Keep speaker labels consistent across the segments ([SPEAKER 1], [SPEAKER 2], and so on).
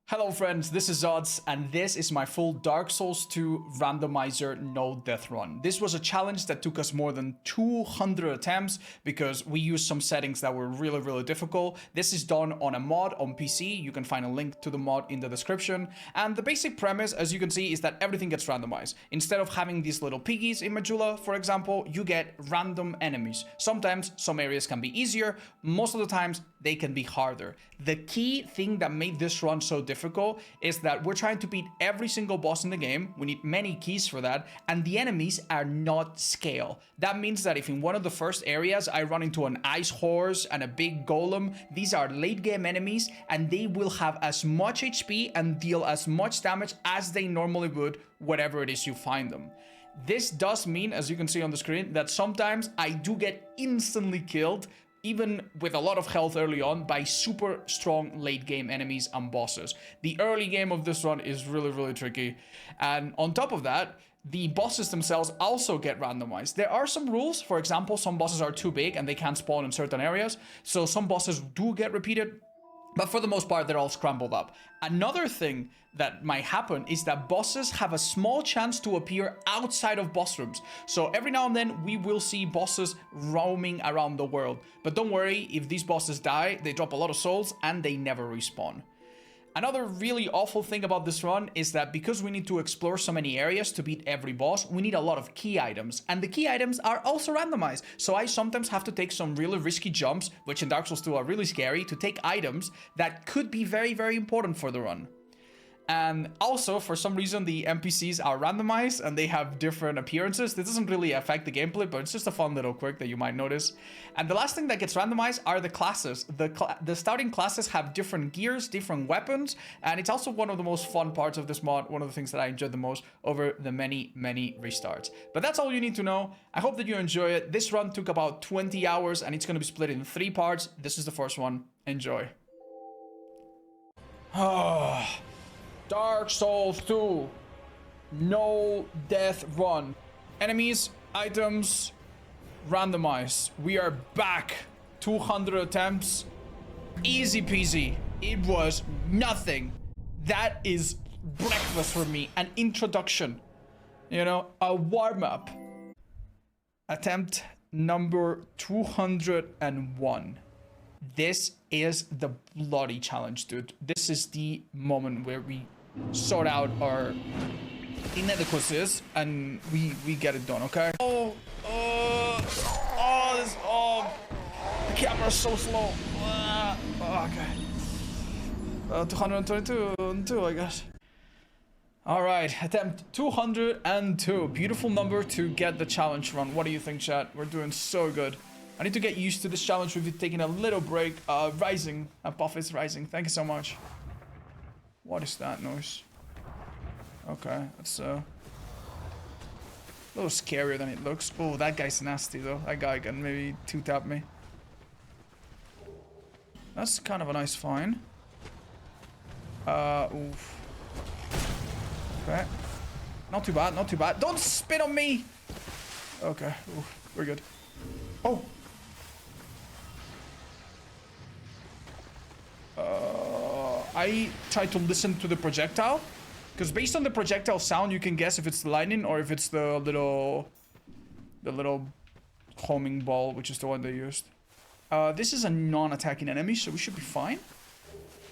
[SPEAKER 1] Hello friends, this is Odds, and this is my full Dark Souls 2 Randomizer no death run. This was a challenge that took us more than 200 attempts because we used some settings that were really difficult. This is done on a mod on PC. You can find a link to the mod in the description. And the basic premise, as you can see, is that everything gets randomized. Instead of having these little piggies in Majula, for example, you get random enemies. Sometimes some areas can be easier, most of the times they can be harder. The key thing that made this run so difficult is that we're trying to beat every single boss in the game. We need many keys for that, and the enemies are not scale. That means that if in one of the first areas I run into an ice horse and a big golem, these are late game enemies and they will have as much HP and deal as much damage as they normally would wherever it is you find them. This does mean, as you can see on the screen, that sometimes I do get instantly killed, even with a lot of health early on, by super strong late game enemies and bosses. The early game of this run is really tricky. And on top of that, the bosses themselves also get randomized. There are some rules. For example, some bosses are too big and they can't spawn in certain areas. So some bosses do get repeated, but for the most part, they're all scrambled up. Another thing that might happen is that bosses have a small chance to appear outside of boss rooms. So every now and then we will see bosses roaming around the world. But don't worry, if these bosses die, they drop a lot of souls and they never respawn. Another really awful thing about this run is that because we need to explore so many areas to beat every boss, we need a lot of key items. And the key items are also randomized. So I sometimes have to take some really risky jumps, which in Dark Souls 2 are really scary, to take items that could be very important for the run. And also, for some reason, the NPCs are randomized and they have different appearances. This doesn't really affect the gameplay, but it's just a fun little quirk that you might notice. And the last thing that gets randomized are the classes. The starting classes have different gears, different weapons, and it's also one of the most fun parts of this mod, one of the things that I enjoyed the most over the many restarts. But that's all you need to know. I hope that you enjoy it. This run took about 20 hours and it's going to be split in 3 parts. This is the first one. Enjoy. Oh. Dark Souls 2 no death run. Enemies, items, randomized. We are back. 200 attempts, easy peasy. It was nothing. That is breakfast for me. An introduction, you know, a warm-up. Attempt number 201. This is the bloody challenge, dude. This is the moment where we sort out our inadequacies and we get it done, okay? The camera's so slow. Okay. 222, I guess. All right, attempt 202. Beautiful number to get the challenge run. What do you think, chat? We're doing so good. I need to get used to this challenge. We've been taking a little break. Rising. Buff is rising. Thank you so much. What is that noise? Okay, that's a little scarier than it looks. Oh, that guy's nasty though. That guy can maybe 2-tap me. That's kind of a nice find. Oof. Okay. Not too bad, not too bad. Don't spit on me! Okay, oof, we're good. Oh! I try to listen to the projectile, because based on the projectile sound, you can guess if it's the lightning or if it's the little homing ball, which is the one they used. This is a non-attacking enemy, so we should be fine.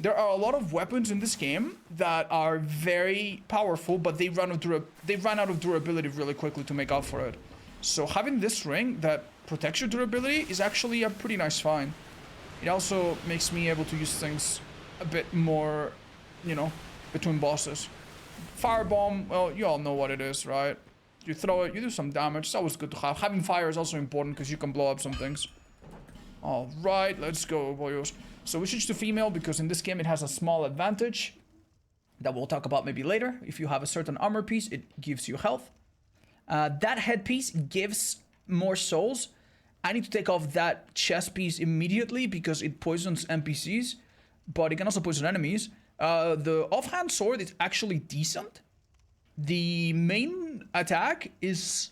[SPEAKER 1] There are a lot of weapons in this game that are very powerful, but they run out of durability really quickly to make up for it. So having this ring that protects your durability is actually a pretty nice find. It also makes me able to use things a bit more, you know, between bosses. Firebomb, well, you all know what it is, right? You throw it, you do some damage. It's always good to have. Having fire is also important because you can blow up some things. All right, let's go, boyos. So we switch to female because in this game it has a small advantage that we'll talk about maybe later. If you have a certain armor piece, it gives you health. That headpiece gives more souls. I need to take off that chest piece immediately because it poisons NPCs, but it can also poison enemies. The offhand sword is actually decent. The main attack is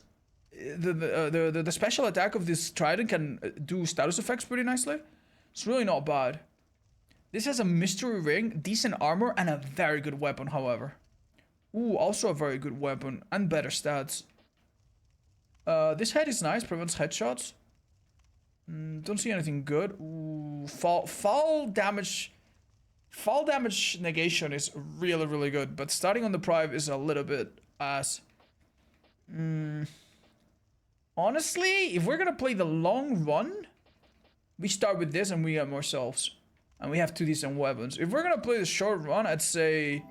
[SPEAKER 1] the special attack of this trident can do status effects pretty nicely. It's really not bad. This has a mystery ring, decent armor, and a very good weapon, however. Ooh, also a very good weapon, and better stats. This head is nice, prevents headshots. Don't see anything good. Ooh, fall damage negation is really, really good, but starting on the Prive is a little bit ass. Honestly, if we're gonna play the long run, we start with this and we have more selves. And we have 2 decent weapons. If we're gonna play the short run, I'd say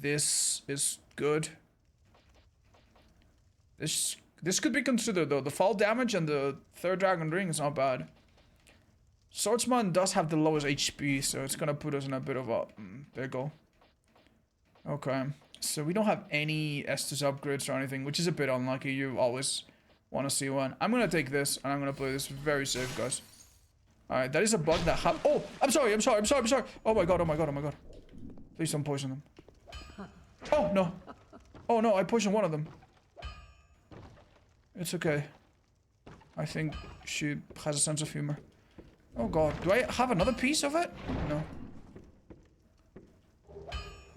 [SPEAKER 1] this is good. This could be considered though. The fall damage and the 3rd dragon ring is not bad. Swordsman does have the lowest HP, so it's gonna put us in a bit of a pickle. Okay, so we don't have any Estus upgrades or anything, which is a bit unlucky. You always want to see one. I'm gonna take this and I'm gonna play this very safe, guys. Alright, that is a bug that oh, I'm sorry. Oh my god. Please don't poison them. Oh no. Oh no, I poisoned one of them. It's okay. I think she has a sense of humor. Oh god, do I have another piece of it? No.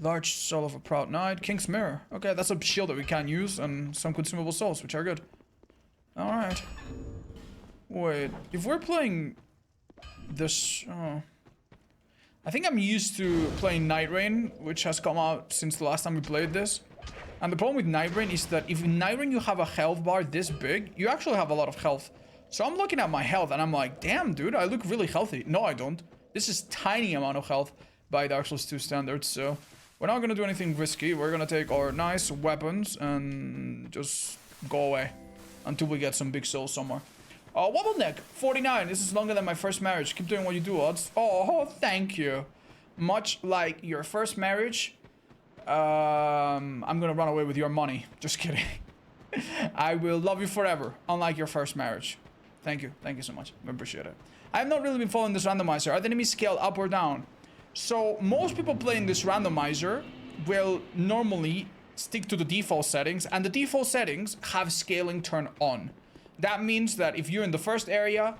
[SPEAKER 1] Large soul of a proud knight. King's mirror. Okay, that's a shield that we can use, and some consumable souls, which are good. Alright. Wait, if we're playing this... Oh. I think I'm used to playing Night Rain, which has come out since the last time we played this. And the problem with Night Rain is that if in Night Rain you have a health bar this big, you actually have a lot of health. So I'm looking at my health and I'm like, damn dude, I look really healthy. No, I don't. This is tiny amount of health by Dark Souls 2 standards, so... We're not gonna do anything risky. We're gonna take our nice weapons and just go away until we get some big souls somewhere. Wobble neck, 49. This is longer than my first marriage. Keep doing what you do, Odds. Oh, thank you. Much like your first marriage, I'm gonna run away with your money. Just kidding. I will love you forever, unlike your first marriage. Thank you so much. I appreciate it. I have not really been following this randomizer. Are the enemies scaled up or down? So most people playing this randomizer will normally stick to the default settings, and the default settings have scaling turned on. That means that if you're in the first area,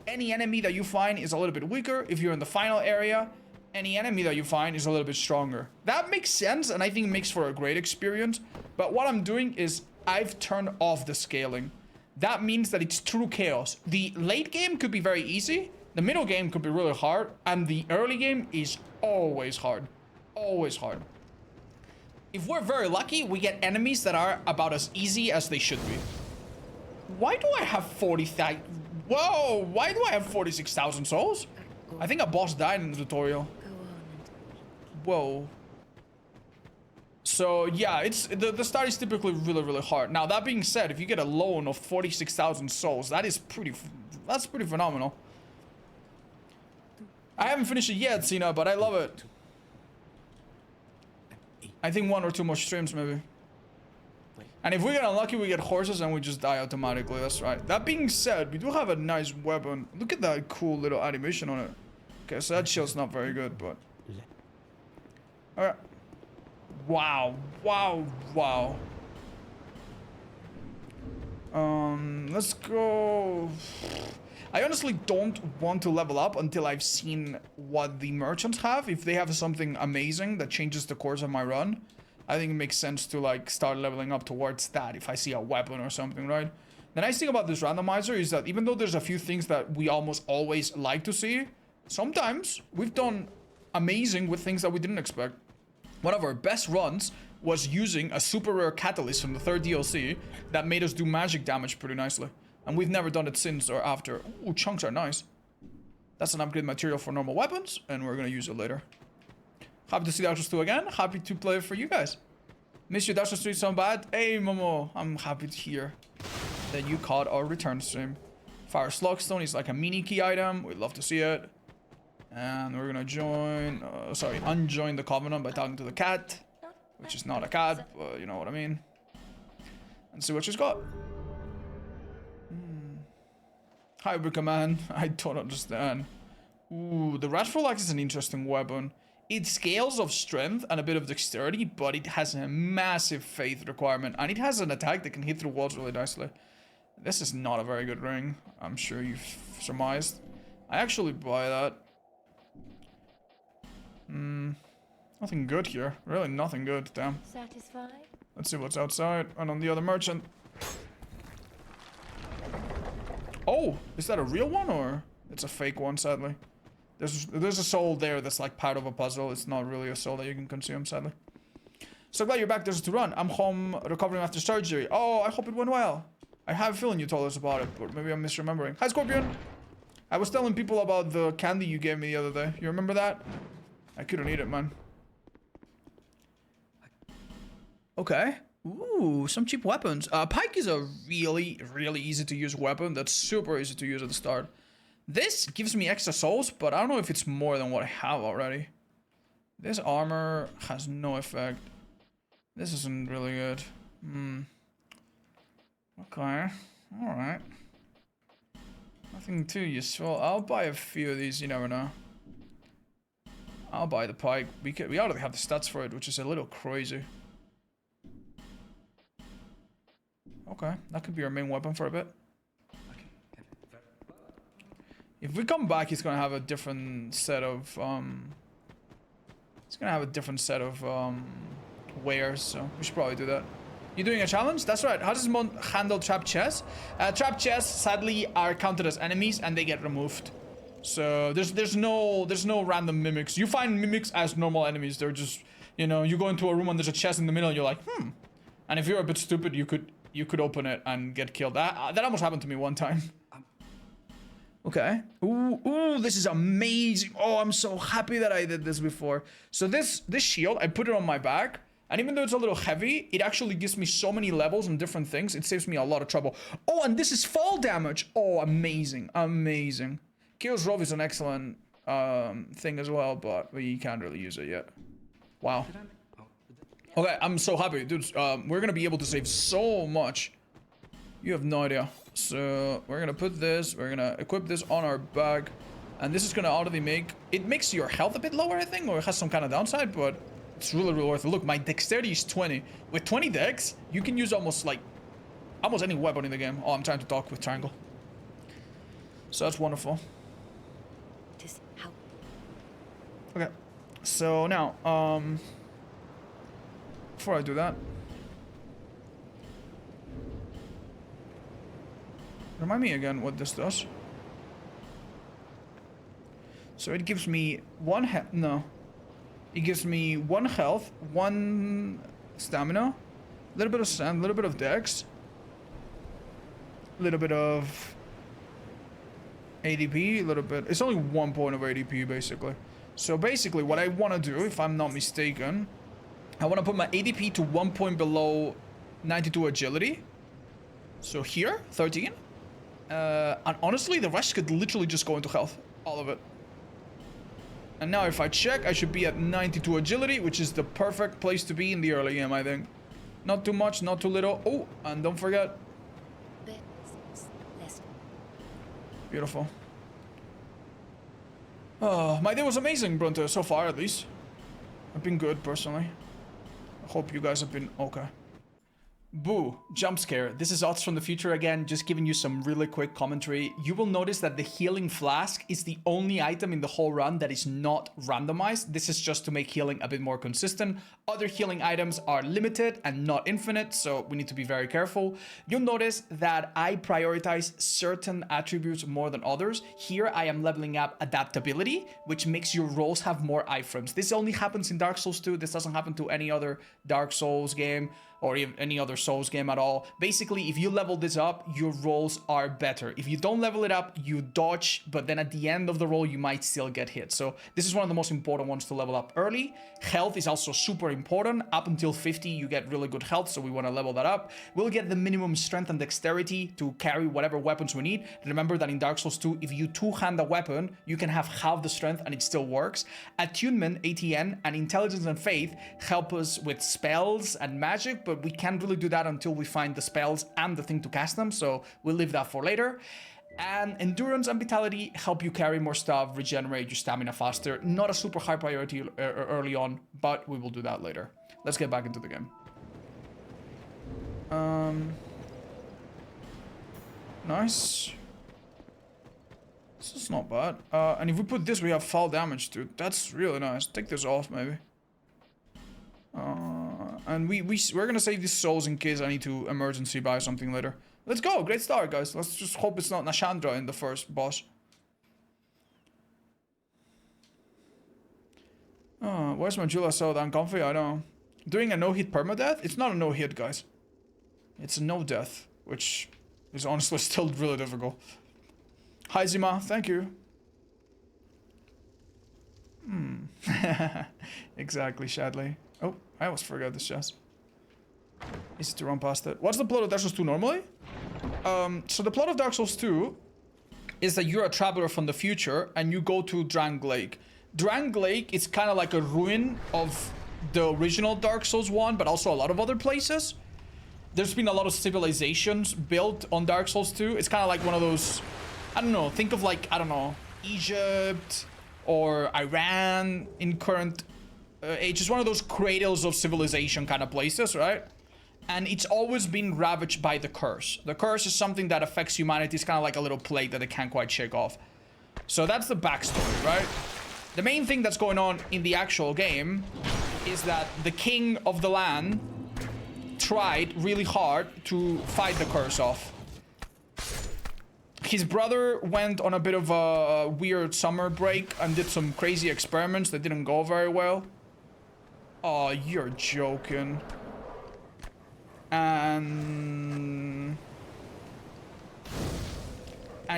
[SPEAKER 1] any enemy that you find is a little bit weaker. If you're in the final area, any enemy that you find is a little bit stronger. That makes sense, and I think it makes for a great experience. But what I'm doing is I've turned off the scaling. That means that it's true chaos. The late game could be very easy. The middle game could be really hard, and the early game is always hard. Always hard. If we're very lucky, we get enemies that are about as easy as they should be. Why do I have 40,000? Whoa, why do I have 46,000 souls? I think a boss died in the tutorial. Whoa. So yeah, it's the start is typically really hard. Now that being said, if you get a loan of 46,000 souls, that's pretty phenomenal. I haven't finished it yet, Cena, but I love it. I think 1 or 2 more streams, maybe. And if we get unlucky, we get horses and we just die automatically. That's right. That being said, we do have a nice weapon. Look at that cool little animation on it. Okay, so that shield's not very good, but... Alright. Wow. Let's go... I honestly don't want to level up until I've seen what the merchants have. If they have something amazing that changes the course of my run, I think it makes sense to like start leveling up towards that if I see a weapon or something, right? The nice thing about this randomizer is that even though there's a few things that we almost always like to see, sometimes we've done amazing with things that we didn't expect. One of our best runs was using a super rare catalyst from the 3rd DLC that made us do magic damage pretty nicely. And we've never done it since or after. Ooh, chunks are nice. That's an upgrade material for normal weapons, and we're gonna use it later. Happy to see Dark Souls 2 again. Happy to play it for you guys. Miss you, Dark Souls 3 so bad. Hey, Momo. I'm happy to hear that you caught our return stream. Fire Slugstone is like a mini key item. We'd love to see it. And we're gonna unjoin the Covenant by talking to the cat. Which is not a cat, but you know what I mean. And see what she's got. Hi, Brickaman. I don't understand. Ooh, the Rat Vanguard is an interesting weapon. It scales of strength and a bit of dexterity, but it has a massive faith requirement. And it has an attack that can hit through walls really nicely. This is not a very good ring. I'm sure you've surmised. I actually buy that. Nothing good here. Really nothing good, damn.
[SPEAKER 2] Satisfied?
[SPEAKER 1] Let's see what's outside and on the other merchant. Oh, is that a real one or it's a fake one, sadly? There's a soul there that's like part of a puzzle. It's not really a soul that you can consume, sadly. So glad you're back. There's to run. I'm home recovering after surgery. Oh, I hope it went well. I have a feeling you told us about it, but maybe I'm misremembering. Hi, Scorpion. I was telling people about the candy you gave me the other day. You remember that? I couldn't eat it, man. Okay. Ooh, some cheap weapons. Pike is a really, really easy to use weapon. That's super easy to use at the start. This gives me extra souls, but I don't know if it's more than what I have already. This armor has no effect. This isn't really good. Okay. Alright. Nothing too useful. I'll buy a few of these, you never know. I'll buy the pike. We already have the stats for it, which is a little crazy. Okay, that could be our main weapon for a bit. If we come back, he's gonna have a different set of wares, so we should probably do that. You doing a challenge? That's right. How does Mon handle trap chests? Trap chests sadly are counted as enemies and they get removed. So there's no random mimics. You find mimics as normal enemies. They're just, you know, you go into a room and there's a chest in the middle and you're like, and if you're a bit stupid, you could open it and get killed. That almost happened to me one time. Okay. Ooh, this is amazing. Oh, I'm so happy that I did this before. So this shield, I put it on my back, and even though it's a little heavy, it actually gives me so many levels and different things. It saves me a lot of trouble. Oh, and this is fall damage. Oh, amazing, amazing. Chaos Rove is an excellent thing as well, but we can't really use it yet. Wow. Okay, I'm so happy, dudes. We're gonna be able to save so much. You have no idea. So we're gonna put this, we're gonna equip this on our back, and this is gonna automatically makes your health a bit lower, I think, or it has some kind of downside, but it's really, really worth it. Look, my dexterity is 20. With 20 dex, you can use almost any weapon in the game. Oh, I'm trying to talk with triangle. So that's wonderful. Okay, so now, before I do that, remind me again what this does. So it gives me it gives me 1 health, 1 stamina, a little bit of sand, a little bit of dex, a little bit of ADP, a little bit. It's only 1 point of ADP basically. So basically what I want to do, if I'm not mistaken, I want to put my ADP to 1 point below 92 agility. So here, 13. And honestly, the rest could literally just go into health. All of it. And now if I check, I should be at 92 agility, which is the perfect place to be in the early game, I think. Not too much, not too little. Oh, and don't forget. Beautiful. Oh, my day was amazing, Brunto, so far at least. I've been good, personally. I hope you guys have been okay. Boo, jump scare. This is Ots from the future again, just giving you some really quick commentary. You will notice that the healing flask is the only item in the whole run that is not randomized. This is just to make healing a bit more consistent. Other healing items are limited and not infinite, so we need to be very careful. You'll notice that I prioritize certain attributes more than others. Here I am leveling up adaptability, which makes your rolls have more iframes. This only happens in Dark Souls 2. This doesn't happen to any other Dark Souls game or even any other Souls game at all. Basically, if you level this up, your rolls are better. If you don't level it up, you dodge, but then at the end of the roll, you might still get hit. So this is one of the most important ones to level up early. Health is also super important. Up until 50, you get really good health, so we want to level that up. We'll get the minimum strength and dexterity to carry whatever weapons we need. Remember that in Dark Souls 2, if you two-hand a weapon, you can have half the strength and it still works. Attunement, ATN, and Intelligence and Faith help us with spells and magic, but we can't really do that until we find the spells and the thing to cast them, so we'll leave that for later. And Endurance and Vitality help you carry more stuff, regenerate your stamina faster. Not a super high priority early on, but we will do that later. Let's get back into the game. Nice. This is not bad. And if we put this, we have fall damage, dude. That's really nice. Take this off, maybe. And we're gonna save these souls in case I need to emergency buy something later. Let's go. Great start, guys. Let's just hope it's not Nashandra in the first boss. Oh, where's my Jula so damn comfy? I don't know. Doing a no-hit permadeath? It's not a no-hit, guys. It's a no-death, which is honestly still really difficult. Hi, Zima. Thank you. Exactly, Shadley. Oh, I almost forgot this chest. Easy to run past it. What's the plot of Dark Souls 2 normally? So the plot of Dark Souls 2 is that you're a traveler from the future and you go to Drang Lake. Drang Lake is kind of like a ruin of the original Dark Souls 1, but also a lot of other places. There's been a lot of civilizations built on Dark Souls 2. It's kind of like one of those, I don't know, think of like, I don't know, Egypt or Iran in current age. It's one of those cradles of civilization kind of places, right? And it's always been ravaged by the curse. The curse is something that affects humanity. It's kind of like a little plague that they can't quite shake off. So that's the backstory, right? The main thing that's going on in the actual game is that the king of the land tried really hard to fight the curse off. His brother went on a bit of a weird summer break and did some crazy experiments that didn't go very well. Oh, you're joking. And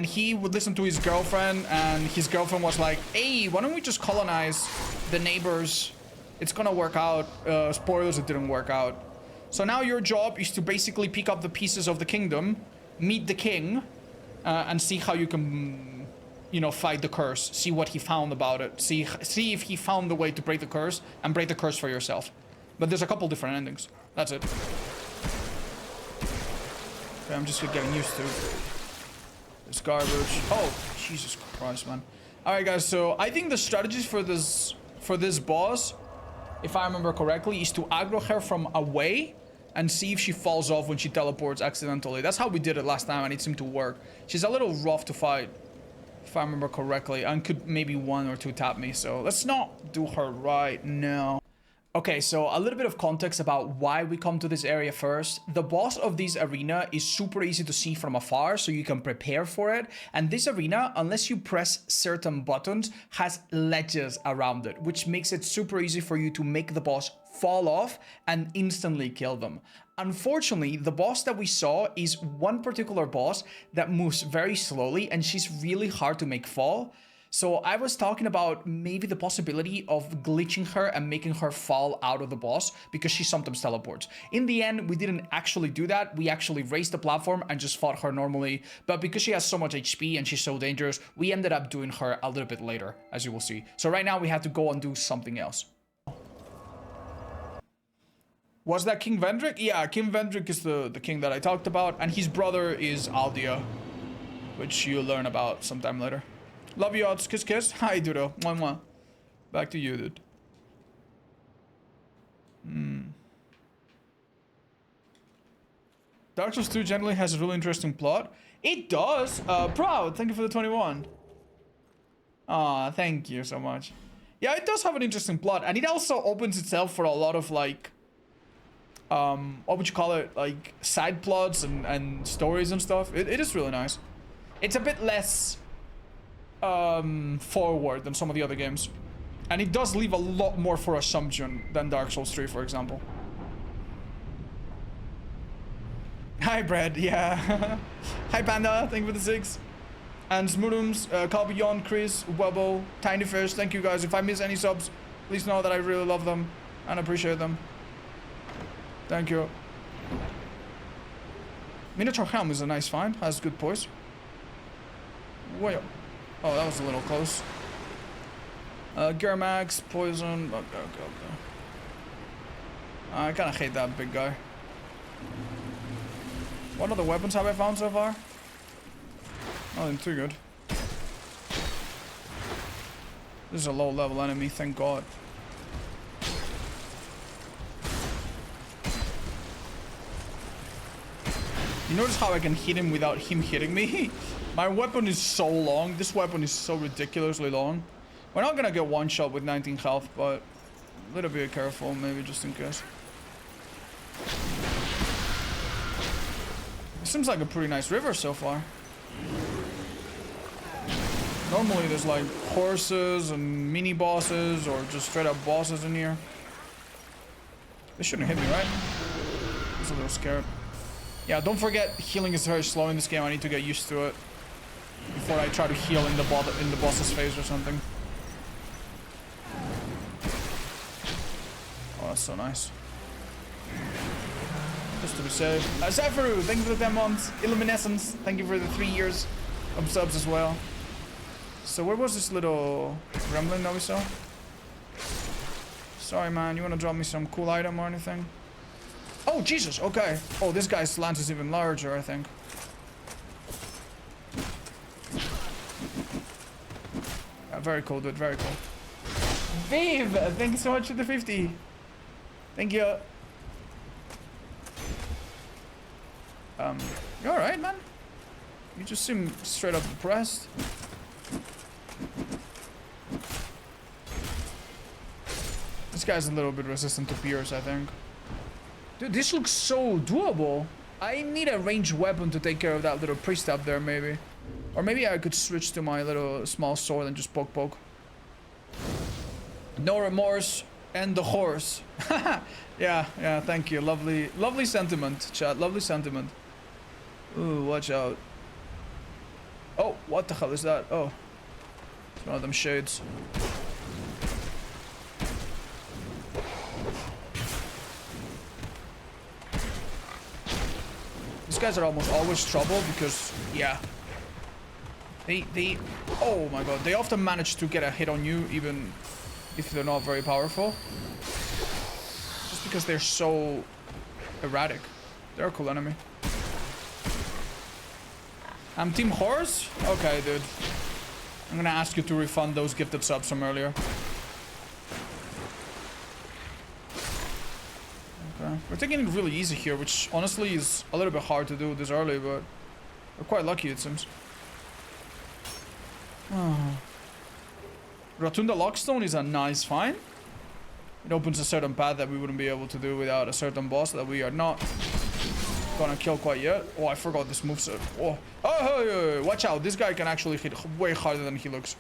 [SPEAKER 1] he would listen to his girlfriend, and his girlfriend was like, hey, why don't we just colonize the neighbors? It's gonna work out. Spoilers, it didn't work out. So now your job is to basically pick up the pieces of the kingdom, meet the king, and see how you can, you know, fight the curse. See what he found about it. See if he found the way to break the curse, and break the curse for yourself. But there's a couple different endings. That's it. Okay, I'm just getting used to this garbage. Oh, Jesus Christ, man. Alright, guys, so I think the strategies for this boss, if I remember correctly, is to aggro her from away and see if she falls off when she teleports accidentally. That's how we did it last time, and it seemed to work. She's a little rough to fight, if I remember correctly, and could maybe 1 or 2 tap me, so let's not do her right now. Okay, so a little bit of context about why we come to this area first. The boss of this arena is super easy to see from afar, so you can prepare for it. And this arena, unless you press certain buttons, has ledges around it, which makes it super easy for you to make the boss fall off and instantly kill them. Unfortunately, the boss that we saw is one particular boss that moves very slowly, and she's really hard to make fall. So I was talking about maybe the possibility of glitching her and making her fall out of the boss because she sometimes teleports. In the end, we didn't actually do that. We actually raised the platform and just fought her normally. But because she has so much HP and she's so dangerous, we ended up doing her a little bit later, as you will see. So right now we have to go and do something else. Was that King Vendrick? Yeah, King Vendrick is the king that I talked about. And his brother is Aldia, which you'll learn about sometime later. Love you, Odds. Kiss, kiss. Hi, Doodle. Mwah, mwah. Back to you, dude. Dark Souls 2 generally has a really interesting plot. It does. Proud. Thank you for the 21. Aw, thank you so much. Yeah, it does have an interesting plot. And it also opens itself for a lot of, like... what would you call it? Like, side plots and stories and stuff. It is really nice. It's a bit less... forward than some of the other games, and it does leave a lot more for assumption than Dark Souls 3, for example. Hi, Brad. Yeah. Hi, Panda. Thank you for the 6. And Smoothums, Call Beyond, Chris, Webble, Tiny Fish. Thank you, guys. If I miss any subs, please know that I really love them and appreciate them. Thank you. Miniature Helm is a nice find. Has good poise. Wait. Oh, that was a little close. Germax, Poison. Okay. I kind of hate that big guy. What other weapons have I found so far? Nothing too good. This is a low level enemy, thank God. You notice how I can hit him without him hitting me? My weapon is so long. This weapon is so ridiculously long. We're not gonna get one shot with 19 health, but A little bit careful, maybe, just in case. It seems like a pretty nice river so far. Normally there's like horses and mini bosses or just straight up bosses in here. They shouldn't hit me, right? I was a little scared. Yeah, don't forget healing is very slow in this game. I need to get used to it before I try to heal in the boss's face or something. Oh, that's so nice. Just to be safe. Zephyrou, thank you for the 10 months. Illuminescence, thank you for the 3 years of subs as well. So where was this little gremlin that we saw? Sorry, man. You want to drop me some cool item or anything? Oh, Jesus. Okay. Oh, this guy's lance is even larger, I think. Yeah, very cool, dude. Very cool. Viv, thank you so much for the 50. Thank you. You alright, man? You just seem straight up depressed. This guy's a little bit resistant to pierce, I think. Dude, this looks so doable. I need a ranged weapon to take care of that little priest up there, maybe. Or maybe I could switch to my little small sword and just poke. No remorse and the horse. yeah, thank you. Lovely sentiment, chat. Lovely sentiment. Ooh, watch out. Oh, what the hell is that? Oh. It's one of them shades. These guys are almost always trouble because, yeah. They, oh my god, they often manage to get a hit on you even if they're not very powerful. Just because they're so erratic. They're a cool enemy. I'm Team Horse? Okay, dude. I'm gonna ask you to refund those gifted subs from earlier. Okay. We're taking it really easy here, which honestly is a little bit hard to do this early, but we're quite lucky, it seems. Oh. Rotunda Lockstone is a nice find. It opens a certain path that we wouldn't be able to do without a certain boss that we are not gonna kill quite yet. Oh, I forgot this moveset. Oh, hey, watch out. This guy can actually hit way harder than he looks.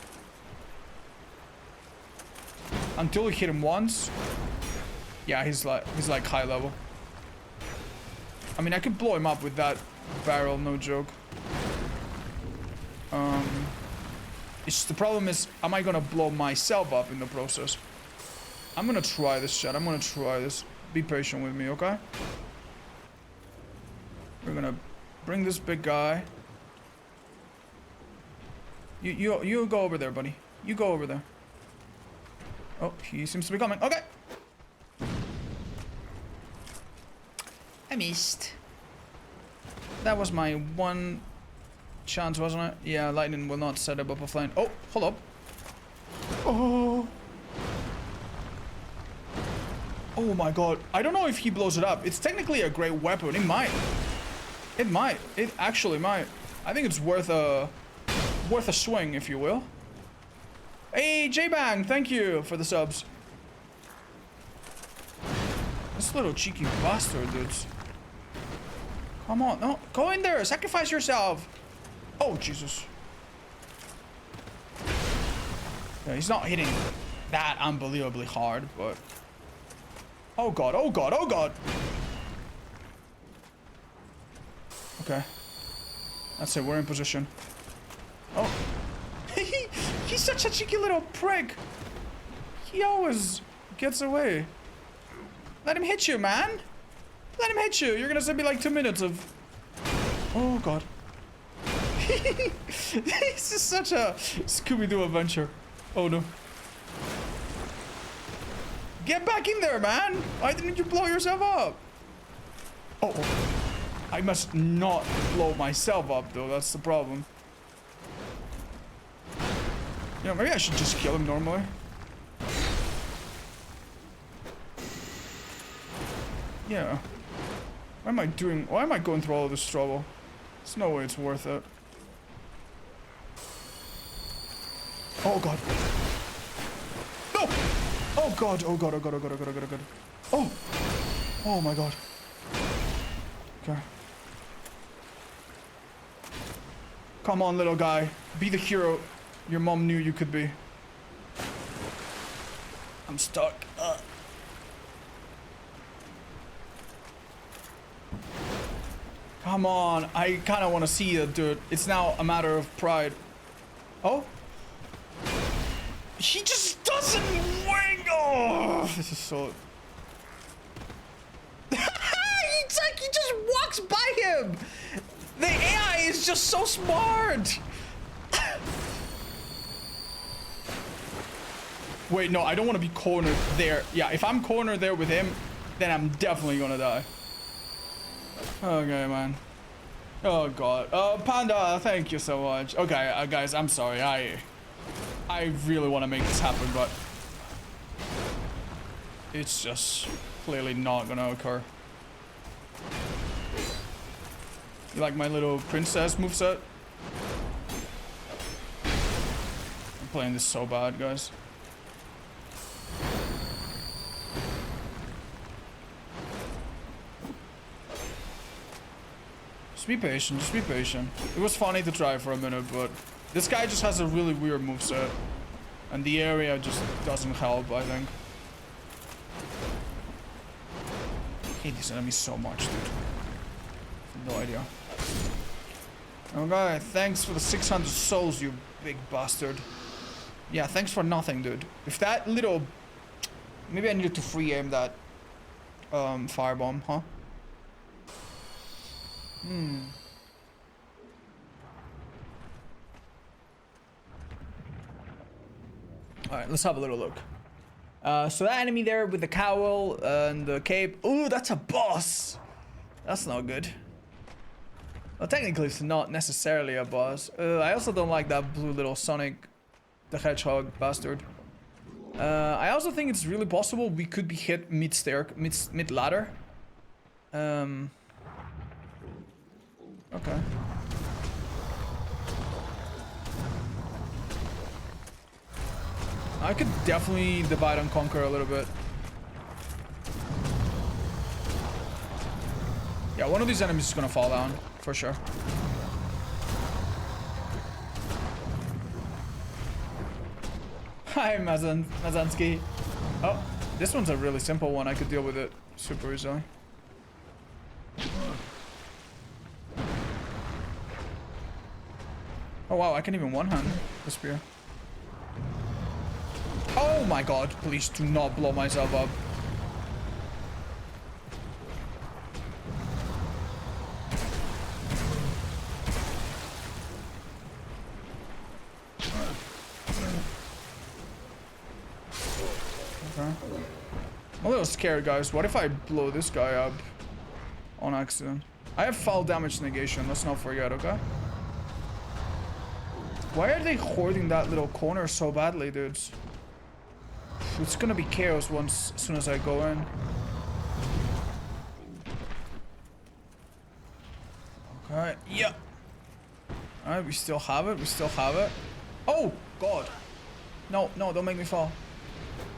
[SPEAKER 1] Until we hit him once. Yeah, he's like high level. I mean, I could blow him up with that barrel, no joke. It's the problem is, am I gonna blow myself up in the process? I'm gonna try this, chat. I'm gonna try this. Be patient with me, okay? We're gonna bring this big guy. You go over there, buddy. You go over there. Oh, he seems to be coming. Okay. I missed. That was my one chance, wasn't it? Yeah, lightning will not set up a flame. Oh, hold up. Oh. Oh my god. I don't know if he blows it up. It's technically a great weapon. It might. It might. It actually might. I think it's worth a swing, if you will. Hey, J-Bang, thank you for the subs. This little cheeky bastard, dudes. Come on, no, go in there, sacrifice yourself. Oh, Jesus. Yeah, he's not hitting that unbelievably hard, but... Oh god, oh god, oh god! Okay. That's it, we're in position. Oh. He's such a cheeky little prick. He always gets away. Let him hit you, man. Let him hit you. You're gonna send me like 2 minutes of... Oh god. This is such a Scooby-Doo adventure. Oh no. Get back in there, man. Why didn't you blow yourself up? Oh. I must not blow myself up, though. That's the problem. You know, maybe I should just kill him normally. Yeah. Why am I going through all of this trouble? There's no way it's worth it. Oh god. No! Oh god, oh god, oh god, oh god, oh god, oh god, oh god. Oh! Oh my god. Okay. Come on, little guy. Be the hero your mom knew you could be. I'm stuck. Come on. I kind of want to see it, dude. It's now a matter of pride. Oh? He just doesn't wing. Oh, this is so... It's like he just walks by him. The AI is just so smart. Wait, no, I don't want to be cornered there. Yeah, if I'm cornered there with him, then I'm definitely gonna die. Okay, man. Oh god. Panda, thank you so much. Okay, guys, I'm sorry. I really want to make this happen, but it's just clearly not gonna occur. You like my little princess moveset? I'm playing this so bad, guys. Just be patient, just be patient. It was funny to try for a minute, but this guy just has a really weird moveset. And the area just doesn't help, I think. I hate these enemies so much, dude. No idea. Okay, thanks for the 600 souls, you big bastard. Yeah, thanks for nothing, dude. If that little... Maybe I needed to free aim that firebomb, huh? Alright, let's have a little look. So that enemy there with the cowl and the cape. Ooh, that's a boss! That's not good. Well, technically it's not necessarily a boss. I also don't like that blue little Sonic the Hedgehog bastard. I also think it's really possible we could be hit mid-ladder. Okay. I could definitely divide and conquer a little bit. Yeah, one of these enemies is gonna fall down, for sure. Hi, Mazansky. Oh, this one's a really simple one. I could deal with it super easily. Oh wow, I can even one-hand the spear. Oh my god, please do not blow myself up. Okay. I'm a little scared, guys. What if I blow this guy up on accident? I have fall damage negation, let's not forget, okay? Why are they hoarding that little corner so badly, dudes? It's gonna be chaos as soon as I go in. Okay, yeah. Alright, we still have it, we still have it. Oh, God. No, no, don't make me fall.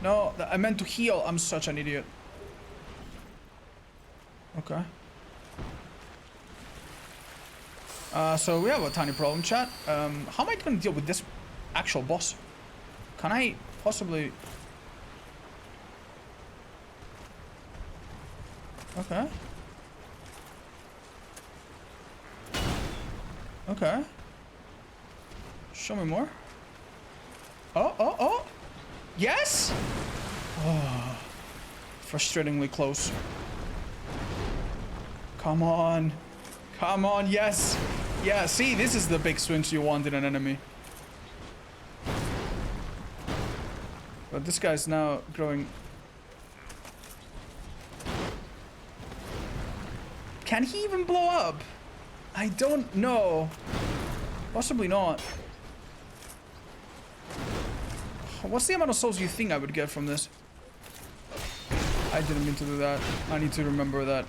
[SPEAKER 1] No, I meant to heal. I'm such an idiot. Okay. So we have a tiny problem, chat. How am I gonna deal with this actual boss? Can I possibly... Okay. Okay. Show me more. Oh, oh, oh! Yes! Oh, frustratingly close. Come on. Come on, yes! Yeah, see, this is the big swings you want in an enemy. But this guy's now growing... Can he even blow up? I don't know. Possibly not. What's the amount of souls you think I would get from this? I didn't mean to do that. I need to remember that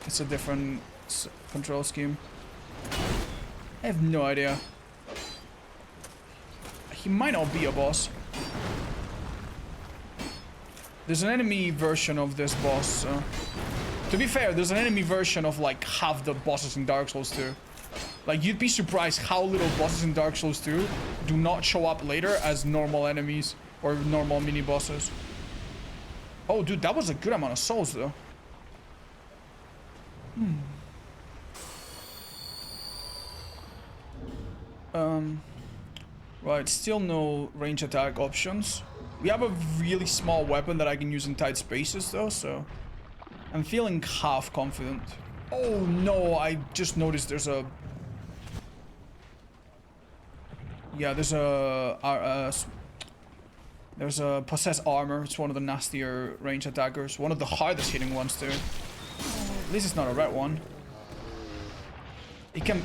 [SPEAKER 1] it's a different control scheme. I have no idea. He might not be a boss. There's an enemy version of this boss. To be fair, there's an enemy version of like half the bosses in Dark Souls 2. Like, you'd be surprised how little bosses in Dark Souls 2 do not show up later as normal enemies or normal mini bosses. Oh, dude, that was a good amount of souls, though. Right, still no range attack options. We have a really small weapon that I can use in tight spaces, though, so I'm feeling half confident. Oh, no, I just noticed there's a... Yeah, there's a possessed armor. It's one of the nastier range attackers. One of the hardest hitting ones too. At least it's not a red one. It can,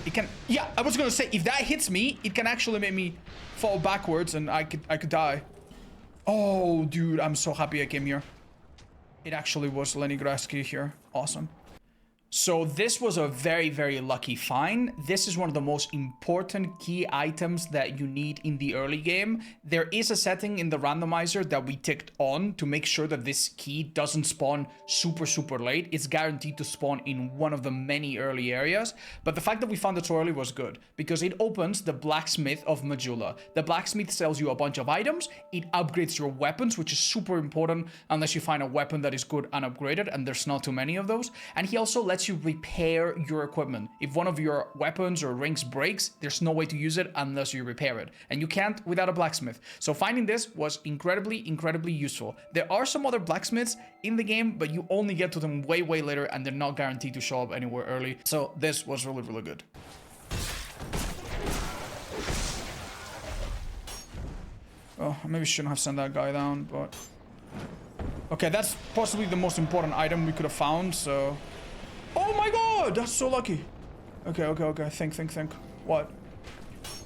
[SPEAKER 1] yeah, I was gonna say, if that hits me, it can actually make me fall backwards and I could die. Oh, dude, I'm so happy I came here. It actually was Lenny Grasky here. Awesome. So this was a very, very lucky find. This is one of the most important key items that you need in the early game. There is a setting in the randomizer that we ticked on to make sure that this key doesn't spawn super, super late. It's guaranteed to spawn in one of the many early areas. But the fact that we found it so early was good because it opens the blacksmith of Majula. The blacksmith sells you a bunch of items. It upgrades your weapons, which is super important unless you find a weapon that is good and upgraded, and there's not too many of those. And he also lets you repair your equipment. If one of your weapons or rings breaks, there's no way to use it unless you repair it, and you can't without a blacksmith. So finding this was incredibly useful. There are some other blacksmiths in the game, but you only get to them way later, and they're not guaranteed to show up anywhere early. So this was really good. Oh, I maybe shouldn't have sent that guy down, but okay, that's possibly the most important item we could have found. So oh my god, that's so lucky. Okay. Think. What?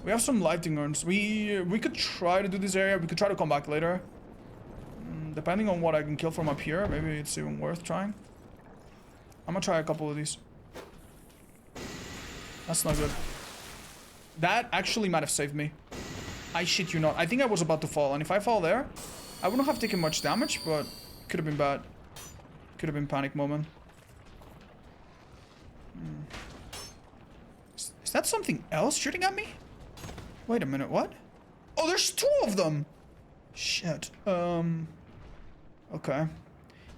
[SPEAKER 1] We have some lighting urns. We could try to do this area. We could try to come back later. Depending on what I can kill from up here, maybe it's even worth trying. I'm gonna try a couple of these. That's not good. That actually might have saved me. I shit you not. I think I was about to fall, and if I fall there, I wouldn't have taken much damage, but could have been bad. Could have been panic moment. Is that something else shooting at me? Wait a minute, what? Oh, there's two of them! Shit. Okay.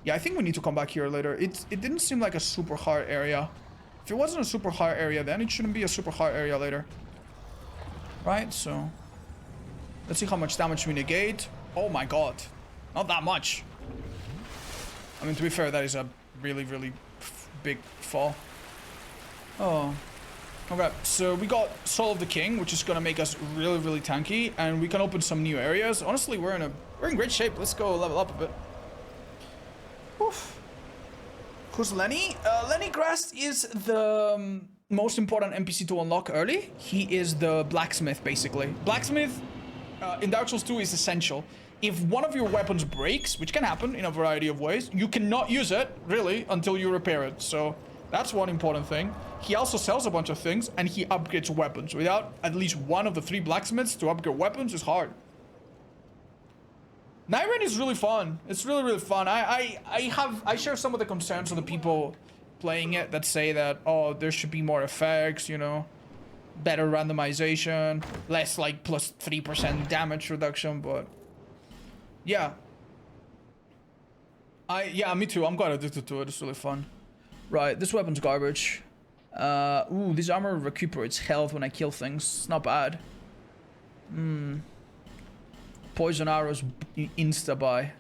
[SPEAKER 1] Yeah, I think we need to come back here later. It didn't seem like a super hard area. If it wasn't a super hard area, then it shouldn't be a super hard area later. Right, so... let's see how much damage we negate. Oh my god. Not that much. I mean, to be fair, that is a really big fall. Oh, okay. So we got Soul of the King, which is gonna make us really tanky, and we can open some new areas. Honestly, we're in great shape. Let's go level up a bit. Oof. Who's Lenny? Lenny Grast is the most important NPC to unlock early. He is the blacksmith, basically. Blacksmith in Dark Souls 2 is essential. If one of your weapons breaks, which can happen in a variety of ways, you cannot use it, really, until you repair it. So that's one important thing. He also sells a bunch of things, and he upgrades weapons. Without at least one of the 3 blacksmiths to upgrade weapons is hard. Niren is really fun. It's really fun. I share some of the concerns of the people playing it that say that, oh, there should be more effects, you know, better randomization, less like plus 3% damage reduction, but yeah. Yeah, me too. I'm quite addicted to it. It's really fun. Right, this weapon's garbage. Ooh, this armor recuperates health when I kill things. It's not bad. Poison arrows insta-buy.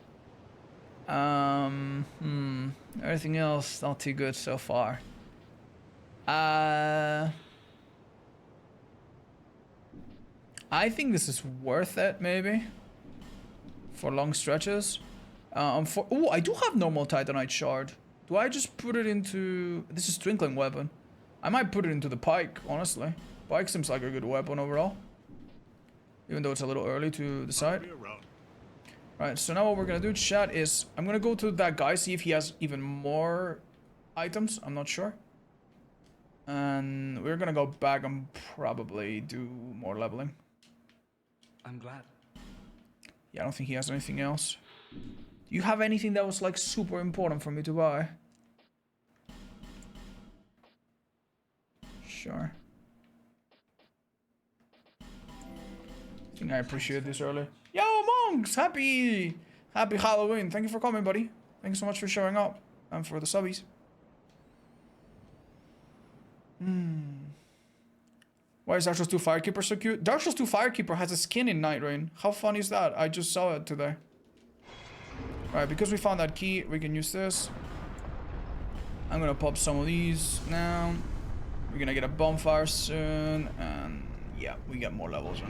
[SPEAKER 1] Everything else, not too good so far. I think this is worth it, maybe. For long stretches. Oh, I do have normal Titanite shard. Do I just put it into... this is Twinkling weapon. I might put it into the pike, honestly. Pike seems like a good weapon overall. Even though it's a little early to decide. Right, so now what we're gonna do, chat, is... I'm gonna go to that guy, see if he has even more items. I'm not sure. And we're gonna go back and probably do more leveling.
[SPEAKER 2] I'm glad.
[SPEAKER 1] Yeah, I don't think he has anything else. Do you have anything that was like super important for me to buy? Sure. I think I appreciate this early. Yo, monks! Happy Halloween. Thank you for coming, buddy. Thank you so much for showing up. And for the subbies. Why is Dark Souls 2 Firekeeper so cute? Dark Souls 2 Firekeeper has a skin in Night Rain. How fun is that? I just saw it today. Alright, because we found that key, we can use this. I'm gonna pop some of these now. We're gonna get a bonfire soon. And yeah, we get more levels.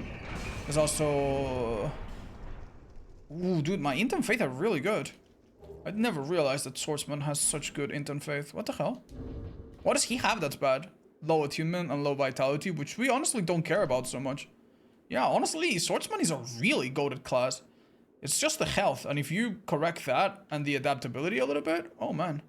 [SPEAKER 1] There's also... Ooh, dude, my Int and Faith are really good. I'd never realized that Swordsman has such good Int and Faith. What the hell? What does he have that's bad? Low attunement and low vitality, which we honestly don't care about so much. Yeah, honestly, Swordsman is a really goated class. It's just the health, and if you correct that and the adaptability a little bit, oh man.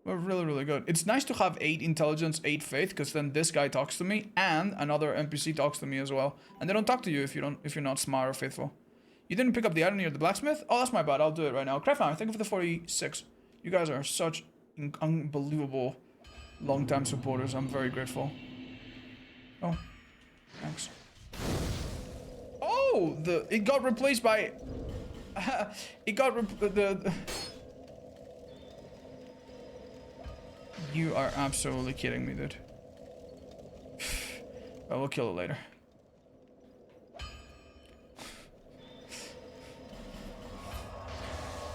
[SPEAKER 1] We're really, really good. It's nice to have 8 intelligence, 8 faith, because then this guy talks to me, and another NPC talks to me as well. And they don't talk to you if you're not smart or faithful. You didn't pick up the item near the blacksmith? Oh, that's my bad. I'll do it right now. Craftman, thank you for the 46. You guys are such unbelievable long-time supporters. I'm very grateful. Oh, thanks. Oh, it got replaced by... it got You are absolutely kidding me, dude. Well, we'll kill it later.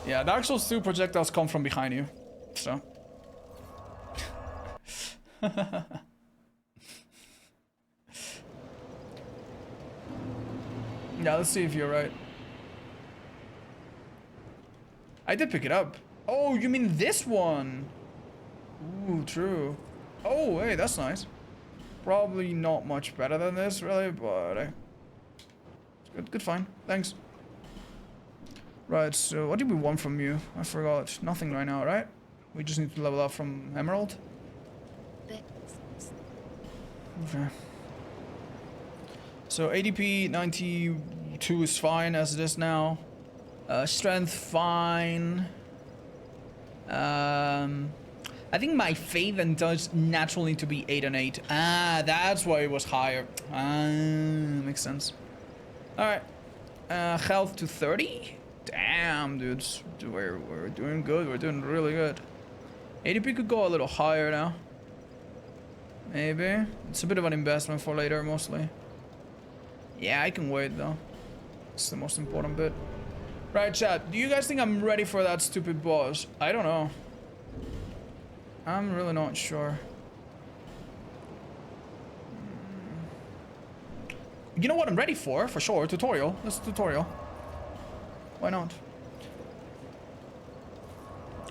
[SPEAKER 1] Yeah, Dark Souls 2 projectiles come from behind you, so. Yeah, let's see if you're right. I did pick it up. Oh, you mean this one? Ooh, true. Oh, hey, that's nice. Probably not much better than this, really, but it's good, good find. Thanks. Right, so what did we want from you? I forgot. Nothing right now, right? We just need to level up from Emerald. Okay. So ADP 92 is fine as it is now. Strength fine. I think my faith and does naturally need to be 8 and 8. Ah, that's why it was higher. Ah, makes sense. All right. Health to 30. Damn, dudes. We're doing good. We're doing really good. ADP could go a little higher now. Maybe. It's a bit of an investment for later, mostly. Yeah, I can wait, though. It's the most important bit. Right, chat. Do you guys think I'm ready for that stupid boss? I don't know. I'm really not sure. You know what I'm ready for sure. Tutorial. Let's tutorial. Why not?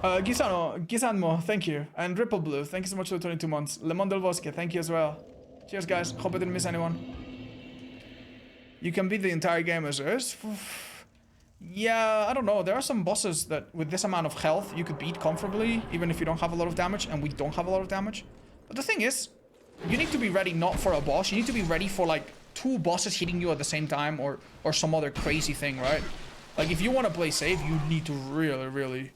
[SPEAKER 1] Gizanmo, thank you. And Ripple Blue, thank you so much for the 22 months. Lemon del Bosque, thank you as well. Cheers, guys. Hope I didn't miss anyone. You can beat the entire game as is. Yeah, I don't know. There are some bosses that with this amount of health you could beat comfortably, even if you don't have a lot of damage, and we don't have a lot of damage. But the thing is, you need to be ready not for a boss. You need to be ready for like 2 bosses hitting you at the same time, or some other crazy thing, right? Like if you want to play safe, you need to really, really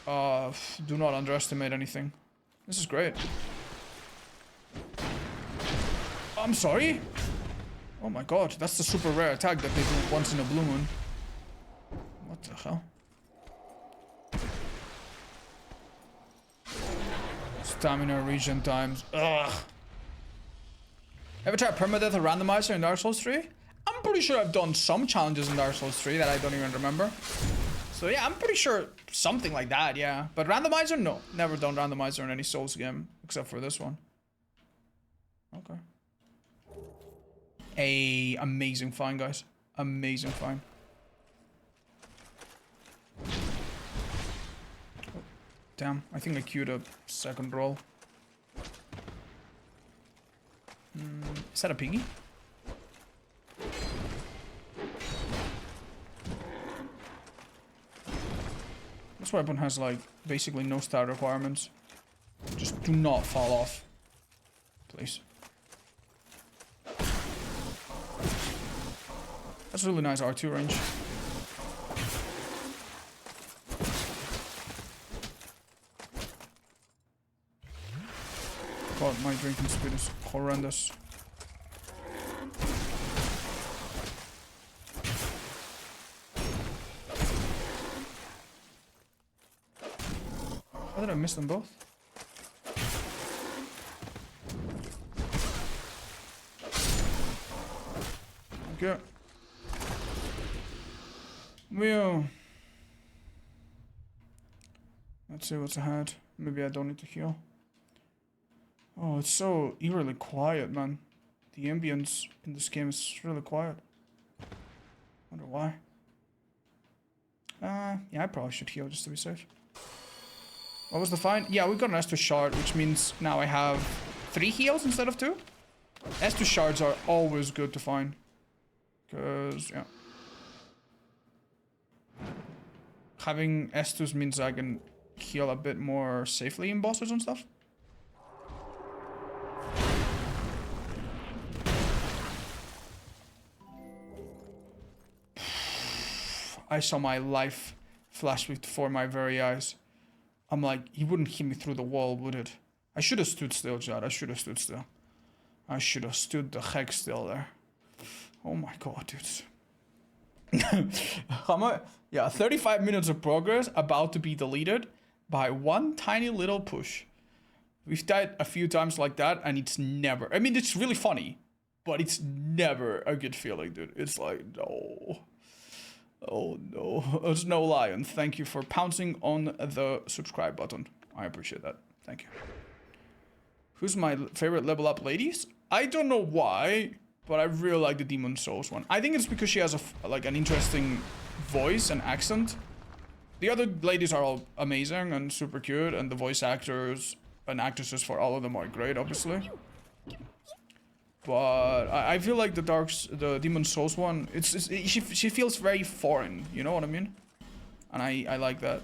[SPEAKER 1] do not underestimate anything. This is great. I'm sorry? Oh my god, that's the super rare attack that they do once in a blue moon. What the hell? Stamina regen times. Ugh. Ever tried permadeath or randomizer in Dark Souls 3? I'm pretty sure I've done some challenges in Dark Souls 3 that I don't even remember. So yeah, I'm pretty sure something like that, yeah. But randomizer, no. Never done randomizer in any Souls game, except for this one. Okay. Amazing find, guys. Amazing find. Oh, damn, I think I queued a second roll. Is that a piggy? This weapon has like basically no stat requirements. Just do not fall off, please. That's really nice R2 range. God, my drinking speed is horrendous. How did I miss them both? Okay. Well, let's see what's ahead. Maybe I don't need to heal. Oh, it's so eerily quiet, man. The ambience in this game is really quiet. Wonder why. Yeah, I probably should heal just to be safe. What was the find? Yeah, we got an S2 shard, which means now I have 3 heals instead of 2. S2 shards are always good to find. Because, yeah. Having S2s means I can heal a bit more safely in bosses and stuff. I saw my life flash before my very eyes. I'm like, he wouldn't hit me through the wall, would it? I should have stood still, Jad. I should have stood still. I should have stood the heck still there. Oh my god, dudes. Yeah, 35 minutes of progress about to be deleted by one tiny little push. We've died a few times like that, and it's never... I mean, it's really funny, but it's never a good feeling, dude. It's like, no... Oh no, it's no lion. Thank you for pouncing on the subscribe button. I appreciate that. Thank you. Who's my favorite level up ladies? I don't know why, but I really like the Demon Souls one. I think it's because she has like an interesting voice and accent. The other ladies are all amazing and super cute, and the voice actors and actresses for all of them are great, obviously. But I feel like the Demon Souls one, she feels very foreign, you know what I mean? And I like that.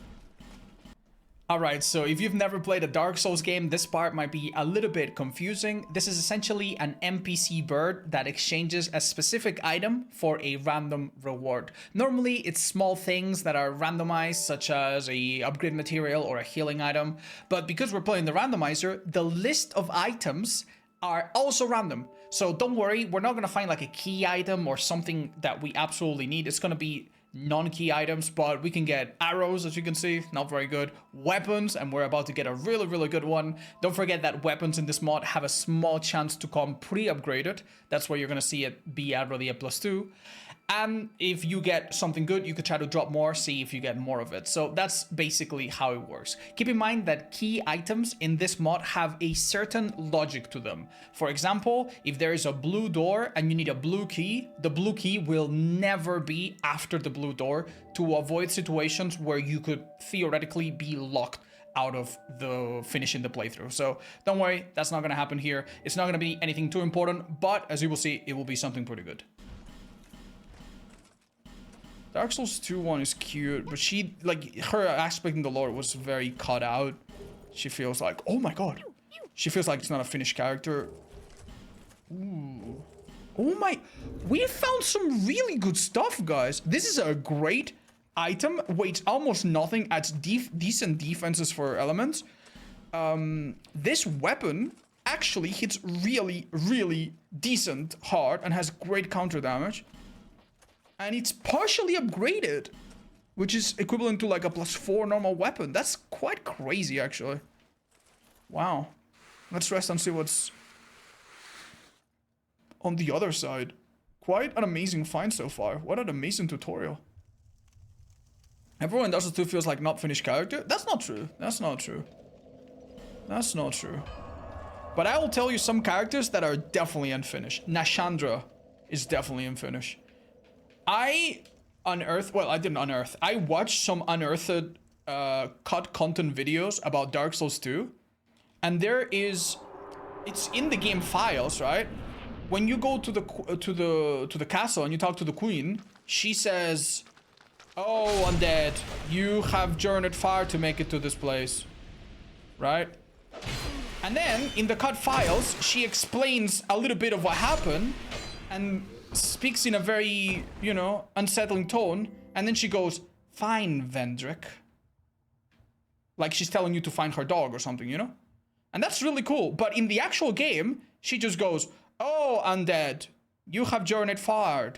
[SPEAKER 1] Alright, so if you've never played a Dark Souls game, this part might be a little bit confusing. This is essentially an NPC bird that exchanges a specific item for a random reward. Normally, it's small things that are randomized, such as a upgrade material or a healing item. But because we're playing the randomizer, the list of items are also random. So don't worry, we're not gonna find like a key item or something that we absolutely need. It's gonna be non-key items, but we can get arrows, as you can see, not very good. Weapons, and we're about to get a really, really good one. Don't forget that weapons in this mod have a small chance to come pre-upgraded. That's where you're gonna see it be already a +2. And if you get something good, you could try to drop more, see if you get more of it. So that's basically how it works. Keep in mind that key items in this mod have a certain logic to them. For example, if there is a blue door and you need a blue key, the blue key will never be after the blue door to avoid situations where you could theoretically be locked out of the finishing the playthrough. So don't worry, that's not gonna happen here. It's not gonna be anything too important, but as you will see, it will be something pretty good. Dark Souls 2 one is cute, but she, like, her aspect in the lore was very cut out. She feels like, oh my god. She feels like it's not a finished character. Ooh. Oh my, we found some really good stuff, guys. This is a great item. Weighs almost nothing, adds decent defenses for elements. This weapon actually hits really, really decent hard and has great counter damage. And it's partially upgraded, which is equivalent to like a +4 normal weapon. That's quite crazy, actually. Wow. Let's rest and see what's on the other side. Quite an amazing find so far. What an amazing tutorial. Everyone does it too feels like not finished character. That's not true. That's not true. That's not true. But I will tell you some characters that are definitely unfinished. Nashandra is definitely unfinished. I unearthed, well, I didn't unearth. I watched some unearthed cut content videos about Dark Souls 2. And there is, it's in the game files, right? When you go to the castle and you talk to the queen, she says, "Oh, undead, you have journeyed far to make it to this place." Right? And then in the cut files, she explains a little bit of what happened and speaks in a very, you know, unsettling tone, and then she goes, "Fine, Vendrick." Like she's telling you to find her dog or something, you know? And that's really cool. But in the actual game, she just goes, "Oh, undead, you have journeyed far.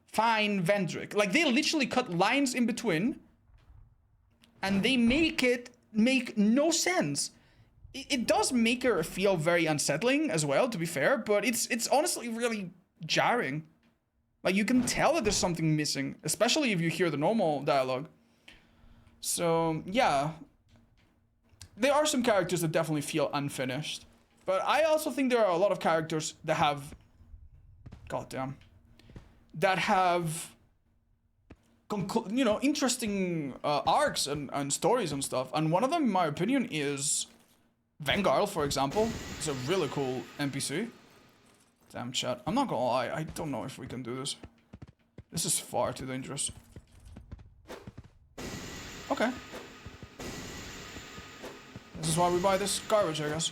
[SPEAKER 1] Fine, Vendrick." Like, they literally cut lines in between. And they make no sense. It does make her feel very unsettling as well, to be fair. But it's honestly really jarring. Like, you can tell that there's something missing. Especially if you hear the normal dialogue. So, yeah. There are some characters that definitely feel unfinished. But I also think there are a lot of characters that have... Goddamn. That have... you know, interesting arcs and stories and stuff. And one of them, in my opinion, is... Vanguard, for example. It's a really cool NPC. Damn, chat. I'm not gonna lie, I don't know if we can do this. This is far too dangerous. Okay. This is why we buy this garbage, I guess.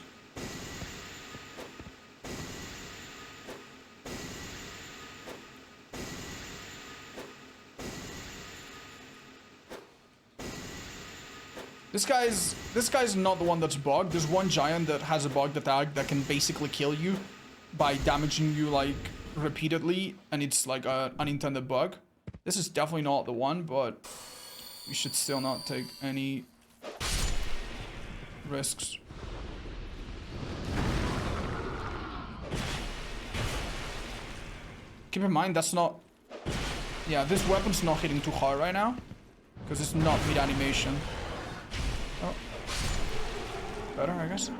[SPEAKER 1] This guy's not the one that's bugged. There's one giant that has a bugged attack that can basically kill you by damaging you, like, repeatedly, and it's like an unintended bug. This is definitely not the one, but we should still not take any risks. Keep in mind, that's not... Yeah, this weapon's not hitting too hard right now, because it's not mid-animation. Oh. Better, I guess.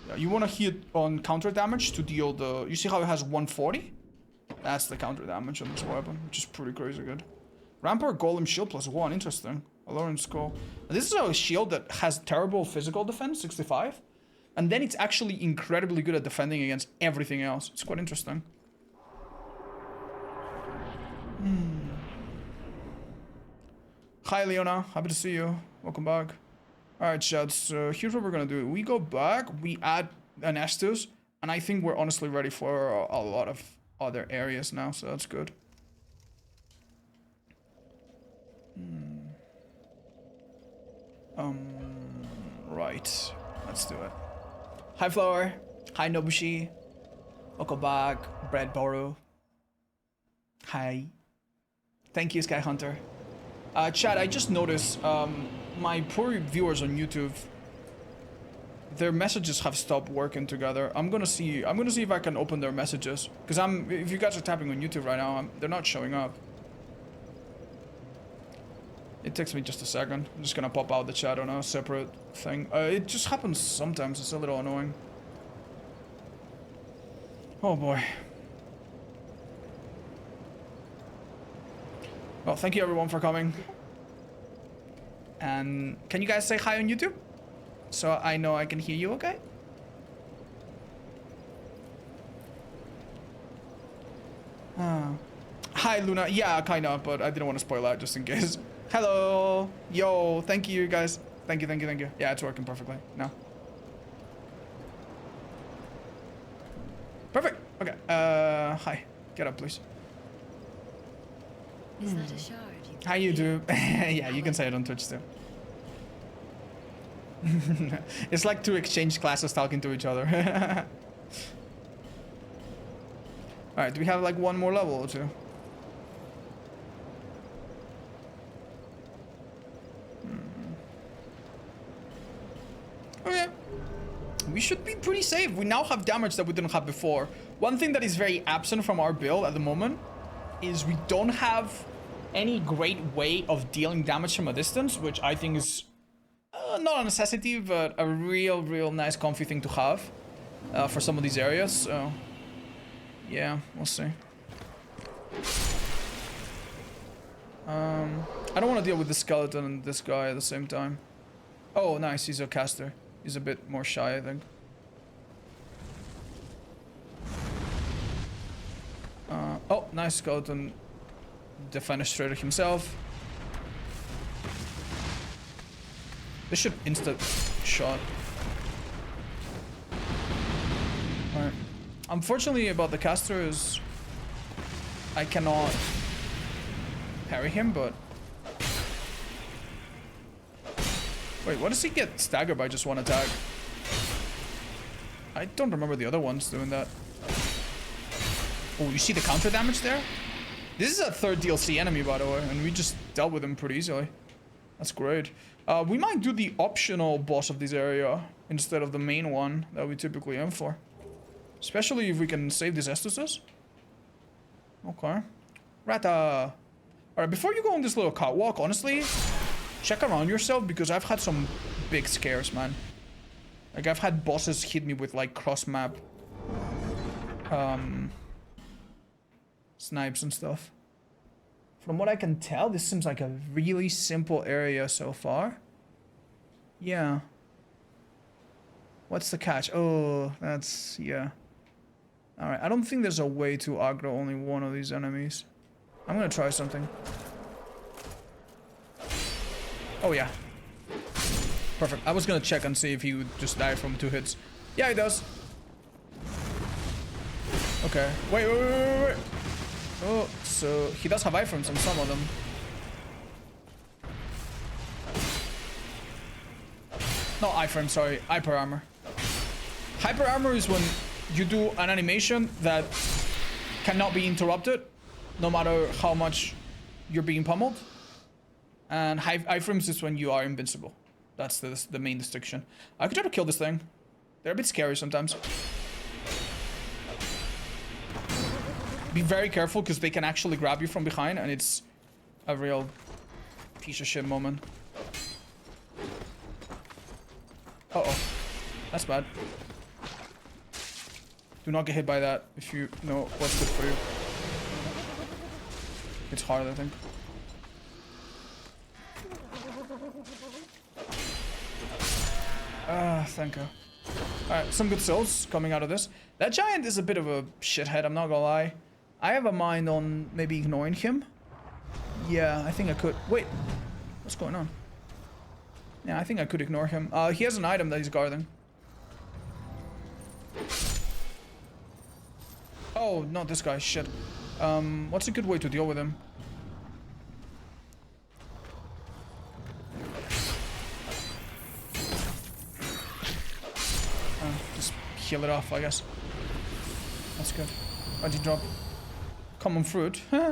[SPEAKER 1] Yeah, you want to hit on counter damage to deal the... You see how it has 140? That's the counter damage on this weapon, which is pretty crazy good. Rampart Golem Shield +1, interesting. Alluring Skull. And this is a shield that has terrible physical defense, 65. And then it's actually incredibly good at defending against everything else. It's quite interesting. Hi, Leona. Happy to see you. Welcome back. Alright, chat. So here's what we're gonna do. We go back, we add an Estus, and I think we're honestly ready for a lot of other areas now, so that's good. Right. Let's do it. Hi, Flower. Hi, Nobushi. Welcome back. Brad Boru. Hi. Thank you, Sky Hunter. Chat, I just noticed, my poor viewers on YouTube, their messages have stopped working together. I'm gonna see if I can open their messages. Because if you guys are tapping on YouTube right now, they're not showing up. It takes me just a second. I'm just gonna pop out the chat on a separate thing. It just happens sometimes. It's a little annoying. Oh boy. Well, thank you everyone for coming. And can you guys say hi on YouTube? So I know I can hear you okay? Hi Luna. Yeah, kinda, but I didn't want to spoil that just in case. Hello. Yo, thank you guys. Thank you. Yeah, it's working perfectly now. Perfect. Okay. Hi. Get up, please.
[SPEAKER 2] Is that a shard?
[SPEAKER 1] How you do? Yeah, you can say it on Twitch too. It's like two exchange classes talking to each other. Alright, do we have like one more level or two? Okay. We should be pretty safe. We now have damage that we didn't have before. One thing that is very absent from our build at the moment is we don't have any great way of dealing damage from a distance, which I think is not a necessity, but a real nice comfy thing to have for some of these areas. So yeah, we'll see. I don't want to deal with the skeleton and this guy at the same time. Oh, nice, he's a caster. He's a bit more shy, I think. Oh, nice skeleton. Defenestrator himself. This should instant shot. Alright. Unfortunately about the caster is I cannot parry him, but Wait, what does he get staggered by just one attack? I don't remember the other ones doing that. Oh, you see the counter damage there? This is a third DLC enemy, by the way, and we just dealt with him pretty easily. That's great. We might do the optional boss of this area instead of the main one that we typically aim for. Especially if we can save these Estuses. Okay. Rata. Alright, before you go on this little catwalk, honestly, check around yourself because I've had some big scares, man. Like, I've had bosses hit me with, like, cross-map snipes and stuff. From what I can tell, this seems like a really simple area so far. Yeah. What's the catch? Oh, that's... yeah. Alright, I don't think there's a way to aggro only one of these enemies. I'm gonna try something. Oh, yeah. Perfect. I was gonna check and see if he would just die from 2 hits. Yeah, he does. Okay. Wait. Oh, so he does have iframes on some of them. Not iframe, sorry. Hyper armor. Hyper armor is when you do an animation that cannot be interrupted, no matter how much you're being pummeled. And iframes is when you are invincible. That's the main distinction. I could try to kill this thing. They're a bit scary sometimes. Be very careful because they can actually grab you from behind and it's a real piece of shit moment. Uh-oh. That's bad. Do not get hit by that if you know what's good for you. It's hard, I think. Thank you. Alright, some good souls coming out of this. That giant is a bit of a shithead, I'm not gonna lie. I have a mind on maybe ignoring him. Yeah, I think I could. Wait, what's going on? Yeah, I think I could ignore him. He has an item that he's guarding. Oh, not this guy, shit. What's a good way to deal with him? Just heal it off, I guess. That's good. Why'd you drop? Common fruit. Okay.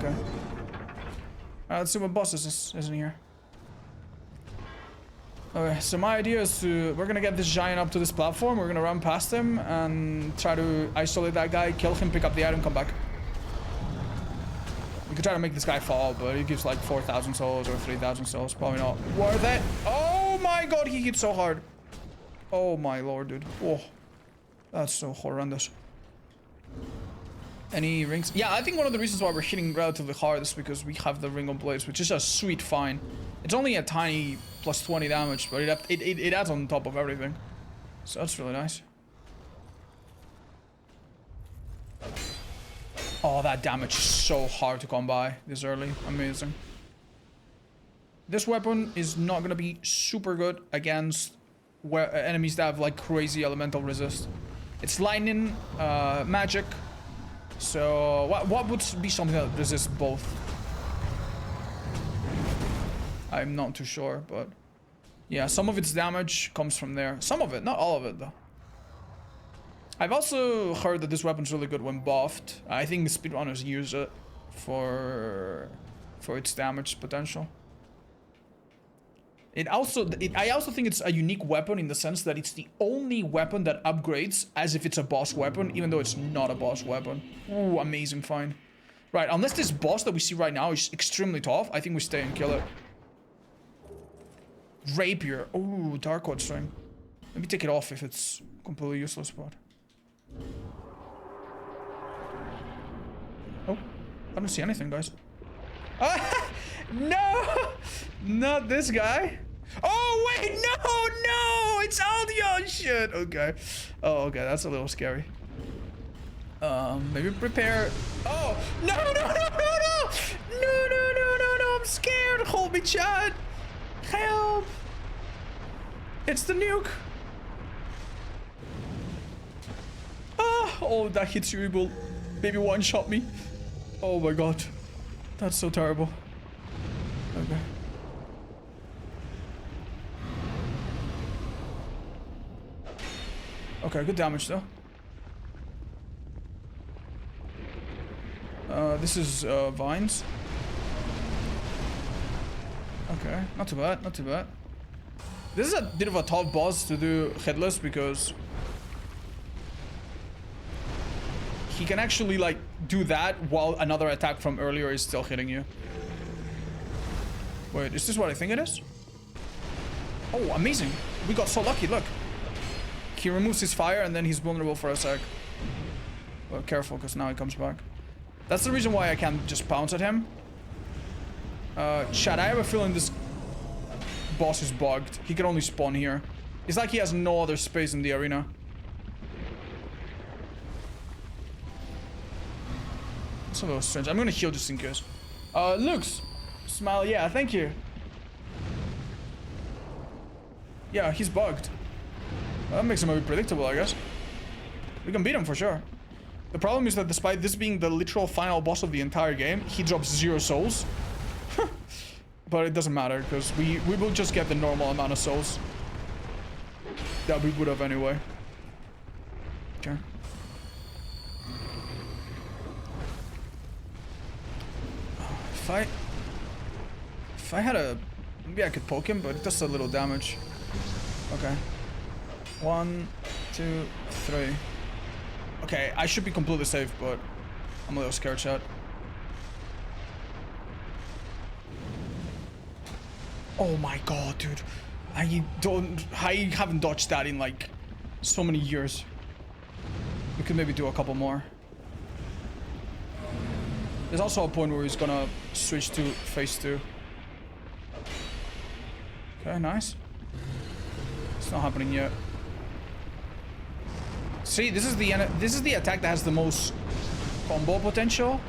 [SPEAKER 1] Alright, let's see what boss is in here. Okay, so my idea is we're gonna get this giant up to this platform, we're gonna run past him and try to isolate that guy, kill him, pick up the item, come back. We could try to make this guy fall, but he gives like 4,000 souls or 3,000 souls, probably not worth it. Oh my god, he hit so hard. Oh my lord, dude. Oh, that's so horrendous. Any rings? Yeah, I think one of the reasons why we're hitting relatively hard is because we have the ring on blades, which is a sweet find. It's only a tiny plus 20 damage, but it adds on top of everything. So that's really nice. Oh, that damage is so hard to come by this early. Amazing. This weapon is not going to be super good against enemies that have like crazy elemental resist. It's lightning, magic. So what would be something that resists both? I'm not too sure, but yeah, some of its damage comes from there. Some of it, not all of it though. I've also heard that this weapon's really good when buffed. I think the speedrunners use it for its damage potential. I also think it's a unique weapon in the sense that it's the only weapon that upgrades as if it's a boss weapon, even though it's not a boss weapon. Ooh, amazing find. Right, unless this boss that we see right now is extremely tough, I think we stay and kill it. Rapier. Ooh, Dark Odd String. Maybe take it off if it's completely useless, but... Oh, I don't see anything, guys. Ah, no! Not this guy. Oh, wait, no! It's Aldion! Shit, okay. Oh, okay, that's a little scary. Maybe prepare... Oh, no! No, I'm scared! Hold me, Chad! Help! It's the nuke! Ah! Oh, that hits you, evil. Maybe one-shot me. Oh my god. That's so terrible. Okay. Okay, good damage though. This is vines. Okay, not too bad, not too bad. This is a bit of a tough boss to do headless because he can actually like do that while another attack from earlier is still hitting you. Wait, is this what I think it is? Oh, amazing. We got so lucky, look. He removes his fire and then he's vulnerable for a sec. Well, careful, because now he comes back. That's the reason why I can't just pounce at him. Chat, I have a feeling this boss is bugged. He can only spawn here. It's like he has no other space in the arena. It's a little strange. I'm gonna heal just in case. Lux. Smile, yeah, thank you. Yeah, he's bugged. Well, that makes him a bit predictable, I guess. We can beat him for sure. The problem is that despite this being the literal final boss of the entire game, he drops 0 souls. But it doesn't matter, because we will just get the normal amount of souls that we would have anyway. Okay. If I had a... Maybe I could poke him, but it does a little damage. Okay. 1, 2, 3. Okay, I should be completely safe, but I'm a little scared, chat. Oh my god, dude. I haven't dodged that in like so many years. We could maybe do a couple more. There's also a point where he's gonna switch to phase 2. Okay, nice. It's not happening yet. See, this is the attack that has the most combo potential.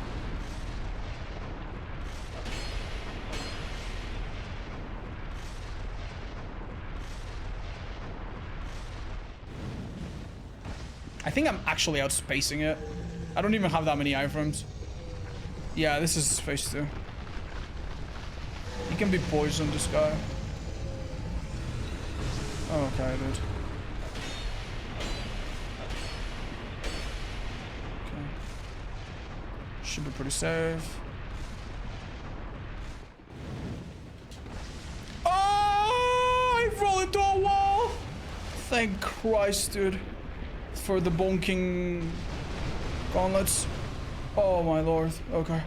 [SPEAKER 1] I think I'm actually outspacing it. I don't even have that many iframes. Yeah, this is phase 2. He can be poisoned, this guy. Oh, okay, dude. Okay. Should be pretty safe. Oh! I rolled into a wall! Thank Christ, dude. For the bonking gauntlets. Oh my lord. Okay.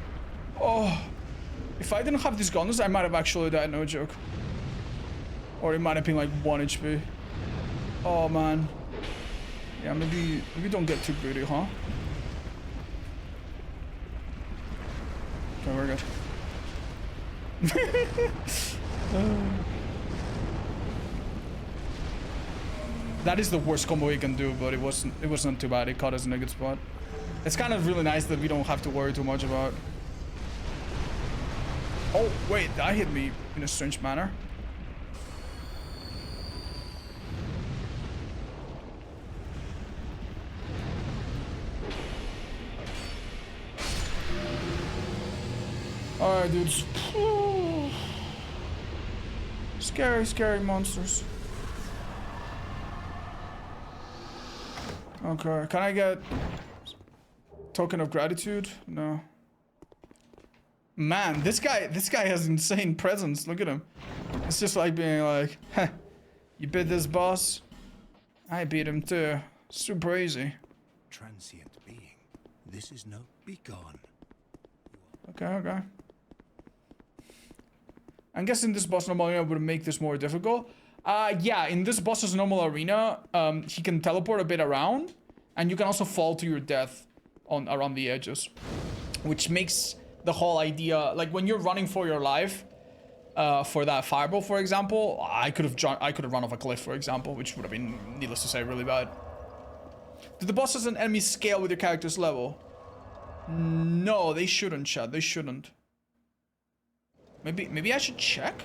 [SPEAKER 1] Oh. If I didn't have these gauntlets, I might have actually died, no joke. Or it might have been like 1 HP. Oh man. Yeah, maybe don't get too greedy, huh? Okay, we're good. That is the worst combo he can do, but it wasn't too bad. It caught us in a good spot. It's kind of really nice that we don't have to worry too much about. Oh wait, that hit me in a strange manner. Alright, dudes. Scary, scary monsters. Okay, can I get token of gratitude? No. Man, this guy has insane presence. Look at him. It's just like being like, heh, you beat this boss? I beat him too. Super easy.
[SPEAKER 2] Transient being. This is no begone.
[SPEAKER 1] Okay, okay. I'm guessing this boss normal arena would make this more difficult. Yeah, in this boss's normal arena, he can teleport a bit around, and you can also fall to your death around the edges, which makes the whole idea, like when you're running for your life, for that fireball, for example, I could have run off a cliff, for example, which would have been, needless to say, really bad. Do the bosses and enemies scale with your character's level? No, they shouldn't, chat. They shouldn't. Maybe I should check.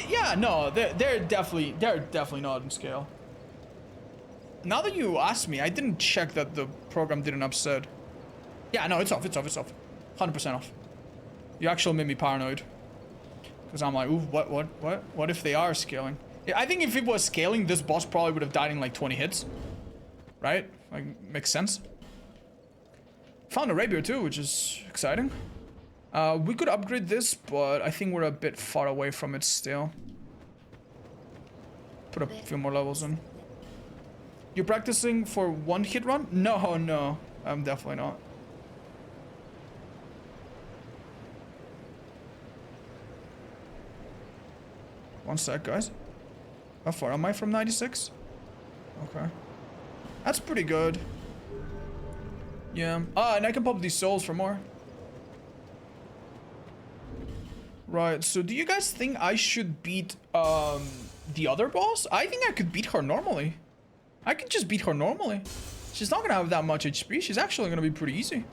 [SPEAKER 1] Yeah, no, they're definitely not in scale. Now that you ask me, I didn't check that the program didn't upset. Yeah, no, it's off. 100% off. You actually made me paranoid. Because I'm like, ooh, what if they are scaling? Yeah, I think if it was scaling, this boss probably would have died in like 20 hits. Right? Like, makes sense. Found a rapier too, which is exciting. We could upgrade this, but I think we're a bit far away from it still. Put a few more levels in. You're practicing for one hit run? No, no. I'm definitely not. One sec, guys. How far am I from 96? Okay. That's pretty good. Yeah. Ah, and I can pop these souls for more. Right, so do you guys think I should beat the other boss? I think I could beat her normally. I could just beat her normally. She's not gonna have that much HP. She's actually gonna be pretty easy.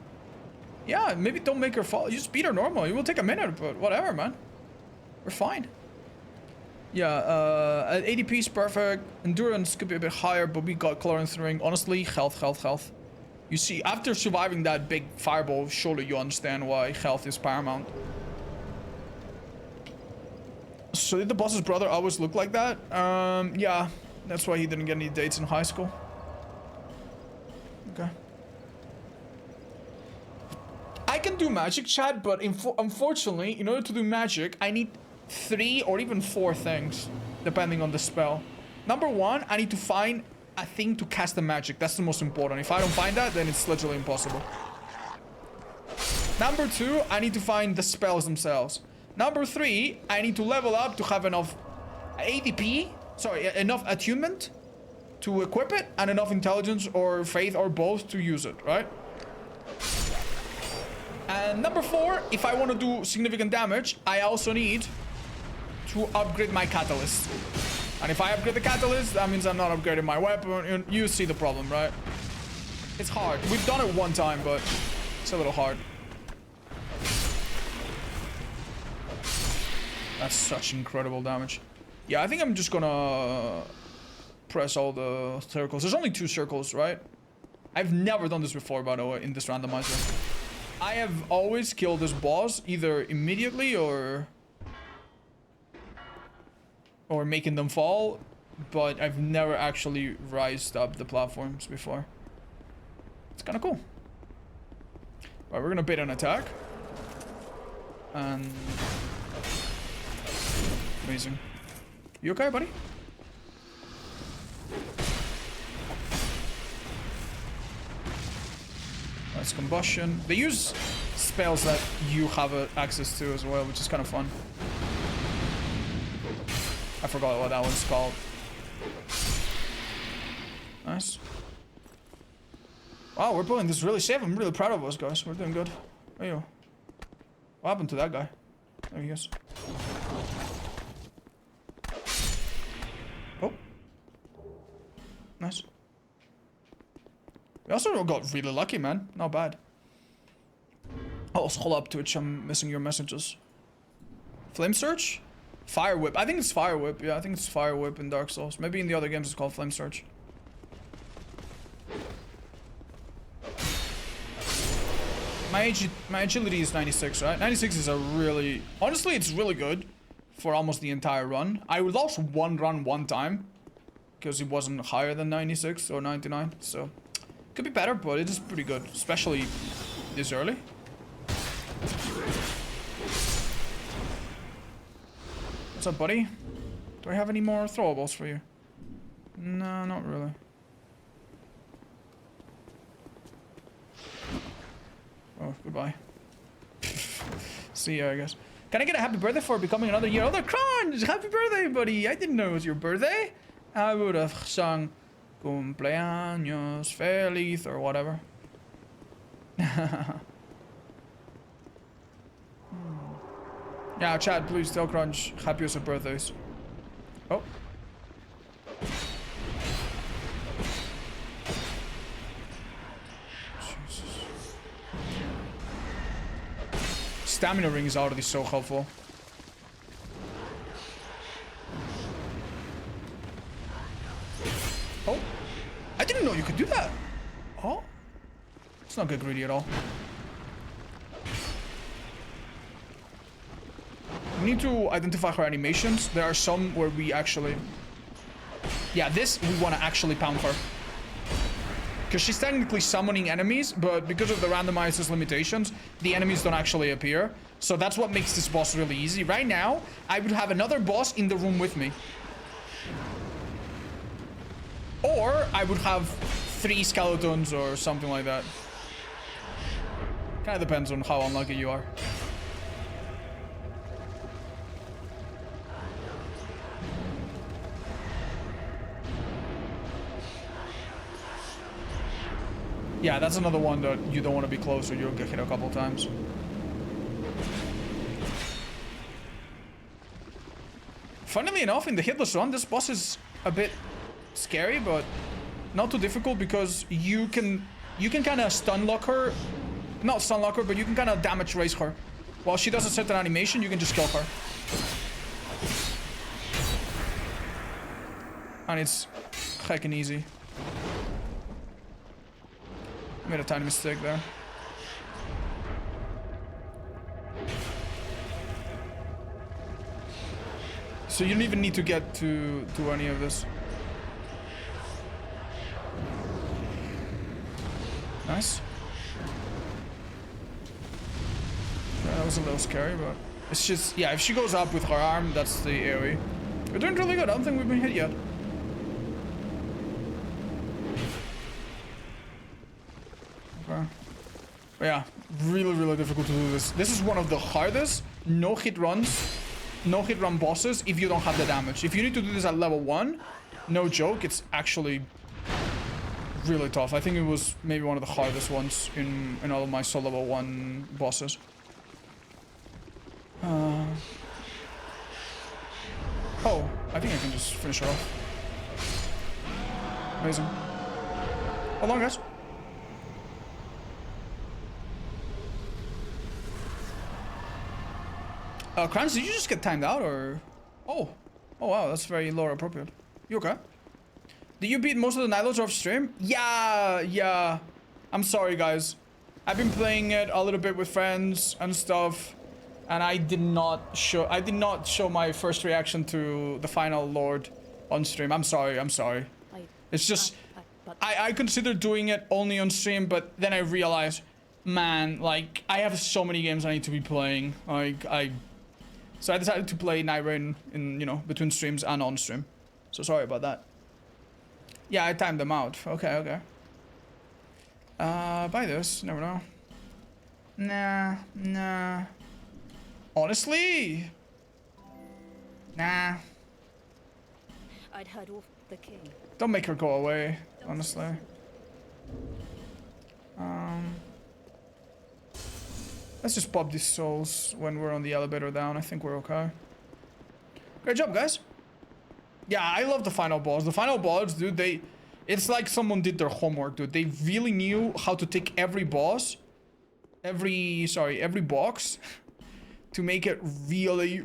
[SPEAKER 1] Yeah, maybe don't make her fall. You just beat her normally. It will take a minute, but whatever, man. We're fine. Yeah, ADP is perfect. Endurance could be a bit higher, but we got Chlorine Ring. Honestly, health. You see, after surviving that big fireball, surely you understand why health is paramount. So did the boss's brother always look like that? Yeah. That's why he didn't get any dates in high school. Okay. I can do magic, chat, but unfortunately, in order to do magic, I need 3 or even 4 things, depending on the spell. Number 1, I need to find a thing to cast the magic. That's the most important. If I don't find that, then it's literally impossible. Number 2, I need to find the spells themselves. Number 3, I need to level up to have enough ADP, enough attunement to equip it, and enough intelligence or faith or both to use it, right? And number 4, if I want to do significant damage, I also need to upgrade my catalyst. And if I upgrade the catalyst, that means I'm not upgrading my weapon. You see the problem, right? It's hard. We've done it one time, but it's a little hard. That's such incredible damage. Yeah, I think I'm just gonna press all the circles. There's only 2 circles, right? I've never done this before, by the way, in this randomizer. I have always killed this boss either immediately or making them fall, but I've never actually rised up the platforms before. It's kind of cool. Right, we're gonna bait an attack. And amazing. You okay, buddy? That's combustion. They use spells that you have access to as well, which is kind of fun. I forgot what that one's called. Nice. Wow, we're pulling this really safe. I'm really proud of us, guys. We're doing good. Hey, yo. What happened to that guy? There he is. Oh. Nice. We also got really lucky, man. Not bad. Oh, scroll up, Twitch. I'm missing your messages. Flame Search? Fire Whip. I think it's Fire Whip. Yeah, I think it's Fire Whip in Dark Souls. Maybe in the other games it's called Flame Search. My agility is 96, right? 96 is a really... Honestly, it's really good for almost the entire run. I lost one run one time because it wasn't higher than 96 or 99, so... Could be better, but it is pretty good, especially this early. What's up, buddy? Do I have any more throwables for you? No, not really. Oh, goodbye. See ya, I guess. Can I get a happy birthday for becoming another year older? Crunch! Happy birthday, buddy! I didn't know it was your birthday. I would have sung Cumpleaños feliz or whatever. Yeah, chat, please tell Crunch happiest of birthdays. Oh. Jesus. Stamina ring is already so helpful. Oh. I didn't know you could do that. Oh. Let's not get greedy at all. We need to identify her animations. There are some where we actually... Yeah, this we want to actually pound her. Because she's technically summoning enemies, but because of the randomizer's limitations, the enemies don't actually appear. So that's what makes this boss really easy. Right now, I would have another boss in the room with me. Or I would have 3 skeletons or something like that. Kind of depends on how unlucky you are. Yeah, that's another one that you don't want to be close or you'll get hit a couple times. Funnily enough, in the hitless run, this boss is a bit scary, but not too difficult because you can kind of stun lock her. Not stun lock her, but you can kind of damage raise her. While she does a certain animation, you can just kill her. And it's heckin' easy. Made a tiny mistake there. So you don't even need to get to any of this. Nice. Yeah, that was a little scary, but it's just, yeah, if she goes up with her arm, that's the AoE. We're doing really good. I don't think we've been hit yet. Okay. But yeah, really difficult to do this. This is one of the hardest no-hit run bosses if you don't have the damage. If you need to do this at level 1, no joke, it's actually really tough. I think it was maybe one of the hardest ones in all of my soul level 1 bosses. Oh, I think I can just finish her off. Amazing. Hold on, guys. Kranz, did you just get timed out, or? Oh wow, that's very lore appropriate. You okay? Did you beat most of the Nightlords off stream? Yeah. I'm sorry, guys. I've been playing it a little bit with friends and stuff, and I did not show my first reaction to the final Lord on stream. I'm sorry. It's just, I considered doing it only on stream, but then I realized, man, like, I have so many games I need to be playing. So I decided to play Nightlord in, you know, between streams and on stream. So sorry about that. Yeah, I timed them out. Okay. Buy this. Never know. Nah. Honestly? Nah.
[SPEAKER 3] I'd heard of the king.
[SPEAKER 1] Don't make her go away, honestly. Let's just pop these souls when we're on the elevator down. I think we're okay. Great job, guys. Yeah, I love the final boss. The final boss, dude, it's like someone did their homework, dude. They really knew how to take every boss, every box, to make it really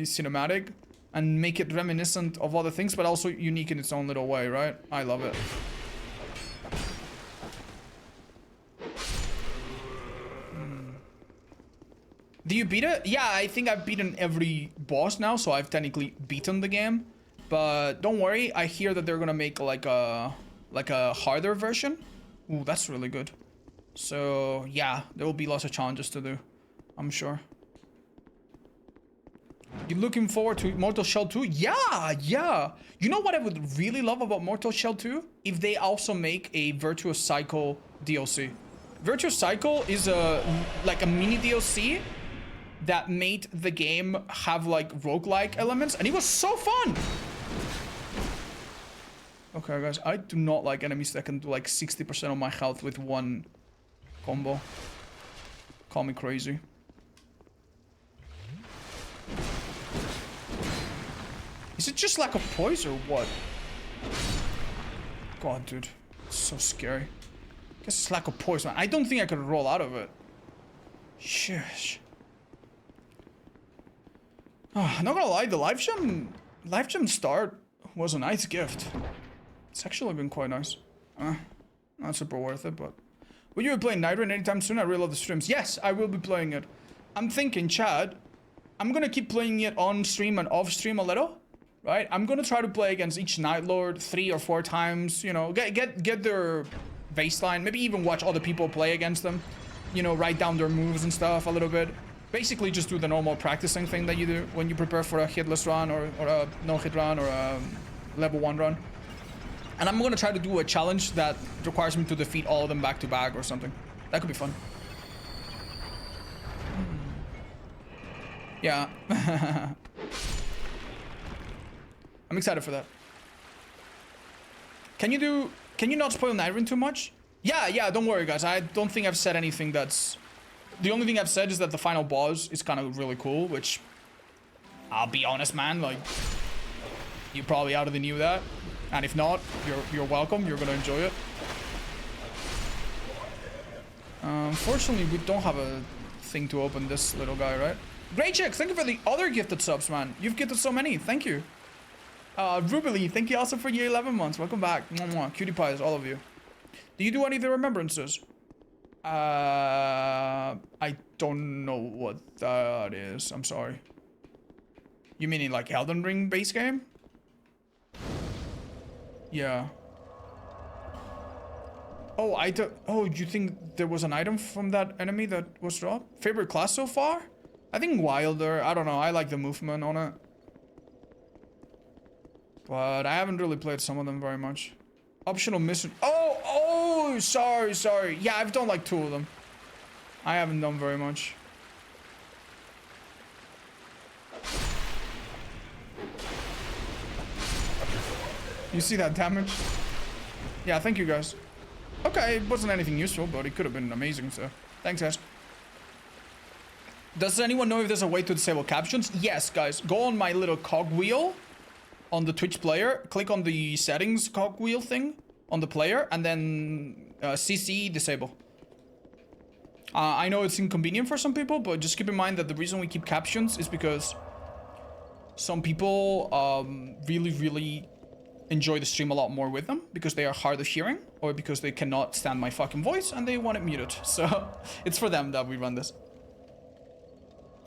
[SPEAKER 1] cinematic and make it reminiscent of other things, but also unique in its own little way, right? I love it. Do you beat it? Yeah, I think I've beaten every boss now, so I've technically beaten the game. But don't worry, I hear that they're gonna make like a harder version. Ooh, that's really good. So yeah, there will be lots of challenges to do, I'm sure. You looking forward to Mortal Shell 2? Yeah. You know what I would really love about Mortal Shell 2? If they also make a Virtuous Cycle DLC. Virtuous Cycle is like a mini DLC that made the game have like roguelike elements, and it was so fun. Okay, guys, I do not like enemies that can do like 60% of my health with one combo. Call me crazy. Is it just lack of poise or what? God, dude, it's so scary. Guess it's lack of poise, man. I don't think I could roll out of it. Shush. Oh, not gonna lie, the live gem start was a nice gift. It's actually been quite nice. Not super worth it, but... Will you be playing Nightlord anytime soon? I really love the streams. Yes, I will be playing it. I'm thinking, Chad, I'm gonna keep playing it on stream and off stream a little, right? I'm gonna try to play against each Night Lord 3 or 4 times, you know, get their baseline, maybe even watch other people play against them, you know, write down their moves and stuff a little bit. Basically just do the normal practicing thing that you do when you prepare for a hitless run or a no-hit run or a level 1 run. And I'm gonna try to do a challenge that requires me to defeat all of them back to back or something. That could be fun. Yeah. I'm excited for that. Can you not spoil Nightwind too much? Yeah, don't worry guys. I don't think I've said anything that's... The only thing I've said is that the final boss is kind of really cool, which... I'll be honest, man, like... You probably already knew that. And if not, you're welcome. You're gonna enjoy it. Unfortunately, we don't have a thing to open this little guy, right? Great chicks, thank you for the other gifted subs, man. You've gifted so many, thank you. Rubilee, thank you also for your 11 months. Welcome back. Mwah, mwah. Cutie pies, all of you. Do you do any of the remembrances? I don't know what that is. I'm sorry. You mean in like Elden Ring base game? Yeah. Oh, oh, you think there was an item from that enemy that was dropped? Favorite class so far? I think Wilder. I don't know. I like the movement on it. But I haven't really played some of them very much. Optional mission. Oh, sorry. Yeah, I've done like 2 of them. I haven't done very much. You see that damage? Yeah, thank you guys. Okay, it wasn't anything useful, but it could have been amazing, so thanks guys. Does anyone know if there's a way to disable captions? Yes, guys. Go on my little cogwheel on the Twitch player. Click on the settings cogwheel thing on the player, and then CC disable. I know it's inconvenient for some people, but just keep in mind that the reason we keep captions is because some people really enjoy the stream a lot more with them because they are hard of hearing or because they cannot stand my fucking voice and they want it muted. So it's for them that we run this.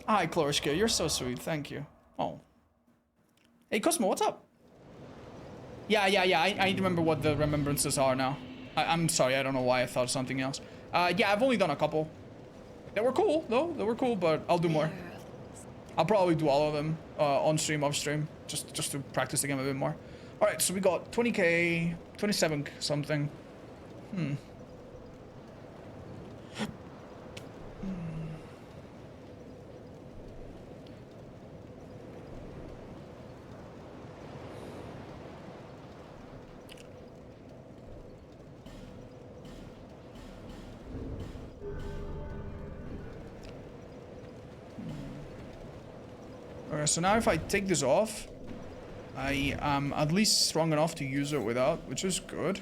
[SPEAKER 1] Hi, Klorishka, you're so sweet. Thank you. Oh. Hey, Cosmo, what's up? Yeah. I remember what the remembrances are now. I'm sorry, I don't know why I thought something else. Yeah, I've only done a couple. They were cool, though. They were cool, but I'll do more. I'll probably do all of them on stream, off stream, just to practice the game a bit more. All right, so we got 20k, 27 something. Okay, so now if I take this off, I am at least strong enough to use it without, which is good.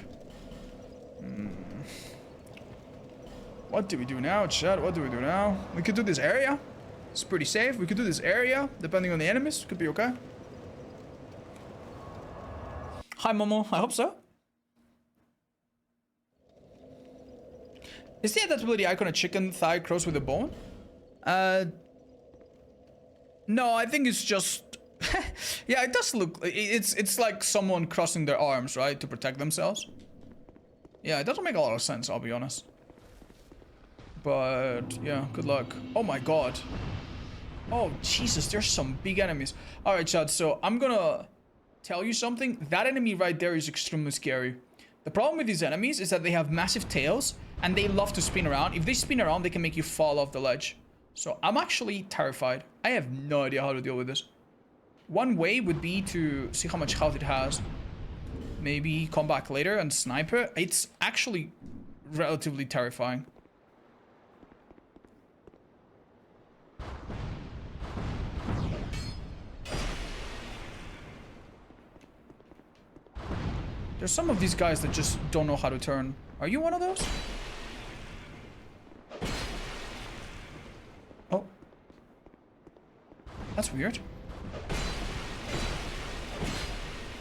[SPEAKER 1] What do we do now, chat? What do we do now? We could do this area. It's pretty safe. We could do this area, depending on the enemies. Could be okay. Hi, Momo. I hope so. Is the adaptability icon a chicken thigh crossed with a bone? No, I think it's just... yeah, it does look... It's like someone crossing their arms, right? To protect themselves. Yeah, it doesn't make a lot of sense, I'll be honest. But, yeah, good luck. Oh my god. Oh, Jesus, there's some big enemies. Alright, chat, so I'm gonna tell you something. That enemy right there is extremely scary. The problem with these enemies is that they have massive tails, and they love to spin around. If they spin around, they can make you fall off the ledge. So I'm actually terrified. I have no idea how to deal with this. One way would be to see how much health it has. Maybe come back later and snipe it. It's actually relatively terrifying. There's some of these guys that just don't know how to turn. Are you one of those? Oh. That's weird.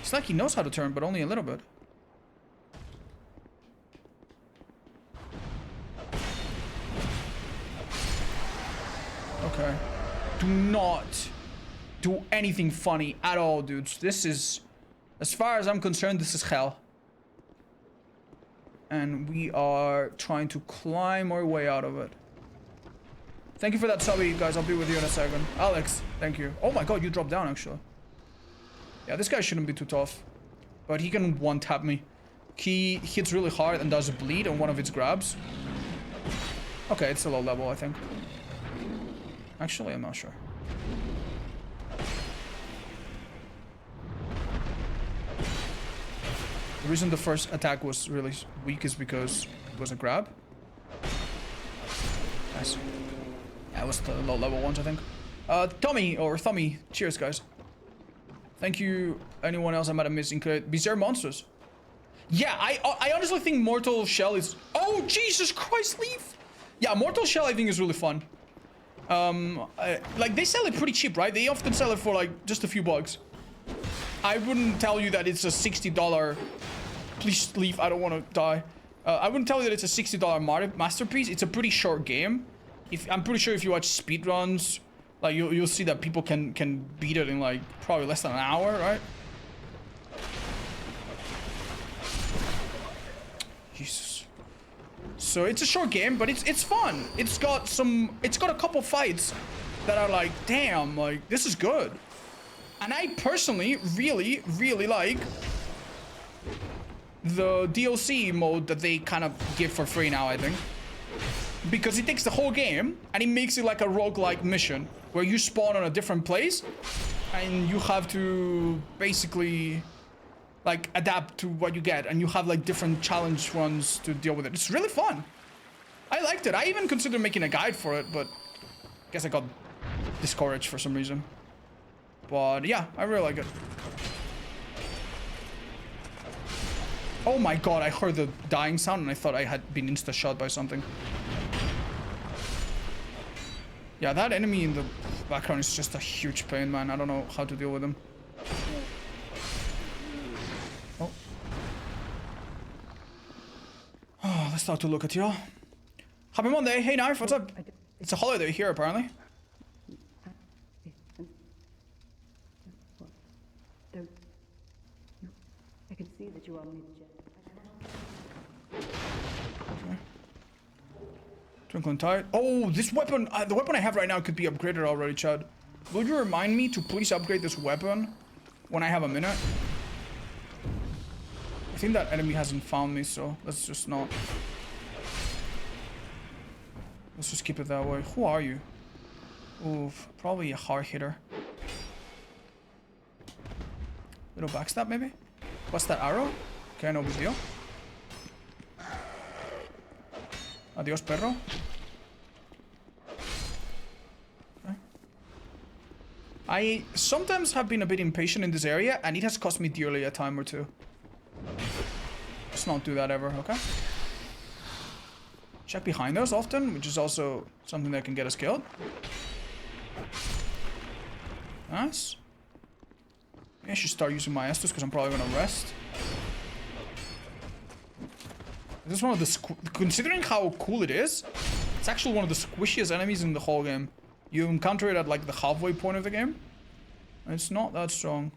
[SPEAKER 1] It's like he knows how to turn, but only a little bit. Okay. Do not do anything funny at all, dudes. This is, as far as I'm concerned, this is hell. And we are trying to climb our way out of it. Thank you for that subby, guys. I'll be with you in a second. Alex, thank you. Oh my god, you dropped down, actually. Yeah, this guy shouldn't be too tough. But he can one-tap me. He hits really hard and does a bleed on one of its grabs. Okay, it's a low level, I think. Actually, I'm not sure. The reason the first attack was really weak is because it was a grab. Nice. Yeah, it was the low level ones, I think. Tommy, or Thummy, cheers, guys. Thank you. Anyone else I might have missed? Bizarre monsters. Yeah, I honestly think Mortal Shell is... Oh, Jesus Christ, Leaf! Yeah, Mortal Shell I think is really fun. Like, they sell it pretty cheap, right? They often sell it for, like, just a few bucks. I wouldn't tell you that it's a $60... Please, Leaf, I don't want to die. I wouldn't tell you that it's a $60 masterpiece. It's a pretty short game. I'm pretty sure if you watch speedruns, like, you'll see that people can beat it in, like, probably less than an hour, right? Jesus. So it's a short game, but it's fun. It's got a couple fights that are like, damn, like, this is good. And I personally really, really like the DLC mode that they kind of give for free now, I think. Because it takes the whole game and it makes it like a roguelike mission where you spawn on a different place and you have to basically like adapt to what you get, and you have like different challenge runs to deal with it. It's really fun. I liked it. I even considered making a guide for it, but I guess I got discouraged for some reason. But yeah, I really like it. Oh my god, I heard the dying sound and I thought I had been insta-shot by something. Yeah, that enemy in the background is just a huge pain, man. I don't know how to deal with him. Oh, let's start to look at you. Happy Monday. Hey, Knife, what's up? It's a holiday here, apparently.
[SPEAKER 4] I can see that you are only
[SPEAKER 1] okay. Twinkling Tide. Oh, this weapon, the weapon I have right now could be upgraded already, Chad. Will you remind me to please upgrade this weapon when I have a minute? I think that enemy hasn't found me, so let's just not. Let's just keep it that way. Who are you? Oof, probably a hard hitter. Little backstab, maybe? What's that arrow? Okay, no big deal. Adios, perro. Okay. I sometimes have been a bit impatient in this area, and it has cost me dearly a time or two. Let's not do that ever, okay? Check behind us often, which is also something that can get us killed. Nice. Maybe I should start using my Estus because I'm probably gonna rest. This is one of the considering how cool it is, it's actually one of the squishiest enemies in the whole game. You encounter it at like the halfway point of the game. And it's not that strong.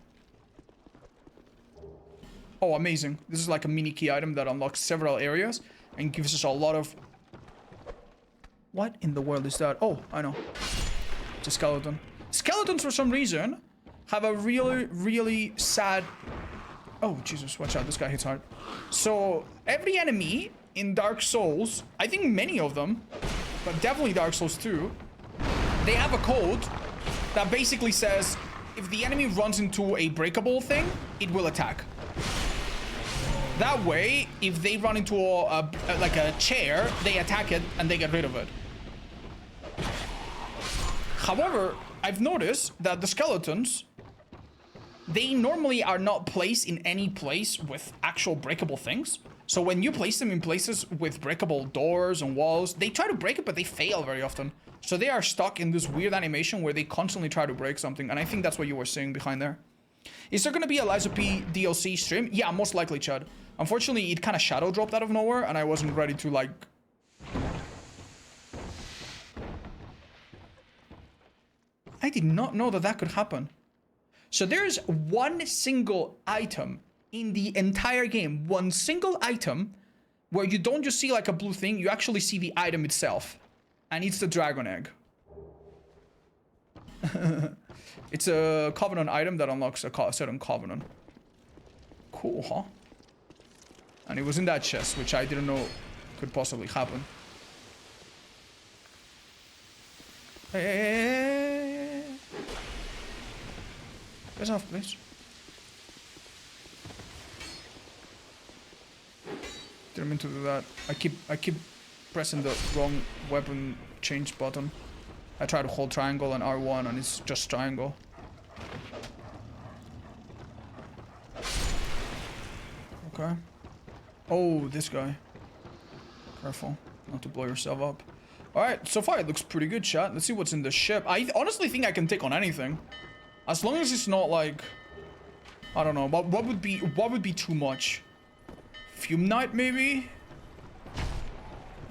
[SPEAKER 1] Oh, amazing. This is like a mini key item that unlocks several areas and gives us a lot of... What in the world is that? Oh, I know. It's a skeleton. Skeletons, for some reason, have a really, really sad... Oh, Jesus, watch out. This guy hits hard. So, every enemy in Dark Souls, I think many of them, but definitely Dark Souls 2, they have a code that basically says if the enemy runs into a breakable thing, it will attack. That way, if they run into like a chair, they attack it and they get rid of it. However, I've noticed that the skeletons, they normally are not placed in any place with actual breakable things. So when you place them in places with breakable doors and walls, they try to break it, but they fail very often. So they are stuck in this weird animation where they constantly try to break something. And I think that's what you were seeing behind there. Is there going to be a Liza P DLC stream? Yeah, most likely, Chad. Unfortunately, it kind of shadow dropped out of nowhere, and I wasn't ready to, like... I did not know that that could happen. So there's one single item in the entire game, one single item where you don't just see like a blue thing, you actually see the item itself. And it's the dragon egg. It's a covenant item that unlocks a certain covenant. Cool, huh? And it was in that chest, which I didn't know could possibly happen. Hey. Get off, please. Didn't mean to do that. I keep pressing the wrong weapon change button. I try to hold triangle and R1 and it's just triangle. Okay. Oh, this guy. Careful not to blow yourself up. Alright, so far it looks pretty good, chat. Let's see what's in the ship. I honestly think I can take on anything. As long as it's not like... I don't know, but what would be too much? Fume Knight, maybe?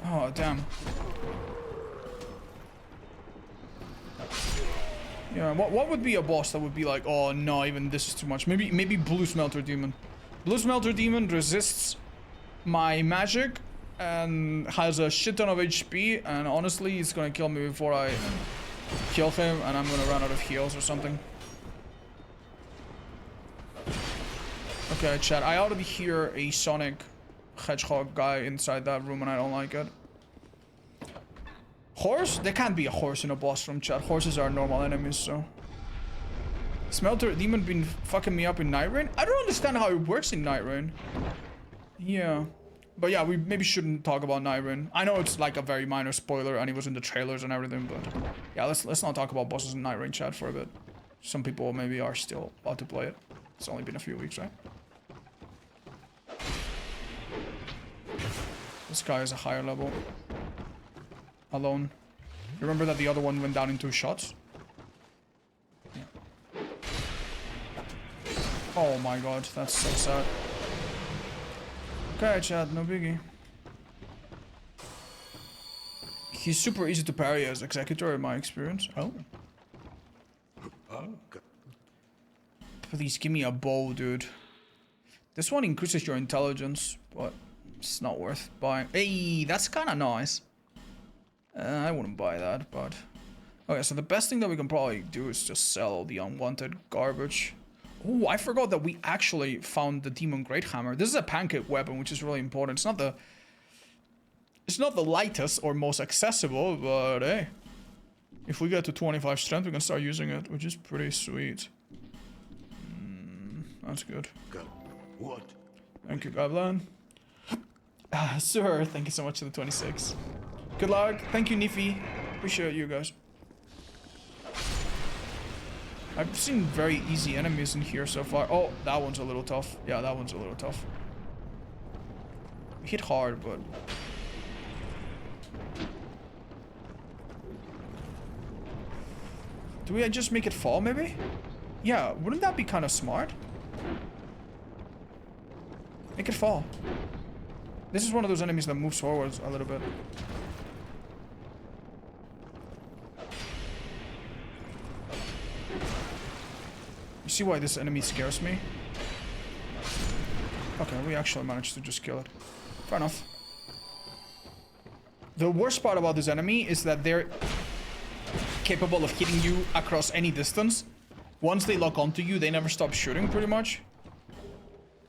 [SPEAKER 1] Oh, damn. Yeah, what would be a boss that would be like, oh no, even this is too much? Maybe Blue Smelter Demon. Blue Smelter Demon resists my magic and has a shit ton of HP, and honestly, it's gonna kill me before I kill him, and I'm gonna run out of heals or something. Okay, chat, I already hear a Sonic Hedgehog guy inside that room and I don't like it. Horse? There can't be a horse in a boss room, chat. Horses are normal enemies, so... Smelter Demon been fucking me up in Night Rain? I don't understand how it works in Night Rain. Yeah. But yeah, we maybe shouldn't talk about Night Rain. I know it's like a very minor spoiler and it was in the trailers and everything, but... Yeah, let's not talk about bosses in Night Rain, chat, for a bit. Some people maybe are still about to play it. It's only been a few weeks, right? This guy is a higher level. Alone. You remember that the other one went down in 2 shots? Yeah. Oh my god, that's so sad. Okay, chat, no biggie. He's super easy to parry as Executor in my experience. Oh. Please give me a bow, dude. This one increases your intelligence, but it's not worth buying. Hey, that's kind of nice. I wouldn't buy that, but... Okay, so the best thing that we can probably do is just sell all the unwanted garbage. Oh, I forgot that we actually found the Demon Great Hammer. This is a pancake weapon, which is really important. It's not the lightest or most accessible, but hey. If we get to 25 strength, we can start using it, which is pretty sweet. That's good.
[SPEAKER 2] What?
[SPEAKER 1] Thank you, Goblin. Sir, thank you so much for the 26. Good luck. Thank you, Niffy. Appreciate you guys. I've seen very easy enemies in here so far. Oh, that one's a little tough. Yeah, that one's a little tough. Hit hard, but... Do we just make it fall, maybe? Yeah, wouldn't that be kind of smart? Make it fall. This is one of those enemies that moves forwards a little bit. You see why this enemy scares me? Okay, we actually managed to just kill it. Fair enough. The worst part about this enemy is that they're capable of hitting you across any distance. Once they lock onto you, they never stop shooting, pretty much.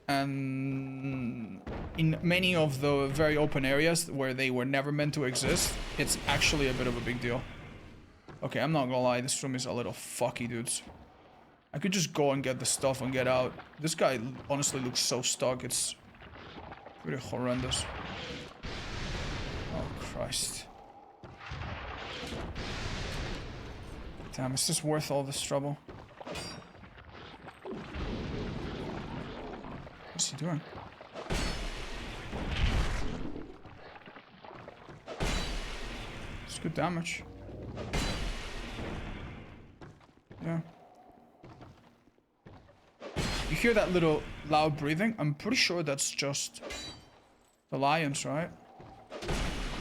[SPEAKER 1] And in many of the very open areas where they were never meant to exist, it's actually a bit of a big deal. Okay, I'm not gonna lie, this room is a little fucky, dudes. I could just go and get the stuff and get out. This guy honestly looks so stuck, it's pretty horrendous. Oh, Christ. Damn, is this worth all this trouble? What's he doing? It's good damage. Yeah. You hear that little loud breathing? I'm pretty sure that's just the lions, right?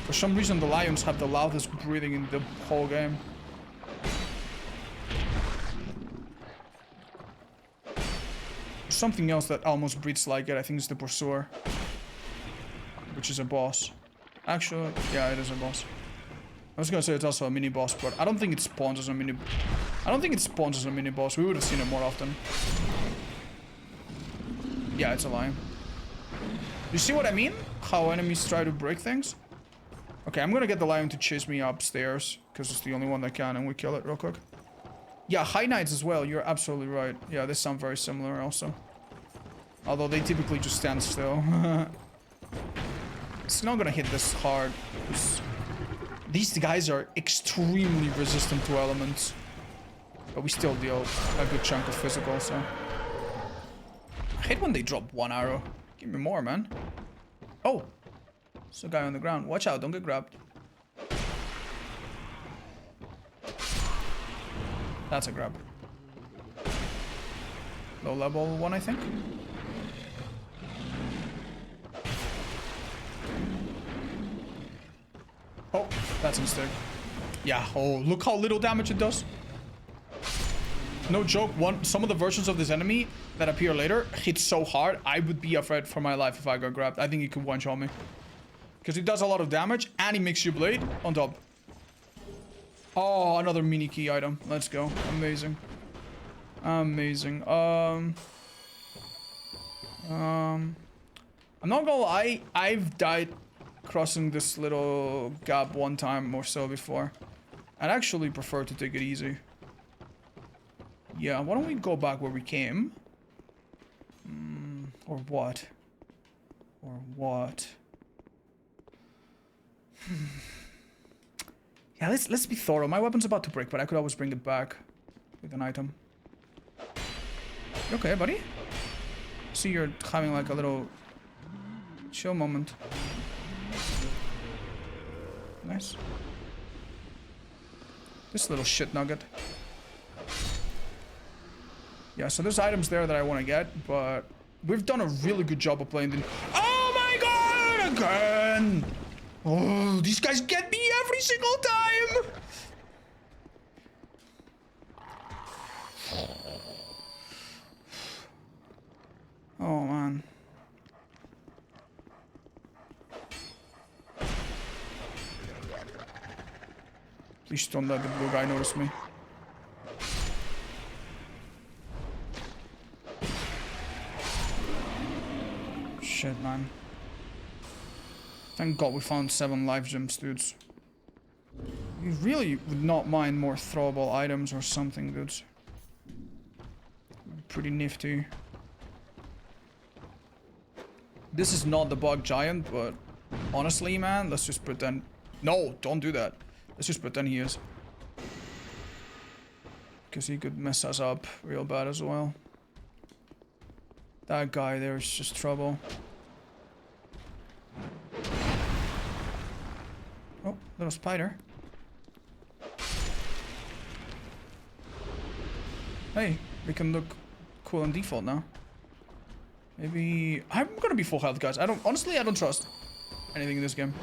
[SPEAKER 1] For some reason, the lions have the loudest breathing in the whole game. something else that almost breeds like it. I think it's the Pursuer, which is a boss. Actually, yeah, it is a boss. I was gonna say it's also a mini boss, but I don't think it spawns as a mini. I don't think it spawns as a mini boss. We would have seen it more often. Yeah, it's a lion. You see what I mean? How enemies try to break things? Okay, I'm gonna get the lion to chase me upstairs, because it's the only one that can, and we kill it real quick. Yeah, High Knights as well, you're absolutely right. Yeah, they sound very similar also. Although they typically just stand still. It's not gonna hit this hard. These guys are extremely resistant to elements. But we still deal a good chunk of physical, so... I hate when they drop one arrow. Give me more, man. Oh! There's a guy on the ground. Watch out, don't get grabbed. That's a grab. Low level one, I think. Oh, that's a mistake. Yeah, oh, look how little damage it does. No joke, some of the versions of this enemy that appear later hit so hard, I would be afraid for my life if I got grabbed. I think he could one-shot me. Because it does a lot of damage, and he makes you blade on top. Oh, another mini key item. Let's go. Amazing. Amazing. I'm not gonna lie, I've died crossing this little gap one time or so before. I'd actually prefer to take it easy. Yeah, why don't we go back where we came? Or what? Or what? Yeah, let's be thorough. My weapon's about to break, but I could always bring it back with an item. You okay, buddy? See, you're having like a little chill moment. Nice. This little shit nugget. Yeah, so there's items there that I want to get, but we've done a really good job of playing the... Oh my god! Again! Oh, these guys get me every single time! Oh, man. Please don't let the blue guy notice me. Shit, man. Thank God we found 7 life gems, dudes. We really would not mind more throwable items or something, dudes. Pretty nifty. This is not the bug giant, but honestly, man, let's just pretend... No, don't do that. Let's just pretend he is. Because he could mess us up real bad as well. That guy there is just trouble. Oh, little spider. Hey, we can look cool on default now. Maybe... I'm gonna be full health, guys. Honestly, I don't trust anything in this game.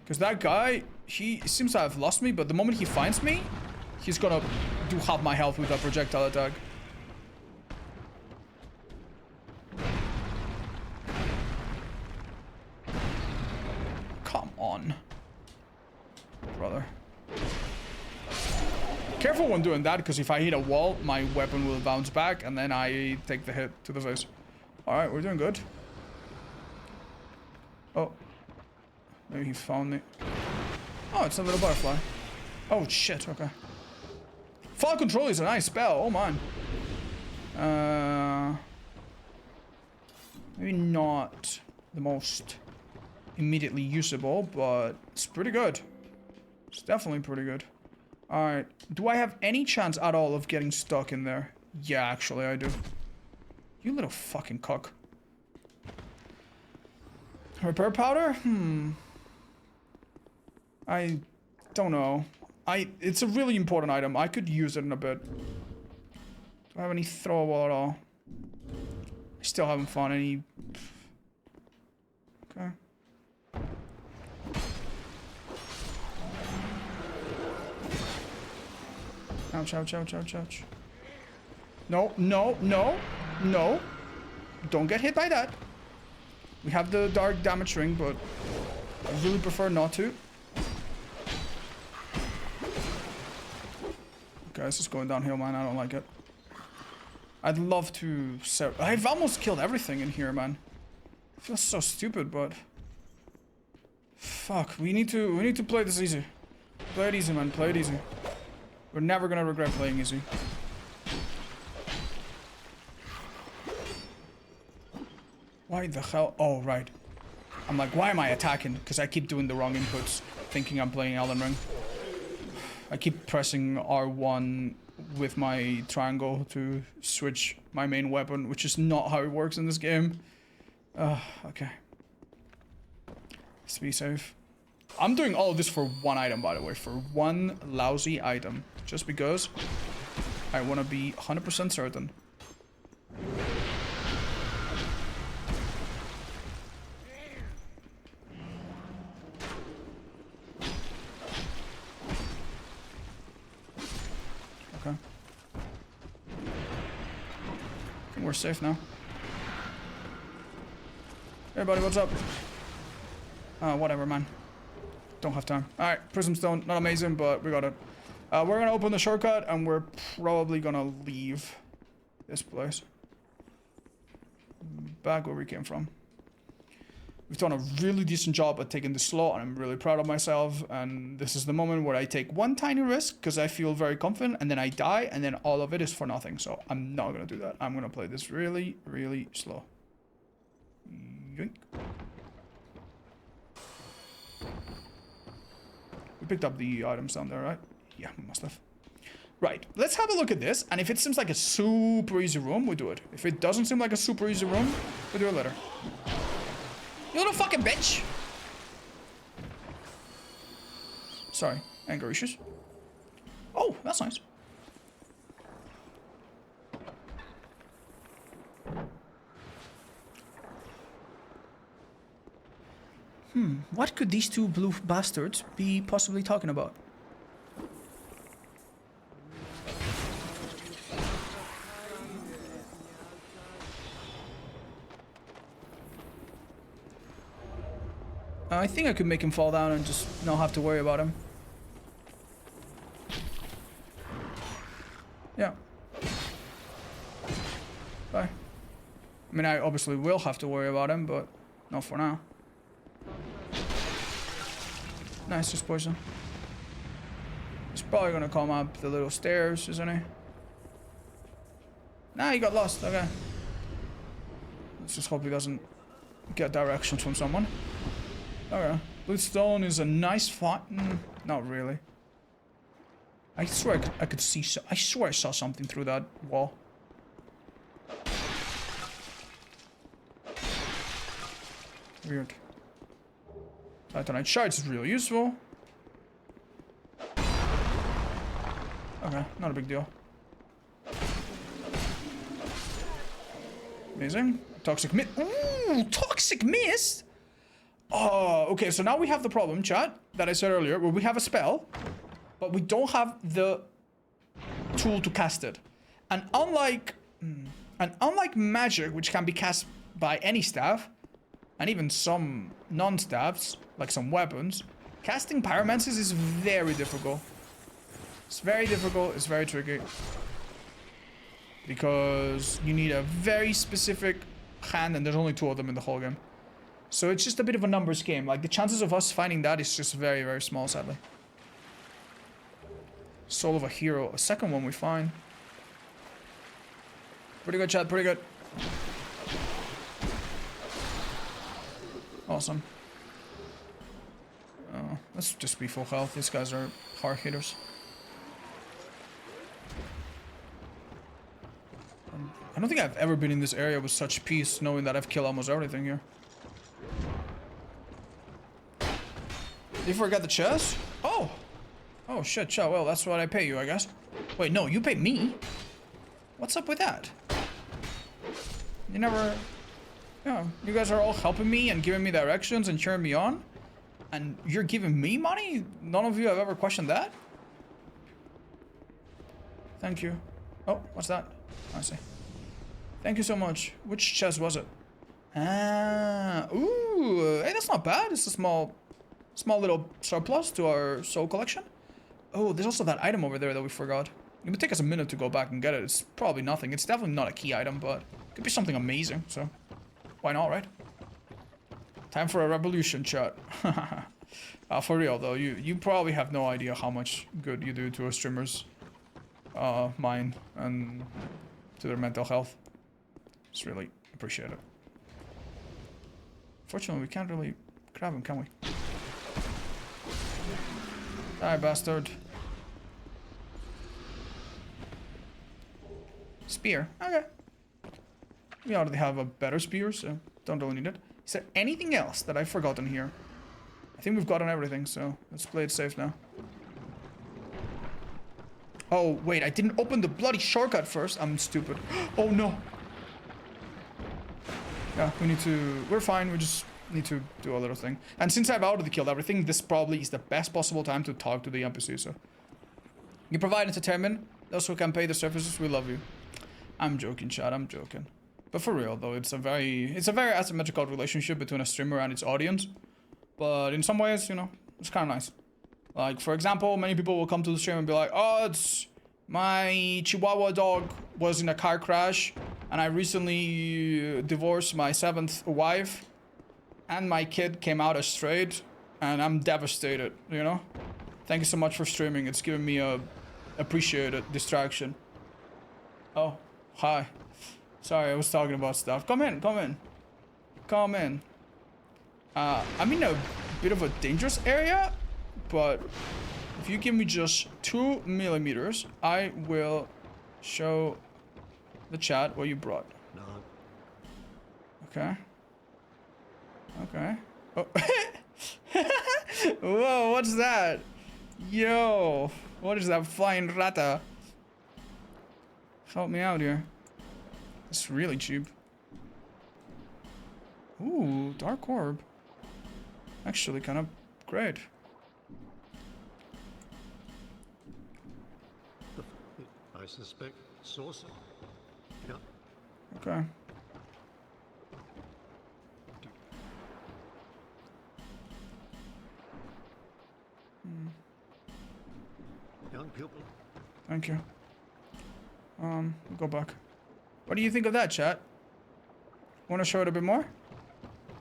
[SPEAKER 1] Because that guy, he seems to have lost me, but the moment he finds me, he's gonna do half my health with a projectile attack. Come on. Brother. Careful when doing that, because if I hit a wall, my weapon will bounce back, and then I take the hit to the face. Alright, we're doing good. Oh. Maybe he found me. Oh, it's a little butterfly. Oh, shit, okay. Fall Control is a nice spell, oh man. Maybe not the most immediately usable, but it's pretty good. It's definitely pretty good. Alright, do I have any chance at all of getting stuck in there? Yeah, actually I do. You little fucking cock. Repair powder? I don't know. It's a really important item. I could use it in a bit. Do I have any throwable at all? I still haven't found any. Okay. Ouch, ouch, ouch, ouch, ouch. No, no, no, no. Don't get hit by that. We have the dark damage ring, but I really prefer not to. Okay, this is going downhill, man. I don't like it. I'd love to... I've almost killed everything in here, man. It feels so stupid, but... Fuck, we need to play this easy. Play it easy, man. Play it easy. We're never gonna regret playing easy. Why the hell? Oh, right. I'm like, why am I attacking? Because I keep doing the wrong inputs, thinking I'm playing Elden Ring. I keep pressing R1 with my triangle to switch my main weapon, which is not how it works in this game. Okay. Let's be safe. I'm doing all of this for one item, by the way, for one lousy item. Just because I want to be 100% certain. Okay. I think we're safe now. Hey buddy, what's up? Whatever, man. Don't have time. Alright, Prism Stone, not amazing, but we got it. We're gonna open the shortcut, and we're probably gonna leave this place. Back where we came from. We've done a really decent job at taking the slot, and I'm really proud of myself, and this is the moment where I take one tiny risk, because I feel very confident, and then I die, and then all of it is for nothing, so I'm not gonna do that. I'm gonna play this really, really slow. Yoink. We picked up the items down there, right? Yeah, we must have. Right, let's have a look at this, and if it seems like a super easy room, we do it. If it doesn't seem like a super easy room, we do it later. You little fucking bitch! Sorry, anger issues. Oh, that's nice. What could these two blue bastards be possibly talking about? I think I could make him fall down and just not have to worry about him. Yeah. Bye. I mean, I obviously will have to worry about him, but not for now. Nice, just poison. He's probably gonna come up the little stairs, isn't he? Nah, he got lost. Okay. Let's just hope he doesn't get directions from someone. Okay. Blue stone is a nice fight. Not really. I swear I could see. I swear I saw something through that wall. Weird. Titanite shards is really useful. Okay, not a big deal. Amazing. Toxic mist. Ooh, toxic mist. Oh, okay. So now we have the problem, chat, that I said earlier, where we have a spell, but we don't have the tool to cast it. And unlike magic, which can be cast by any staff, and even some non-staffs, like some weapons, casting pyromancies is very difficult. It's very difficult, it's very tricky. Because you need a very specific hand, and there's only 2 of them in the whole game. So it's just a bit of a numbers game. Like, the chances of us finding that is just very, very small, sadly. Soul of a hero. A second one we find. Pretty good, chat, pretty good. Awesome. Let's just be full health. These guys are hard hitters. I don't think I've ever been in this area with such peace, knowing that I've killed almost everything here. Did you forget the chest? Oh! Oh shit, chat. Well, that's what I pay you, I guess. Wait, no, you pay me? What's up with that? You never... Yeah, you guys are all helping me and giving me directions and cheering me on. And you're giving me money? None of you have ever questioned that? Thank you. Oh, what's that? I see. Thank you so much. Which chest was it? Ah, ooh, hey, that's not bad. It's a small little surplus to our soul collection. Oh, there's also that item over there that we forgot. It would take us a minute to go back and get it. It's probably nothing. It's definitely not a key item, but it could be something amazing, so why not, right? Time for a revolution, chat. For real though, you probably have no idea how much good you do to a streamer's mind and to their mental health. Just really appreciate it. Fortunately, we can't really grab him, can we? Die, bastard. Spear. Okay. We already have a better spear, so don't really need it. Is there anything else that I've forgotten here? I think we've gotten everything, so let's play it safe now. Oh, wait, I didn't open the bloody shortcut first. I'm stupid. Oh, no. Yeah, we need to... We're fine, we just need to do a little thing. And since I've already killed everything, this probably is the best possible time to talk to the NPC, so... You provide entertainment. Those who can pay the services, we love you. I'm joking, chat, I'm joking. But for real, though, it's a very asymmetrical relationship between a streamer and its audience. But in some ways, you know, it's kind of nice. Like, for example, many people will come to the stream and be like, oh, it's my Chihuahua dog was in a car crash and I recently divorced my 7th wife and my kid came out as straight and I'm devastated, you know? Thank you so much for streaming. It's giving me a appreciated distraction. Oh, hi. Sorry, I was talking about stuff. Come in, come in. Come in. I'm in a bit of a dangerous area, but if you give me just 2 millimeters, I will show the chat what you brought.
[SPEAKER 2] No.
[SPEAKER 1] Okay. Okay. Oh. Whoa, what's that? Yo, what is that flying rata? Help me out here. It's really cheap. Ooh, dark orb. Actually, kind of great.
[SPEAKER 5] I suspect saucer. Yeah.
[SPEAKER 1] Okay.
[SPEAKER 5] Young pupil.
[SPEAKER 1] Thank you. We'll go back. What do you think of that, chat? Want to show it a bit more?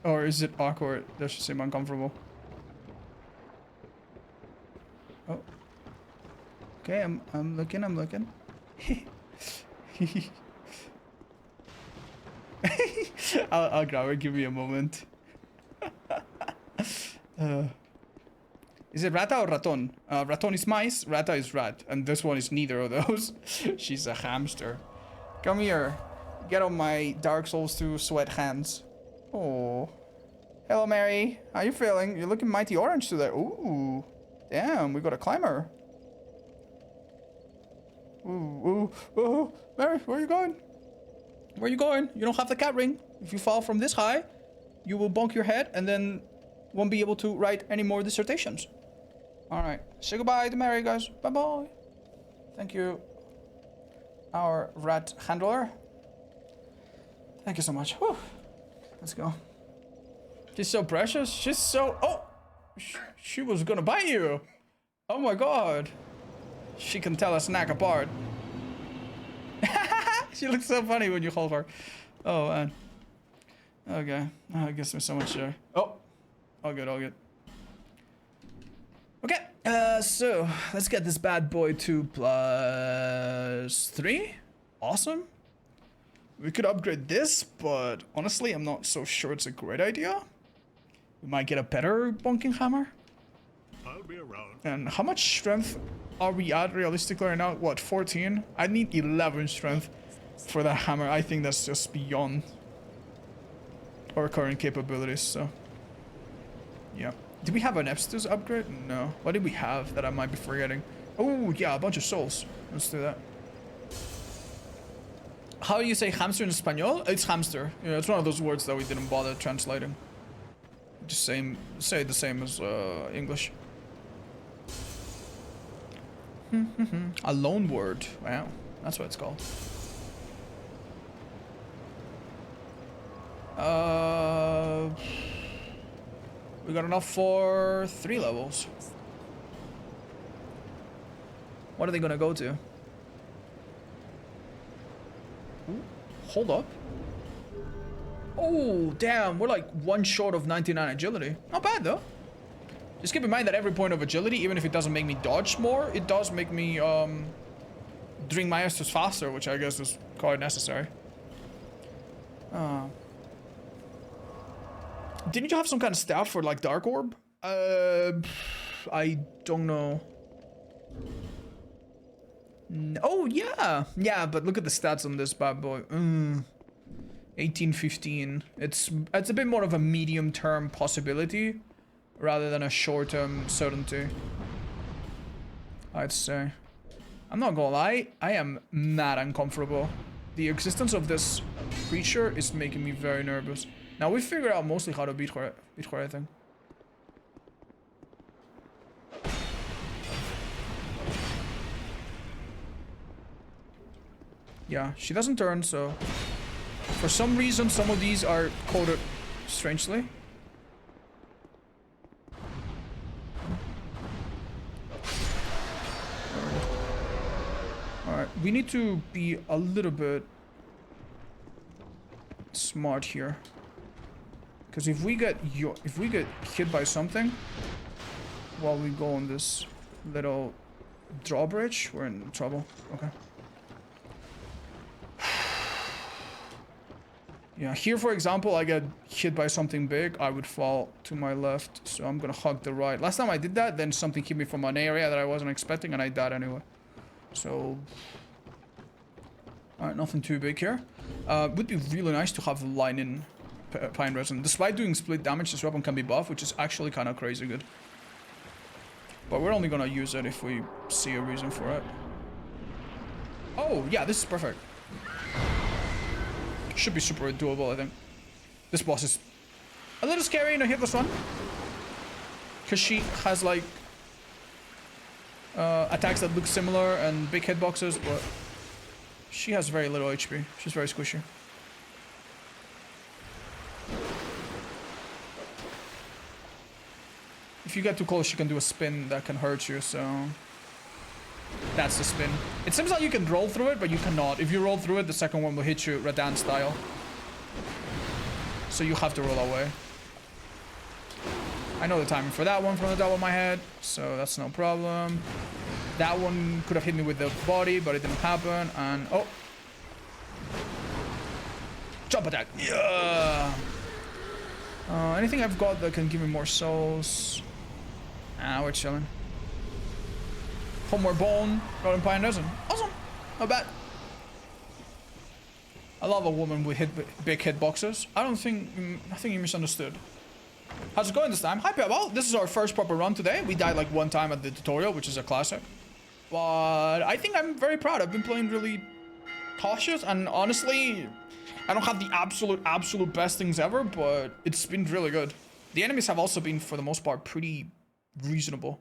[SPEAKER 1] Or is it awkward? Does it seem uncomfortable? Oh. Okay, I'm looking, I'm looking. I'll grab it, give me a moment. Is it rata or raton? Raton is mice, rata is rat. And this one is neither of those. She's a hamster. Come here. Get on my Dark Souls 2 sweat hands. Oh. Hello, Mary. How you feeling? You're looking mighty orange today. Ooh. Damn, we got a climber. Ooh, ooh, ooh. Mary, where are you going? Where are you going? You don't have the cat ring. If you fall from this high, you will bonk your head and then won't be able to write any more dissertations. Alright. Say goodbye to Mary, guys. Bye-bye. Thank you. Our rat handler. Thank you so much. Whew. Let's go. She's so precious. She's so... Oh! She was gonna bite you. Oh my god. She can tell a snack apart. She looks so funny when you hold her. Oh, man. Okay. Oh, it gives me so much joy. Oh. All good, all good. Okay. So, let's get this bad boy to +3. Awesome. We could upgrade this, but honestly, I'm not so sure it's a great idea. We might get a better bonking hammer.
[SPEAKER 5] I'll be around.
[SPEAKER 1] And how much strength are we at realistically right now? What, 14? I need 11 strength for that hammer. I think that's just beyond our current capabilities, so... Yeah. Did we have an Epstus upgrade? No. What did we have that I might be forgetting? Oh, yeah, a bunch of souls. Let's do that. How do you say hamster in Espanol? It's hamster. Yeah, it's one of those words that we didn't bother translating. Just say the same as English. A loan word. Wow, that's what it's called. We got enough for 3 levels. What are they gonna go to? Ooh, hold up. Oh, damn, we're like 1 short of 99 agility. Not bad though. Just keep in mind that every point of agility, even if it doesn't make me dodge more, it does make me drink my Estus faster, which I guess is quite necessary. Didn't you have some kind of staff for like Dark Orb? I don't know. Oh yeah, yeah, but look at the stats on this bad boy. 1815. It's a bit more of a medium-term possibility rather than a short-term certainty, I'd say. I'm not gonna lie, I am mad uncomfortable. The existence of this creature is making me very nervous. Now we figured out mostly how to beat her, I think. Yeah, she doesn't turn, so for some reason some of these are coded strangely. Alright, we need to be a little bit smart here. Because if we get hit by something while we go on this little drawbridge, we're in trouble. Okay. Yeah, here for example, I get hit by something big, I would fall to my left, so I'm gonna hug the right. Last time I did that, then something hit me from an area that I wasn't expecting and I died anyway. So, alright, nothing too big here. Would be really nice to have lightning pine resin. Despite doing split damage, this weapon can be buffed, which is actually kind of crazy good. But we're only gonna use it if we see a reason for it. Oh, yeah, this is perfect. Should be super doable, I think. This boss is a little scary in a hitless one. Because she has, like, attacks that look similar and big hitboxes, but she has very little HP. She's very squishy. If you get too close, she can do a spin that can hurt you, so... That's the spin. It seems like you can roll through it, but you cannot. If you roll through it, the second one will hit you Radan style. So you have to roll away. I know the timing for that one from the top of my head, so that's no problem. That one could have hit me with the body, but it didn't happen, and... Oh! Jump attack! Yeah! Anything I've got that can give me more souls? Ah, we're chilling. Homeward Bone, Golden Pine Resin. Awesome! Not bad. I love a woman with big hitboxes. I think you misunderstood. How's it going this time? Hi, well, this is our first proper run today. We died like 1 time at the tutorial, which is a classic. But I think I'm very proud. I've been playing really cautious, and honestly, I don't have the absolute best things ever, but it's been really good. The enemies have also been, for the most part, pretty reasonable.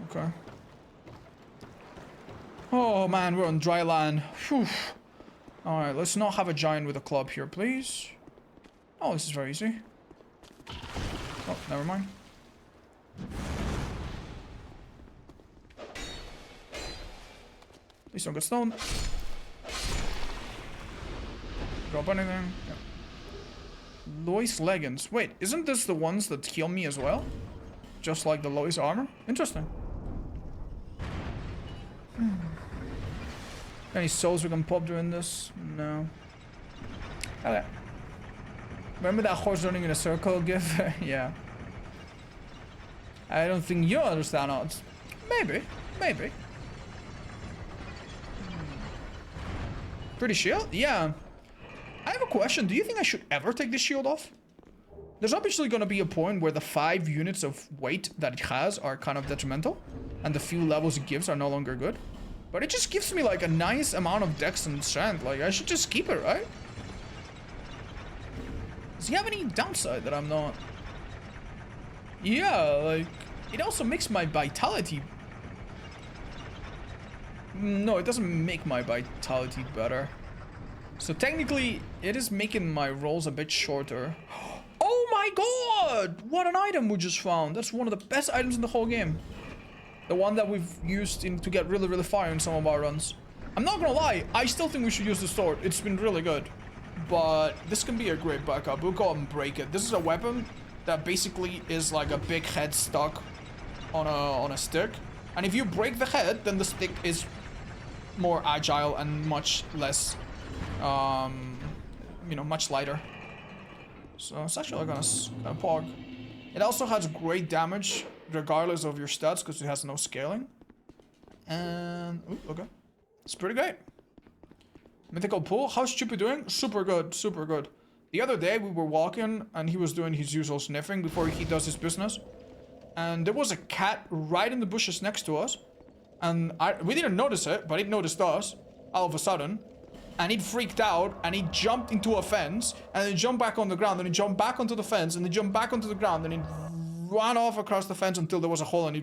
[SPEAKER 1] Okay. Oh man, we're on dry land. Whew. Alright, let's not have a giant with a club here, please. Oh, this is very easy. Oh, never mind. Please don't get stoned. Drop anything. Yeah. Lois leggings. Wait, isn't this the ones that heal me as well? Just like the Lois armor? Interesting. Any souls we can pop during this? No. Okay. Remember that horse running in a circle gif? Yeah. I don't think you understand odds. Maybe. Maybe. Pretty shield? Yeah. I have a question. Do you think I should ever take this shield off? There's obviously going to be a point where the 5 units of weight that it has are kind of detrimental. And the few levels it gives are no longer good. But it just gives me like a nice amount of dex and strength. Like, I should just keep it, right? Does he have any downside that I'm not? Yeah, like... it also makes my vitality... No, it doesn't make my vitality better. So technically, it is making my rolls a bit shorter. Oh my god! What an item we just found. That's one of the best items in the whole game. The one that we've used to get really, really far in some of our runs. I'm not gonna lie, I still think we should use the sword. It's been really good. But this can be a great backup. We'll go and break it. This is a weapon that basically is like a big head stuck on a stick. And if you break the head, then the stick is more agile and much less, you know, much lighter. So it's actually like a pog. It also has great damage regardless of your stats because it has no scaling. And ooh, okay, it's pretty great. Mythical pool. How's Chupi doing? Super good, super good. The other day we were walking and he was doing his usual sniffing before he does his business. And there was a cat right in the bushes next to us. And we didn't notice it, but it noticed us all of a sudden. And it freaked out and he jumped into a fence and then jumped back on the ground and he jumped back onto the fence and then jumped back onto the ground and he ran off across the fence until there was a hole and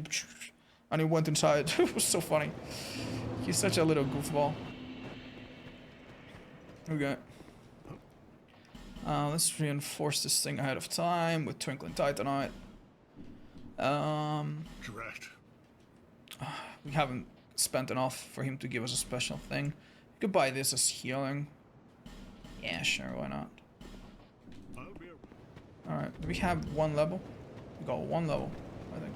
[SPEAKER 1] he went inside. It was so funny. He's such a little goofball. Okay. Let's reinforce this thing ahead of time with Twinkling Titanite.
[SPEAKER 5] Drat.
[SPEAKER 1] We haven't spent enough for him to give us a special thing. We could buy this as healing. Yeah, sure, why not? Alright, do we have one level? We got one level, I think.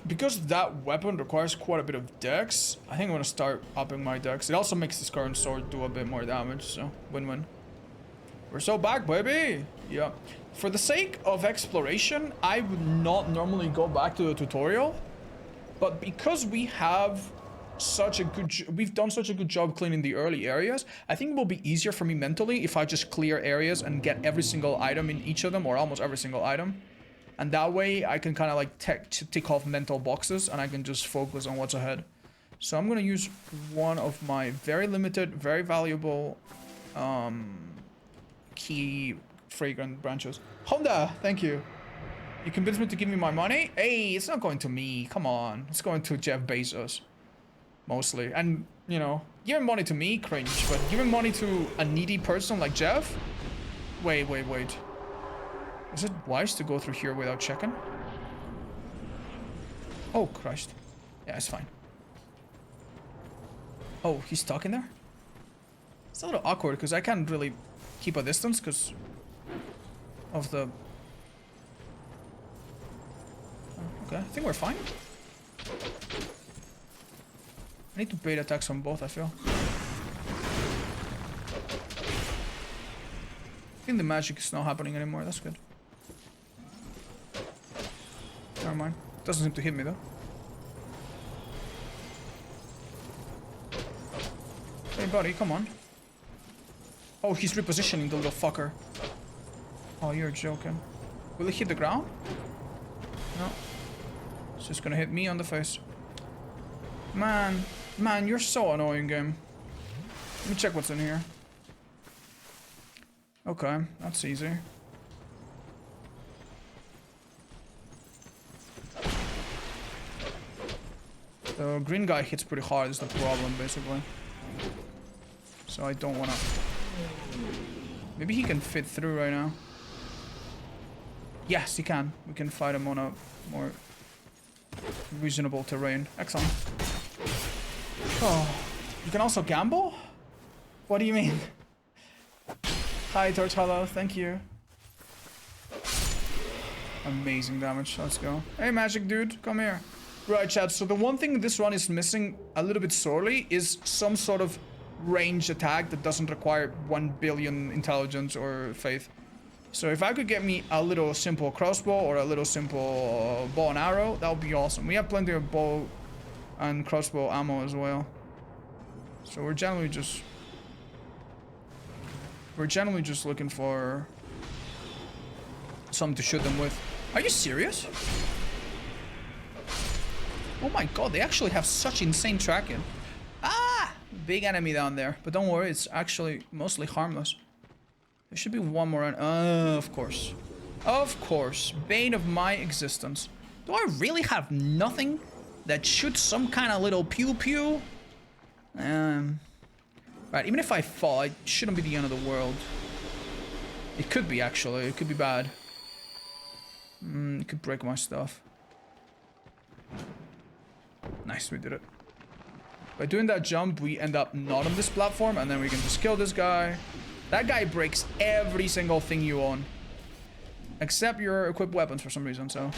[SPEAKER 1] Because that weapon requires quite a bit of dex, I think I'm gonna start upping my dex. It also makes this current sword do a bit more damage, so win-win. We're so back, baby! Yeah. For the sake of exploration, I would not normally go back to the tutorial. But because we have such a good... We've done such a good job cleaning the early areas, I think it will be easier for me mentally if I just clear areas and get every single item in each of them, or almost every single item. And that way, I can kind of like tick off mental boxes and I can just focus on what's ahead. So I'm going to use one of my very limited, very valuable key fragrant branches. Honda, thank you. You convinced me to give me my money? Hey, it's not going to me. Come on. It's going to Jeff Bezos. Mostly. And, you know, giving money to me, cringe. But giving money to a needy person like Jeff? Wait. Is it wise to go through here without checking? Oh, Christ. Yeah, it's fine. Oh, he's stuck in there? It's a little awkward because I can't really keep a distance because of the... Okay, I think we're fine. I need to bait attacks on both, I feel. I think the magic is not happening anymore, that's good. Never mind. Doesn't seem to hit me though. Hey buddy, come on. Oh, he's repositioning the little fucker. Oh, you're joking. Will it hit the ground? No. It's just gonna hit me on the face. Man, you're so annoying, game. Let me check what's in here. Okay, that's easy. The green guy hits pretty hard is the problem, basically. So I don't wanna... Maybe he can fit through right now. Yes, he can. We can fight him on a more reasonable terrain. Excellent. Oh, you can also gamble? What do you mean? Hi, Tortella. Thank you. Amazing damage. Let's go. Hey, magic dude. Come here. Right, chat. So the one thing this run is missing a little bit sorely is some sort of ranged attack that doesn't require 1 billion intelligence or faith. So if I could get me a little simple crossbow or a little simple bow and arrow, that would be awesome. We have plenty of bow and crossbow ammo as well. So we're generally just looking for something to shoot them with. Are you serious? Oh my god, they actually have such insane tracking. Ah! Big enemy down there. But don't worry, it's actually mostly harmless. There should be one more. Of course. Of course. Bane of my existence. Do I really have nothing that shoots some kind of little pew-pew? Right, even if I fall, it shouldn't be the end of the world. It could be, actually. It could be bad. It could break my stuff. Nice, we did it. By doing that jump, we end up not on this platform, and then we can just kill this guy. That guy breaks every single thing you own. Except your equipped weapons for some reason, so...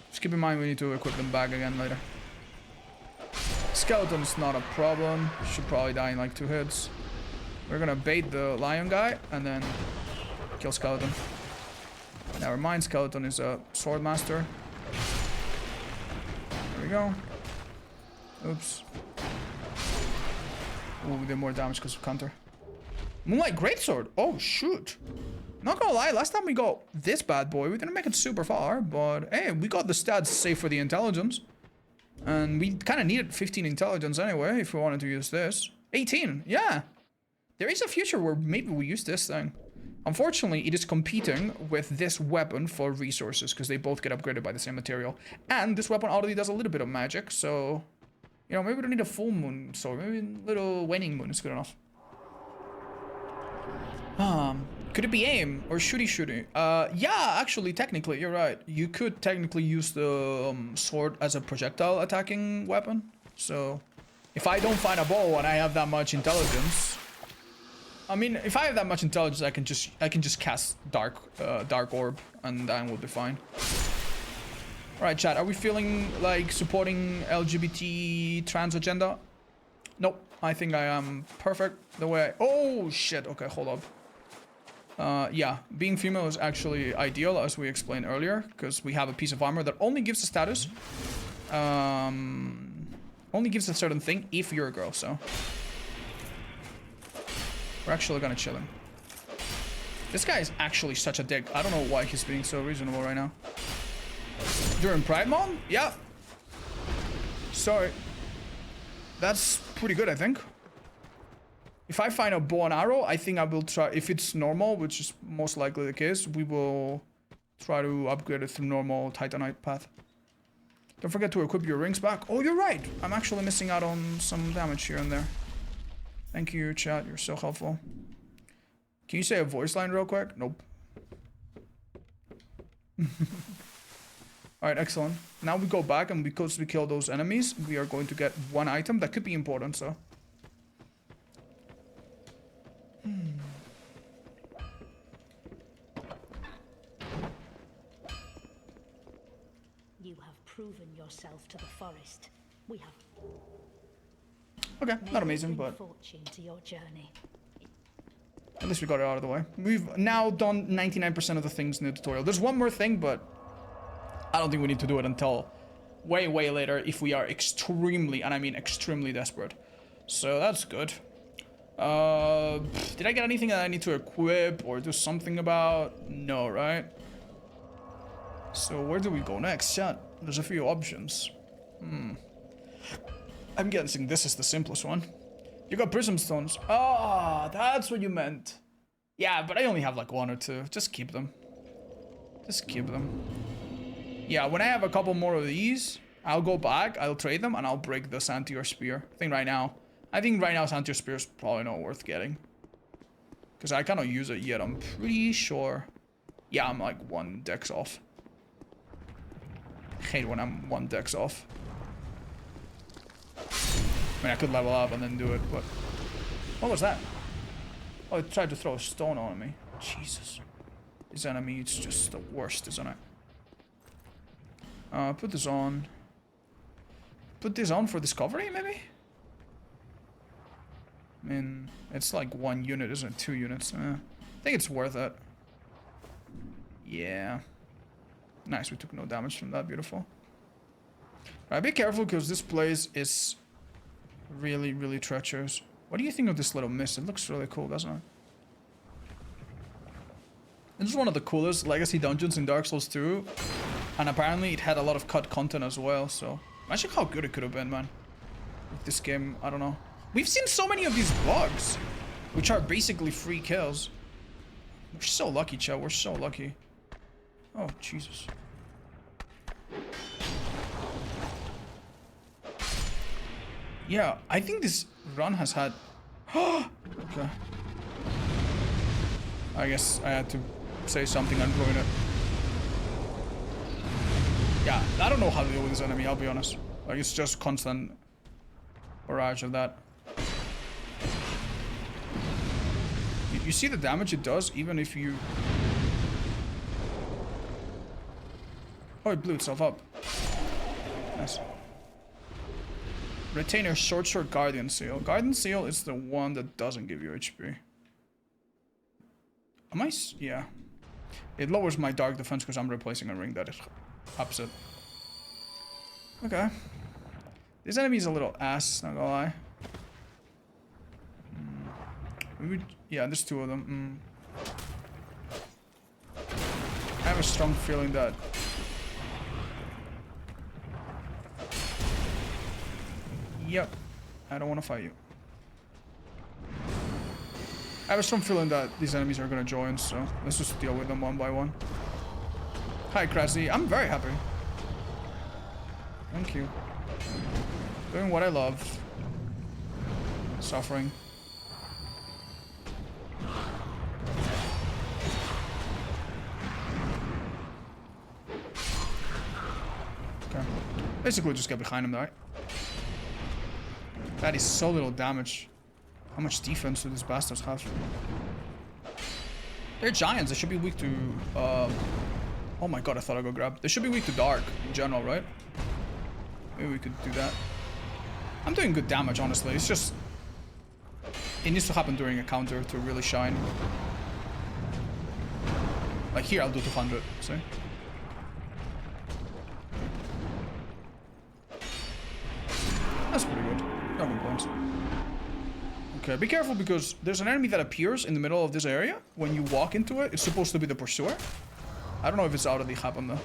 [SPEAKER 1] Just keep in mind we need to equip them back again later. Skeleton's not a problem. Should probably die in like 2 hits. We're gonna bait the lion guy, and then kill Skeleton. Never mind, Skeleton is a sword master. There we go. Oops. Ooh, we did more damage because of counter. Moonlight Greatsword. Oh, shoot. Not gonna lie, last time we got this bad boy, we didn't make it super far, but hey, we got the stats safe for the intelligence. And we kind of needed 15 intelligence anyway, if we wanted to use this. 18, yeah. There is a future where maybe we use this thing. Unfortunately, it is competing with this weapon for resources, because they both get upgraded by the same material. And this weapon already does a little bit of magic, so... You know, maybe we don't need a full moon sword, maybe a little waning moon is good enough. Could it be aim or shooty? Yeah, actually, technically, you're right. You could technically use the sword as a projectile attacking weapon. So, if I don't find a bow and I have that much intelligence, I mean, if I have that much intelligence, I can just cast dark orb, and then we'll be fine. All right, chat. Are we feeling like supporting LGBT trans agenda? Nope. I think I am perfect the way I... Oh shit. Okay, hold up. Yeah, being female is actually ideal, as we explained earlier, because we have a piece of armor that only gives a status. Only gives a certain thing if you're a girl, so... We're actually gonna chill him. This guy is actually such a dick. I don't know why he's being so reasonable right now. During Pride Month? Yeah. Sorry. That's pretty good, I think. If I find a bow and arrow, I think I will try... If it's normal, which is most likely the case, we will try to upgrade it through normal Titanite path. Don't forget to equip your rings back. Oh, you're right. I'm actually missing out on some damage here and there. Thank you, chat. You're so helpful. Can you say a voice line real quick? Nope. Alright, excellent. Now we go back, and because we kill those enemies, we are going to get 1 item that could be important, so...
[SPEAKER 3] You have proven yourself to the forest. We have...
[SPEAKER 1] Okay, not amazing, but...
[SPEAKER 3] fortune to your journey.
[SPEAKER 1] At least we got it out of the way. We've now done 99% of the things in the tutorial. There's one more thing, but... I don't think we need to do it until way, way later if we are extremely, and I mean extremely desperate. So that's good. Did I get anything that I need to equip or do something about? No, right? So where do we go next? Yeah, there's a few options. I'm guessing this is the simplest one. You got prism stones. Ah, that's what you meant. Yeah, but I only have like 1 or 2. Just keep them. Just keep them. Yeah, when I have a couple more of these, I'll go back, I'll trade them, and I'll break the Santier Spear. I think right now Santier Spear is probably not worth getting. Because I cannot use it yet, I'm pretty sure. Yeah, I'm like 1 dex off. I hate when I'm 1 dex off. I mean, I could level up and then do it, but... What was that? Oh, it tried to throw a stone on me. Jesus. This enemy is just the worst, isn't it? Put this on. Put this on for discovery, maybe? I mean, it's like 1 unit, isn't it? 2 units. I think it's worth it. Yeah. Nice, we took no damage from that. Beautiful. Alright, be careful, because this place is really, really treacherous. What do you think of this little mist? It looks really cool, doesn't it? This is one of the coolest legacy dungeons in Dark Souls 2. And apparently it had a lot of cut content as well, so... Imagine how good it could have been, man. With this game, I don't know. We've seen so many of these vlogs, which are basically free kills. We're so lucky, chat. We're so lucky. Oh, Jesus. Yeah, I think this run has had... Okay. I guess I had to say something and ruin it. Yeah, I don't know how to deal with this enemy, I'll be honest. Like, it's just constant barrage of that. You see the damage it does, even if you... Oh, it blew itself up. Nice. Retainer, Short Sword, Guardian Seal. Guardian Seal is the one that doesn't give you HP. Am I... Yeah. It lowers my dark defense because I'm replacing a ring that is opposite. Okay. This enemy is a little ass, not gonna lie. Maybe, yeah, there's two of them. I have a strong feeling that... Yep. I don't want to fight you. I have a strong feeling that these enemies are gonna join, so let's just deal with them one by one. Hi, Krasny. I'm very happy. Thank you. Doing what I love. Suffering. Okay. Basically just get behind him, right? That is so little damage. How much defense do these bastards have? They're giants. They should be weak to... Oh my god, I thought I'd go grab. They should be weak to dark in general, right? Maybe we could do that. I'm doing good damage, honestly. It's just... It needs to happen during a counter to really shine. Like here, I'll do 200, see? That's pretty good. No complaints. Okay, be careful because there's an enemy that appears in the middle of this area. When you walk into it, it's supposed to be the pursuer. I don't know if it's already happened though.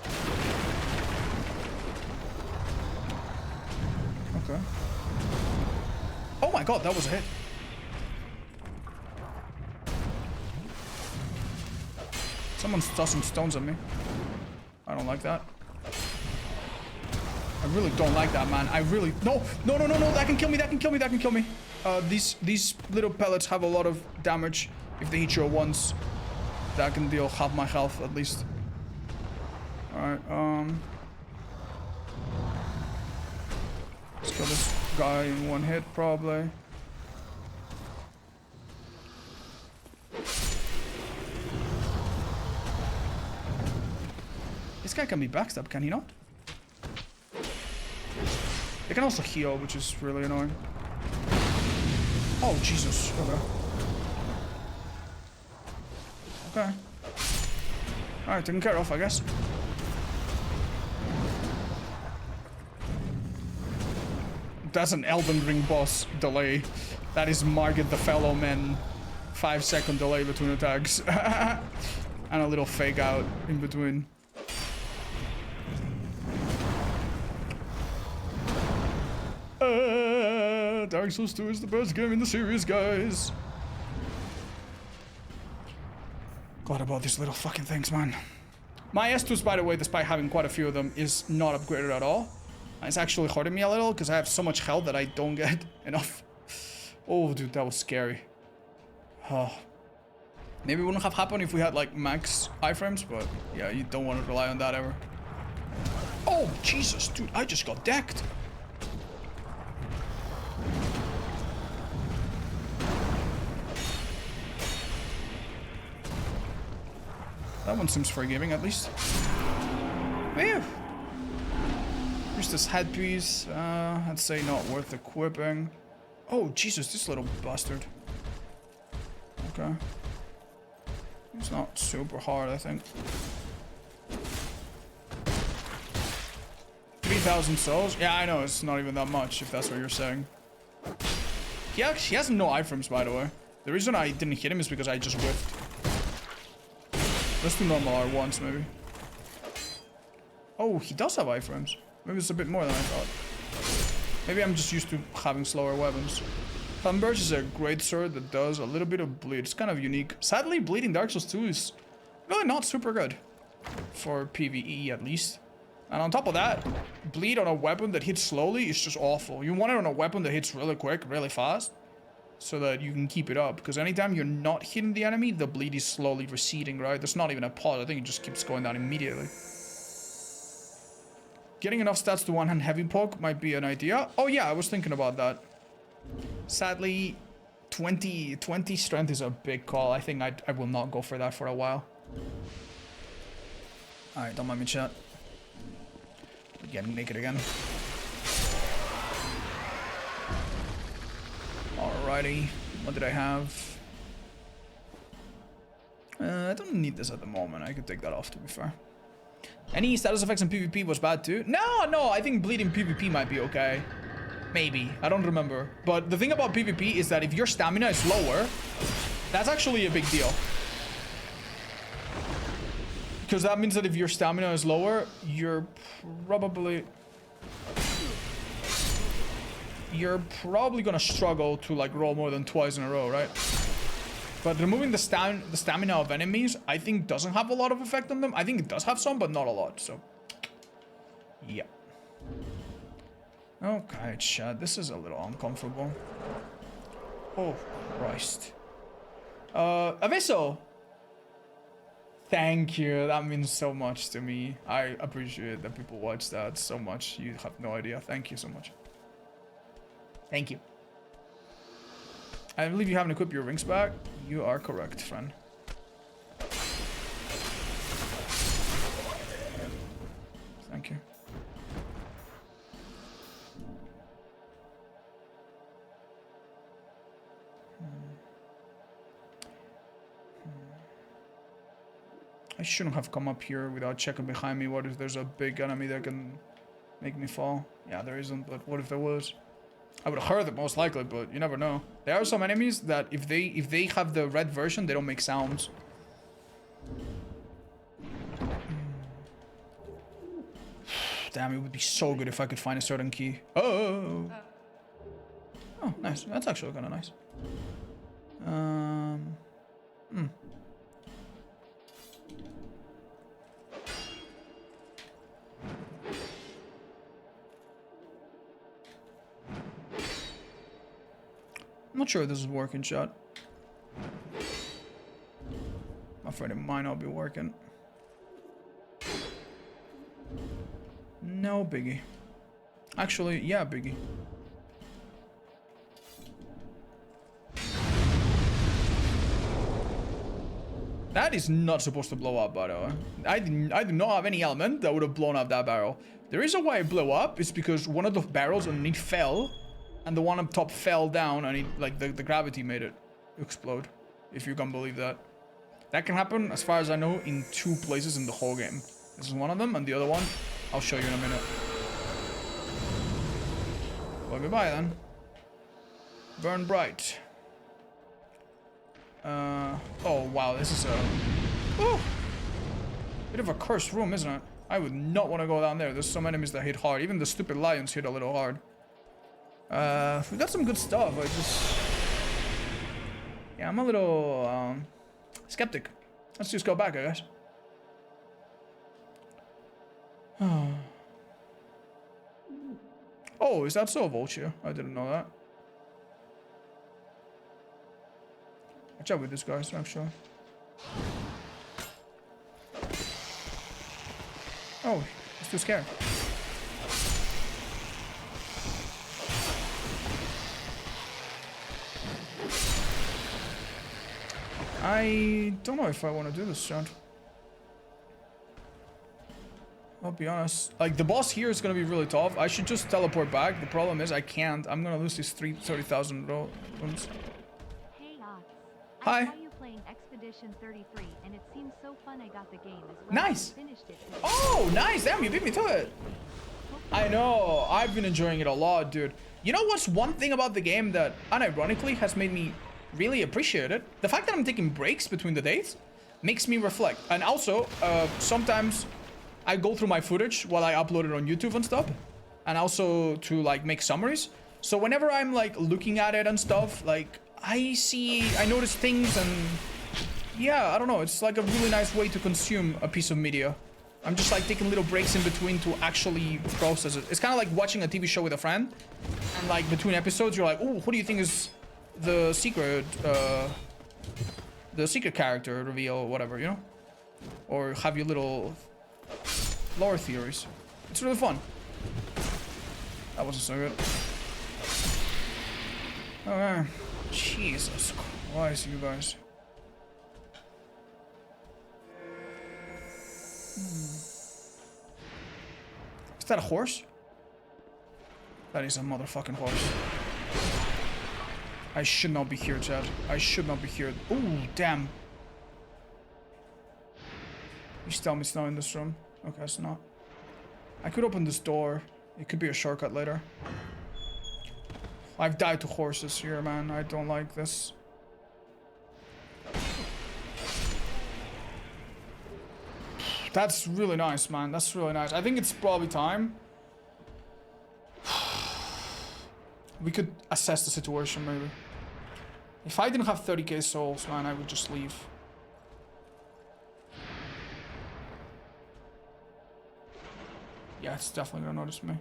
[SPEAKER 1] Okay. Oh my god, that was a hit. Someone's tossing stones at me. I don't like that. I really don't like that, man. I really... No! No, no, no, no! That can kill me! That can kill me! That can kill me! These little pellets have a lot of damage. If they hit you once, that can deal half my health, at least. Alright, let's kill this guy in one hit, probably. This guy can be backstabbed, can he not? They can also heal, which is really annoying. Oh, Jesus. Okay. Okay. Alright, taken care of, I guess. That's an Elden Ring boss delay. That is Margit the Fellow Man 5-second delay between attacks. And a little fake out in between. Dark Souls 2 is the best game in the series, guys. Glad about these little fucking things, man. My S2s, by the way, despite having quite a few of them, is not upgraded at all. It's actually hurting me a little because I have so much health that I don't get enough. Oh, dude, that was scary. Oh. Maybe it wouldn't have happened if we had like max iframes, but yeah, you don't want to rely on that ever. Oh, Jesus, dude, I just got decked. That one seems forgiving, at least. Yeah. Here's this headpiece. I'd say not worth equipping. Oh, Jesus, this little bastard. Okay. It's not super hard, I think. 3,000 souls? Yeah, I know, it's not even that much, if that's what you're saying. He has no iframes, by the way. The reason I didn't hit him is because I just whiffed. Let's do normal R1s, maybe. Oh, he does have iframes. Maybe it's a bit more than I thought. Maybe I'm just used to having slower weapons. Thunburst is a great sword that does a little bit of bleed. It's kind of unique. Sadly, bleeding Dark Souls 2 is really not super good. For PvE, at least. And on top of that, bleed on a weapon that hits slowly is just awful. You want it on a weapon that hits really quick, really fast, so that you can keep it up. Because anytime you're not hitting the enemy, the bleed is slowly receding, right? There's not even a pause. I think it just keeps going down immediately. Getting enough stats to one-hand heavy poke might be an idea. Oh yeah, I was thinking about that. Sadly, 20 strength is a big call. I think I will not go for that for a while. Alright, don't mind me, chat. Getting naked again. Alrighty, what did I have? I don't need this at the moment. I could take that off, to be fair. Any status effects in PvP was bad too? No, I think bleeding PvP might be okay. Maybe, I don't remember. But the thing about PvP is that if your stamina is lower, that's actually a big deal. Because that means that if your stamina is lower, you're probably gonna struggle to like roll more than twice in a row, right? But removing the stamina of enemies, I think doesn't have a lot of effect on them. I think it does have some, but not a lot, so. Yeah. Okay, chat, this is a little uncomfortable. Oh, Christ. Aviso! Thank you, that means so much to me. I appreciate that people watch that so much. You have no idea. Thank you so much. Thank you. I believe you haven't equipped your rings back. You are correct, friend. Thank you. I shouldn't have come up here without checking behind me. What if there's a big enemy that can make me fall? Yeah, there isn't, but what if there was? I would have heard it most likely, but you never know. There are some enemies that if they have the red version, they don't make sounds. Damn, it would be so good if I could find a certain key. Oh, nice. That's actually kind of nice. I'm not sure if this is working, chat. I'm afraid it might not be working. No biggie. Actually, yeah, biggie. That is not supposed to blow up, by the way. I do not have any element that would have blown up that barrel. The reason why it blew up is because one of the barrels underneath fell, and the one up top fell down, and it, like the gravity made it explode. If you can believe that. That can happen, as far as I know, in 2 places in the whole game. This is one of them, and the other one, I'll show you in a minute. Well, goodbye then. Burn bright. Oh wow, this is a bit of a cursed room, isn't it? I would not want to go down there. There's some enemies that hit hard. Even the stupid lions hit a little hard. We got some good stuff. Yeah, I'm a little skeptic. Let's just go back, I guess. Oh, is that so, Vulture? I didn't know that. Watch out with this guy, actually. Oh, he's too scared. I don't know if I want to do this, John. I'll be honest. Like, the boss here is going to be really tough. I should just teleport back. The problem is I can't. I'm going to lose these 30,000 runes.
[SPEAKER 6] Hey,
[SPEAKER 1] Hi.
[SPEAKER 6] I saw you playing Expedition 33, and it seemed so fun I got the game as well.
[SPEAKER 1] Nice.
[SPEAKER 6] Finished it.
[SPEAKER 1] Oh, nice. Damn, you beat me to it. I know. I've been enjoying it a lot, dude. You know what's one thing about the game that, unironically, has made me really appreciate it? The fact that I'm taking breaks between the days makes me reflect. And also, sometimes I go through my footage while I upload it on YouTube and stuff. And also to, like, make summaries. So whenever I'm like looking at it and stuff, like I notice things and yeah, I don't know. It's like a really nice way to consume a piece of media. I'm just like taking little breaks in between to actually process it. It's kind of like watching a TV show with a friend, and like between episodes, you're like, oh, who do you think is the secret character reveal or whatever, you know? Or have your little lore theories. It's really fun. That wasn't so good. Okay. Jesus Christ, you guys. Is that a horse? That is a motherfucking horse. I should not be here, Chad. I should not be here. Ooh, damn. You just tell me it's not in this room. Okay, it's not. I could open this door. It could be a shortcut later. I've died to horses here, man. I don't like this. That's really nice, man. That's really nice. I think it's probably time. We could assess the situation, maybe. If I didn't have 30k souls, man, I would just leave. Yeah, it's definitely gonna notice me.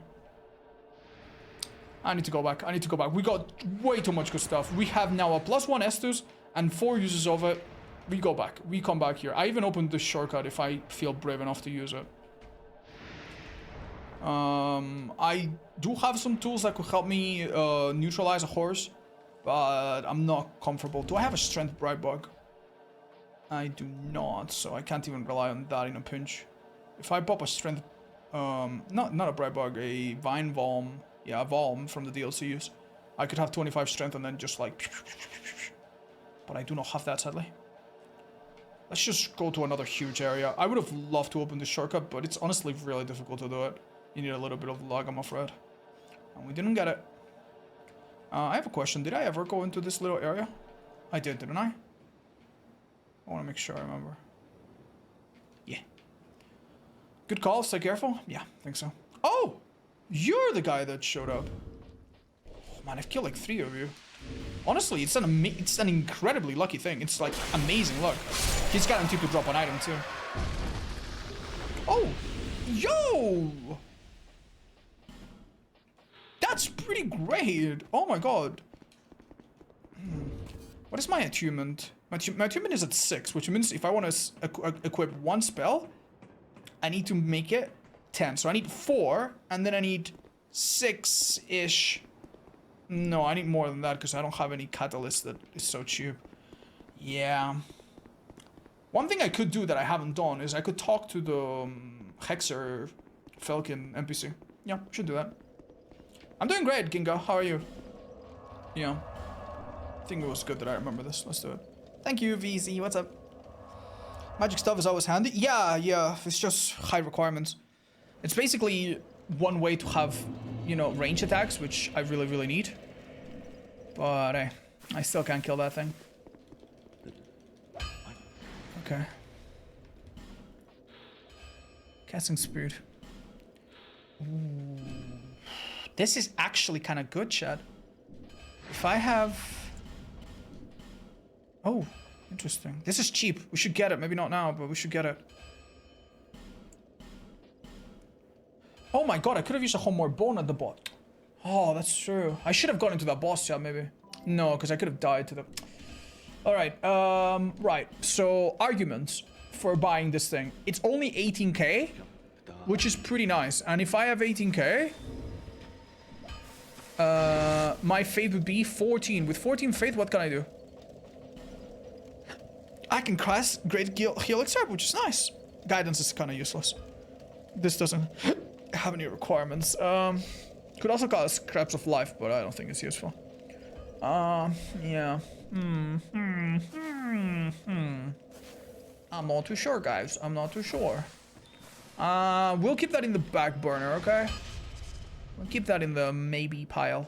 [SPEAKER 1] I need to go back. I need to go back. We got way too much good stuff. We have now a +1 Estus and 4 uses of it. We go back. We come back here. I even opened the shortcut if I feel brave enough to use it. I do have some tools that could help me neutralize a horse, but I'm not comfortable. Do I have a strength bright bug? I do not, so I can't even rely on that in a pinch. If I pop a strength, not a bright bug, a vine Valm, yeah, a Valm from the DLCs, I could have 25 strength and then just like, but I do not have that sadly. Let's just go to another huge area. I would have loved to open the shortcut, but it's honestly really difficult to do it. You need a little bit of luck, I'm afraid. And we didn't get it. I have a question. Did I ever go into this little area? I did, didn't I? I want to make sure I remember. Yeah. Good call, stay careful. Yeah, I think so. Oh! You're the guy that showed up. Oh man, I've killed like 3 of you. Honestly, it's an incredibly lucky thing. It's like amazing luck. He's guaranteed to drop an item too. Oh! Yo! That's pretty great. Oh my god. What is my attunement? My attunement is at 6, which means if I want to equip one spell, I need to make it 10. So I need 4, and then I need 6-ish. No, I need more than that because I don't have any catalyst that is so cheap. Yeah. One thing I could do that I haven't done is I could talk to the Hexer Falcon NPC. Yeah, should do that. I'm doing great, Ginga. How are you? Yeah. I think it was good that I remember this. Let's do it. Thank you, VZ. What's up? Magic stuff is always handy. Yeah. It's just high requirements. It's basically one way to have, you know, range attacks, which I really, really need. But hey, I still can't kill that thing. Okay. Casting Spirit. Ooh. This is actually kind of good, Chad. If I have... Oh, interesting. This is cheap. We should get it. Maybe not now, but we should get it. Oh my god, I could have used a Homeward Bone at the boss. Oh, that's true. I should have gone into that boss, yeah, maybe. No, because I could have died to the... Alright, right. So, arguments for buying this thing. It's only 18k, which is pretty nice. And if I have 18k... my faith would be 14. With 14 faith, what can I do? I can cast Great Helixer, which is nice. Guidance is kind of useless. This doesn't have any requirements. Could also cause Scraps of Life, but I don't think it's useful. Yeah. I'm not too sure, guys. I'm not too sure. We'll keep that in the back burner, okay? We'll keep that in the maybe pile.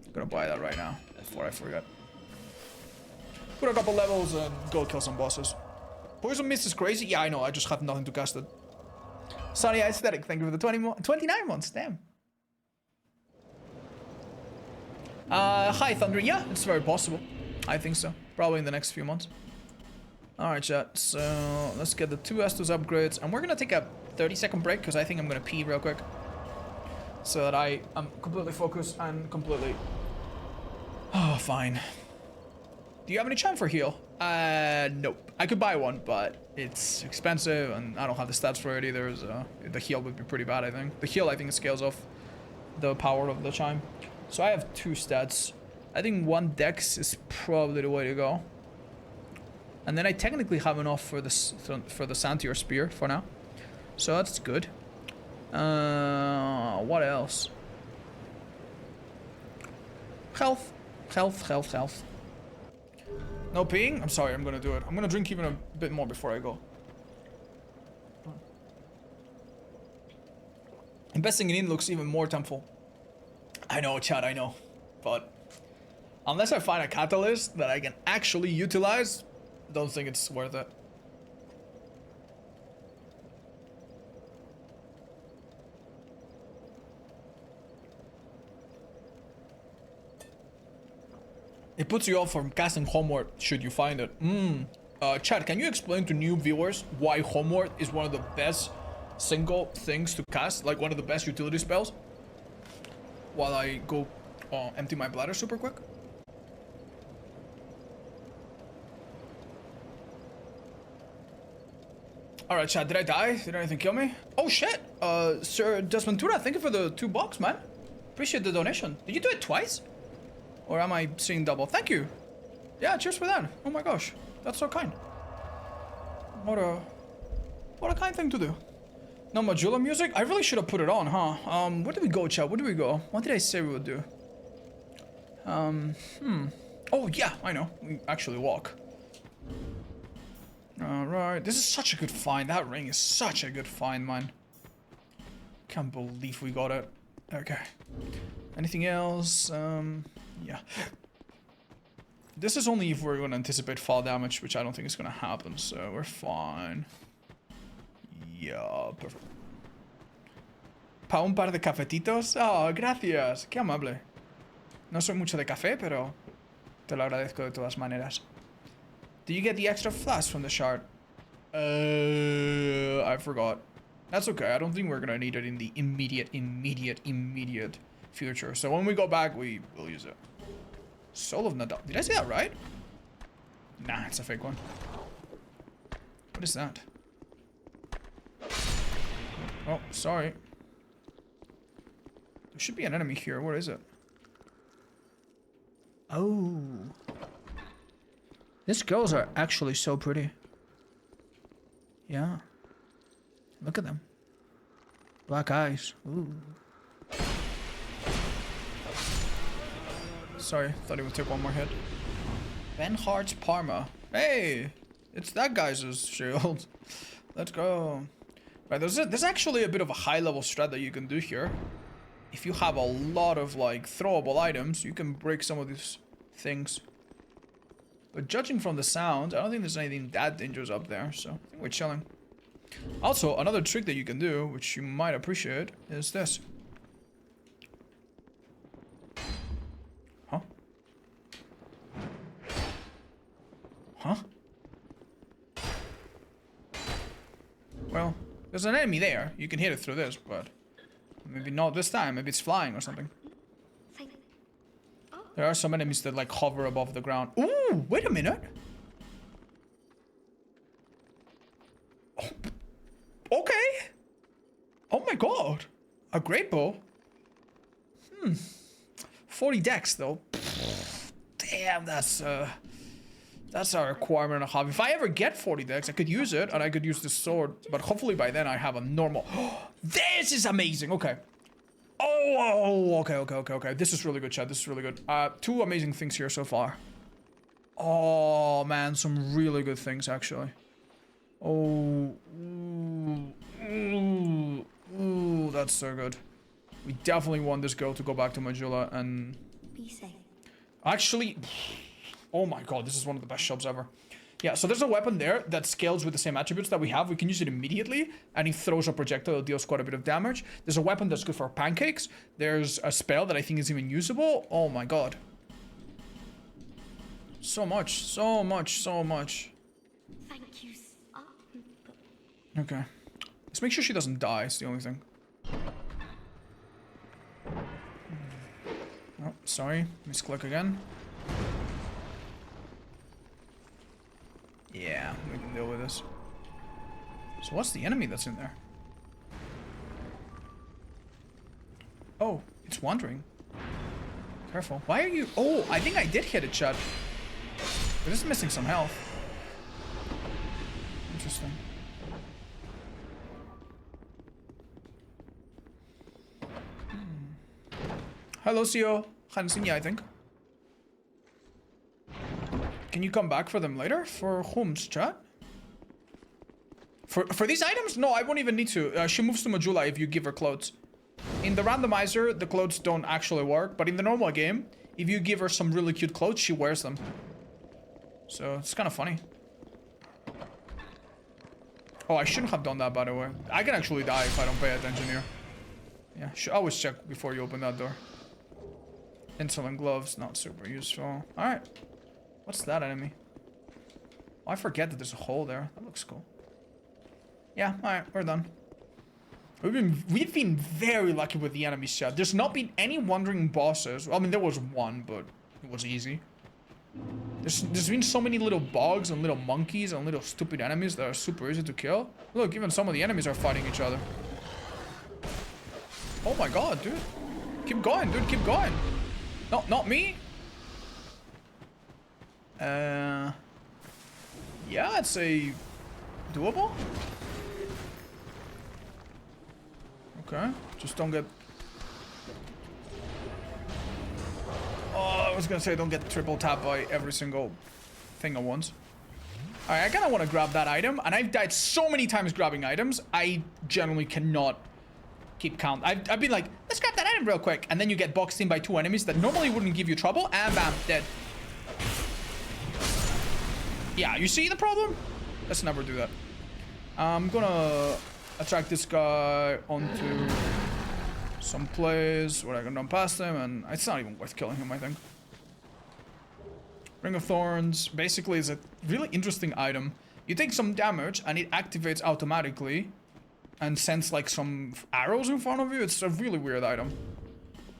[SPEAKER 1] I'm gonna buy that right now before I forget. Put a couple levels and go kill some bosses. Poison Mist is crazy. Yeah, I know. I just have nothing to cast it. Sunny Aesthetic, thank you for the 29 months, damn. Hi, Thunder. Yeah, it's very possible. I think so. Probably in the next few months. Alright, chat. So, let's get the 2 Estus upgrades. And we're gonna take a 30-second break, because I think I'm gonna pee real quick. So that I am completely focused and completely... Oh, fine. Do you have any charm for heal? Nope. I could buy one, but it's expensive, and I don't have the stats for it either, so the heal would be pretty bad, I think. The heal, I think, scales off the power of the chime. So I have 2 stats. I think 1 dex is probably the way to go. And then I technically have enough for the Santior Spear for now. So that's good. What else? Health. Health. No peeing? I'm sorry, I'm gonna do it. I'm gonna drink even a bit more before I go. Investing in looks even more temple. I know, chat, I know. But unless I find a catalyst that I can actually utilize, don't think it's worth it. It puts you off from casting Homeward should you find it. Chad, can you explain to new viewers why Homeward is one of the best single things to cast? Like one of the best utility spells? While I go empty my bladder super quick? Alright, Chad, did I die? Did anything kill me? Oh shit! Sir Desventura, thank you for the $2, man. Appreciate the donation. Did you do it twice? Or am I seeing double? Thank you. Yeah, cheers for that. Oh my gosh, that's so kind. What a kind thing to do. No Majula music? I really should have put it on, huh? Where did we go, chat? Where did we go? What did I say we would do? Oh yeah, I know. We actually walk. Alright, this is such a good find. That ring is such a good find, man. Can't believe we got it. Okay. Anything else? Yeah. This is only if we're going to anticipate fall damage, which I don't think is going to happen, so we're fine. Yeah, perfect. ¿Pa un par de cafetitos? Oh, gracias. Qué amable. No soy mucho de café, pero te lo agradezco de todas maneras. Do you get the extra flask from the shard? I forgot. That's okay. I don't think we're gonna need it in the immediate future. So when we go back, we will use it. Soul of Nadal. Did I say that right? Nah, it's a fake one. What is that? Oh, sorry. There should be an enemy here. Where is it? Oh. These girls are actually so pretty. Yeah. Look at them. Black eyes. Ooh. Sorry, thought he would take one more hit. Benhart's Parma. Hey! It's that guy's shield. Let's go. Right, there's actually a bit of a high-level strat that you can do here. If you have a lot of, like, throwable items, you can break some of these things. But judging from the sound, I don't think there's anything that dangerous up there, so I think we're chilling. Also, another trick that you can do, which you might appreciate, is this. Huh? Huh? Well, there's an enemy there. You can hit it through this, but maybe not this time. Maybe it's flying or something. There are some enemies that like hover above the ground. Ooh, wait a minute. Oh, okay. Oh my god. A great bow. 40 dex though. Damn, that's a requirement and a hobby. If I ever get 40 dex, I could use it and I could use the sword, but hopefully by then I have a normal. This is amazing. Okay. Oh, okay. This is really good, chat. This is really good. 2 amazing things here so far. Oh, man. Some really good things, actually. Oh. Ooh, that's so good. We definitely want this girl to go back to Majula and...
[SPEAKER 3] Be safe.
[SPEAKER 1] Actually... Oh my god, this is one of the best shops ever. Yeah, so there's a weapon there that scales with the same attributes that we have. We can use it immediately, and it throws a projectile that deals quite a bit of damage. There's a weapon that's good for pancakes. There's a spell that I think is even usable. Oh my god. So much, so much, so much.
[SPEAKER 3] Thank you.
[SPEAKER 1] Okay. Let's make sure she doesn't die, it's the only thing. Oh, sorry. Misclick again. Yeah, we can deal with this. So what's the enemy that's in there? Oh, it's wandering. Careful. Why are you... Oh, I think I did hit it, chat. But it's missing some health. Interesting. Hello, CEO. Hadn't seen you, I think. Can you come back for them later? For whom's chat? For these items? No, I won't even need to. She moves to Majula if you give her clothes. In the randomizer, the clothes don't actually work. But in the normal game, if you give her some really cute clothes, she wears them. So it's kind of funny. Oh, I shouldn't have done that, by the way. I can actually die if I don't pay attention here. Yeah, always check before you open that door. Insulin gloves, not super useful. Alright. What's that enemy? Oh, I forget that there's a hole there. That looks cool. Yeah, alright, we're done. We've been very lucky with the enemy set. There's not been any wandering bosses. I mean, there was one, but it was easy. There's been so many little bugs and little monkeys and little stupid enemies that are super easy to kill. Look, even some of the enemies are fighting each other. Oh my god, dude. Keep going, dude, keep going. No, not me. Yeah, I'd say doable. Okay, just don't get... Oh, I was gonna say don't get triple tapped by every single thing at once. Alright, I kinda wanna grab that item, and I've died so many times grabbing items, I generally cannot keep count. I've been like, let's grab that item real quick, and then you get boxed in by two enemies that normally wouldn't give you trouble, and bam, dead. Yeah, you see the problem? Let's never do that. I'm gonna attract this guy onto some place where I can run past him, and it's not even worth killing him, I think. Ring of Thorns basically is a really interesting item. You take some damage and it activates automatically and sends like some arrows in front of you. It's a really weird item.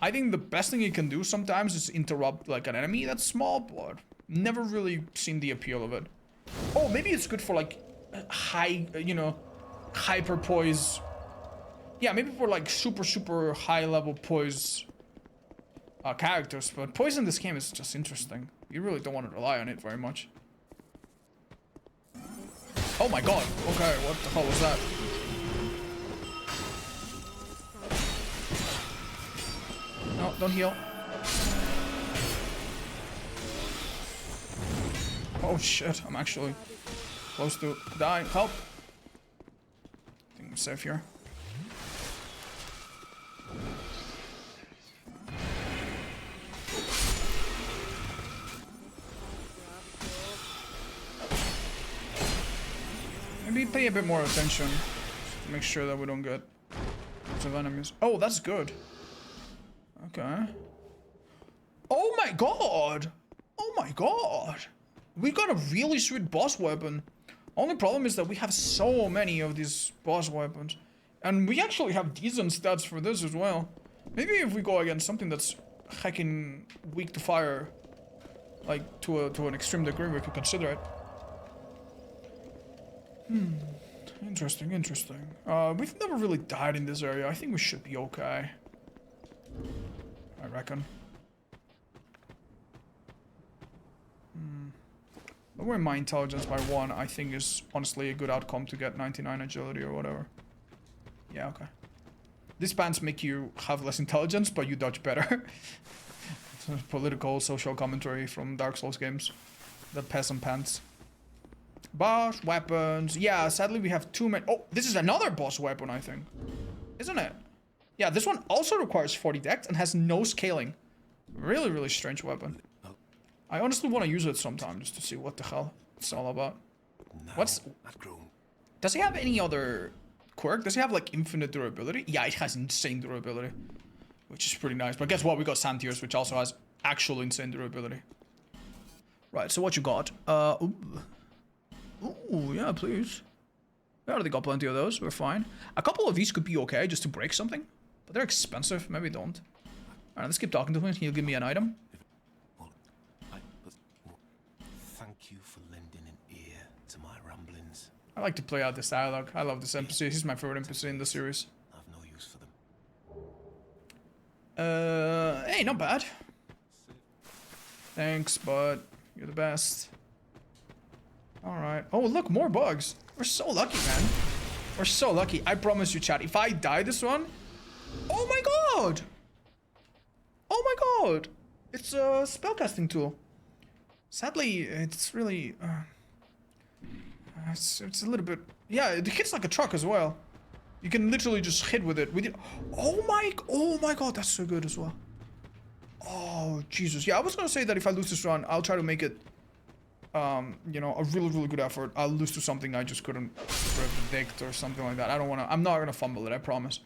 [SPEAKER 1] I think the best thing you can do sometimes is interrupt like an enemy that's small, but never really seen the appeal of it. Oh, maybe it's good for like high, you know, hyper poise. Yeah, maybe for like super high level poise characters, but poise in this game is just interesting. You really don't want to rely on it very much. Oh my god, okay, what the hell was that? No, don't heal. Oh shit, I'm actually close to dying. Help! I think I'm safe here. Maybe pay a bit more attention to make sure that we don't get lots of enemies. Oh, that's good. Okay. Oh my god! Oh my god! We got a really sweet boss weapon. Only problem is that we have so many of these boss weapons. And we actually have decent stats for this as well. Maybe if we go against something that's heckin' weak to fire, like to an extreme degree, we could consider it. Interesting, interesting. We've never really died in this area. I think we should be okay. I reckon. Lowering my intelligence by 1, I think is honestly a good outcome to get 99 agility or whatever. Yeah, okay. These pants make you have less intelligence, but you dodge better. Political, social commentary from Dark Souls games. The peasant pants. Boss weapons. Yeah, sadly we have too many. Oh, this is another boss weapon, I think. Isn't it? Yeah, this one also requires 40 dex and has no scaling. Really, really strange weapon. I honestly want to use it sometime just to see what the hell. it's all about.
[SPEAKER 2] No,
[SPEAKER 1] What's...
[SPEAKER 2] I've grown.
[SPEAKER 1] Does he have any other quirk? Does he have, like, infinite durability? Yeah, it has insane durability. Which is pretty nice. But guess what? We got Santiers, which also has actual insane durability. Right, so what you got? Ooh, yeah, please. We already got plenty of those. We're fine. A couple of these could be okay, just to break something. But they're expensive. Maybe don't. Alright, let's keep talking to him. He'll give me an item.
[SPEAKER 2] Well, thank you for lending an ear to my ramblings.
[SPEAKER 1] I like to play out this dialogue. I love this NPC. He's my favorite NPC in the series.
[SPEAKER 2] I've no use for them.
[SPEAKER 1] Hey, not bad. Thanks, bud. You're the best. Alright. Oh, look, more bugs. We're so lucky, man. We're so lucky. I promise you, chat, if I die this one... Oh my god! Oh my god! It's a spellcasting tool. Sadly, it's really... it's a little bit... Yeah, it hits like a truck as well. You can literally just hit with it. Oh my god, that's so good as well. Oh, Jesus. Yeah, I was gonna say that if I lose this run, I'll try to make it, you know, a really, really good effort. I'll lose to something I just couldn't predict or something like that. I'm not gonna fumble it, I promise.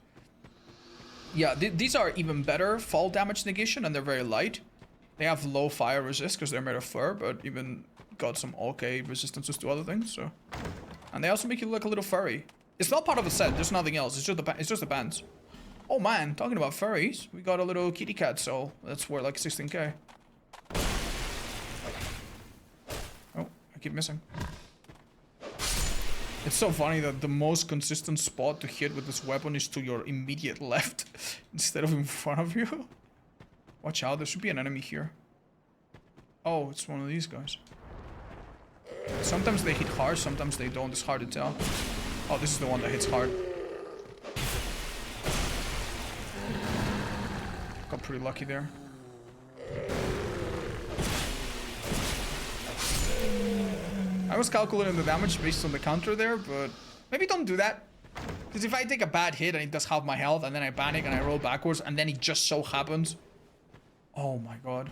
[SPEAKER 1] Yeah, these are even better fall damage negation, and they're very light. They have low fire resist because they're made of fur, but even got some okay resistances to other things, so. And they also make you look a little furry. It's not part of the set, there's nothing else. It's just the pants. Oh man, talking about furries, we got a little kitty cat soul. That's worth like 16k. Oh, I keep missing. It's so funny that the most consistent spot to hit with this weapon is to your immediate left instead of in front of you. Watch out, there should be an enemy here. Oh, it's one of these guys. Sometimes they hit hard, sometimes they don't. It's hard to tell. Oh, this is the one that hits hard. Got pretty lucky there. I was calculating the damage based on the counter there, but maybe don't do that. Because if I take a bad hit and it does half my health, and then I panic and I roll backwards, and then it just so happens... Oh my god.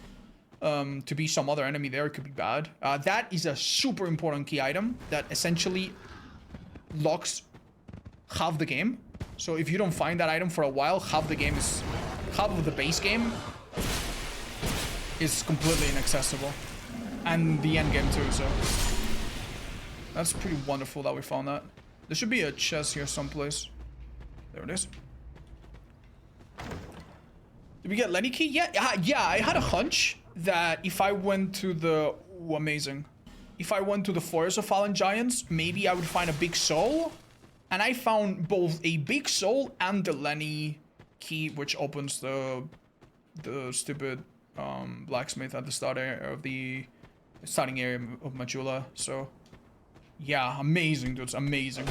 [SPEAKER 1] To be some other enemy there, it could be bad. That is a super important key item that essentially locks half the game. So if you don't find that item for a while, half of the base game is completely inaccessible. And the end game too, so that's pretty wonderful that we found that. There should be a chest here someplace. There it is. Did we get Lenny key? Yeah, I had a hunch that if I went to the... Ooh, amazing. If I went to the Forest of Fallen Giants, maybe I would find a big soul. And I found both a big soul and the Lenny key, which opens the stupid blacksmith at the start of the starting area of Majula. So, yeah, amazing, dudes, amazing.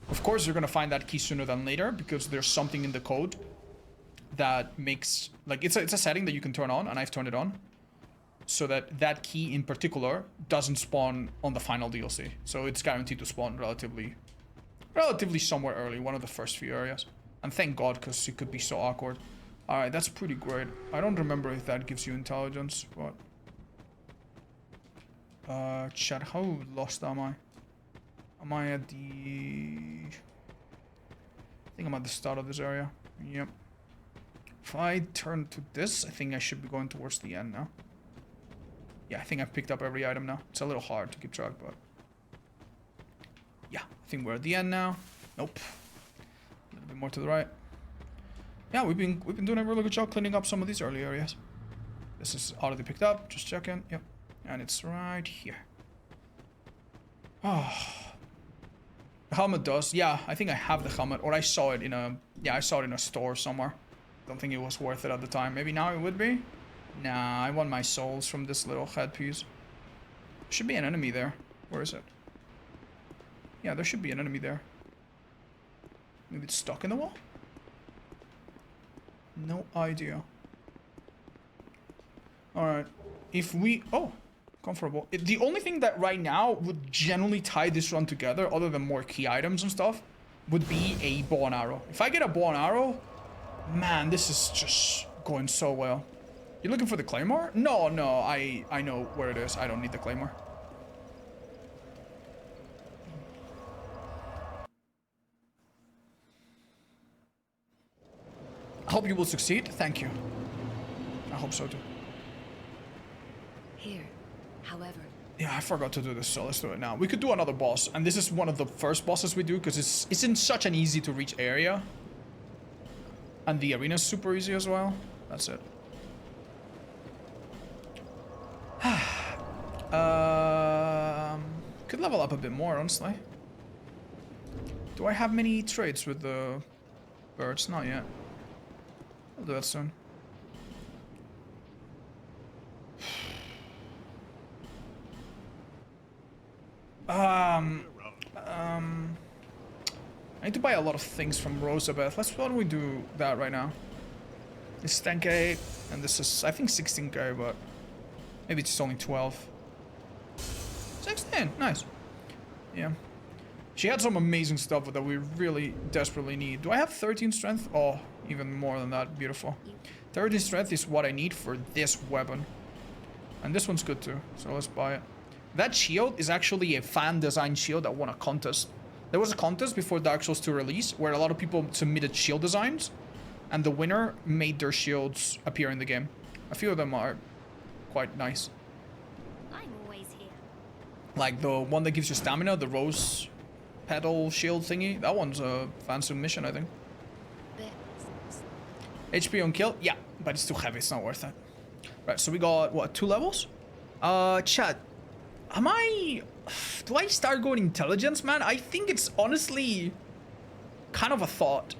[SPEAKER 1] Of course, you're gonna find that key sooner than later because there's something in the code that makes, like, it's a setting that you can turn on, and I've turned it on, so that that key in particular doesn't spawn on the final DLC. So it's guaranteed to spawn relatively somewhere early, one of the first few areas. And thank God, because it could be so awkward. All right, that's pretty great. I don't remember if that gives you intelligence, but chat, how lost am I? Am I at the... I think I'm at the start of this area. Yep. If I turn to this, I think I should be going towards the end now. Yeah, I think I've picked up every item now. It's a little hard to keep track, but... Yeah, I think we're at the end now. Nope. A little bit more to the right. Yeah, we've been doing a really good job cleaning up some of these early areas. This is already picked up. Just checking. Yep. And it's right here. Oh... The helmet does. Yeah, I think I have the helmet, or I saw it in a... Yeah, I saw it in a store somewhere. Don't think it was worth it at the time. Maybe now it would be? Nah, I want my souls from this little headpiece. Should be an enemy there. Where is it? Yeah, there should be an enemy there. Maybe it's stuck in the wall? No idea. Alright. If we... Oh! Comfortable. The only thing that right now would generally tie this run together, other than more key items and stuff, would be a bow and arrow. If I get a bow and arrow, man, this is just going so well. You're looking for the claymore? No, no, I know where it is. I don't need the claymore. I hope you will succeed. Thank you. I hope so too.
[SPEAKER 7] Here, however.
[SPEAKER 1] Yeah, I forgot to do this, so let's do it now. We could do another boss, and this is one of the first bosses we do because it's in such an easy to reach area. And the arena's super easy as well. That's it. Could level up a bit more, honestly. Do I have many traits with the birds? Not yet. I'll do that soon. I need to buy a lot of things from Rosabeth. Why don't we do that right now? This is 10k, and this is, I think, 16k, but maybe it's only 12. 16, nice. Yeah. She had some amazing stuff that we really desperately need. Do I have 13 strength? Oh, even more than that. Beautiful. 13 strength is what I need for this weapon. And this one's good too, so let's buy it. That shield is actually a fan-designed shield that won a contest. There was a contest before Dark Souls 2 release where a lot of people submitted shield designs, and the winner made their shields appear in the game. A few of them are quite nice.
[SPEAKER 7] I'm always here.
[SPEAKER 1] Like the one that gives you stamina, the rose petal shield thingy. That one's a fan submission, I think. HP on kill? Yeah, but it's too heavy. It's not worth it. Right, so we got, what, 2 levels? Chat. Do I start going intelligence, man? I think it's honestly kind of a thought.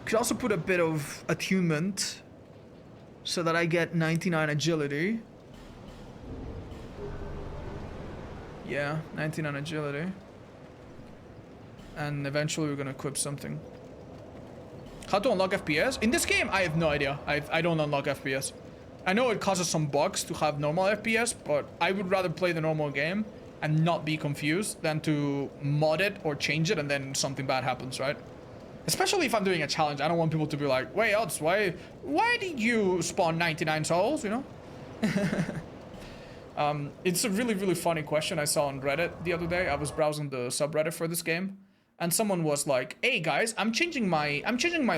[SPEAKER 1] Could also put a bit of attunement so that I get 99 agility. Yeah, 99 agility. And eventually we're gonna equip something. How to unlock FPS? In this game, I have no idea. I don't unlock FPS. I know it causes some bugs to have normal FPS, but I would rather play the normal game and not be confused than to mod it or change it and then something bad happens, right? Especially if I'm doing a challenge. I don't want people to be like, wait, Odds, why did you spawn 99 souls, you know? It's a really, really funny question I saw on Reddit the other day. I was browsing the subreddit for this game. And someone was like, hey guys, I'm changing my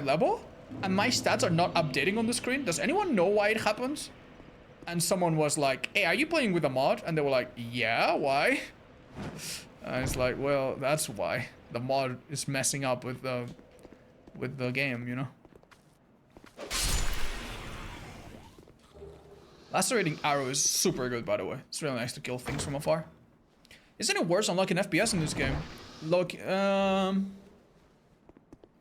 [SPEAKER 1] level and my stats are not updating on the screen. Does anyone know why it happens? And someone was like, hey, are you playing with a mod? And they were like, yeah, why? And it's like, well, that's why. The mod is messing up with the game, you know? Lacerating arrow is super good, by the way. It's really nice to kill things from afar. Isn't it worse unlocking FPS in this game? Look, yeah,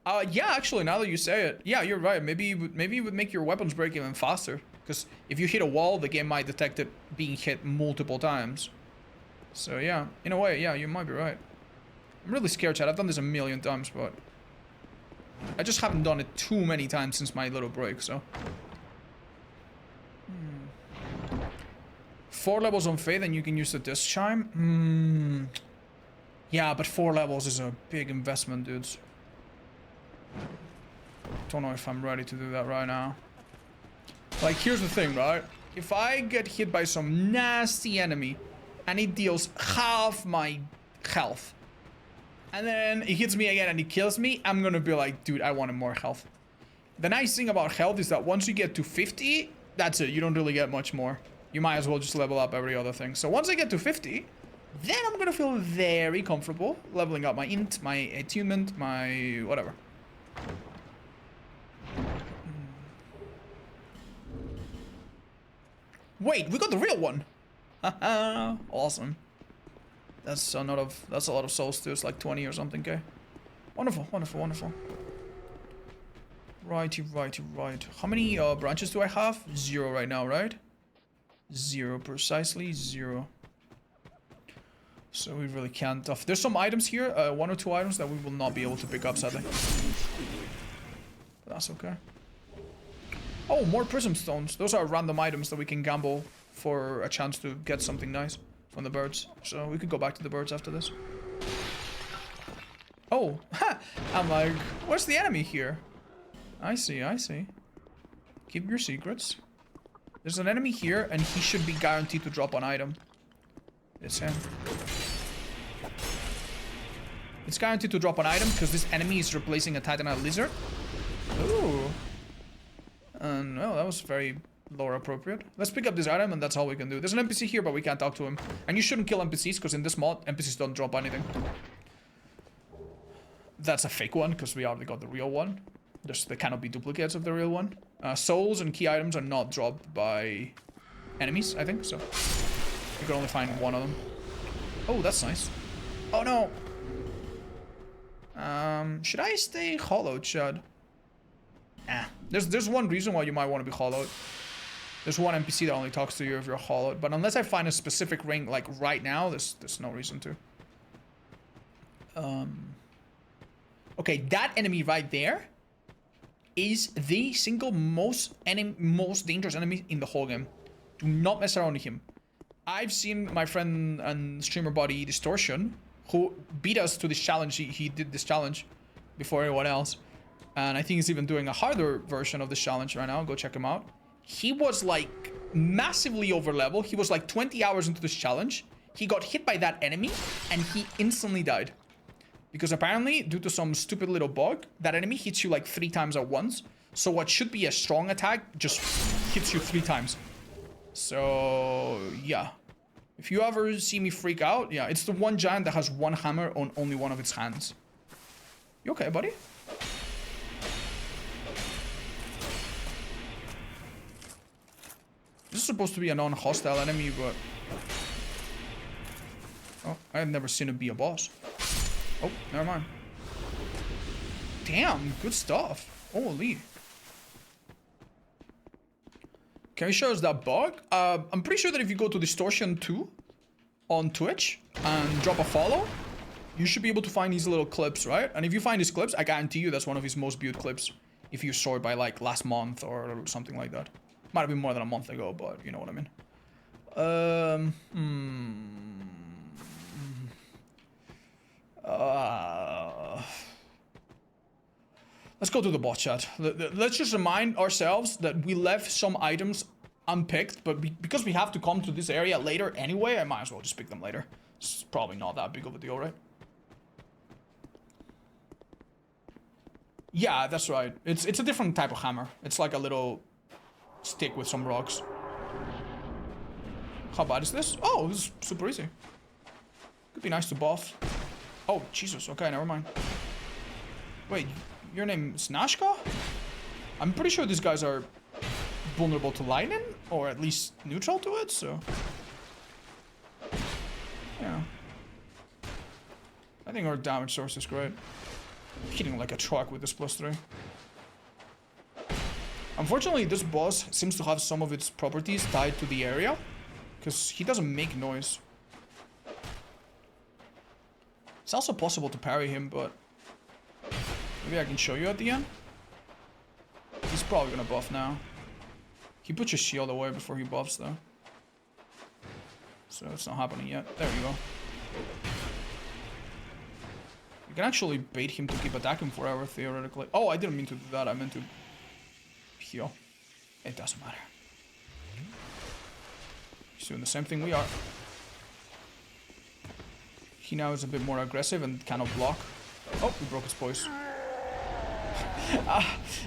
[SPEAKER 1] actually, now that you say it, yeah, you're right. Maybe it would make your weapons break even faster. Because if you hit a wall, the game might detect it being hit multiple times. So yeah, in a way, yeah, you might be right. I'm really scared, Chad. I've done this a million times, but I just haven't done it too many times since my little break, so. 4 levels on Faith and you can use the disc chime? Yeah, but 4 levels is a big investment, dudes. Don't know if I'm ready to do that right now. Like, here's the thing, right? If I get hit by some nasty enemy and it deals half my health, and then it hits me again and it kills me, I'm gonna be like, dude, I wanted more health. The nice thing about health is that once you get to 50, that's it. You don't really get much more. You might as well just level up every other thing. So once I get to 50, then I'm gonna feel very comfortable leveling up my int, my attunement, my whatever. Wait, we got the real one. Haha, awesome. That's a lot of souls too. It's like 20 or something, okay? Wonderful, wonderful, wonderful. Righty. How many branches do I have? 0 right now, right? 0, precisely 0. So we really can't. There's some items here, 1 or 2 items that we will not be able to pick up, sadly. But that's okay. Oh, more prism stones. Those are random items that we can gamble for a chance to get something nice from the birds. So we could go back to the birds after this. Oh, I'm like, where's the enemy here? I see, I see. Keep your secrets. There's an enemy here, and he should be guaranteed to drop an item. It's him. It's guaranteed to drop an item because this enemy is replacing a Titanite lizard. Ooh. No, that was very lore appropriate. Let's pick up this item and that's all we can do. There's an NPC here, but we can't talk to him. And you shouldn't kill NPCs because in this mod, NPCs don't drop anything. That's a fake one because we already got the real one. There cannot be duplicates of the real one. Souls and key items are not dropped by enemies, I think, so you can only find one of them. Oh, that's nice. Oh no! Should I stay hollowed, Chad? There's one reason why you might want to be hollowed. There's one NPC that only talks to you if you're hollowed, but unless I find a specific ring, like right now, there's no reason to. Okay, that enemy right there is the single most dangerous enemy in the whole game. Do not mess around with him. I've seen my friend and streamer buddy Distortion, who beat us to this challenge. He did this challenge before anyone else. And I think he's even doing a harder version of this challenge right now. Go check him out. He was like massively over level. He was like 20 hours into this challenge. He got hit by that enemy and he instantly died. Because apparently, due to some stupid little bug, that enemy hits you like 3 times at once. So what should be a strong attack just hits you 3 times. So, yeah. If you ever see me freak out, yeah, it's the one giant that has one hammer on only one of its hands. You okay, buddy? This is supposed to be a non-hostile enemy, but... Oh, I have never seen it be a boss. Oh, never mind. Damn, good stuff. Holy. Can you show us that bug? I'm pretty sure that if you go to Distortion 2 on Twitch and drop a follow, you should be able to find these little clips, right? And if you find these clips, I guarantee you that's one of his most viewed clips. If you sort by like last month or something like that. Might have been more than a month ago, but you know what I mean. Let's go to the bot chat. Let's just remind ourselves that we left some items unpicked, but because we have to come to this area later anyway, I might as well just pick them later. It's probably not that big of a deal, right? Yeah, that's right. It's a different type of hammer. It's like a little stick with some rocks. How bad is this? Oh, this is super easy. Could be nice to buff. Oh, Jesus. Okay, never mind. Wait, your name is Najka? I'm pretty sure these guys are vulnerable to lightning, or at least neutral to it, so... Yeah. I think our damage source is great. I'm hitting like a truck with this +3. Unfortunately, this boss seems to have some of its properties tied to the area, because he doesn't make noise. It's also possible to parry him, but maybe I can show you at the end. He's probably gonna buff now. He puts his shield away before he buffs, though. So it's not happening yet. There you go. You can actually bait him to keep attacking forever, theoretically. Oh, I didn't mean to do that. I meant to heal. It doesn't matter. He's doing the same thing we are. He now is a bit more aggressive and cannot block. Oh, he broke his poise.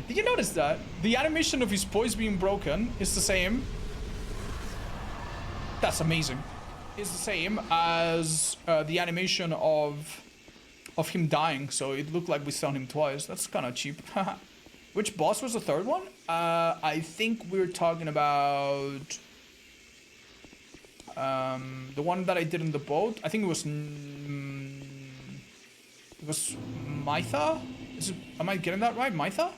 [SPEAKER 1] Did you notice that? The animation of his poise being broken is the same. That's amazing. It's the same as the animation of him dying. So it looked like we stunned him twice. That's kind of cheap. Which boss was the third one? I think we're talking about... the one that I did in the boat. I think it was Mytha? Am I getting that right? Mytha?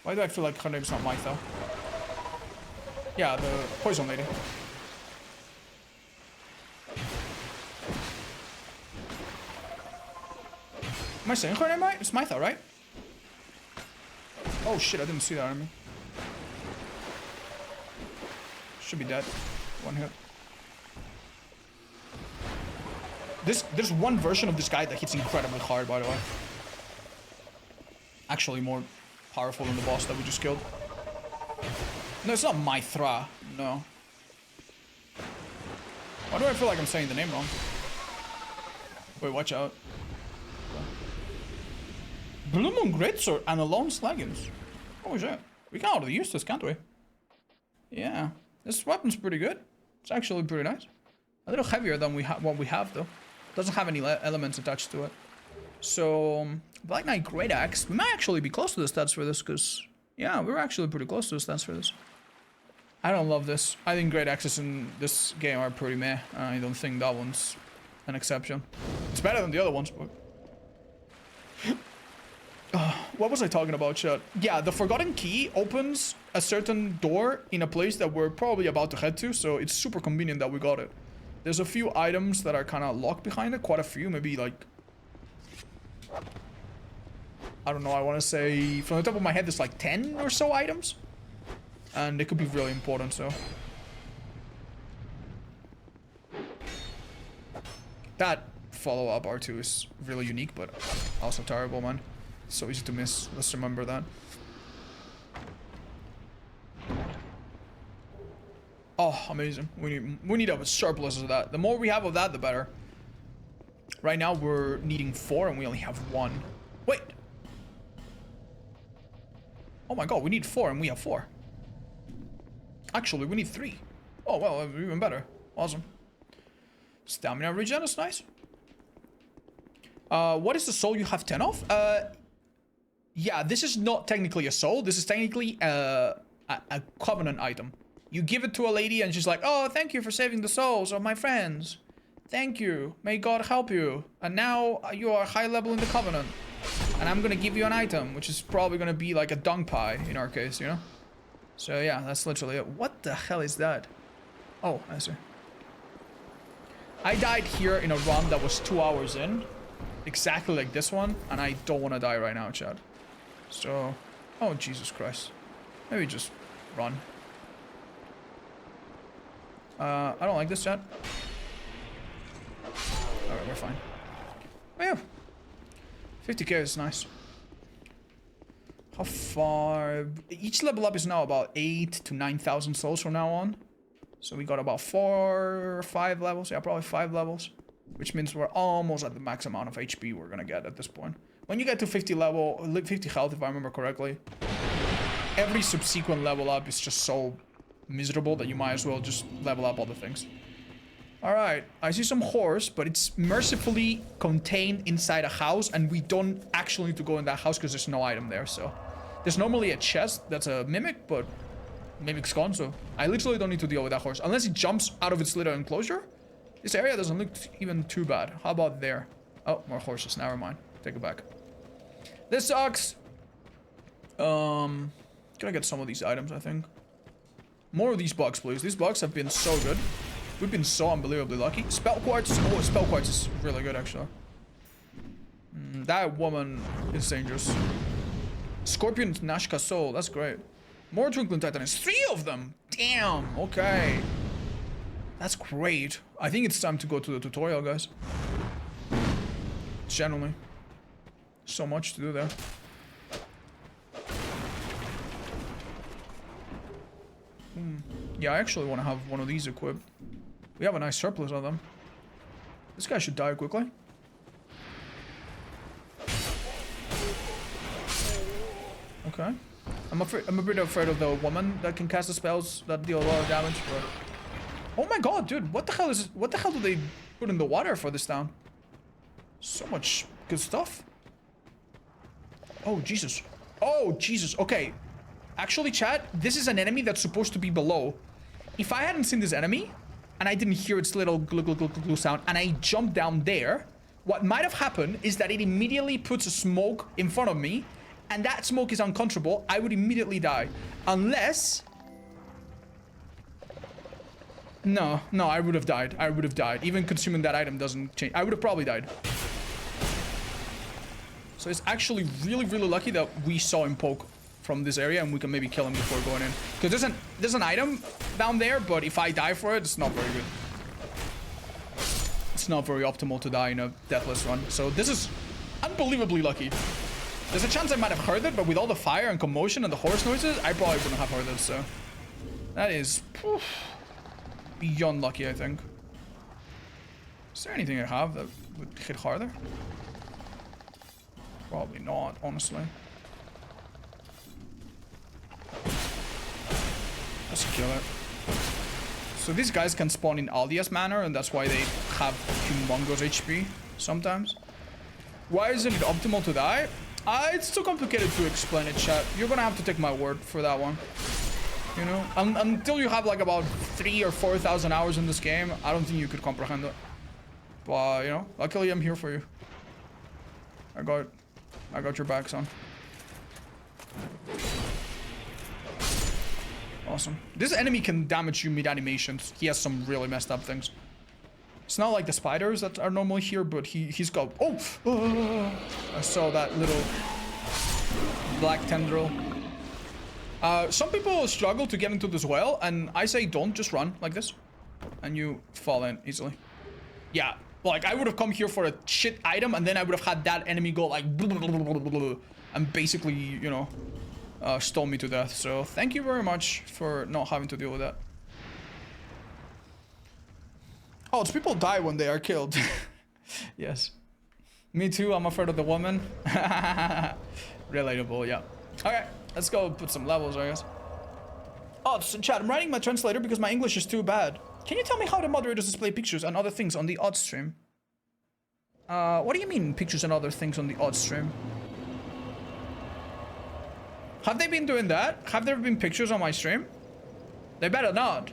[SPEAKER 1] Why do I feel like her name's not Mytha? Yeah, the poison lady. Am I saying her name right? It's Mytha, right? Oh shit, I didn't see that enemy. Should be dead. One hit. There's one version of this guy that hits incredibly hard, by the way. Actually more powerful than the boss that we just killed. No, it's not Mithra. No. Why do I feel like I'm saying the name wrong? Wait, watch out. Blue Moon Greatsword and a Lone Slaggins. Holy shit. We can already use this, can't we? Yeah. This weapon's pretty good. It's actually pretty nice. A little heavier than what we have, though. Doesn't have any elements attached to it. So, Black Knight Great Axe. We might actually be close to the stats for this, because... Yeah, we're actually pretty close to the stats for this. I don't love this. I think Great Axes in this game are pretty meh. I don't think that one's an exception. It's better than the other ones, but... what was I talking about, chat? Yeah, the Forgotten Key opens a certain door in a place that we're probably about to head to, so it's super convenient that we got it. There's a few items that are kind of locked behind it, quite a few, maybe like... I don't know, I want to say... From the top of my head, there's like 10 or so items. And they could be really important, so... That follow-up R2 is really unique, but also terrible, man. So easy to miss. Let's remember that. Oh, amazing. We need a surplus of that. The more we have of that, the better. Right now, we're needing 4 and we only have 1. Wait! Oh my god, we need 4 and we have 4. Actually, we need 3. Oh, well, even better. Awesome. Stamina regen is nice. What is the soul you have 10 of? Yeah, this is not technically a soul. This is technically a covenant item. You give it to a lady and she's like, oh, thank you for saving the souls of my friends. Thank you. May God help you. And now you are high level in the covenant. And I'm gonna give you an item, which is probably gonna be like a dung pie in our case, you know? So yeah, that's literally it. What the hell is that? Oh, I see. I died here in a run that was 2 hours in. Exactly like this one. And I don't want to die right now, Chad. So... Oh, Jesus Christ. Maybe just run. I don't like this, Chad. Alright, we're fine. Yeah. 50k is nice. How far... Each level up is now about 8 to 9,000 souls from now on. So we got about 4 or 5 levels. Yeah, probably 5 levels. Which means we're almost at the max amount of HP we're gonna get at this point. When you get to 50 health, if I remember correctly, every subsequent level up is just so miserable that you might as well just level up all the things. Alright, I see some horse, but it's mercifully contained inside a house, and we don't actually need to go in that house because there's no item there, so... There's normally a chest that's a mimic, but Mimic's gone, so I literally don't need to deal with that horse. Unless it jumps out of its little enclosure. This area doesn't look even too bad. How about there? Oh, more horses. Never mind. Take it back. This sucks. Gonna get some of these items, I think. More of these bugs, please. These bugs have been so good. We've been so unbelievably lucky. Spell Quartz. Oh, Spell Quartz is really good, actually. That woman is dangerous. Scorpioness Najka soul. That's great. More Twinkling Titans. 3 of them! Damn, okay. That's great. I think it's time to go to the tutorial, guys. Generally. So much to do there. Yeah, I actually want to have one of these equipped. We have a nice surplus of them. This guy should die quickly. Okay. I'm a bit afraid of the woman that can cast the spells that deal a lot of damage, but... Oh my god, dude, what the hell is... What the hell do they put in the water for this town? So much good stuff. Oh, Jesus. Oh, Jesus. Okay. Actually, chat, this is an enemy that's supposed to be below. If I hadn't seen this enemy, and I didn't hear its little glug glug glug glug sound, and I jumped down there, what might have happened is that it immediately puts a smoke in front of me, and that smoke is uncontrollable. I would immediately die. Unless... No, I would have died. I would have died. Even consuming that item doesn't change. I would have probably died. So it's actually really, really lucky that we saw him poke from this area and we can maybe kill him before going in. Because there's an item down there, but if I die for it, it's not very good. it's not very optimal to die in a deathless run. So this is unbelievably lucky. There's a chance I might have heard it, but with all the fire and commotion and the horse noises, I probably wouldn't have heard it, so... That is... beyond lucky, I think. Is there anything I have that would hit harder? Probably not, honestly. Let's kill it. So these guys can spawn in Aldia's manner, and that's why they have humongous HP sometimes. Why isn't it optimal to die? It's too complicated to explain it, chat. You're gonna have to take my word for that one. You know, until you have like about 3,000 or 4,000 hours in this game, I don't think you could comprehend it. But you know, luckily I'm here for you. I got your back, son. Awesome. This enemy can damage you mid-animations. He has some really messed up things. It's not like the spiders that are normally here, but he's got... Oh! I saw that little black tendril. Some people struggle to get into this well, and I say don't, just run like this. And you fall in easily. Yeah, like I would have come here for a shit item, and then I would have had that enemy go like... and basically, you know... stole me to death, so thank you very much for not having to deal with that. Oh, it's people die when they are killed. Yes. Me too, I'm afraid of the woman. Relatable, yeah. Okay, let's go put some levels, I guess. Oh, so chat, I'm writing my translator because my English is too bad. Can you tell me how the moderators display pictures and other things on the odd stream? What do you mean, pictures and other things on the odd stream? Have they been doing that? Have there been pictures on my stream? They better not.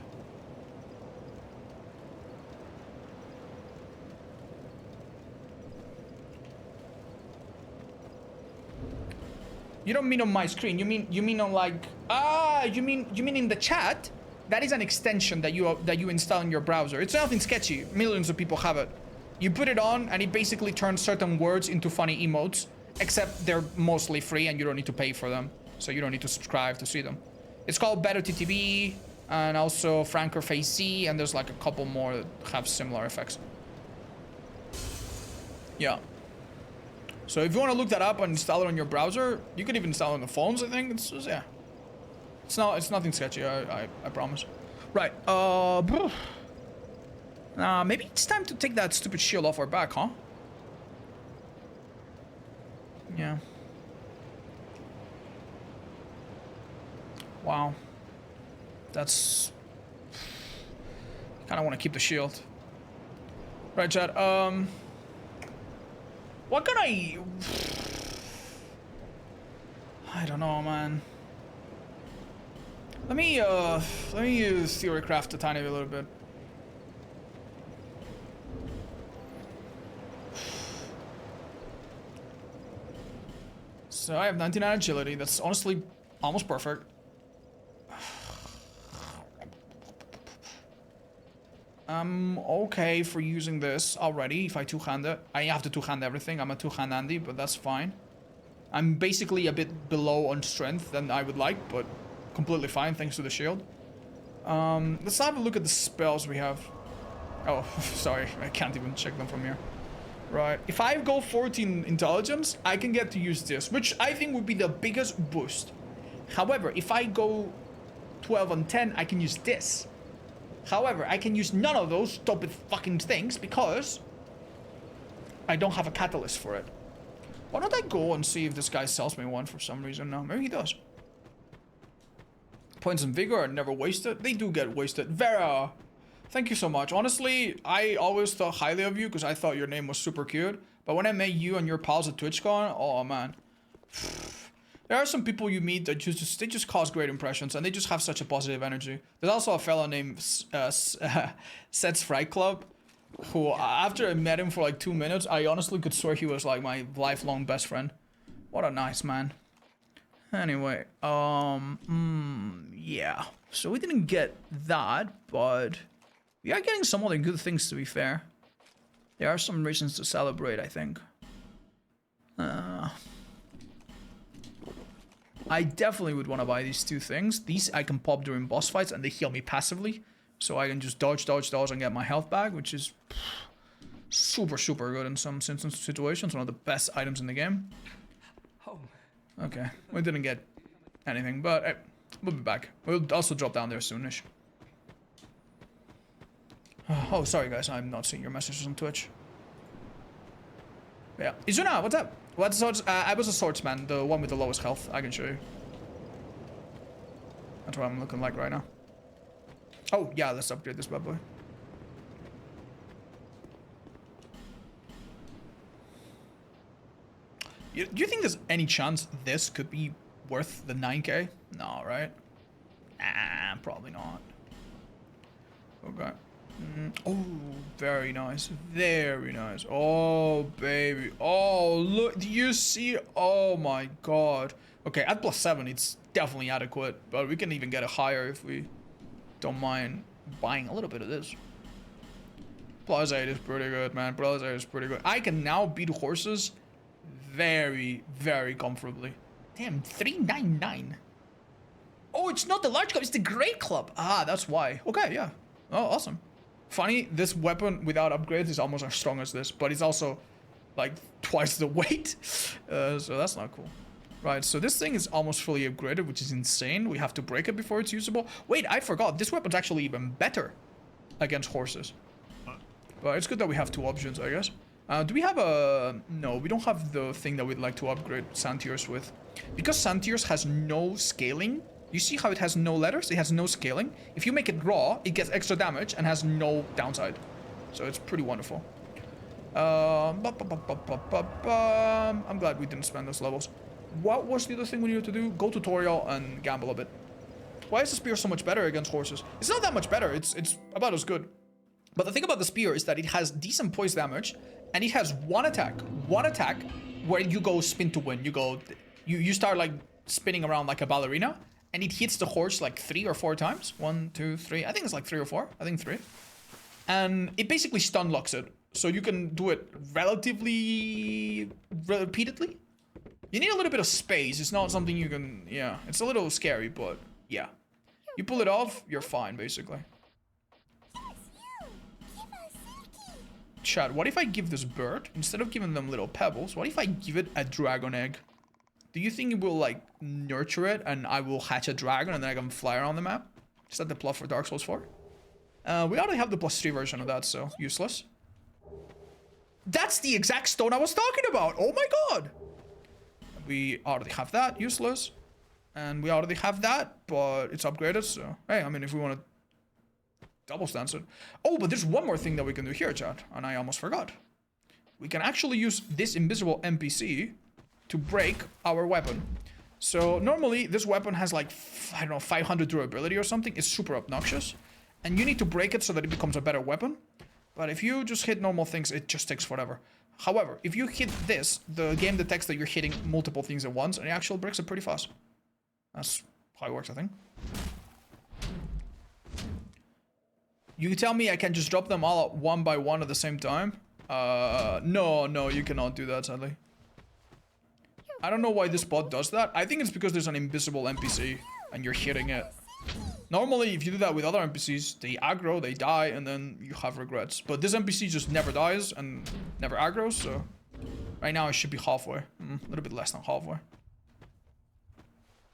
[SPEAKER 1] You don't mean on my screen. You mean on like you mean in the chat? That is an extension that you install in your browser. It's nothing sketchy. Millions of people have it. You put it on and it basically turns certain words into funny emotes, except they're mostly free and you don't need to pay for them. So you don't need to subscribe to see them. It's called Better TTB and also Franker Face C, and there's like a couple more that have similar effects. Yeah. So if you want to look that up and install it on your browser, you could even install it on the phones, I think. It's just, yeah. It's nothing sketchy, I promise. Right, maybe it's time to take that stupid shield off our back, huh? Yeah. Wow. That's... Kinda wanna keep the shield. Right, chat, what can I don't know, man. Let me use Theorycraft a tiny little bit. So I have 99 agility. That's honestly almost perfect. I'm okay for using this already if I two-hand it. I have to two-hand everything. I'm a two-hand Andy, but that's fine. I'm basically a bit below on strength than I would like, but completely fine thanks to the shield. Let's have a look at the spells we have. Oh, sorry, I can't even check them from here. Right, if I go 14 intelligence, I can get to use this, which I think would be the biggest boost. However, if I go 12 and 10, I can use this. However, I can use none of those stupid fucking things because I don't have a catalyst for it. Why don't I go and see if this guy sells me one for some reason now? Maybe he does. Points and vigor are never wasted. They do get wasted. Vera, thank you so much. Honestly, I always thought highly of you because I thought your name was super cute. But when I met you and your pals at TwitchCon, oh man. There are some people you meet that they just cause great impressions and they just have such a positive energy. There's also a fellow named Sets Fright Club who, after I met him for like 2 minutes, I honestly could swear he was like my lifelong best friend. What a nice man. Anyway, yeah. So we didn't get that, but we are getting some other good things, to be fair. There are some reasons to celebrate, I think. I definitely would want to buy these two things. These I can pop during boss fights and they heal me passively. So I can just dodge and get my health back, which is super, super good in some situations. One of the best items in the game. Okay, we didn't get anything, but hey, we'll be back. We'll also drop down there soonish. Oh, sorry guys, I'm not seeing your messages on Twitch. Yeah, Izuna, what's up? What's swords? I was a swordsman, the one with the lowest health. I can show you. That's what I'm looking like right now. Oh yeah, let's upgrade this bad boy. Do you think there's any chance this could be worth the 9k? No, right? Ah, probably not. Okay. Oh, very nice. Very nice. Oh, baby. Oh, look. Do you see? Oh, my God. Okay, at +7, it's definitely adequate. But we can even get it higher if we don't mind buying a little bit of this. +8 is pretty good, man. +8 is pretty good. I can now beat horses very, very comfortably. Damn, 399. Oh, it's not the large club, it's the great club. Ah, that's why. Okay, yeah. Oh, awesome. Funny, this weapon without upgrades is almost as strong as this, but it's also like twice the weight. So that's not cool. Right, so this thing is almost fully upgraded, which is insane. We have to break it before it's usable. Wait, I forgot. This weapon's actually even better against horses. But it's good that we have two options, I guess. Do we have a... No, we don't have the thing that we'd like to upgrade Santiers with. Because Santiers has no scaling. You see how it has no letters? It has no scaling. If you make it raw, it gets extra damage and has no downside. So it's pretty wonderful. I'm glad we didn't spend those levels. What was the other thing we needed to do? Go tutorial and gamble a bit. Why is the spear so much better against horses? It's not that much better. It's about as good. But the thing about the spear is that it has decent poise damage. And it has one attack where you go spin to win. You start like spinning around like a ballerina, and it hits the horse like 3 or 4 times. 1, 2, 3. I think it's like 3 or 4. I think 3. And it basically stun locks it, so you can do it relatively repeatedly. You need a little bit of space. It's not something you can. Yeah, it's a little scary, but yeah, you pull it off, you're fine basically. Chat, what if I give this bird, instead of giving them little pebbles, what if I give it a dragon egg? Do you think it will, like, nurture it and I will hatch a dragon and then I can fly around the map? Is that the plot for Dark Souls 4? We already have the +3 version of that, so useless. That's the exact stone I was talking about! Oh my god! We already have that, useless. And we already have that, but it's upgraded, so... Hey, I mean, if we want to... double stance it. Oh, but there's one more thing that we can do here, chat, and I almost forgot. We can actually use this invisible NPC to break our weapon. So normally this weapon has like, I don't know, 500 durability or something. It's super obnoxious, and you need to break it so that it becomes a better weapon. But if you just hit normal things, it just takes forever. However, if you hit this, the game detects that you're hitting multiple things at once, and it actually breaks it pretty fast. That's how it works, I think. You tell me I can just drop them all one by one at the same time? No, you cannot do that, sadly. I don't know why this bot does that. I think it's because there's an invisible NPC and you're hitting it. Normally, if you do that with other NPCs, they aggro, they die, and then you have regrets. But this NPC just never dies and never aggroes, so... Right now, I should be halfway. A little bit less than halfway.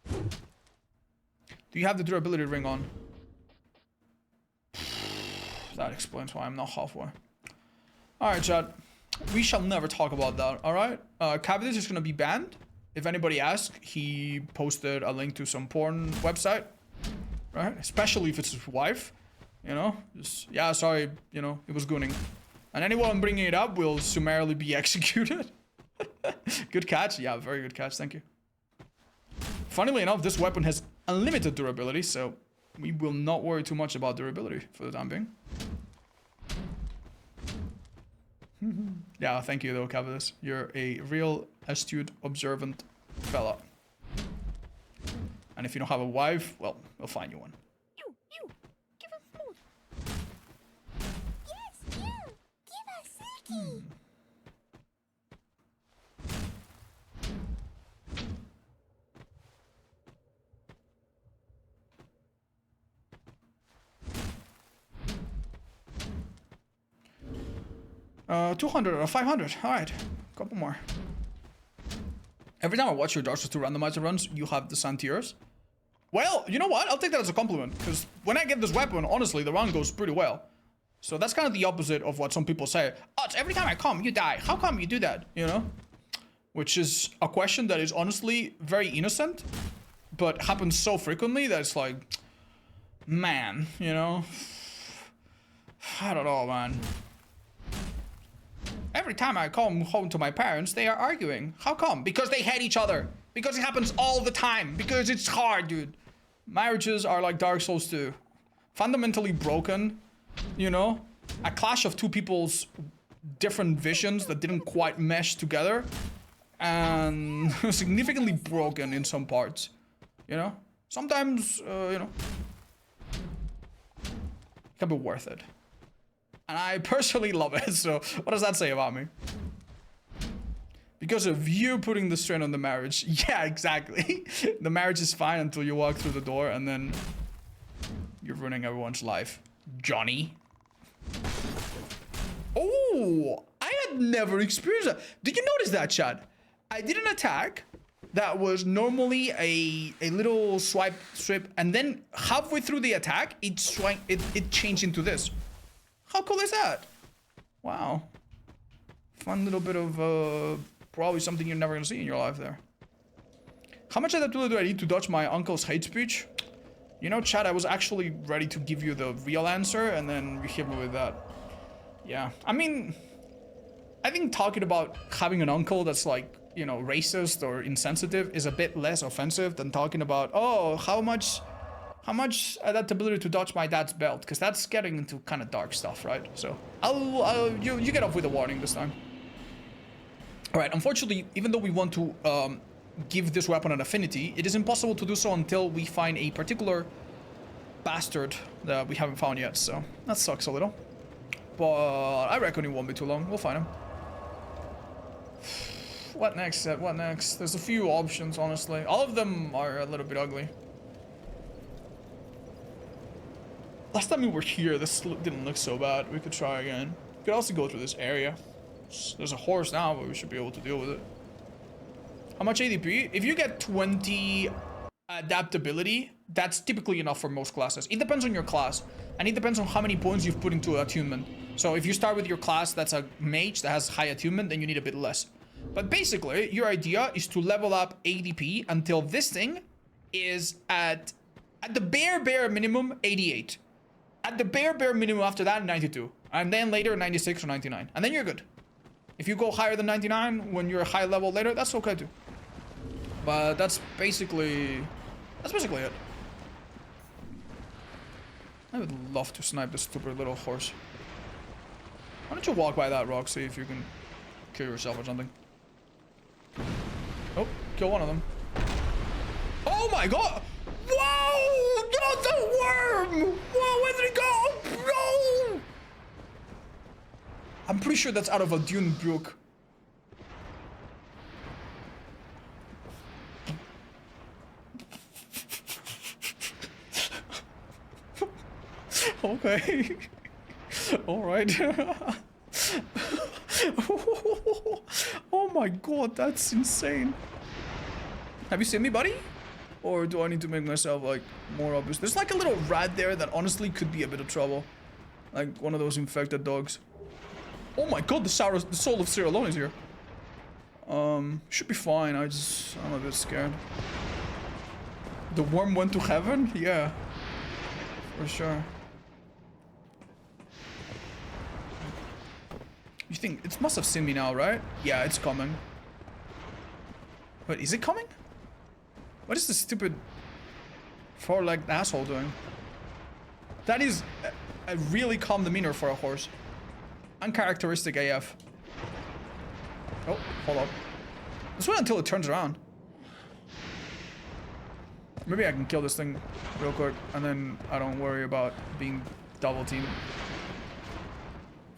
[SPEAKER 1] Do you have the durability ring on? That explains why I'm not halfway. Alright, chat. We shall never talk about that, alright? Cavities is gonna be banned. If anybody asks, he posted a link to some porn website. Right? Especially if it's his wife. You know? Just, yeah, sorry, you know, it was gooning. And anyone bringing it up will summarily be executed. Good catch. Yeah, very good catch. Thank you. Funnily enough, this weapon has unlimited durability, so we will not worry too much about durability for the time being. Yeah, thank you though, Cavalius. You're a real astute, observant fella. And if you don't have a wife, well, we'll find you one.
[SPEAKER 7] You, give us food. Yes, you, give us Silky.
[SPEAKER 1] 200 or 500. All right, couple more. Every time I watch your Dark Souls 2 randomizer runs, you have the Santiers. Well, you know what? I'll take that as a compliment, because when I get this weapon, honestly, the run goes pretty well. So that's kind of the opposite of what some people say. Oh, it's every time I come, you die. How come you do that? You know? Which is a question that is honestly very innocent, but happens so frequently that it's like, man, you know? I don't know, man. Every time I come home to my parents, they are arguing. How come? Because they hate each other. Because it happens all the time. Because it's hard, dude. Marriages are like Dark Souls 2. Fundamentally broken, you know? A clash of two people's different visions that didn't quite mesh together. And significantly broken in some parts, you know? Sometimes, you know, it can be worth it. And I personally love it, so what does that say about me? Because of you putting the strain on the marriage. Yeah, exactly. The marriage is fine until you walk through the door and then you're ruining everyone's life. Johnny. Oh, I had never experienced that. Did you notice that, Chad? I did an attack that was normally a little strip, and then halfway through the attack, it changed into this. How cool is that? Wow. Fun little bit of probably something you're never gonna see in your life there. How much adaptability do I need to dodge my uncle's hate speech? You know, Chad, I was actually ready to give you the real answer, and then you hit me with that. Yeah, I mean, I think talking about having an uncle that's like, you know, racist or insensitive is a bit less offensive than talking about, oh, how much adaptability to dodge my dad's belt, because that's getting into kind of dark stuff, right? So you get off with a warning this time. All right, unfortunately, even though we want to give this weapon an affinity, it is impossible to do so until we find a particular bastard that we haven't found yet, so that sucks a little. But I reckon it won't be too long. We'll find him. What next, Seth? What next? There's a few options, honestly. All of them are a little bit ugly. Last time we were here, this didn't look so bad. We could try again. We could also go through this area. There's a horse now, but we should be able to deal with it. How much ADP? If you get 20 adaptability, that's typically enough for most classes. It depends on your class, and it depends on how many points you've put into attunement. So if you start with your class that's a mage that has high attunement, then you need a bit less. But basically, your idea is to level up ADP until this thing is at the bare minimum 88. At the bare minimum after that, 92. And then later 96 or 99. And then you're good. If you go higher than 99 when you're high level later, that's okay too. But that's basically it. I would love to snipe this stupid little horse. Why don't you walk by that rock, see if you can kill yourself or something. Oh, kill one of them. Oh my god! Whoa! Not the worm! Whoa, where did it go? No! I'm pretty sure that's out of a Dune book. Okay. Alright. Oh my god, that's insane. Have you seen me, buddy? Or do I need to make myself, like, more obvious? There's like a little rat there that honestly could be a bit of trouble. Like one of those infected dogs. Oh my god, the soul of Sierra Leone is here. Should be fine. I'm a bit scared. The worm went to heaven? Yeah. For sure. You think it must have seen me now, right? Yeah, it's coming. Wait, is it coming? What is this stupid four-legged asshole doing? That is a really calm demeanor for a horse. Uncharacteristic AF. Oh, hold on. Let's wait until it turns around. Maybe I can kill this thing real quick, and then I don't worry about being double teamed.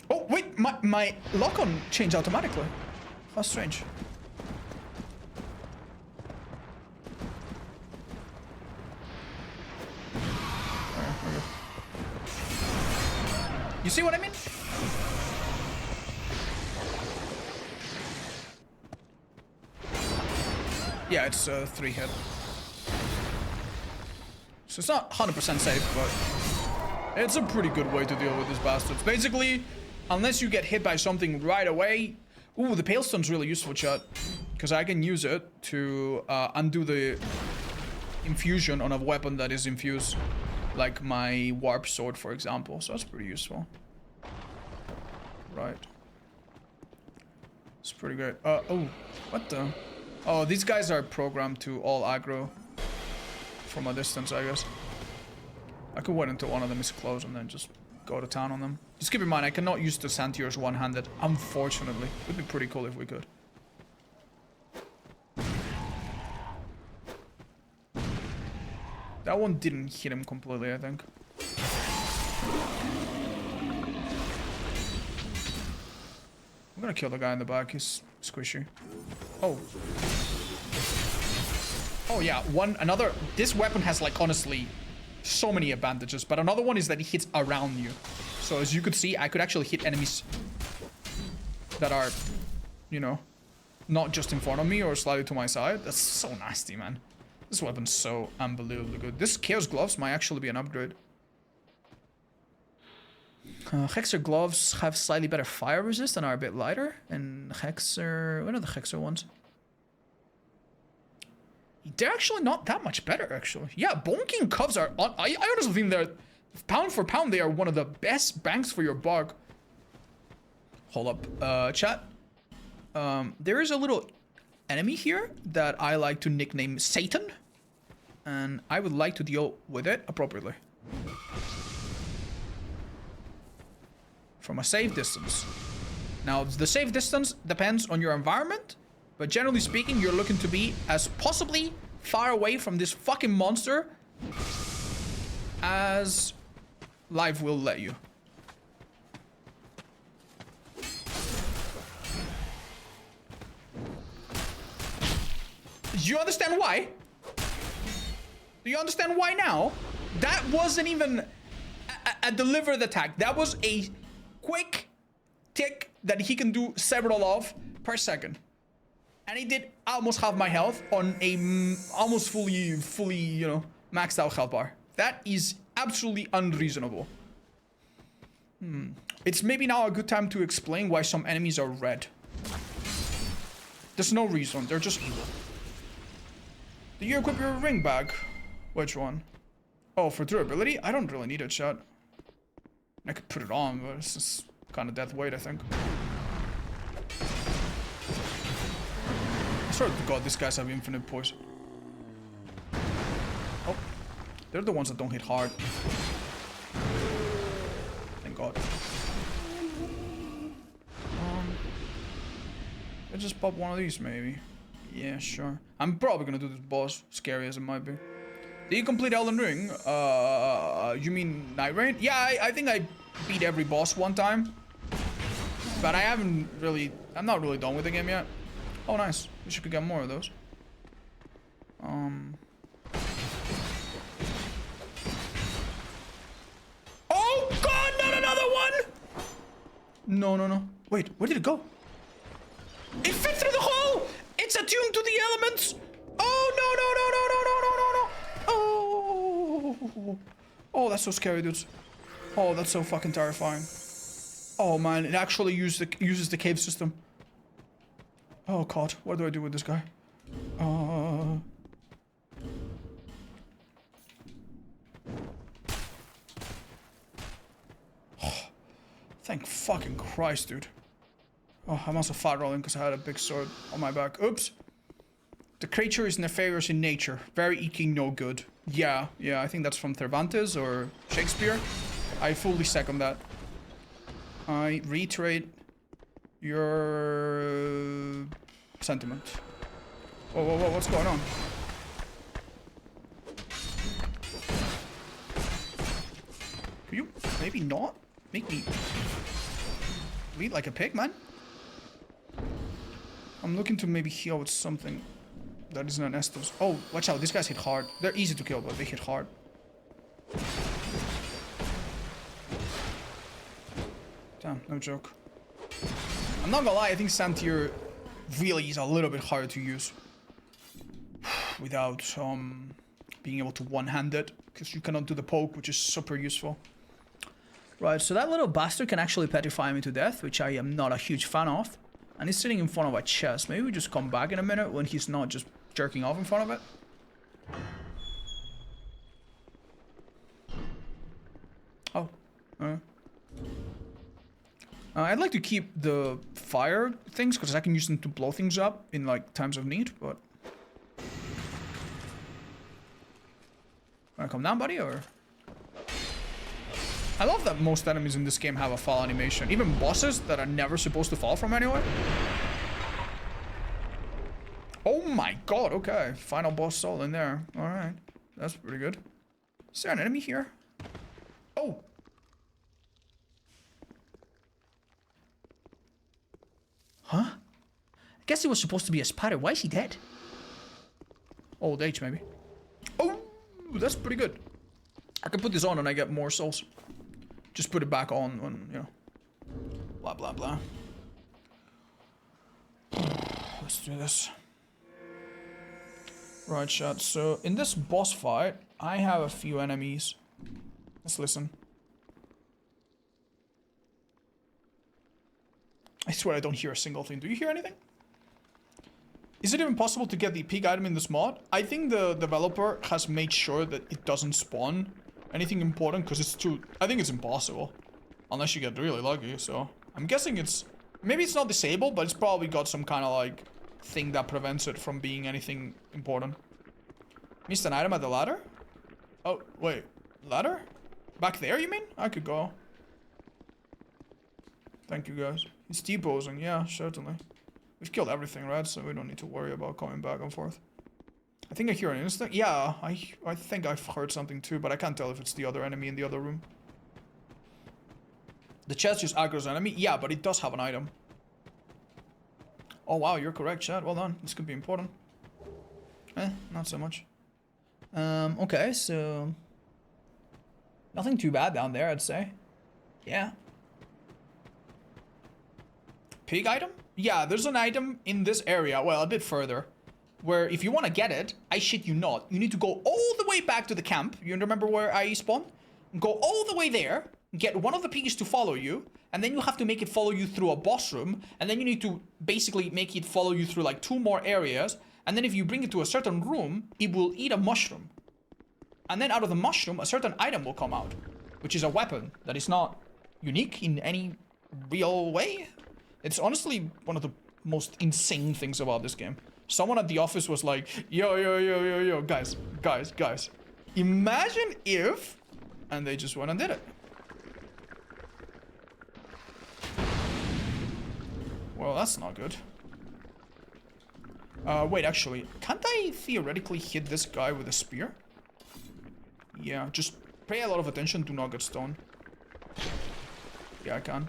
[SPEAKER 1] Oh, wait, my lock-on changed automatically. How strange. You see what I mean? Yeah, it's 3 hit. So it's not 100% safe, but it's a pretty good way to deal with these bastards. Basically, unless you get hit by something right away. Ooh, the Pale Stone's really useful, chat. Because I can use it to undo the infusion on a weapon that is infused. Like my Warp Sword, for example. So that's pretty useful. Right. It's pretty great. Oh, what the? Oh, these guys are programmed to all aggro from a distance, I guess. I could wait until one of them is close and then just go to town on them. Just keep in mind, I cannot use the Sentiers one-handed, unfortunately. It would be pretty cool if we could. That one didn't hit him completely, I think. I'm gonna kill the guy in the back, he's squishy. Oh. Oh yeah, this weapon has like honestly so many advantages, but another one is that it hits around you. So as you could see, I could actually hit enemies that are, you know, not just in front of me or slightly to my side. That's so nasty, man. This weapon's so unbelievably good. This Chaos Gloves might actually be an upgrade. Hexer gloves have slightly better fire resist and are a bit lighter. And Hexer... what are the Hexer ones? They're actually not that much better, actually. Yeah, Bonking Cuffs are... I honestly think they're... pound for pound, they are one of the best bangs for your bug. Hold up. Chat. There is a little enemy here that I like to nickname Satan. And I would like to deal with it appropriately. From a safe distance. Now, the safe distance depends on your environment, but generally speaking, you're looking to be as possibly far away from this fucking monster as life will let you. Do you understand why? Do you understand why now? That wasn't even a delivered attack. That was a quick tick that he can do several of per second. And he did almost half my health on a almost fully, you know, maxed out health bar. That is absolutely unreasonable. It's maybe now a good time to explain why some enemies are red. There's no reason, they're just evil. Do you equip your ring bag? Which one? Oh, for durability? I don't really need it, chat. I could put it on, but it's just kind of death weight, I think. I swear to God, these guys have infinite poison. Oh, they're the ones that don't hit hard. Thank God. Let's just pop one of these, maybe. Yeah, sure. I'm probably gonna do this boss, scary as it might be. Did you complete Elden Ring? You mean Night Rain? Yeah, I think I beat every boss one time. But I haven't really... I'm not really done with the game yet. Oh, nice. Wish you could get more of those. Oh, God, not another one! No. Wait, where did it go? It fit through the hole! It's attuned to the elements! Oh, no. Oh, that's so scary, dudes. Oh, that's so fucking terrifying. Oh, man, it actually uses the cave system. Oh, God, what do I do with this guy? Thank fucking Christ, dude. Oh, I'm also fat rolling because I had a big sword on my back. Oops. The creature is nefarious in nature. Very eking no good. Yeah, I think that's from Cervantes or Shakespeare. I fully second that. I reiterate your sentiment. Whoa, what's going on? Can you maybe not make me bleed like a pig, man? I'm looking to maybe heal with something that isn't an Estus. Oh, watch out, these guys hit hard. They're easy to kill, but they hit hard. Damn, no joke. I'm not gonna lie, I think Santier really is a little bit harder to use. without being able to one-hand it, because you cannot do the poke, which is super useful. Right, so that little bastard can actually petrify me to death, which I am not a huge fan of. And he's sitting in front of a chest. Maybe we just come back in a minute when he's not just jerking off in front of it. Oh. I'd like to keep the fire things, because I can use them to blow things up in, like, times of need, but... Wanna come down, buddy, or...? I love that most enemies in this game have a fall animation. Even bosses that are never supposed to fall from anywhere. Oh my god, okay. Final boss soul in there. Alright. That's pretty good. Is there an enemy here? Oh! Huh? I guess he was supposed to be a spider. Why is he dead? Old age, maybe. Oh! That's pretty good. I can put this on and I get more souls. Just put it back on when, you know. Blah, blah, blah. Let's do this. Right, chat. So, in this boss fight, I have a few enemies. Let's listen. I swear I don't hear a single thing. Do you hear anything? Is it even possible to get the peak item in this mod? I think the developer has made sure that it doesn't spawn anything important, because it's too... I think it's impossible. Unless you get really lucky, so... I'm guessing it's... Maybe it's not disabled, but it's probably got some kind of, like, thing that prevents it from being anything important. Missed an item at the ladder? Oh, wait. Ladder? Back there, you mean? I could go. Thank you, guys. It's T-posing. Yeah, certainly. We've killed everything, right? So we don't need to worry about coming back and forth. I think I hear an instinct. Yeah, I think I've heard something too, but I can't tell if it's the other enemy in the other room. The chest just aggro's enemy. Yeah, but it does have an item. Oh wow, you're correct, chat. Well done. This could be important. Not so much. Okay, so... Nothing too bad down there, I'd say. Yeah. Pig item? Yeah, there's an item in this area, well, a bit further, where if you want to get it, I shit you not, you need to go all the way back to the camp. You remember where I spawned? Go all the way there, get one of the pigs to follow you, and then you have to make it follow you through a boss room, and then you need to basically make it follow you through like 2 more areas, and then if you bring it to a certain room, it will eat a mushroom. And then out of the mushroom, a certain item will come out, which is a weapon that is not unique in any real way. It's honestly one of the most insane things about this game. Someone at the office was like, yo, guys. Imagine if... And they just went and did it. Well, that's not good. Wait, actually, can't I theoretically hit this guy with a spear? Yeah, just pay a lot of attention, do not get stoned. Yeah, I can.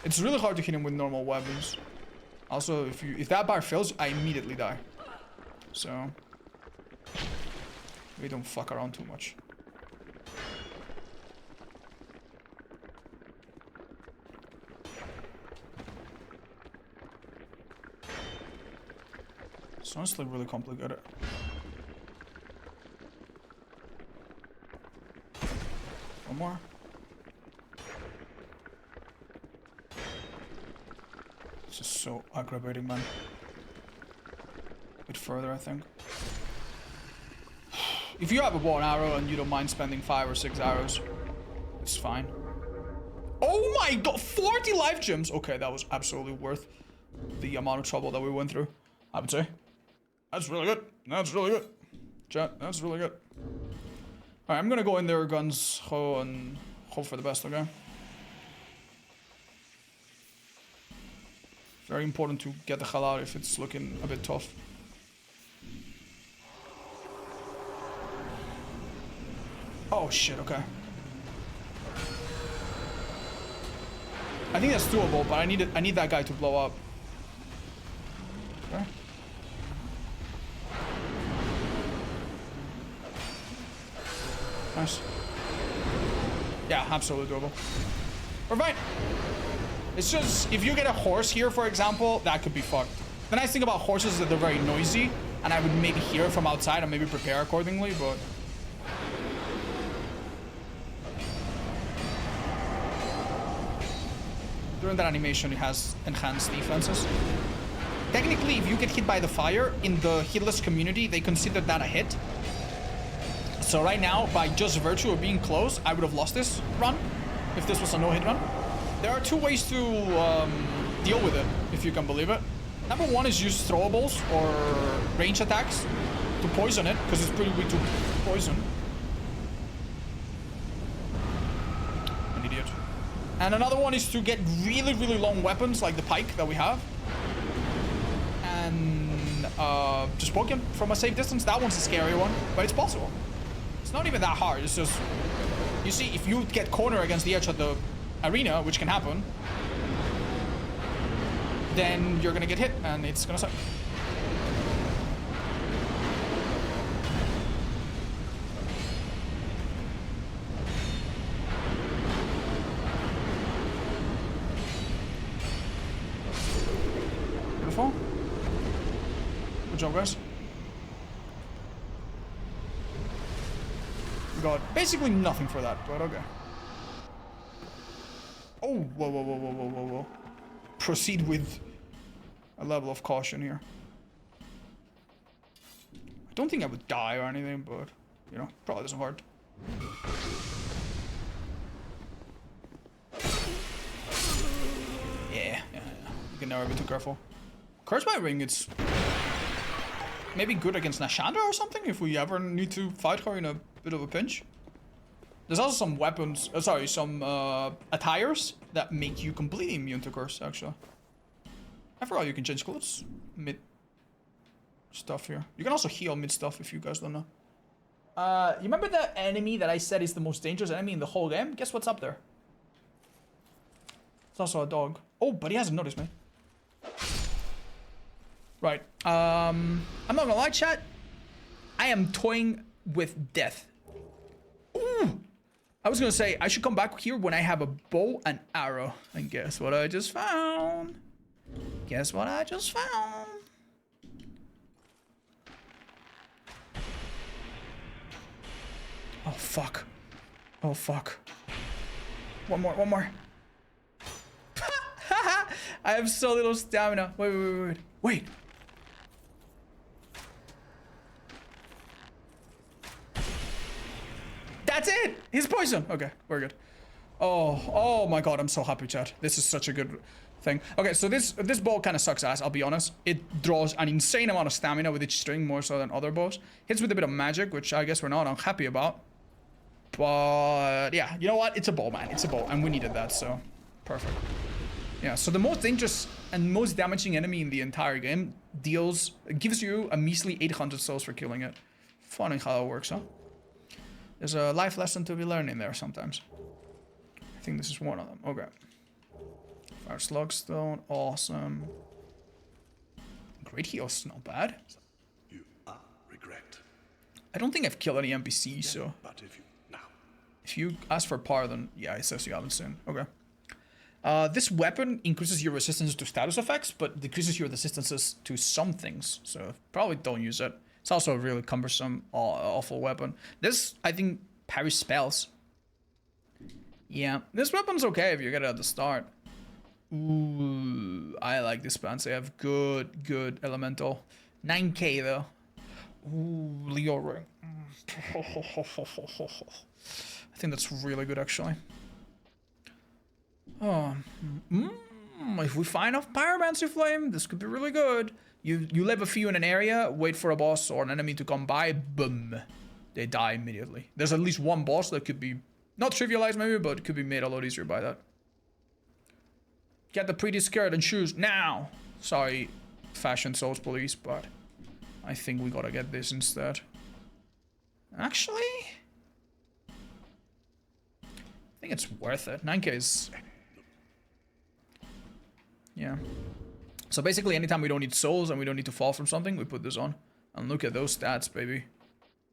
[SPEAKER 1] It's really hard to hit him with normal weapons. Also, if that bar fails, I immediately die. So... we don't fuck around too much. It's honestly really complicated. One more. This is so aggravating, man. A bit further, I think. If you have a bow and arrow and you don't mind spending 5 or 6 arrows, it's fine. Oh my god, 40 life gems! Okay, that was absolutely worth the amount of trouble that we went through, I would say. That's really good. That's really good. Chat, that's really good. Alright, I'm gonna go in there guns ho and hope for the best, okay? Very important to get the hell out if it's looking a bit tough. Oh shit, okay. I think that's doable, but I need that guy to blow up. Okay. Nice. Yeah, absolutely doable. We're fine. It's just, if you get a horse here, for example, that could be fucked. The nice thing about horses is that they're very noisy, and I would maybe hear it from outside and maybe prepare accordingly, but... During that animation, it has enhanced defenses. Technically, if you get hit by the fire, in the hitless community, they consider that a hit. So right now, by just virtue of being close, I would have lost this run if this was a no-hit run. There are two ways to deal with it, if you can believe it. Number one is use throwables or range attacks to poison it, because it's pretty weak to poison. An idiot. And another one is to get really, really long weapons, like the pike that we have. And just poke him from a safe distance. That one's a scary one, but it's possible. It's not even that hard. It's just, you see, if you get cornered against the edge of the arena, which can happen, then you're gonna get hit, and it's gonna suck. Beautiful. Good job, guys. We got basically nothing for that, but okay. Oh, whoa, whoa, whoa, whoa, whoa, whoa, whoa. Proceed with a level of caution here. I don't think I would die or anything, but, you know, probably doesn't hurt. Yeah. You can never be too careful. Curse by Ring, it's maybe good against Nashandra or something, if we ever need to fight her in a bit of a pinch. There's also some weapons, some attires that make you completely immune to curse, actually. I forgot you can change clothes mid stuff here. You can also heal mid stuff if you guys don't know. You remember the enemy that I said is the most dangerous enemy in the whole game? Guess what's up there? It's also a dog. Oh, but he hasn't noticed me. Right. I'm not gonna lie, chat. I am toying with death. Ooh! I was gonna say, I should come back here when I have a bow and arrow. And guess what I just found? Guess what I just found? Oh, fuck. Oh, fuck. One more. I have so little stamina. Wait. That's it! He's poison! Okay, we're good. Oh my god, I'm so happy, chat. This is such a good thing. Okay, so this bow kind of sucks ass, I'll be honest. It draws an insane amount of stamina with each string, more so than other bows. Hits with a bit of magic, which I guess we're not unhappy about. But yeah, you know what? It's a bow, man. It's a bow, and we needed that, so perfect. Yeah, so the most dangerous and most damaging enemy in the entire game gives you a measly 800 souls for killing it. Funny how that works, huh? There's a life lesson to be learned in there sometimes. I think this is one of them. Okay. Fire Slugstone, awesome. Great heals, not bad.
[SPEAKER 2] You are regret.
[SPEAKER 1] I don't think I've killed any NPCs, so...
[SPEAKER 2] But
[SPEAKER 1] if you ask for pardon, yeah, it says you haven't sinned. Okay. This weapon increases your resistance to status effects, but decreases your resistances to some things. So probably don't use it. It's also a really cumbersome, awful weapon. This, I think, parries spells. Yeah, this weapon's okay if you get it at the start. Ooh, I like this fancy. I have good elemental. 9k though. Ooh, Leo ring. I think that's really good actually. Oh, if we find enough Pyromancy Flame, this could be really good. You leave a few in an area, wait for a boss or an enemy to come by, boom, they die immediately. There's at least one boss that could be, not trivialized maybe, but it could be made a lot easier by that. Get the pretty skirt and shoes now. Sorry, Fashion Souls Police, but I think we gotta get this instead. Actually, I think it's worth it. 9k is... yeah. So basically, anytime we don't need souls and we don't need to fall from something, we put this on. And look at those stats, baby.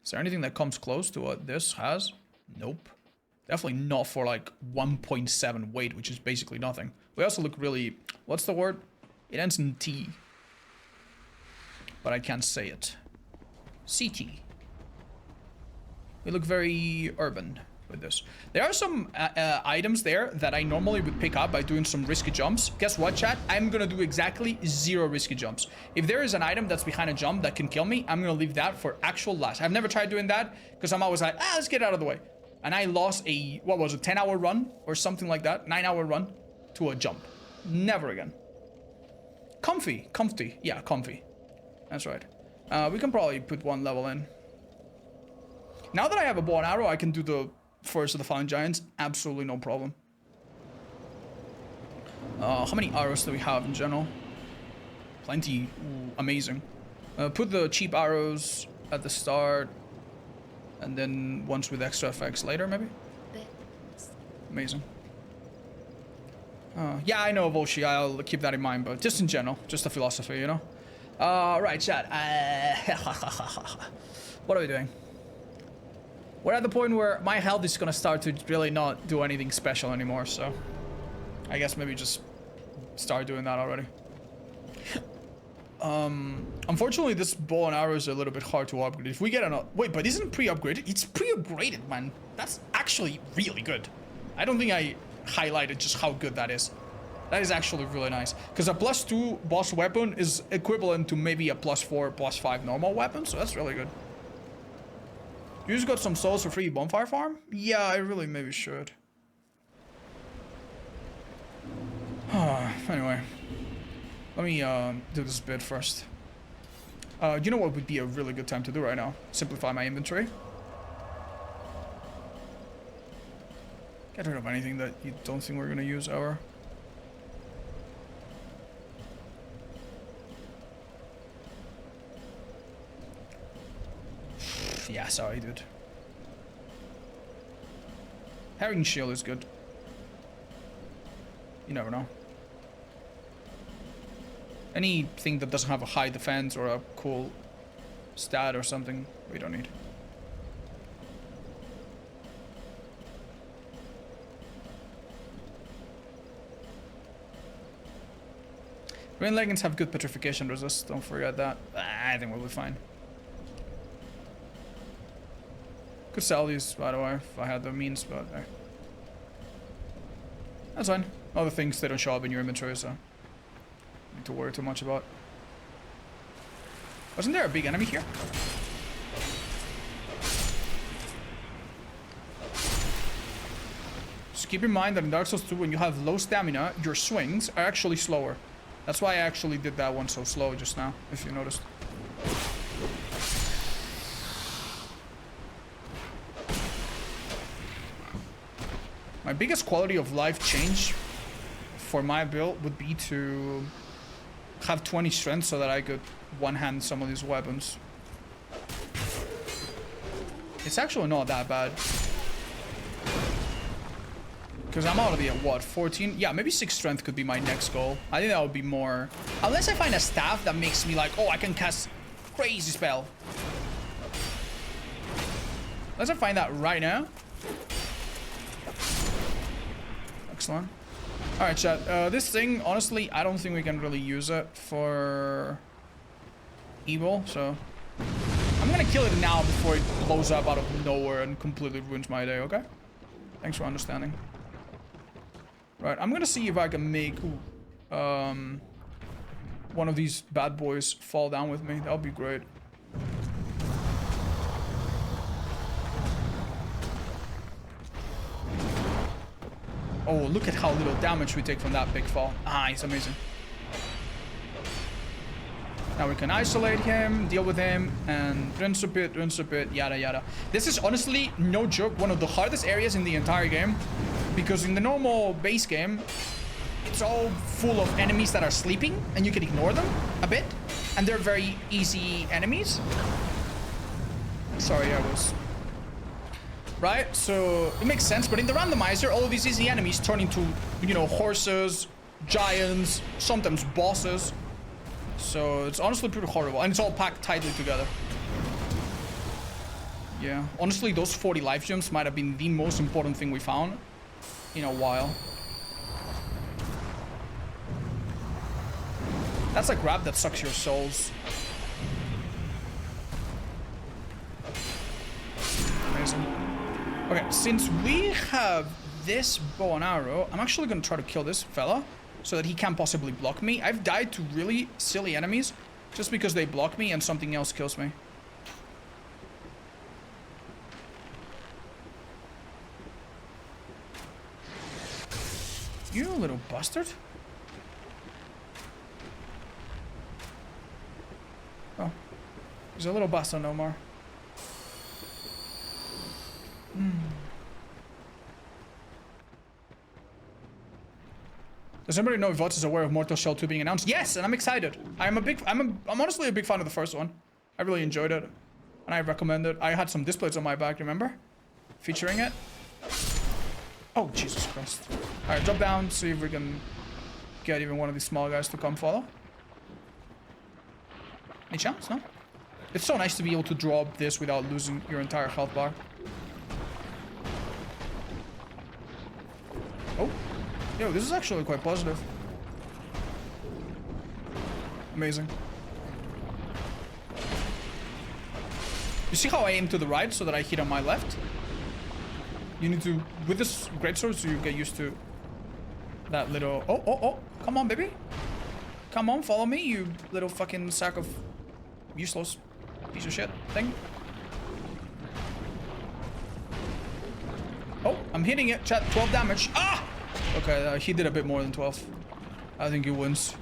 [SPEAKER 1] Is there anything that comes close to what this has? Nope. Definitely not for like 1.7 weight, which is basically nothing. We also look really... what's the word? It ends in T. but I can't say it. CT. We look very urban with this. There are some items there that I normally would pick up by doing some risky jumps. Guess what, chat? I'm gonna do exactly 0 risky jumps. If there is an item that's behind a jump that can kill me, I'm gonna leave that for actual last. I've never tried doing that because I'm always like, let's get out of the way. And I lost a, what was it, 10-hour run or something like that, 9-hour run to a jump. Never again. Comfy, yeah, comfy. That's right. We can probably put 1 level in. Now that I have a bow and arrow, I can do the Forest of the Fallen Giants. Absolutely no problem. How many arrows do we have in general? Plenty. Ooh, amazing. Put the cheap arrows at the start. And then ones with extra effects later, maybe? Amazing. Yeah, I know, Volshi. I'll keep that in mind, but just in general. Just a philosophy, you know? Right, chat. What are we doing? We're at the point where my health is gonna start to really not do anything special anymore, so I guess maybe just start doing that already. Unfortunately, this bow and arrow is a little bit hard to upgrade. If we get an... Wait, but isn't it pre-upgraded? It's pre-upgraded, man. That's actually really good. I don't think I highlighted just how good that is. That is actually really nice. Because a +2 boss weapon is equivalent to maybe a +4, +5 normal weapon, so that's really good. You just got some souls for free bonfire farm? Yeah, I really maybe should. Anyway. Let me do this bit first. You know what would be a really good time to do right now? Simplify my inventory. Get rid of anything that you don't think we're gonna use ever. Yeah, sorry, dude. Having shield is good. You never know. Anything that doesn't have a high defense or a cool stat or something, we don't need. Green leggings have good petrification resist, don't forget that. I think we'll be fine. Could sell these, by the way, if I had the means, but that's fine. Other things, they don't show up in your inventory, so don't need to worry too much about. Wasn't there a big enemy here? Just keep in mind that in Dark Souls 2, when you have low stamina, your swings are actually slower. That's why I actually did that one so slow just now, if you noticed. My biggest quality of life change for my build would be to have 20 strength so that I could one-hand some of these weapons. It's actually not that bad. Because I'm already at what, 14? Yeah, maybe 6 strength could be my next goal. I think that would be more... Unless I find a staff that makes me like, oh, I can cast crazy spell. Unless I find that right now. Excellent. Alright, chat. This thing, honestly, I don't think we can really use it for evil, so I'm gonna kill it now before it blows up out of nowhere and completely ruins my day, okay? Thanks for understanding. Right, I'm gonna see if I can make one of these bad boys fall down with me. That would be great. Oh, look at how little damage we take from that big fall. Ah, it's amazing. Now we can isolate him, deal with him, and rinse a bit, yada yada. This is honestly, no joke, one of the hardest areas in the entire game. Because in the normal base game, it's all full of enemies that are sleeping, and you can ignore them a bit. And they're very easy enemies. Sorry, I was... Right, so it makes sense, but in the randomizer, all of these easy enemies turn into, you know, horses, giants, sometimes bosses. So it's honestly pretty horrible, and it's all packed tightly together. Yeah, honestly, those 40 life gems might have been the most important thing we found in a while. That's a grab that sucks your souls. Okay, since we have this bow and arrow, I'm actually gonna try to kill this fella so that he can't possibly block me. I've died to really silly enemies just because they block me and something else kills me. You little bastard. Oh. He's a little bastard no more. Does anybody know if Vox is aware of Mortal Shell 2 being announced? Yes, and I'm excited. I'm honestly a big fan of the first one. I really enjoyed it. And I recommend it. I had some displays on my back, remember? Featuring it. Oh, Jesus Christ. Alright, drop down, see if we can get even one of these small guys to come follow. Any chance? No? It's so nice to be able to drop this without losing your entire health bar. Oh. Yo, this is actually quite positive. Amazing. You see how I aim to the right so that I hit on my left? You need to, with this greatsword, so you get used to that little... Oh, oh, oh. Come on, baby. Come on, follow me, you little fucking sack of useless piece of shit thing. Oh, I'm hitting it. Chat, 12 damage. Ah! Okay, he did a bit more than 12. I think he wins.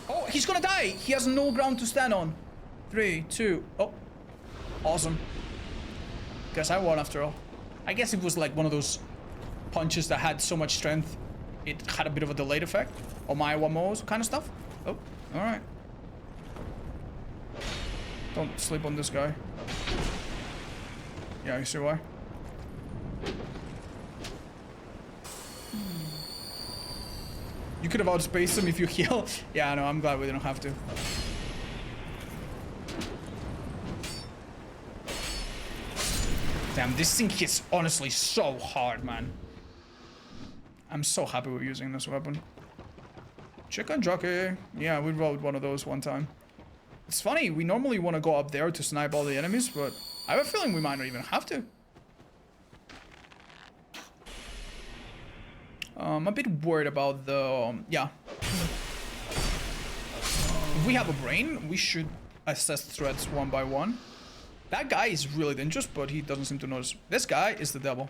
[SPEAKER 1] Oh, he's gonna die. He has no ground to stand on. 3, 2. Oh, awesome. Guess I won after all. I guess it was like one of those punches that had so much strength, it had a bit of a delayed effect. Or my Wamos kind of stuff. Oh, alright. Don't sleep on this guy. Yeah, you see why? You could have outspaced him if you heal. Yeah, no, I'm glad we didn't have to. Damn, this thing hits honestly so hard, man. I'm so happy we're using this weapon. Chicken jockey. Yeah, we rode one of those one time. It's funny, we normally want to go up there to snipe all the enemies, but I have a feeling we might not even have to. I'm a bit worried about the... yeah. If we have a brain, we should assess threats one by one. That guy is really dangerous, but he doesn't seem to notice. This guy is the devil.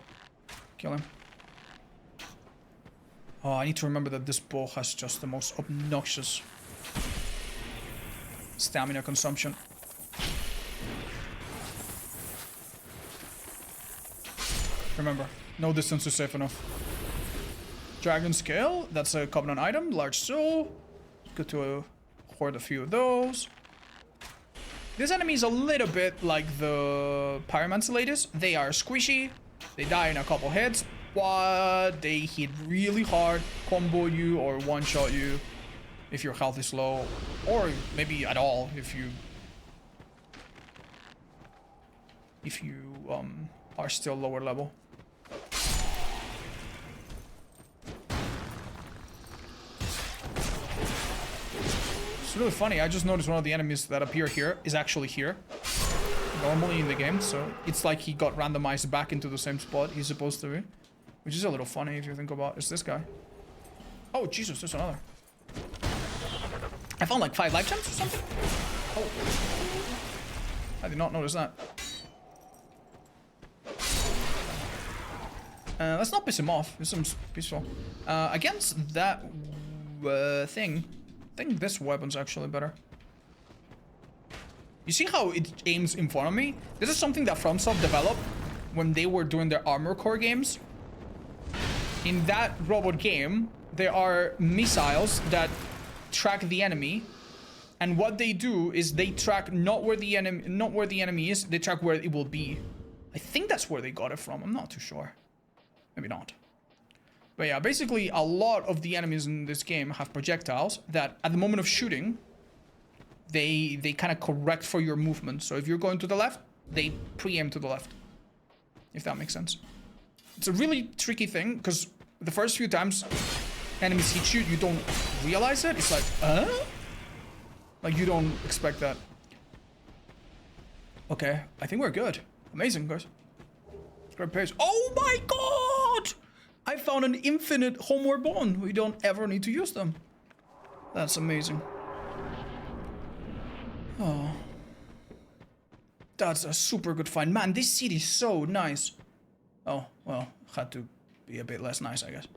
[SPEAKER 1] Kill him. Oh, I need to remember that this bow has just the most obnoxious stamina consumption. Remember, no distance is safe enough. Dragon scale, that's a covenant item. Large soul. Good to hoard a few of those. This enemy is a little bit like the Pyromancer ladies. They are squishy. They die in a couple hits, but they hit really hard, combo you or one-shot you if your health is low, or maybe at all if you are still lower level. It's really funny, I just noticed one of the enemies that appear here is actually here. Normally in the game, so it's like he got randomized back into the same spot he's supposed to be. Which is a little funny if you think about it. It's this guy. Oh, Jesus, there's another. I found like 5 life gems or something. Oh. I did not notice that. Let's not piss him off. This seems peaceful. Against that thing, I think this weapon's actually better. You see how it aims in front of me? This is something that FromSoft developed when they were doing their Armor Core games. In that robot game, there are missiles that track the enemy, and what they do is they track not where the enemy is, they track where it will be. I think that's where they got it from. I'm not too sure. Maybe not. But yeah, basically a lot of the enemies in this game have projectiles that at the moment of shooting, they kind of correct for your movement. So if you're going to the left, they pre-aim to the left. If that makes sense. It's a really tricky thing, because the first few times enemies hit you, you don't realize it. It's like, like you don't expect that. Okay, I think we're good. Amazing, guys. Great pace. Oh my god! I found an infinite homeward bond. We don't ever need to use them. That's amazing. Oh. That's a super good find. Man, this city is so nice. Oh, well, had to be a bit less nice, I guess.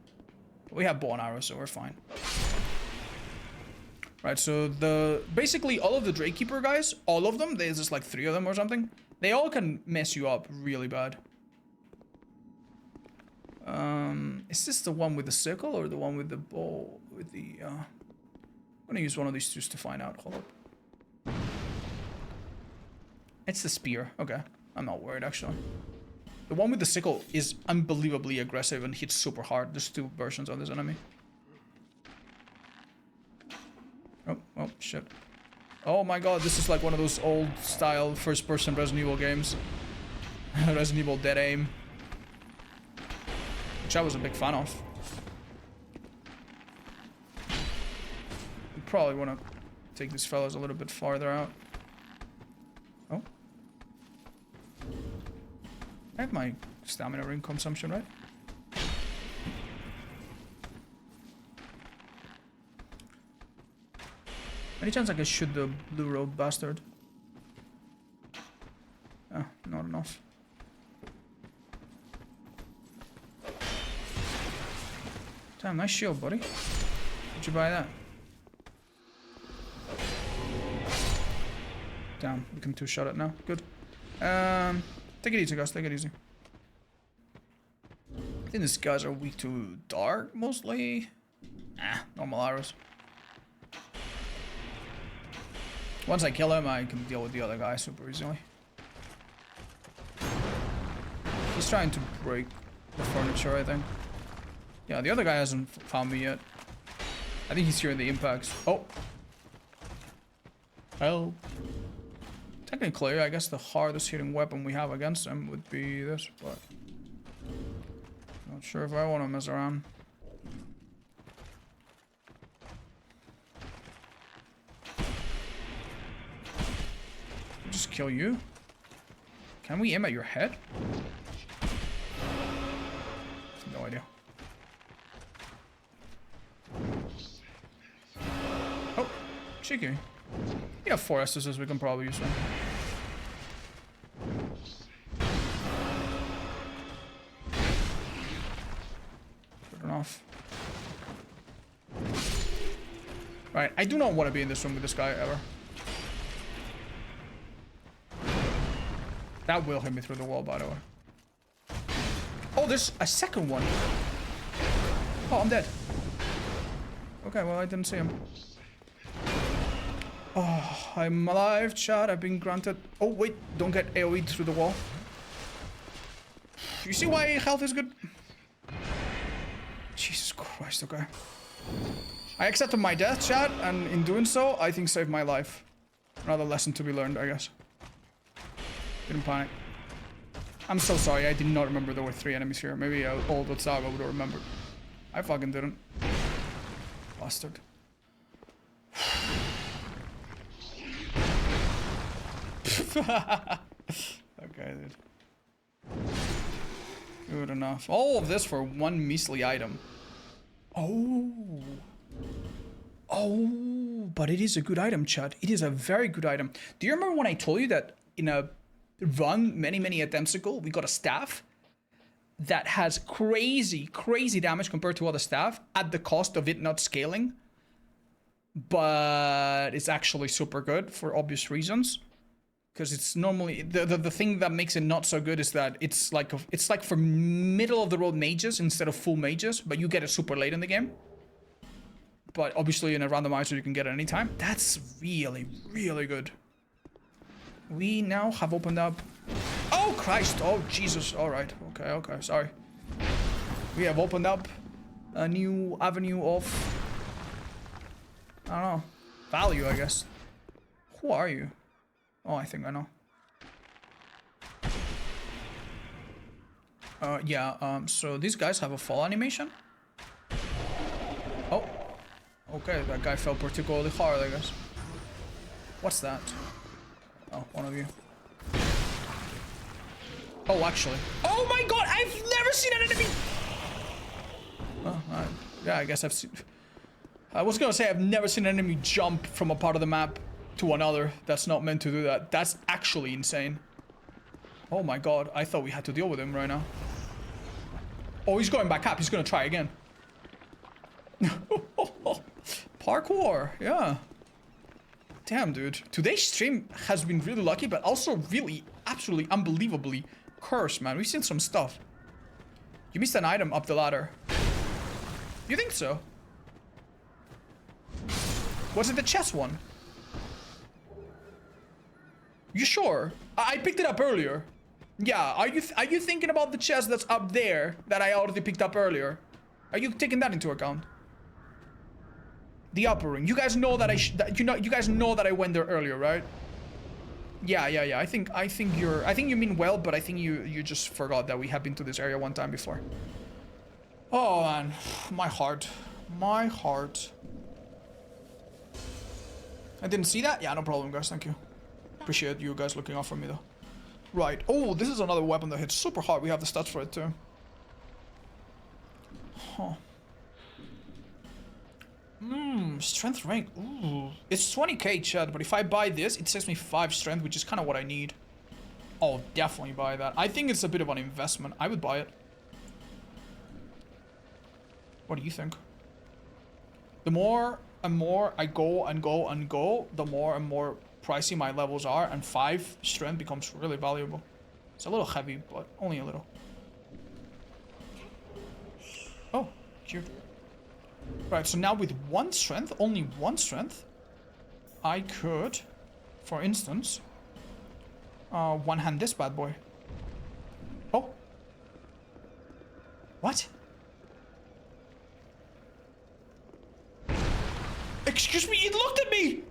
[SPEAKER 1] We have bow and arrows, so we're fine. Right, so basically all of the Drake Keeper guys, all of them, there's just like 3 of them or something. They all can mess you up really bad. Is this the one with the sickle or the one with the bow? With the, I'm gonna use one of these two to find out. Hold up. It's the spear. Okay, I'm not worried actually. The one with the sickle is unbelievably aggressive and hits super hard. There's 2 versions of this enemy. Oh, shit. Oh my god, this is like one of those old style first-person Resident Evil games. Resident Evil Dead Aim. Which I was a big fan of. We probably want to take these fellas a little bit farther out. Oh. I have my stamina ring consumption, right? Any chance I can shoot the blue robe bastard? Ah, not enough. Damn, nice shield, buddy. Did you buy that? Damn, we can 2-shot it now. Good. Take it easy, guys. Take it easy. I think these guys are weak to dark, mostly. Ah, normal arrows. Once I kill him, I can deal with the other guy super easily. He's trying to break the furniture, I think. Yeah, the other guy hasn't found me yet. I think he's hearing the impacts. Oh! Help. Technically, I guess the hardest hitting weapon we have against him would be this, but... not sure if I want to mess around. Just kill you? Can we aim at your head? No idea. Oh, cheeky. We have 4 SSs, we can probably use one. Good enough. Right, I do not want to be in this room with this guy ever. That will hit me through the wall, by the way. Oh, there's a second one. Oh, I'm dead. Okay, well, I didn't see him. Oh, I'm alive, chat. I've been granted... Oh, wait. Don't get AoE'd through the wall. You see why health is good? Jesus Christ, okay. I accepted my death, chat, and in doing so, I think saved my life. Another lesson to be learned, I guess. Didn't panic. I'm so sorry, I did not remember there were 3 enemies here. Maybe old Otzdarva would have remembered. I fucking didn't. Bastard. Okay, dude. Good enough. All of this for 1 measly item. Oh. Oh, but it is a good item, chat. It is a very good item. Do you remember when I told you that in a run many attempts ago, we got a staff that has crazy damage compared to other staff at the cost of it not scaling, but it's actually super good for obvious reasons, because it's normally the thing that makes it not so good is that it's like for middle of the road mages instead of full mages, but you get it super late in the game. But obviously in a randomizer you can get it anytime. That's really good. We now have opened up... Oh, Christ! Oh, Jesus. Alright. Okay, sorry. We have opened up a new avenue of... I don't know. Value, I guess. Who are you? Oh, I think I know. So these guys have a fall animation? Oh. Okay, that guy fell particularly hard, I guess. What's that? Oh, one of you. Oh, actually. Oh my god, I've never seen an enemy. Oh, yeah, I guess I've seen. I was gonna say I've never seen an enemy jump from a part of the map to another that's not meant to do that. That's actually insane. Oh my god, I thought we had to deal with him right now. Oh, he's going back up. He's gonna try again. Parkour, yeah. Damn, dude. Today's stream has been really lucky, but also really, absolutely, unbelievably cursed, man. We've seen some stuff. You missed an item up the ladder. You think so? Was it the chest one? You sure? I picked it up earlier. Yeah, are you thinking about the chest that's up there that I already picked up earlier? Are you taking that into account? The upper ring. You guys know that you guys know that I went there earlier, right? Yeah. I think you mean well, but I think you just forgot that we have been to this area one time before. Oh man, my heart. My heart. I didn't see that? Yeah, no problem, guys. Thank you. Appreciate you guys looking out for me, though. Right. Oh, this is another weapon that hits super hard. We have the stats for it, too. Huh. Strength rank. Ooh. It's 20k, chat, but if I buy this, it saves me 5 strength, which is kind of what I need. Oh, definitely buy that. I think it's a bit of an investment. I would buy it. What do you think? The more and more I go and go and go, the more and more pricey my levels are, and 5 strength becomes really valuable. It's a little heavy, but only a little. Oh, cute. Right, so now with 1 strength, only 1 strength, I could, for instance, one-hand this bad boy. Oh. What? Excuse me, it looked at me!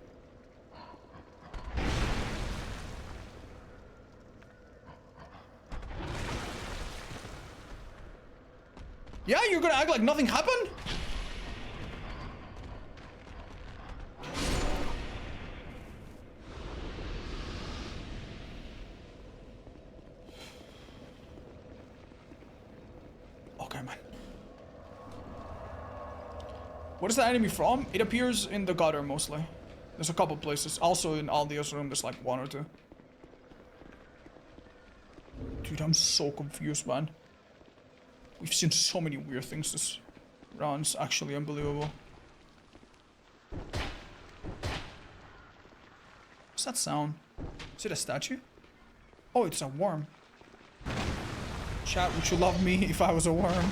[SPEAKER 1] Yeah, you're gonna act like nothing happened? Okay, man. What is that enemy from? It appears in the gutter mostly. There's a couple places. Also in Aldio's room, there's like 1 or 2. Dude, I'm so confused, man. We've seen so many weird things this round. It's actually unbelievable. What's that sound? Is it a statue? Oh, it's a worm. Chat, would you love me if I was a worm?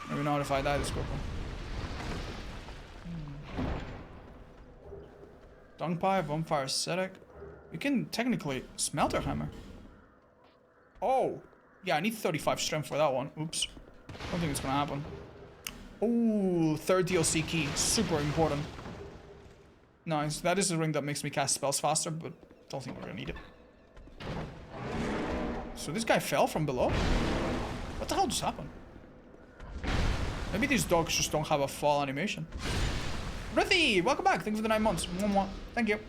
[SPEAKER 1] Maybe not if I die this quickly. Dung pie, vampire ascetic. You can technically smelter hammer. Oh, yeah, I need 35 strength for that one. Oops. Don't think it's gonna happen. Oh, 3rd DLC key. Super important. Nice. That is a ring that makes me cast spells faster, but don't think we're gonna need it. So this guy fell from below? What the hell just happened? Maybe these dogs just don't have a fall animation. Ruthie, welcome back. Thank you for the 9 months. Thank you.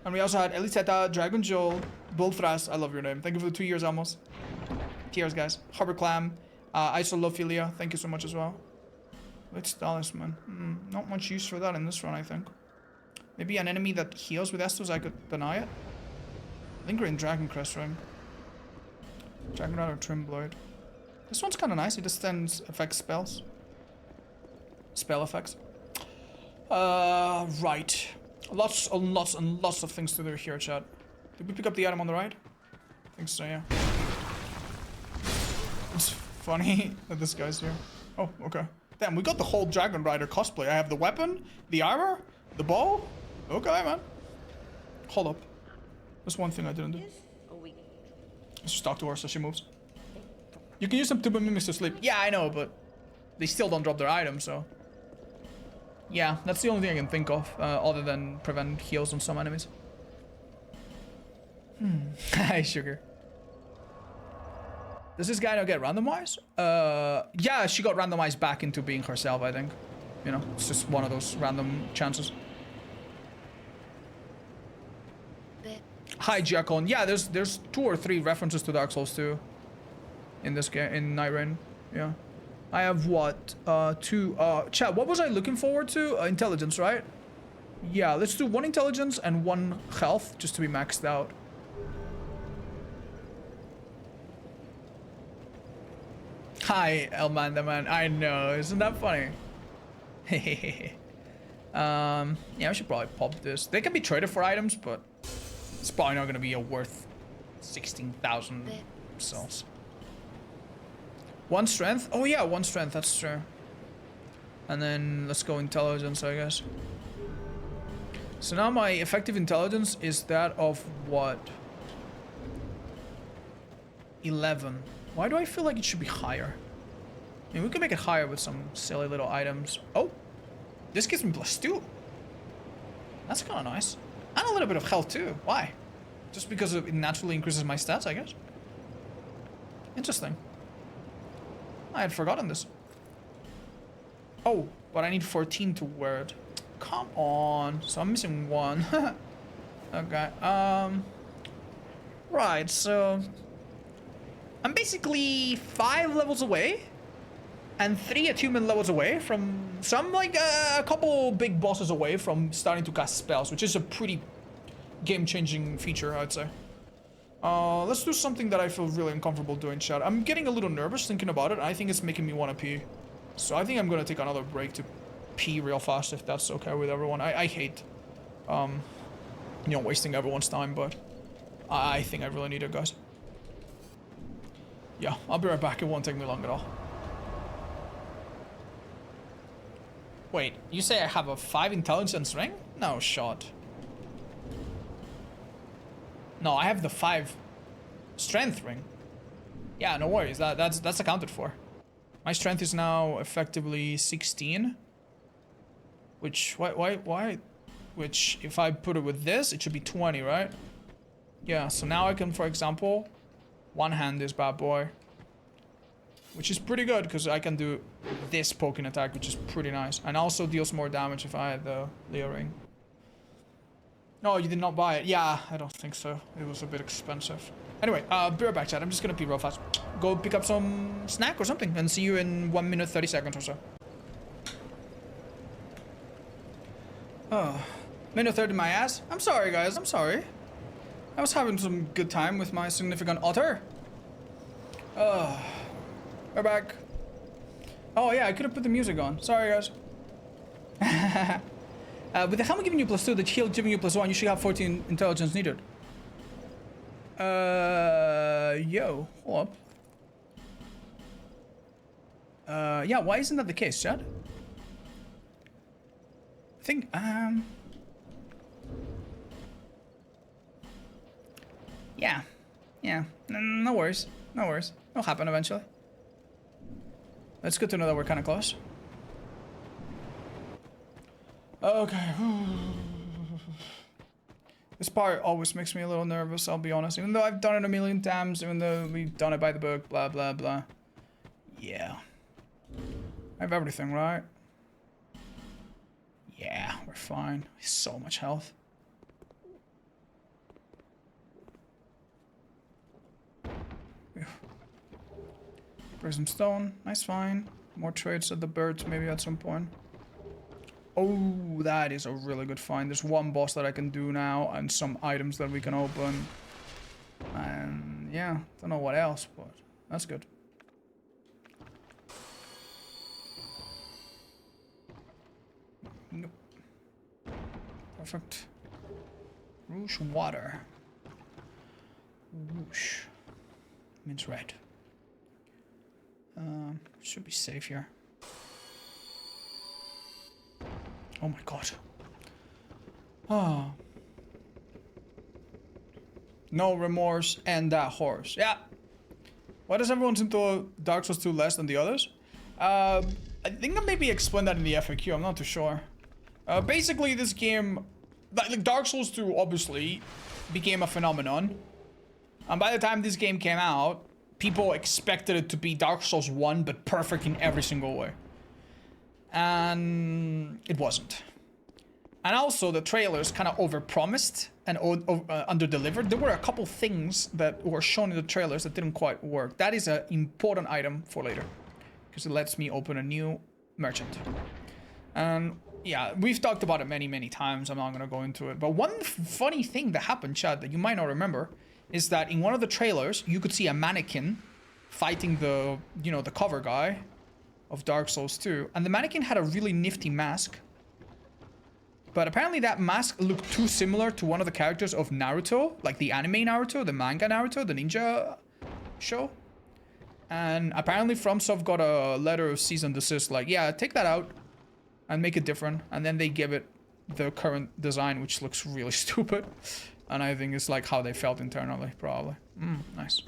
[SPEAKER 1] And we also had Eliseta, Dragon Joel, Bullthras. I love your name. Thank you for the 2 years almost. Cheers, guys. Harbor Clam, Isolophilia. Thank you so much as well. Let's talisman. Not much use for that in this run, I think. Maybe an enemy that heals with Estus, I could deny it. Lingering Dragon Crest Ring. Dragonrider Trim Blade. This one's kind of nice. It extends effects spells. Spell effects. Right. Lots and lots and lots of things to do here, chat. Did we pick up the item on the right? I think so, yeah. It's funny that this guy's here. Oh, okay. Damn, we got the whole Dragonrider cosplay. I have the weapon, the armor, the bow. Okay, man. Hold up. There's one thing I didn't do. Let's just talk to her so she moves. You can use some tuba mimics to sleep. Yeah, I know, but they still don't drop their items, so. Yeah, that's the only thing I can think of, other than prevent heals on some enemies. Hi, Sugar. Does this guy not get randomized? Yeah, she got randomized back into being herself, I think. You know, it's just one of those random chances. Hi, Giacon. Yeah, there's 2 or 3 references to Dark Souls 2 in this game, in Night Rain. Yeah. I have what? 2. Chat, what was I looking forward to? Intelligence, right? Yeah, let's do 1 intelligence and 1 health just to be maxed out. Hi, Elmanda man. I know, isn't that funny? Yeah, I should probably pop this. They can be traded for items, but it's probably not gonna be worth 16,000 souls. 1 strength? Oh yeah, 1 strength, that's true. And then let's go intelligence, I guess. So now my effective intelligence is that of what? 11. Why do I feel like it should be higher? I mean, we can make it higher with some silly little items. Oh, this gives me +2. That's kind of nice. And a little bit of health too. Why? Just because it naturally increases my stats, I guess. Interesting. I had forgotten this. Oh, but I need 14 to wear it. Come on. So I'm missing 1. Okay. Right, so I'm basically 5 levels away and 3 attunement levels away from some, like, a couple big bosses away from starting to cast spells, which is a pretty game-changing feature, I'd say. Let's do something that I feel really uncomfortable doing, chat. I'm getting a little nervous thinking about it. I think it's making me want to pee. So I think I'm gonna take another break to pee real fast, if that's okay with everyone. I hate, you know, wasting everyone's time, but I think I really need it, guys. Yeah, I'll be right back. It won't take me long at all. Wait, you say I have a 5 intelligence ring? No shot. No, I have the 5 strength ring. Yeah, no worries. That's accounted for. My strength is now effectively 16. Which, why? Which, if I put it with this, it should be 20, right? Yeah, so now I can, for example, one-hand this bad boy. Which is pretty good, because I can do this poking attack, which is pretty nice. And also deals more damage if I had the Leo ring. No, you did not buy it. Yeah, I don't think so. It was a bit expensive. Anyway, be right back, chat. I'm just gonna pee real fast. Go pick up some snack or something, and see you in 1 minute 30 seconds or so. Oh, minute 30 my ass. I'm sorry, guys. I'm sorry. I was having some good time with my significant other. We're back. Oh yeah, I could have put the music on. Sorry, guys. With the helmet giving you +2, the shield giving you +1, you should have 14 intelligence needed. Yo, hold up. Yeah, why isn't that the case, Chad? I think, yeah, no worries, no worries. It'll happen eventually. It's good to know that we're kind of close. Okay. This part always makes me a little nervous, I'll be honest. Even though I've done it a million times, even though we've done it by the book, blah, blah, blah. Yeah. I have everything, right? Yeah, we're fine. So much health. Prism stone, nice find. More trades at the birds maybe at some point. Oh, that is a really good find. There's 1 boss that I can do now and some items that we can open. And yeah, don't know what else, but that's good. Nope. Perfect. Rouge water. Rouge. Means red. Should be safe here. Oh my god. Oh. No remorse and that horse. Yeah. Why does everyone seem to Dark Souls 2 less than the others? I think I maybe explained that in the FAQ. I'm not too sure. Basically, this game, like Dark Souls 2, obviously became a phenomenon. And by the time this game came out, people expected it to be Dark Souls 1, but perfect in every single way. And it wasn't. And also, the trailers kind of overpromised and under-delivered. There were a couple things that were shown in the trailers that didn't quite work. That is an important item for later, because it lets me open a new merchant. And yeah, we've talked about it many times. I'm not going to go into it. But one funny thing that happened, Chad, that you might not remember, is that in one of the trailers, you could see a mannequin fighting the, you know, the cover guy of Dark Souls 2. And the mannequin had a really nifty mask. But apparently that mask looked too similar to one of the characters of Naruto, like the anime Naruto, the manga Naruto, the ninja show. And apparently FromSoft got a letter of cease and desist, like, yeah, take that out and make it different. And then they give it the current design, which looks really stupid. And I think it's like how they felt internally, probably. Nice.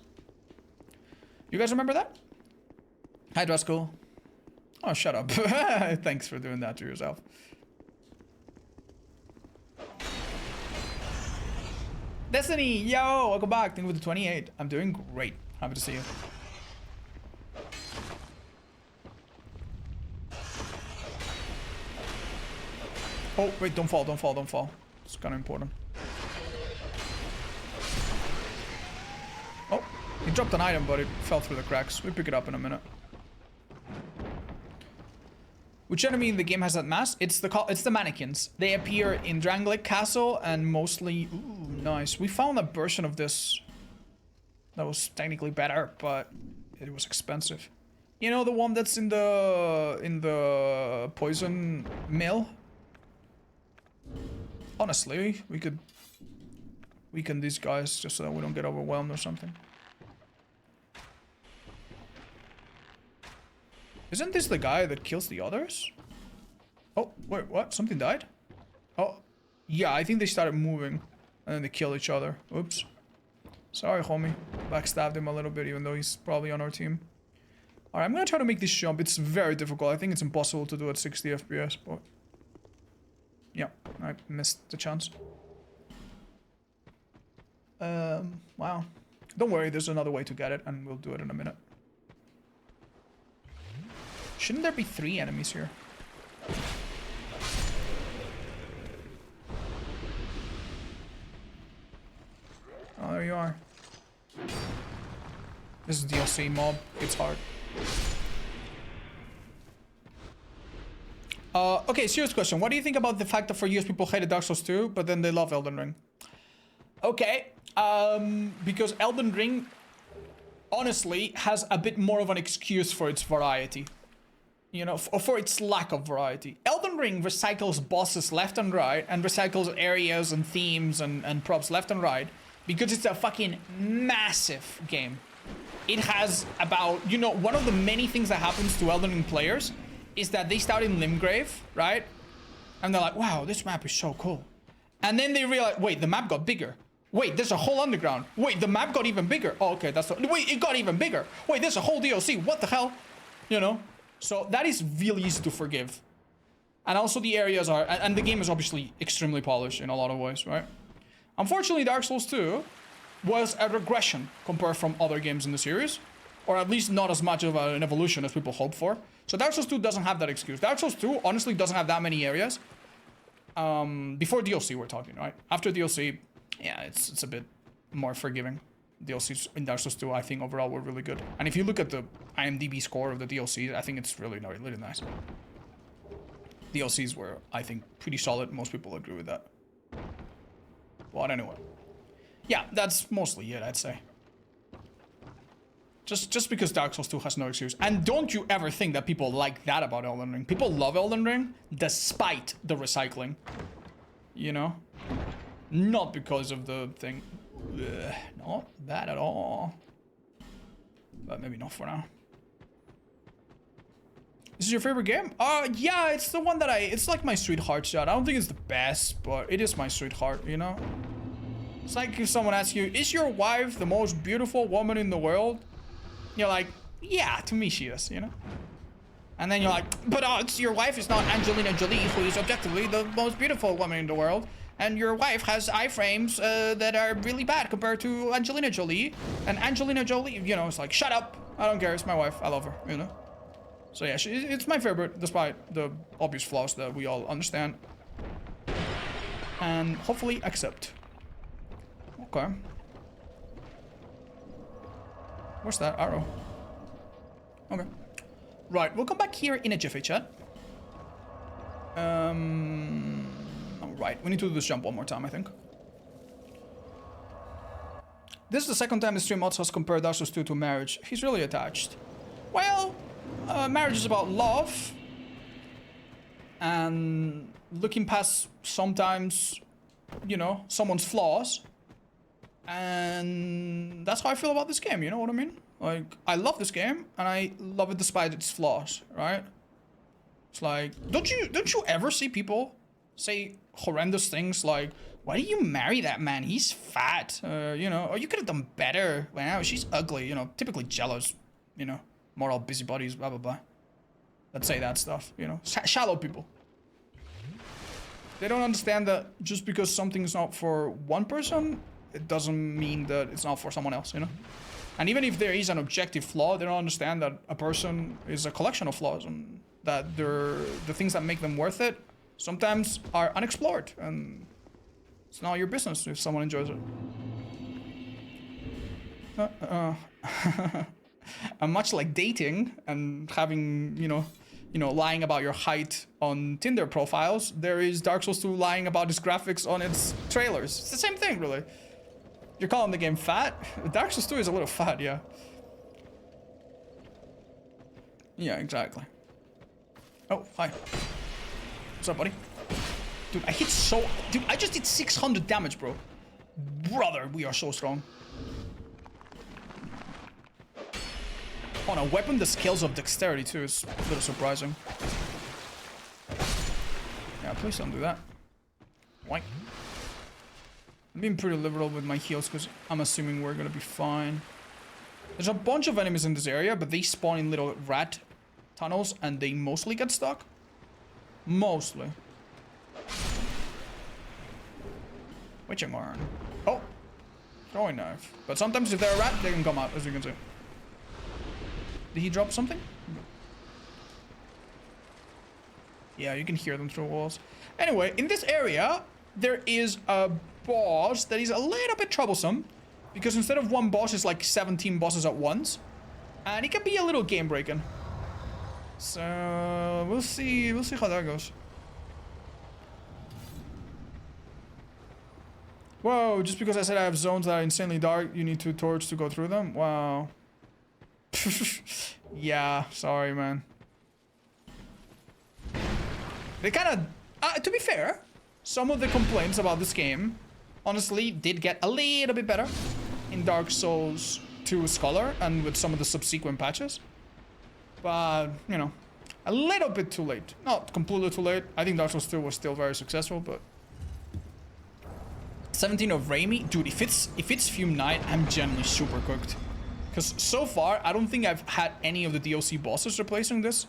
[SPEAKER 1] You guys remember that? Hi, Dreskel. Oh, shut up. Thanks for doing that to yourself. Destiny, yo, welcome back. Thank you for the 28. I'm doing great. Happy to see you. Oh, wait, don't fall, don't fall, don't fall. It's kind of important. Oh, he dropped an item, but it fell through the cracks. We'll pick it up in a minute. Which enemy in the game has that mask? It's the mannequins. They appear in Dragonslayer Castle and mostly... Ooh, nice. We found a version of this that was technically better, but it was expensive. You know, the one that's in the poison mill? Honestly, we could weaken these guys just so that we don't get overwhelmed or something. Isn't this the guy that kills the others? Oh, wait, what? Something died? Oh, yeah, I think they started moving and then they kill each other. Oops. Sorry, homie. Backstabbed him a little bit, even though he's probably on our team. Alright, I'm gonna try to make this jump. It's very difficult. I think it's impossible to do at 60 FPS, but... yeah, I missed the chance. Wow. Don't worry, there's another way to get it, and we'll do it in a minute. Shouldn't there be 3 enemies here? Oh, there you are. This is DLC mob. It's hard. Okay, serious question. What do you think about the fact that for years people hated Dark Souls 2, but then they love Elden Ring? Okay, because Elden Ring, honestly, has a bit more of an excuse for its variety. You know, or for its lack of variety. Elden Ring recycles bosses left and right, and recycles areas and themes and props left and right, because it's a fucking massive game. It has about, you know, one of the many things that happens to Elden Ring players is that they start in Limgrave, right? And they're like, wow, this map is so cool. And then they realize, wait, the map got bigger. Wait, there's a whole underground. Wait, the map got even bigger. Oh, okay, that's... wait, it got even bigger. Wait, there's a whole DLC. What the hell? You know? So that is really easy to forgive. And also the areas are... and the game is obviously extremely polished in a lot of ways, right? Unfortunately, Dark Souls 2 was a regression compared from other games in the series. Or at least not as much of an evolution as people hope for. So Dark Souls 2 doesn't have that excuse. Dark Souls 2 honestly doesn't have that many areas. Before DLC we're talking, right? After DLC, yeah, it's a bit more forgiving. DLCs in Dark Souls 2, I think overall were really good. And if you look at the IMDb score of the DLC, I think it's really nice. DLCs were, I think, pretty solid. Most people agree with that. But anyway. Yeah, that's mostly it, I'd say. Just because Dark Souls 2 has no excuse. And don't you ever think that people like that about Elden Ring. People love Elden Ring despite the recycling. You know? Not because of the thing. Ugh, not bad at all. But maybe not for now. This is your favorite game? Yeah, it's the one that it's like my sweetheart shot. I don't think it's the best, but it is my sweetheart, you know? It's like if someone asks you, is your wife the most beautiful woman in the world? You're like, yeah, to me she is, you know? And then you're like, but your wife is not Angelina Jolie, who is objectively the most beautiful woman in the world. And your wife has iframes that are really bad compared to Angelina Jolie. And Angelina Jolie, you know, it's like, shut up. I don't care, it's my wife, I love her, you know? So yeah, it's my favorite, despite the obvious flaws that we all understand. And hopefully accept. Okay. Where's that arrow? Okay. Right, we'll come back here in a jiffy, chat. Alright, we need to do this jump one more time, I think. This is the second time the stream Ots has compared Dark Souls 2 to marriage. He's really attached. Well, marriage is about love. And looking past sometimes, you know, someone's flaws. And that's how I feel about this game, you know what I mean? Like, I love this game, and I love it despite its flaws, right? It's like, don't you ever see people say horrendous things like, why did you marry that man? He's fat, you know, or you could have done better. Wow, she's ugly, you know, typically jealous, you know, moral busybodies, blah, blah, blah. Let's say that stuff, you know, shallow people. They don't understand that just because something's not for one person, it doesn't mean that it's not for someone else, you know? And even if there is an objective flaw, they don't understand that a person is a collection of flaws and that the things that make them worth it sometimes are unexplored, and it's not your business if someone enjoys it. And much like dating and having, you know, lying about your height on Tinder profiles, there is Dark Souls 2 lying about its graphics on its trailers. It's the same thing, really. You're calling the game fat? Dark Souls 2 is a little fat, yeah. Yeah, exactly. Oh, hi. What's up, buddy? Dude, I hit so... Dude, I just did 600 damage, bro. Brother, we are so strong. On a weapon, the scales of dexterity, too, is a little surprising. Yeah, please don't do that. Why? I'm being pretty liberal with my heals because I'm assuming we're gonna be fine. There's a bunch of enemies in this area, but they spawn in little rat tunnels and they mostly get stuck. Mostly. Witching iron. Oh! Throwing knife. But sometimes if they're a rat, they can come out, as you can see. Did he drop something? Yeah, you can hear them through walls. Anyway, in this area, there is a boss that is a little bit troublesome. Because instead of one boss, it's like 17 bosses at once. And it can be a little game breaking. So we'll see how that goes. Whoa, just because I said I have zones that are insanely dark, you need 2 torches to go through them? Wow. Yeah, sorry, man. They kind of... to be fair, some of the complaints about this game, honestly, did get a little bit better in Dark Souls 2 Scholar and with some of the subsequent patches. But, you know, a little bit too late. Not completely too late. I think Dark Souls 2 was still very successful, but... 17 of Raimi? Dude, if it's Fume Knight, I'm genuinely super cooked. Because so far, I don't think I've had any of the DLC bosses replacing this.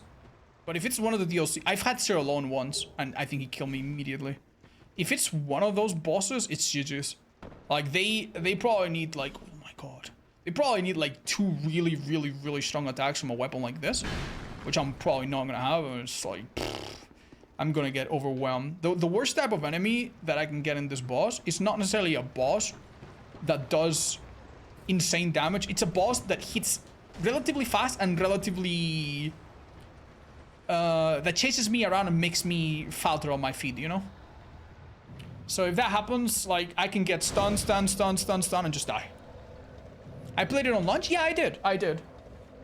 [SPEAKER 1] But if it's one of the DLC... I've had Sir Alone once, and I think he killed me immediately. If it's one of those bosses, it's GG's. Like, they probably need, like... Oh my god. They probably need, like, 2 really, really, really strong attacks from a weapon like this. Which I'm probably not gonna have, and it's like... I'm gonna get overwhelmed. The worst type of enemy that I can get in this boss is not necessarily a boss that does insane damage. It's a boss that hits relatively fast and relatively... that chases me around and makes me falter on my feet, you know? So if that happens, like, I can get stunned, and just die. I played it on launch? Yeah, I did.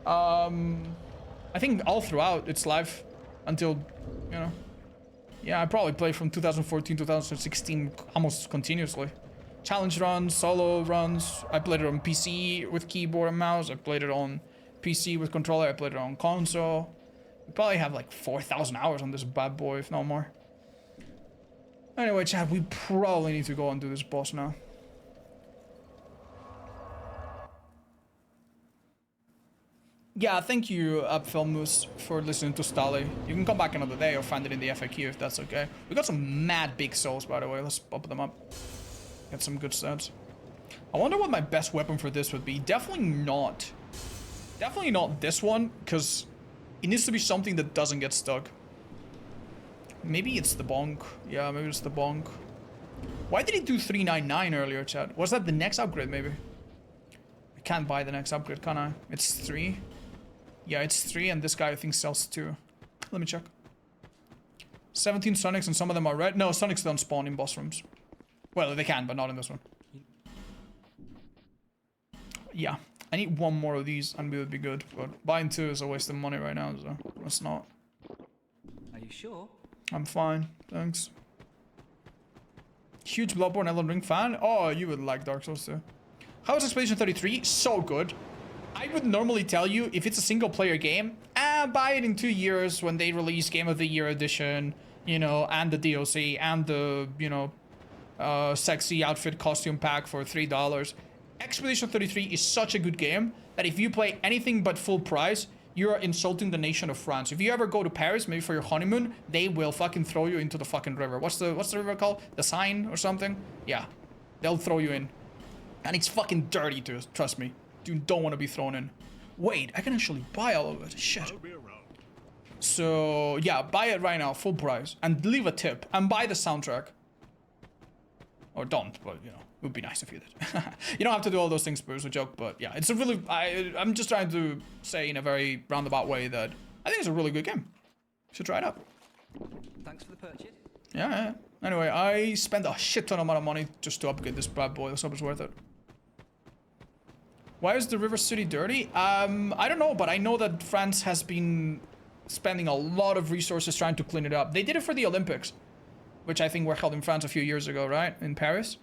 [SPEAKER 1] I think all throughout its life until, you know... Yeah, I probably played from 2014, 2016 almost continuously. Challenge runs, solo runs. I played it on PC with keyboard and mouse. I played it on PC with controller. I played it on console. We probably have like 4,000 hours on this bad boy, if not more. Anyway, chat, we probably need to go and do this boss now. Yeah, thank you, Abfelmus, for listening to Stali. You can come back another day or find it in the FAQ if that's okay. We got some mad big souls, by the way. Let's pop them up. Get some good stats. I wonder what my best weapon for this would be. Definitely not this one, because it needs to be something that doesn't get stuck. Maybe it's the bonk. Yeah, maybe it's the bonk. Why did he do 399 earlier, chat? Was that the next upgrade, maybe? I can't buy the next upgrade, can I? It's 3. Yeah, it's 3, and this guy, I think, sells 2. Let me check. 17 Sonics, and some of them are red. No, Sonics don't spawn in boss rooms. Well, they can, but not in this one. Yeah, I need one more of these, and we would be good. But buying 2 is a waste of money right now, so let's not.
[SPEAKER 8] Are you sure?
[SPEAKER 1] I'm fine, thanks. Huge Bloodborne Elden Ring fan. Oh, you would like Dark Souls too. How is Expedition 33? So good. I would normally tell you, if it's a single player game, buy it in 2 years when they release Game of the Year edition, you know, and the DLC, and the, you know, sexy outfit costume pack for $3. Expedition 33 is such a good game that if you play anything but full price, you're insulting the nation of France. If you ever go to Paris, maybe for your honeymoon, they will fucking throw you into the fucking river. What's the river called? The Seine or something? Yeah, they'll throw you in. And it's fucking dirty too, trust me. You don't want to be thrown in. Wait, I can actually buy all of it. Shit.
[SPEAKER 5] I'll be around.
[SPEAKER 1] So, yeah, buy it right now, full price. And leave a tip. And buy the soundtrack. Or don't, but, you know, it would be nice if you did. You don't have to do all those things, but it's a joke. But, yeah, it's a really... I'm just trying to say in a very roundabout way that I think it's a really good game. You should try it out.
[SPEAKER 8] Thanks for the purchase.
[SPEAKER 1] Yeah. Anyway, I spent a shit ton amount of money just to upgrade this bad boy. Let's hope it's worth it. Why is the river city dirty? I don't know, but I know that France has been spending a lot of resources trying to clean it up. They did it for the Olympics, which I think were held in France a few years ago, right? In Paris.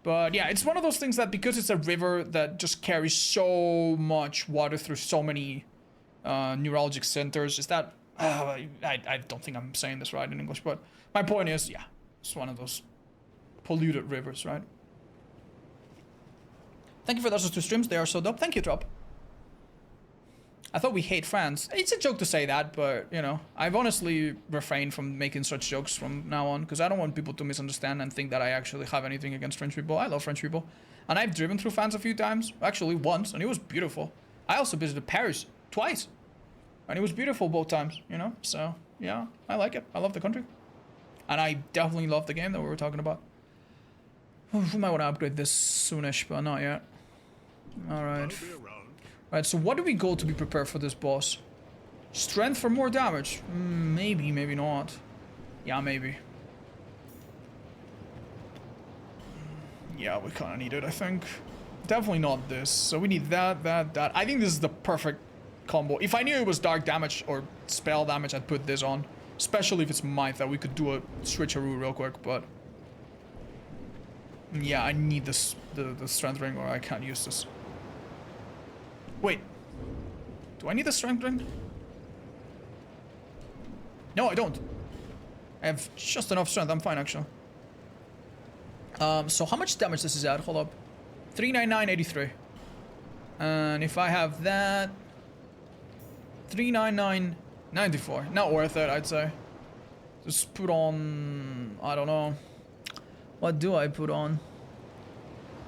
[SPEAKER 1] But yeah, it's one of those things that because it's a river that just carries so much water through so many neurologic centers, is that... I don't think I'm saying this right in English, but my point is, yeah, it's one of those polluted rivers, right? Thank you for those 2 streams. They are so dope. Thank you, Drop. I thought we hate France. It's a joke to say that, but, you know, I've honestly refrained from making such jokes from now on, because I don't want people to misunderstand and think that I actually have anything against French people. I love French people. And I've driven through France a few times. Actually, once, and it was beautiful. I also visited Paris twice. And it was beautiful both times, you know? So, yeah, I like it. I love the country. And I definitely love the game that we were talking about. We might want to upgrade this soonish, but not yet. Alright.
[SPEAKER 5] I'll be around.
[SPEAKER 1] Right, so what do we go to be prepared for this boss? Strength for more damage? Maybe, maybe not. Yeah, maybe. Yeah, we kind of need it, I think. Definitely not this. So we need that. I think this is the perfect combo. If I knew it was dark damage or spell damage, I'd put this on. Especially if it's Might, that we could do a switcheroo real quick, but... yeah, I need this, the strength ring, or I can't use this. Wait. Do I need the strength ring? No, I don't. I have just enough strength. I'm fine, actually. So how much damage this is at? Hold up. 399.83. And if I have that... 399.94. Not worth it, I'd say. Just put on... I don't know. What do I put on?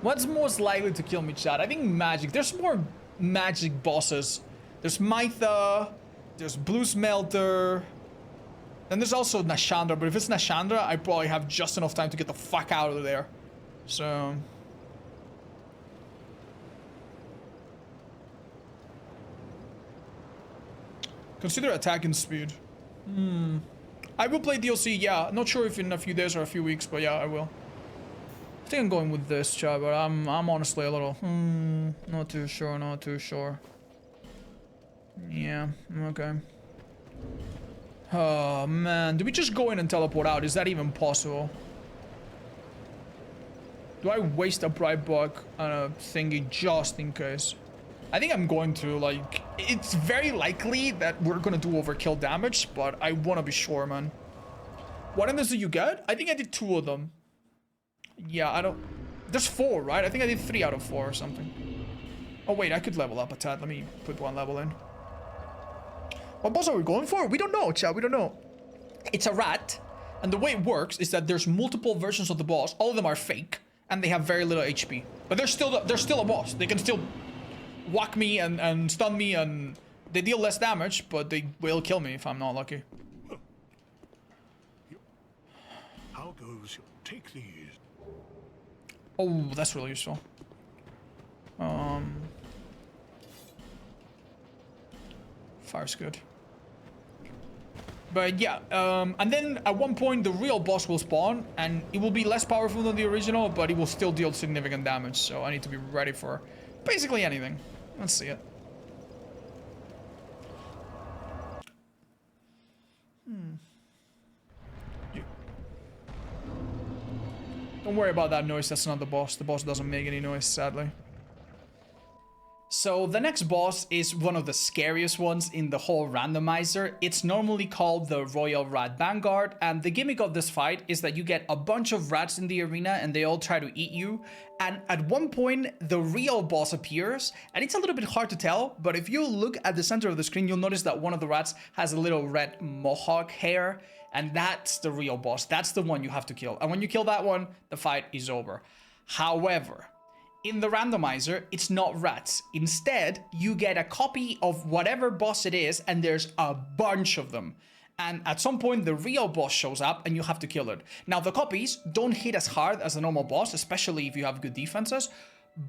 [SPEAKER 1] What's most likely to kill me, chat? I think magic. There's more magic bosses. There's Mytha. There's Blue Smelter. And there's also Nashandra. But if it's Nashandra, I probably have just enough time to get the fuck out of there. So... consider attacking speed. I will play DLC, yeah. Not sure if in a few days or a few weeks, but yeah, I will. I think I'm going with this, chat, but I'm honestly a little... not too sure. Yeah, okay. Oh, man. Do we just go in and teleport out? Is that even possible? Do I waste a bright buck on a thingy just in case? I think I'm going to, like... it's very likely that we're gonna do overkill damage, but I want to be sure, man. What endings do you get? I think I did 2 of them. Yeah, I don't... there's 4, right? I think I did 3 out of 4 or something. Oh, wait, I could level up a tad. Let me put 1 level in. What boss are we going for? We don't know, chat. We don't know. It's a rat. And the way it works is that there's multiple versions of the boss. All of them are fake. And they have very little HP. But they're still a boss. They can still whack me and stun me. And they deal less damage, but they will kill me if I'm not lucky.
[SPEAKER 5] How goes? Take these.
[SPEAKER 1] Oh, that's really useful. Fire's good. But yeah, and then at one point the real boss will spawn, and it will be less powerful than the original, but it will still deal significant damage, so I need to be ready for basically anything. Let's see it. Don't worry about that noise, that's not the boss. The boss doesn't make any noise, sadly. So the next boss is one of the scariest ones in the whole randomizer. It's normally called the Royal Rat Vanguard, and the gimmick of this fight is that you get a bunch of rats in the arena and they all try to eat you. And at one point, the real boss appears, and it's a little bit hard to tell, but if you look at the center of the screen, you'll notice that one of the rats has a little red mohawk hair, and that's the real boss. That's the one you have to kill. And when you kill that one, the fight is over. However, in the randomizer, it's not rats. Instead, you get a copy of whatever boss it is, and there's a bunch of them. And at some point, the real boss shows up, and you have to kill it. Now, the copies don't hit as hard as the normal boss, especially if you have good defenses,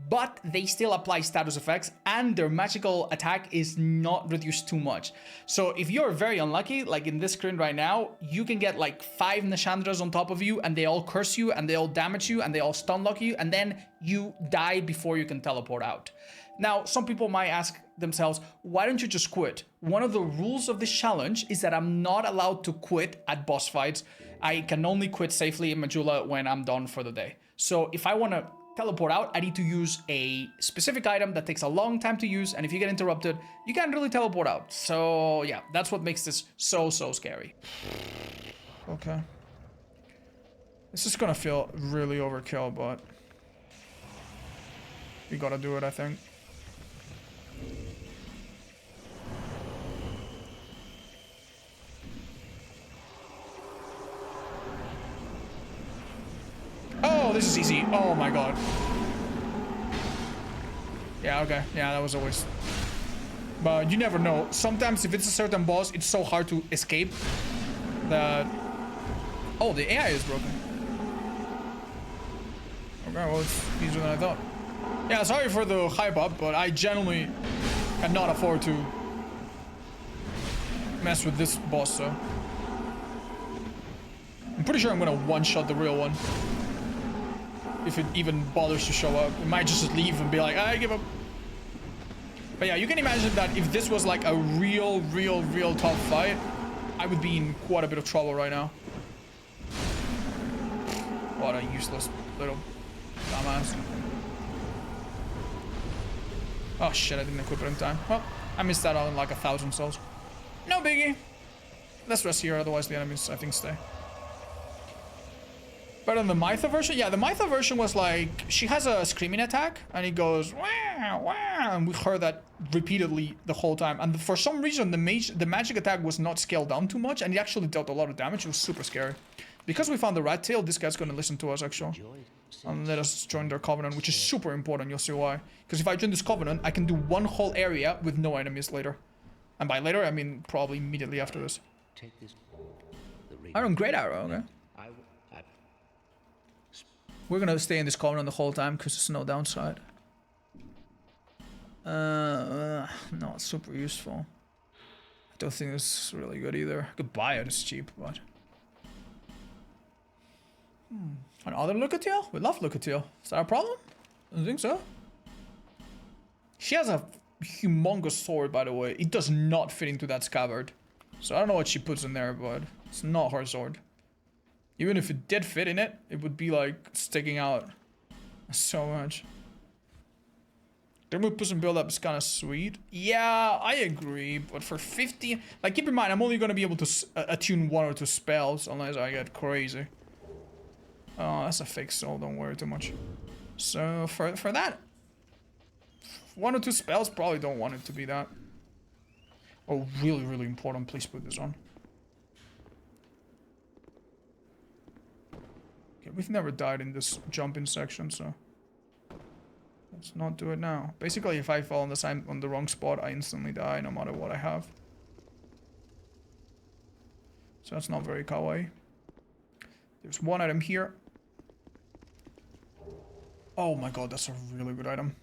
[SPEAKER 1] but they still apply status effects, and their magical attack is not reduced too much. So if you're very unlucky, like in this screen right now, you can get like 5 Nashandras on top of you, and they all curse you, and they all damage you, and they all stun lock you, and then you die before you can teleport out. Now, some people might ask themselves, why don't you just quit? One of the rules of this challenge is that I'm not allowed to quit at boss fights. I can only quit safely in Majula when I'm done for the day. So if I want to teleport out, I need to use a specific item that takes a long time to use, and if you get interrupted, you can't really teleport out. So yeah, that's what makes this so scary. Okay. This is gonna feel really overkill, but we gotta do it, I think. Oh, this is easy. Oh my god. Yeah, okay. Yeah, that was a waste. But you never know. Sometimes if it's a certain boss, it's so hard to escape that... Oh, the AI is broken. Okay, well, it's easier than I thought. Yeah, sorry for the hype up, but I genuinely cannot afford to mess with this boss, so... I'm pretty sure I'm gonna one-shot the real one. If it even bothers to show up. It might just leave and be like, I give up. But yeah, you can imagine that if this was like a real tough fight, I would be in quite a bit of trouble right now. What a useless little dumbass. Oh shit, I didn't equip it in time. Well, I missed that on like 1,000 souls. No biggie. Let's rest here, otherwise the enemies, I think, stay. But in the Mytha version, yeah, the Mytha version was like, she has a screaming attack, and it goes, wah, wah, and we heard that repeatedly the whole time. And for some reason, the magic attack was not scaled down too much, and it actually dealt a lot of damage. It was super scary. Because we found the rat tail, this guy's gonna listen to us, actually. And let us join their covenant, which is super important, you'll see why. Because if I join this covenant, I can do one whole area with no enemies later. And by later, I mean probably immediately after this. Iron Great Arrow, okay. We're gonna stay in this covenant the whole time because there's no downside. Not super useful. I don't think this is really good either. I could buy it, it's cheap, but... Another Lucatiel? We love Lucatiel. Is that a problem? I don't think so. She has a humongous sword, by the way. It does not fit into that scabbard. So I don't know what she puts in there, but it's not her sword. Even if it did fit in it, it would be like sticking out so much. The move push and build up is kind of sweet. Yeah, I agree, but for 50, like keep in mind, I'm only going to be able to attune 1 or 2 spells unless I get crazy. Oh, that's a fake soul, don't worry too much. So for that, 1 or 2 spells, probably don't want it to be that. Oh, really important, please put this on. Okay, we've never died in this jumping section, so let's not do it now. Basically, if I fall on the wrong spot, I instantly die, no matter what I have. So that's not very kawaii. There's one item here. Oh my god, that's a really good item.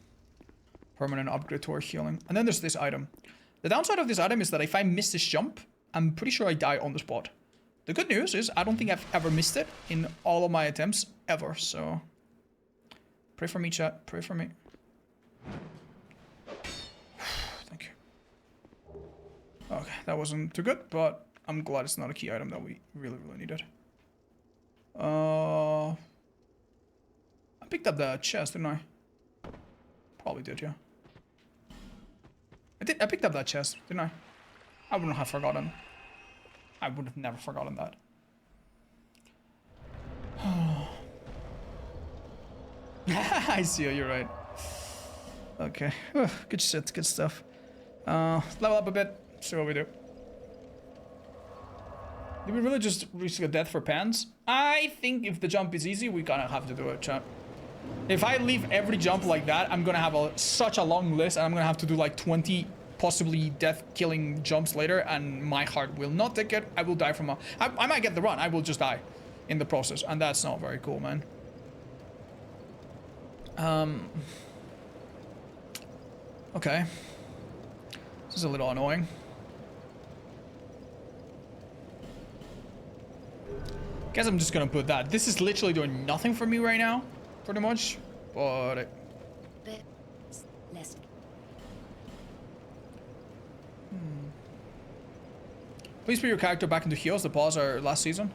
[SPEAKER 1] Permanent upgrade to our healing. And then there's this item. The downside of this item is that if I miss this jump, I'm pretty sure I die on the spot. The good news is I don't think I've ever missed it in all of my attempts ever, so... Pray for me, chat. Pray for me. Thank you. Okay, that wasn't too good, but I'm glad it's not a key item that we really, really needed. I picked up the chest, didn't I? Probably did, yeah. I picked up that chest, didn't I? I wouldn't have forgotten. I would have never forgotten that. I see you, you're right. Okay. Good shit, good stuff. Level up a bit, see what we do. Did we really just risk a death for pants? I think if the jump is easy, we kind of have to do it, chat. If I leave every jump like that, I'm gonna have such a long list, and I'm gonna have to do like 20 possibly death-killing jumps later, and my heart will not take it. I will die from I might get the run. I will just die in the process, and that's not very cool, man. Okay. This is a little annoying. Guess I'm just gonna put that. This is literally doing nothing for me right now, pretty much. But
[SPEAKER 7] less.
[SPEAKER 1] Please put your character back into heals. The pause are last season.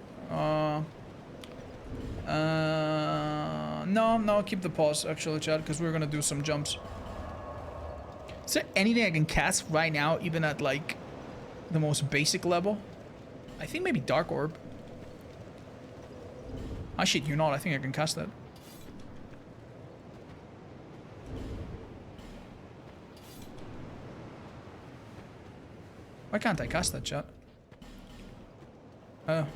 [SPEAKER 1] No, keep the pause actually, chat, because we're gonna do some jumps. Is there anything I can cast right now, even at like the most basic level? I think maybe Dark Orb. I shit you not, I think I can cast that. Why can't I cast that, chat? Oh.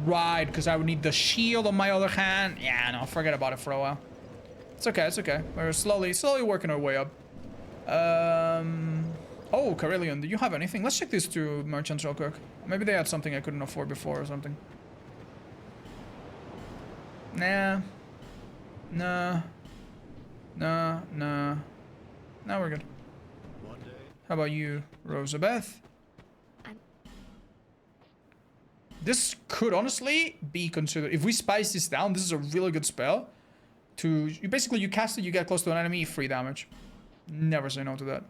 [SPEAKER 1] Right, because I would need the shield on my other hand. Yeah, no, forget about it for a while. It's okay, it's okay. We're slowly working our way up. Oh, Carillion, do you have anything? Let's check these two merchants real quick. Maybe they had something I couldn't afford before or something. Nah. Nah. Nah, nah. Now we're good. How about you, Rosabeth? This could honestly be considered... If we spice this down, this is a really good spell. You cast it, you get close to an enemy, free damage. Never say no to that.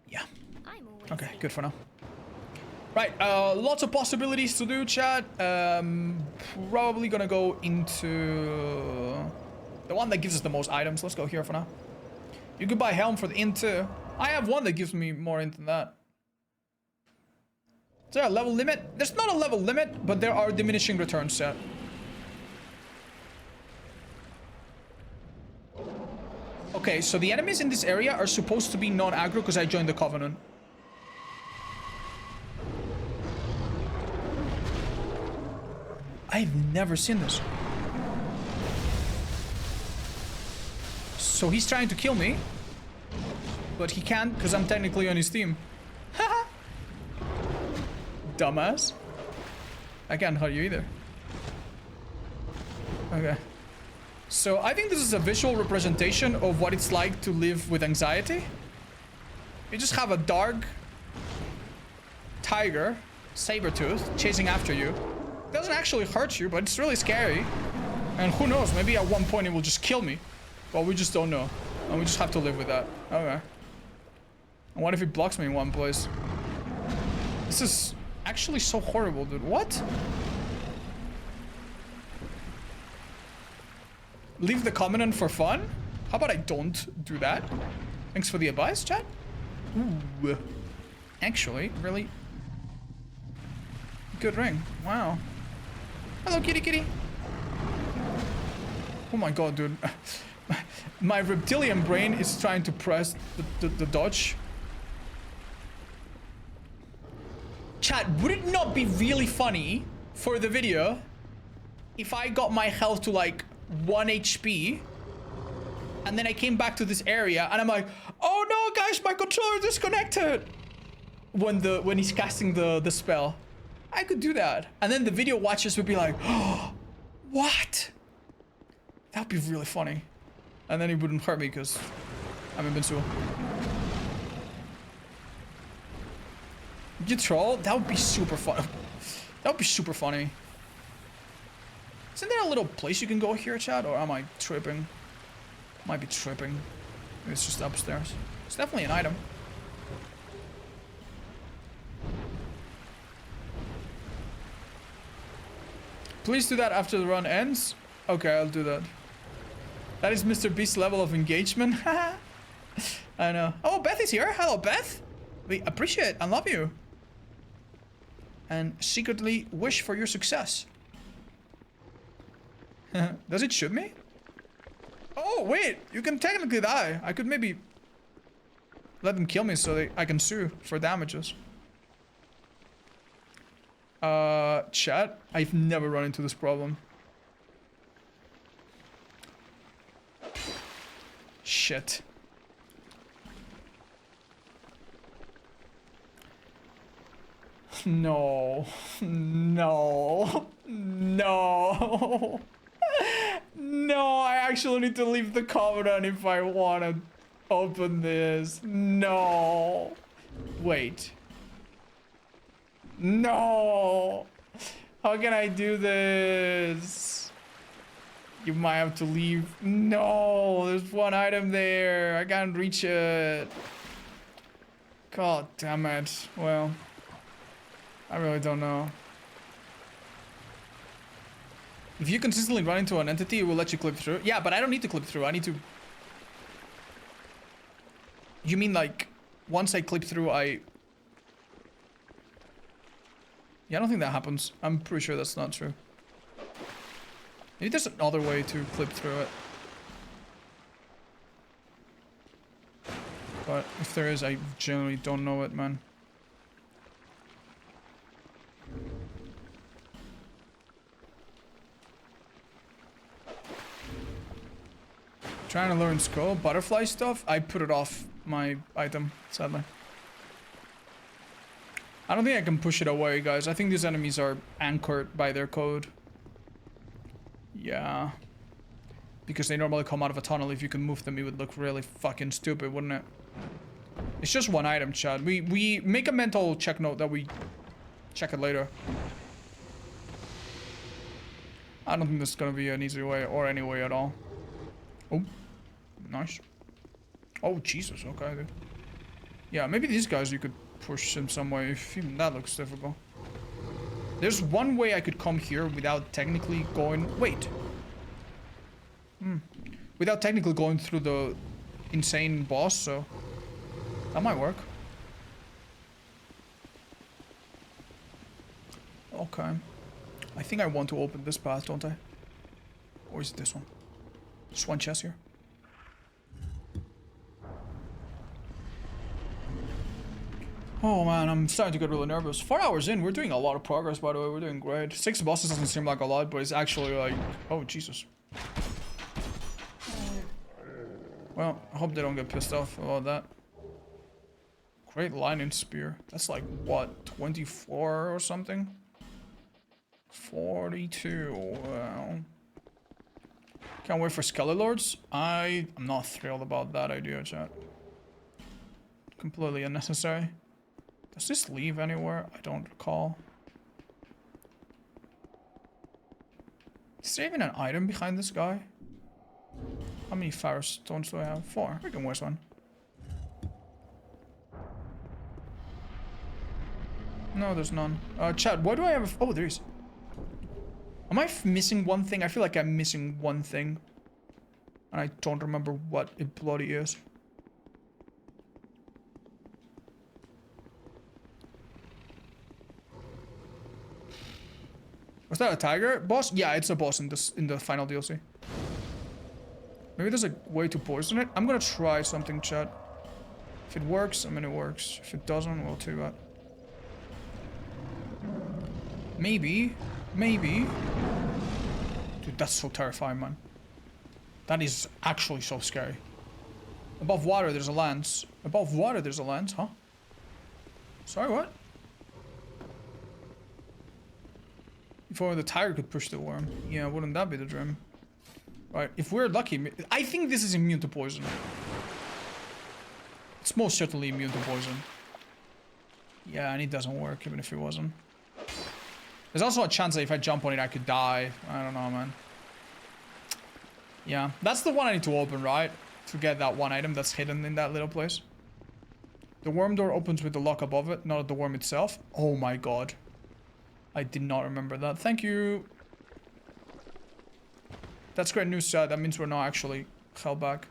[SPEAKER 1] Yeah. Okay, good for now. Right, lots of possibilities to do, chat. Probably gonna go into the one that gives us the most items. Let's go here for now. You could buy Helm for the int too. I have one that gives me more int than that. Is there a level limit? There's not a level limit, but there are diminishing returns, chat. Okay, so the enemies in this area are supposed to be non-aggro because I joined the Covenant. I've never seen this. So he's trying to kill me, but he can't because I'm technically on his team. Haha. Dumbass. I can't hurt you either. Okay. So I think this is a visual representation of what it's like to live with anxiety. You just have a dark tiger, saber-tooth, chasing after you. It doesn't actually hurt you, but it's really scary. And who knows, maybe at one point it will just kill me. But we just don't know. And we just have to live with that. Okay. And what if it blocks me in one place? This is actually so horrible, dude. What? Leave the Covenant for fun? How about I don't do that? Thanks for the advice, chat. Ooh. Actually, really good ring. Wow. Hello, kitty kitty. Oh my god, dude. My reptilian brain is trying to press the dodge. Chat, would it not be really funny for the video if I got my health to like 1 HP and then I came back to this area and I'm like, oh no guys, my controller disconnected when he's casting the spell. I could do that. And then the video watchers would be like, oh, what? That would be really funny. And then it wouldn't hurt me because I'm invincible. You troll? That would be super fun. That would be super funny. Isn't there a little place you can go here, chat? Or am I tripping? Might be tripping. Maybe it's just upstairs. It's definitely an item. Please do that after the run ends. Okay, I'll do that. That is Mr. Beast's level of engagement. I know. Oh, Beth is here. Hello, Beth. We appreciate and love you. And secretly wish for your success. Does it shoot me? Oh, wait. You can technically die. I could maybe let them kill me so I can sue for damages. Chat, I've never run into this problem. Shit. No. No. No. No, I actually need to leave the covenant if I want to open this. No. Wait. No. How can I do this? You might have to leave. No, there's one item there. I can't reach it. God damn it. Well, I really don't know. If you consistently run into an entity, it will let you clip through. Yeah, but I don't need to clip through. I need to... You mean like, once I clip through, I... Yeah, I don't think that happens. I'm pretty sure that's not true. Maybe there's another way to clip through it. But if there is, I generally don't know it, man. Trying to learn skull butterfly stuff. I put it off my item, sadly. I don't think I can push it away, guys. I think these enemies are anchored by their code. Yeah. Because they normally come out of a tunnel. If you can move them, it would look really fucking stupid, wouldn't it? It's just one item, Chad. We make a mental check note that we check it later. I don't think this is gonna be an easy way or any way at all. Oh, nice. Oh, Jesus, okay, dude. Yeah, maybe these guys you could push in some way, if even that looks difficult. There's one way I could come here without technically going... Wait. Without technically going through the insane boss, so... That might work. Okay. I think I want to open this path, don't I? Or is it this one? Just one chest here. Oh man, I'm starting to get really nervous. 4 hours in, we're doing a lot of progress, by the way. We're doing great. 6 bosses doesn't seem like a lot, but it's actually like... Oh, Jesus. Well, I hope they don't get pissed off about that. Great lightning spear. That's like, what, 24 or something? 42, wow. Can't wait for Skelly-Lords. I'm not thrilled about that idea, chat. Completely unnecessary. Does this leave anywhere? I don't recall. Is there even an item behind this guy? How many fire stones do I have? 4. We can waste one. No, there's none. Chat, why do I have... Oh, there is. Am I missing one thing? I feel like I'm missing one thing. And I don't remember what it bloody is. Was that a tiger boss? Yeah, it's a boss in the final DLC. Maybe there's a way to poison it. I'm gonna try something, chat. If it works, I mean it works. If it doesn't, well, too bad. Maybe. Maybe. Dude, that's so terrifying, man. That is actually so scary. Above water, there's a lance. Above water, there's a lance, huh? Sorry, what? If only the tiger could push the worm. Yeah, wouldn't that be the dream? Right, if we're lucky... I think this is immune to poison. It's most certainly immune to poison. Yeah, and it doesn't work, even if it wasn't. There's also a chance that if I jump on it, I could die. I don't know, man. Yeah, that's the one I need to open, right? To get that one item that's hidden in that little place. The worm door opens with the lock above it, not the worm itself. Oh my god. I did not remember that. Thank you. That's great news, Chad. That means we're not actually held back.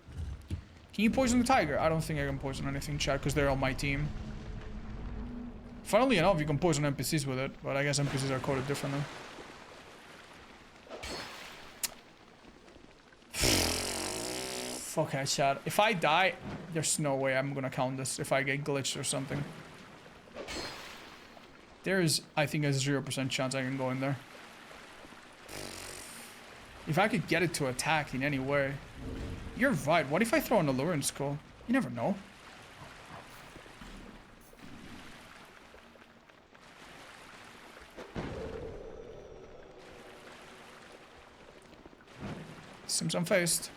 [SPEAKER 1] Can you poison the tiger? I don't think I can poison anything, Chad, because they're on my team. Funnily enough, you can poison NPCs with it, but I guess NPCs are coded differently. Okay, Chad. If I die, there's no way I'm gonna count this if I get glitched or something. There is, I think, a 0% chance I can go in there. If I could get it to attack in any way. You're right. What if I throw an Alluring Skull? You never know. Seems unfazed.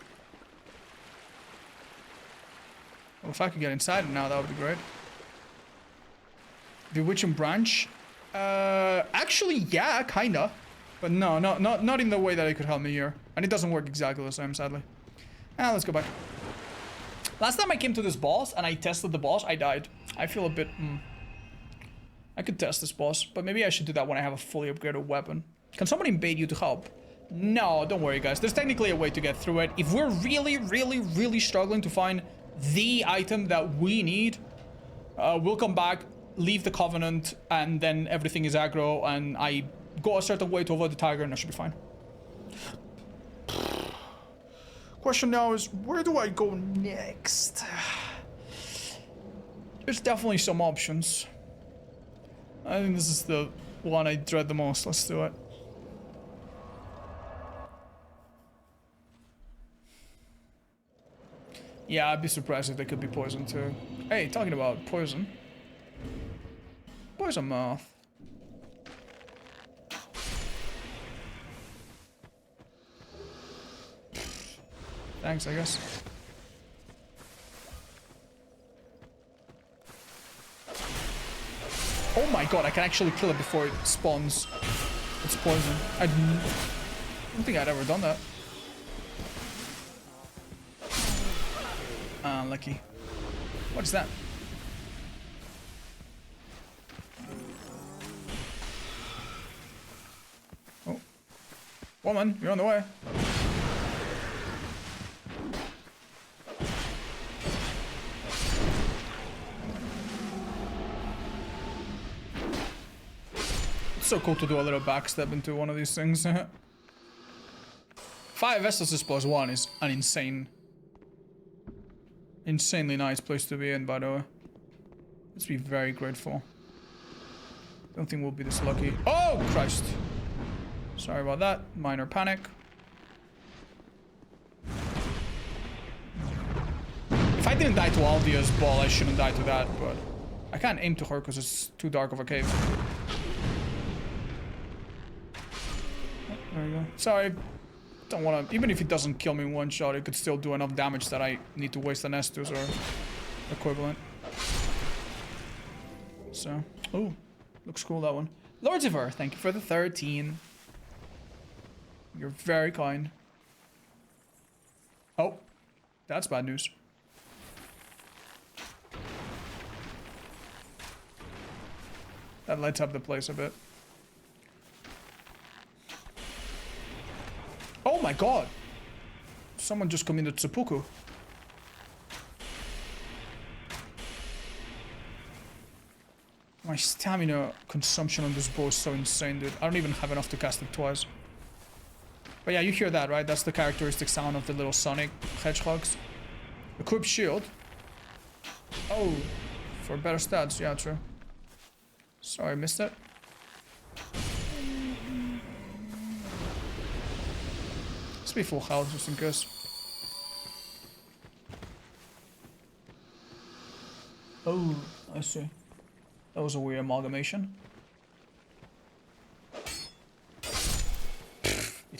[SPEAKER 1] Well, if I could get inside it now, that would be great. Bewitching Branch? Actually, yeah, kinda. But no, not in the way that it could help me here. And it doesn't work exactly the same, sadly. Let's go back. Last time I came to this boss and I tested the boss, I died. I feel a bit... I could test this boss, but maybe I should do that when I have a fully upgraded weapon. Can someone invade you to help? No, don't worry, guys. There's technically a way to get through it. If we're really struggling to find the item that we need, we'll come back, leave the Covenant, and then everything is aggro, and I go a certain way to avoid the tiger, and I should be fine. Question now is, where do I go next? There's definitely some options. I think this is the one I dread the most. Let's do it. Yeah, I'd be surprised if they could be poisoned too. Hey, talking about poison. Poison moth. Thanks, I guess. Oh my god, I can actually kill it before it spawns. It's poison. I don't think I'd ever done that. Lucky. What is that? Oh. Woman, you're on the way. It's so cool to do a little backstep into one of these things. 5 Estus plus 1 is an insanely nice place to be in, by the way. Let's be very grateful. Don't think we'll be this lucky. Oh, Christ. Sorry about that. Minor panic. If I didn't die to Aldia's ball, I shouldn't die to that, but I can't aim to her because it's too dark of a cave. Oh, there you go. Sorry. Don't want to, even if it doesn't kill me in one shot, it could still do enough damage that I need to waste an Estus or equivalent. So, oh, looks cool, that one. Lordiver, thank you for the 13. You're very kind. Oh, that's bad news. That lights up the place a bit. Oh my god! Someone just committed seppuku. My stamina consumption on this bow is so insane, dude. I don't even have enough to cast it twice. But yeah, you hear that, right? That's the characteristic sound of the little Sonic hedgehogs. Equip shield. Oh, for better stats. Yeah, true. Sorry, missed it. Let's be full health just in case. Oh, I see. That was a weird amalgamation.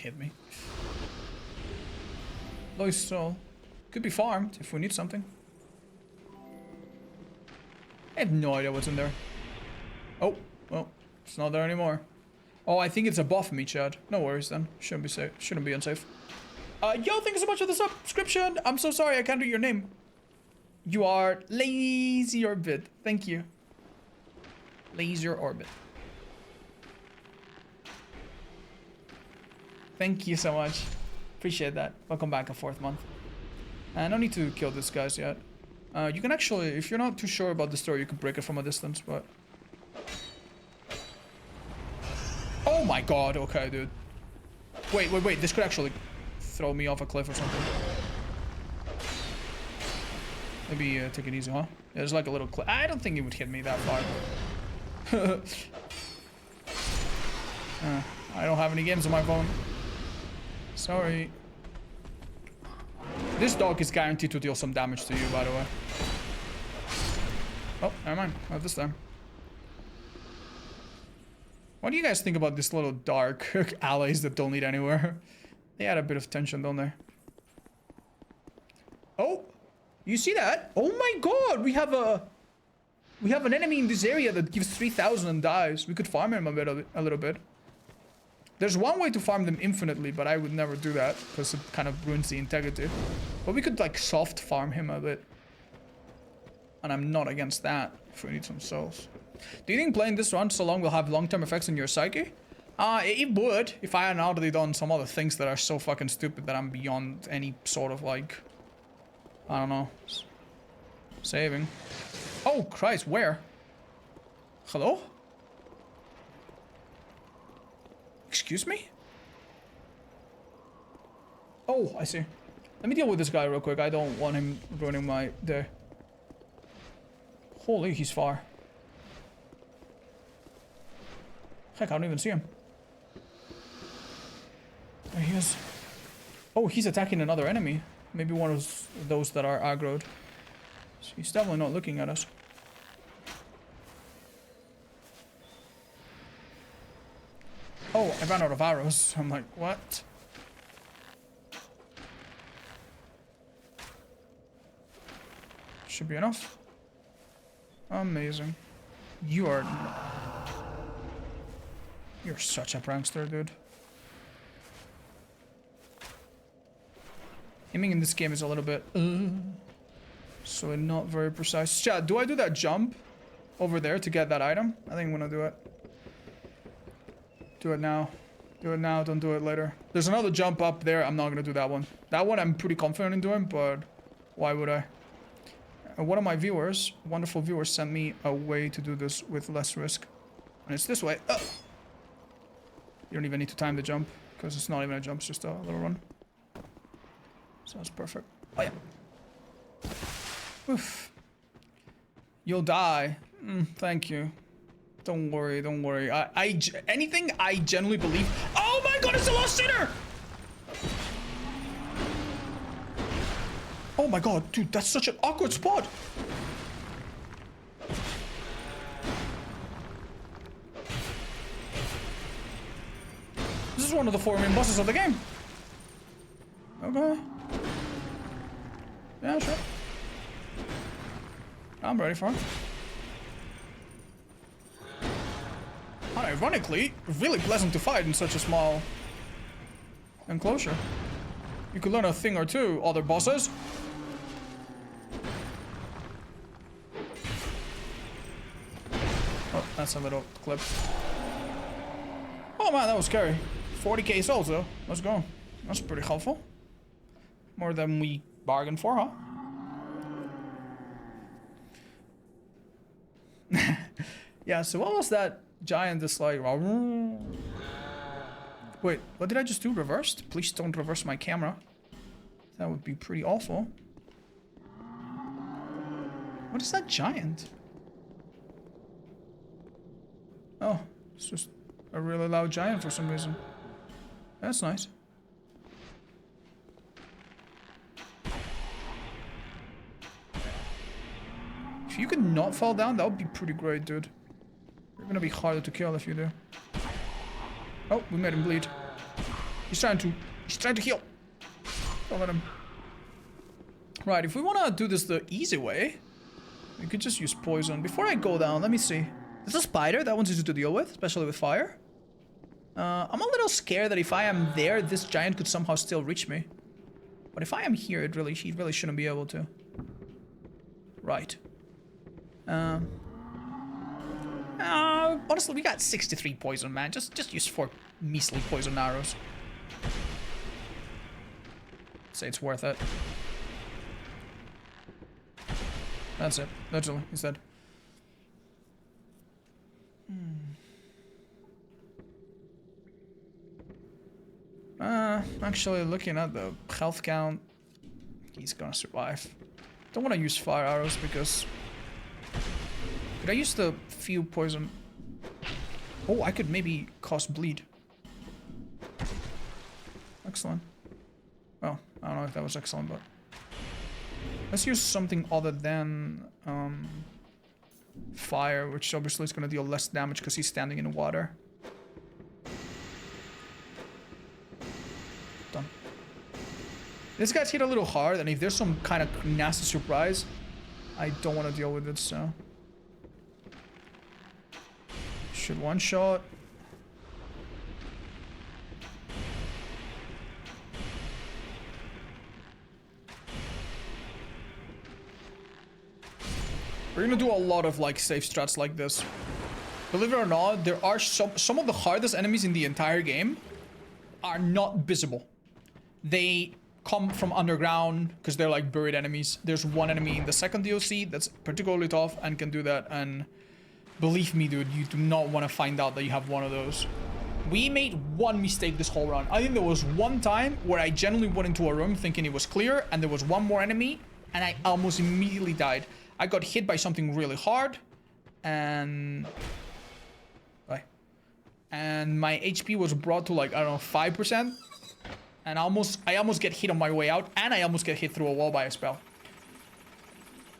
[SPEAKER 1] hit me. Lois soul. Could be farmed if we need something. I have no idea what's in there. Oh, well, it's not there anymore. Oh, I think it's above me, Chad. No worries then. Shouldn't be safe. Shouldn't be unsafe. Yo, thank you so much for the subscription. I'm so sorry I can't read your name. You are Lazy Orbit. Thank you. Lazy Orbit. Thank you so much. Appreciate that. Welcome back a 4th month. I don't need to kill these guys yet. You can actually, if you're not too sure about the story, you can break it from a distance, but... Oh my god, okay, dude. Wait, this could actually throw me off a cliff or something. Maybe take it easy, huh? Yeah, there's like a little cliff. I don't think it would hit me that far. I don't have any games on my phone. Sorry. This dog is guaranteed to deal some damage to you, by the way. Oh, never mind. Not this time. What do you guys think about this little dark allies that don't lead anywhere? They add a bit of tension, don't they? Oh, you see that? Oh my god, we have an enemy in this area that gives 3,000 and dies. We could farm him a little bit. There's one way to farm them infinitely, but I would never do that because it kind of ruins the integrity. But we could like soft farm him a bit. And I'm not against that if we need some souls. Do you think playing this run so long will have long-term effects on your psyche? It would, if I hadn't already done some other things that are so fucking stupid that I'm beyond any sort of like, I don't know, saving. Oh Christ, where? Hello? Excuse me? Oh, I see. Let me deal with this guy real quick. I don't want him ruining my day. Holy, he's far. Heck, I don't even see him. There he is. Oh, he's attacking another enemy. Maybe one of those that are aggroed. So he's definitely not looking at us. Oh, I ran out of arrows. I'm like, what? Should be enough. Amazing. You are... You're such a prankster, dude. Aiming in this game is a little bit... so not very precise. Chat, do I do that jump over there to get that item? I think I'm gonna do it. Do it now. Do it now, don't do it later. There's another jump up there. I'm not gonna do that one. That one I'm pretty confident in doing, but why would I? One of my viewers, wonderful viewers, sent me a way to do this with less risk. And it's this way. Oh. You don't even need to time the jump, because it's not even a jump, it's just a little run. So that's perfect. Oh yeah. Oof. You'll die. Thank you. Don't worry, don't worry. Anything I genuinely believe. Oh my god, it's a lost sinner! Oh my god, dude, that's such an awkward spot. This is one of the 4 main bosses of the game. Okay. Yeah, sure. I'm ready for it. Ironically, really pleasant to fight in such a small enclosure. You could learn a thing or two, other bosses. Oh, that's a little clip. Oh man, that was scary. 40k souls though. Let's go. That's pretty helpful. More than we bargained for, huh? Yeah, so what was that giant that's like... Wait, what did I just do? Reversed? Please don't reverse my camera. That would be pretty awful. What is that giant? Oh, it's just a really loud giant for some reason. That's nice. If you could not fall down, that would be pretty great, dude. You're gonna be harder to kill if you do. Oh, we made him bleed. He's trying to heal. Don't let him. Right, if we want to do this the easy way, we could just use poison. Before I go down, let me see. There's a spider. That one's easy to deal with, especially with fire. I'm a little scared that if I am there, this giant could somehow still reach me. But if I am here, he really shouldn't be able to. Right. Honestly, we got 63 poison, man. Just use 4 measly poison arrows. Say it's worth it. That's it. Literally, he's dead. Actually, looking at the health count, he's gonna survive. Don't want to use fire arrows because... Could I use the few poison? Oh, I could maybe cause bleed. Excellent. Well, I don't know if that was excellent, but... Let's use something other than fire, which obviously is going to deal less damage because he's standing in the water. Done. This guy's hit a little hard, and if there's some kind of nasty surprise, I don't want to deal with it, so... Should one shot. We're gonna do a lot of like safe strats like this. Believe it or not, there are some of the hardest enemies in the entire game are not visible. They come from underground because they're like buried enemies. There's one enemy in the second DLC that's particularly tough and can do that, and believe me, dude, you do not want to find out that you have one of those. We made one mistake this whole run. I think there was one time where I genuinely went into a room thinking it was clear and there was one more enemy and I almost immediately died. I got hit by something really hard and... And my HP was brought to like, I don't know, 5%. And I almost get hit on my way out, and I almost get hit through a wall by a spell.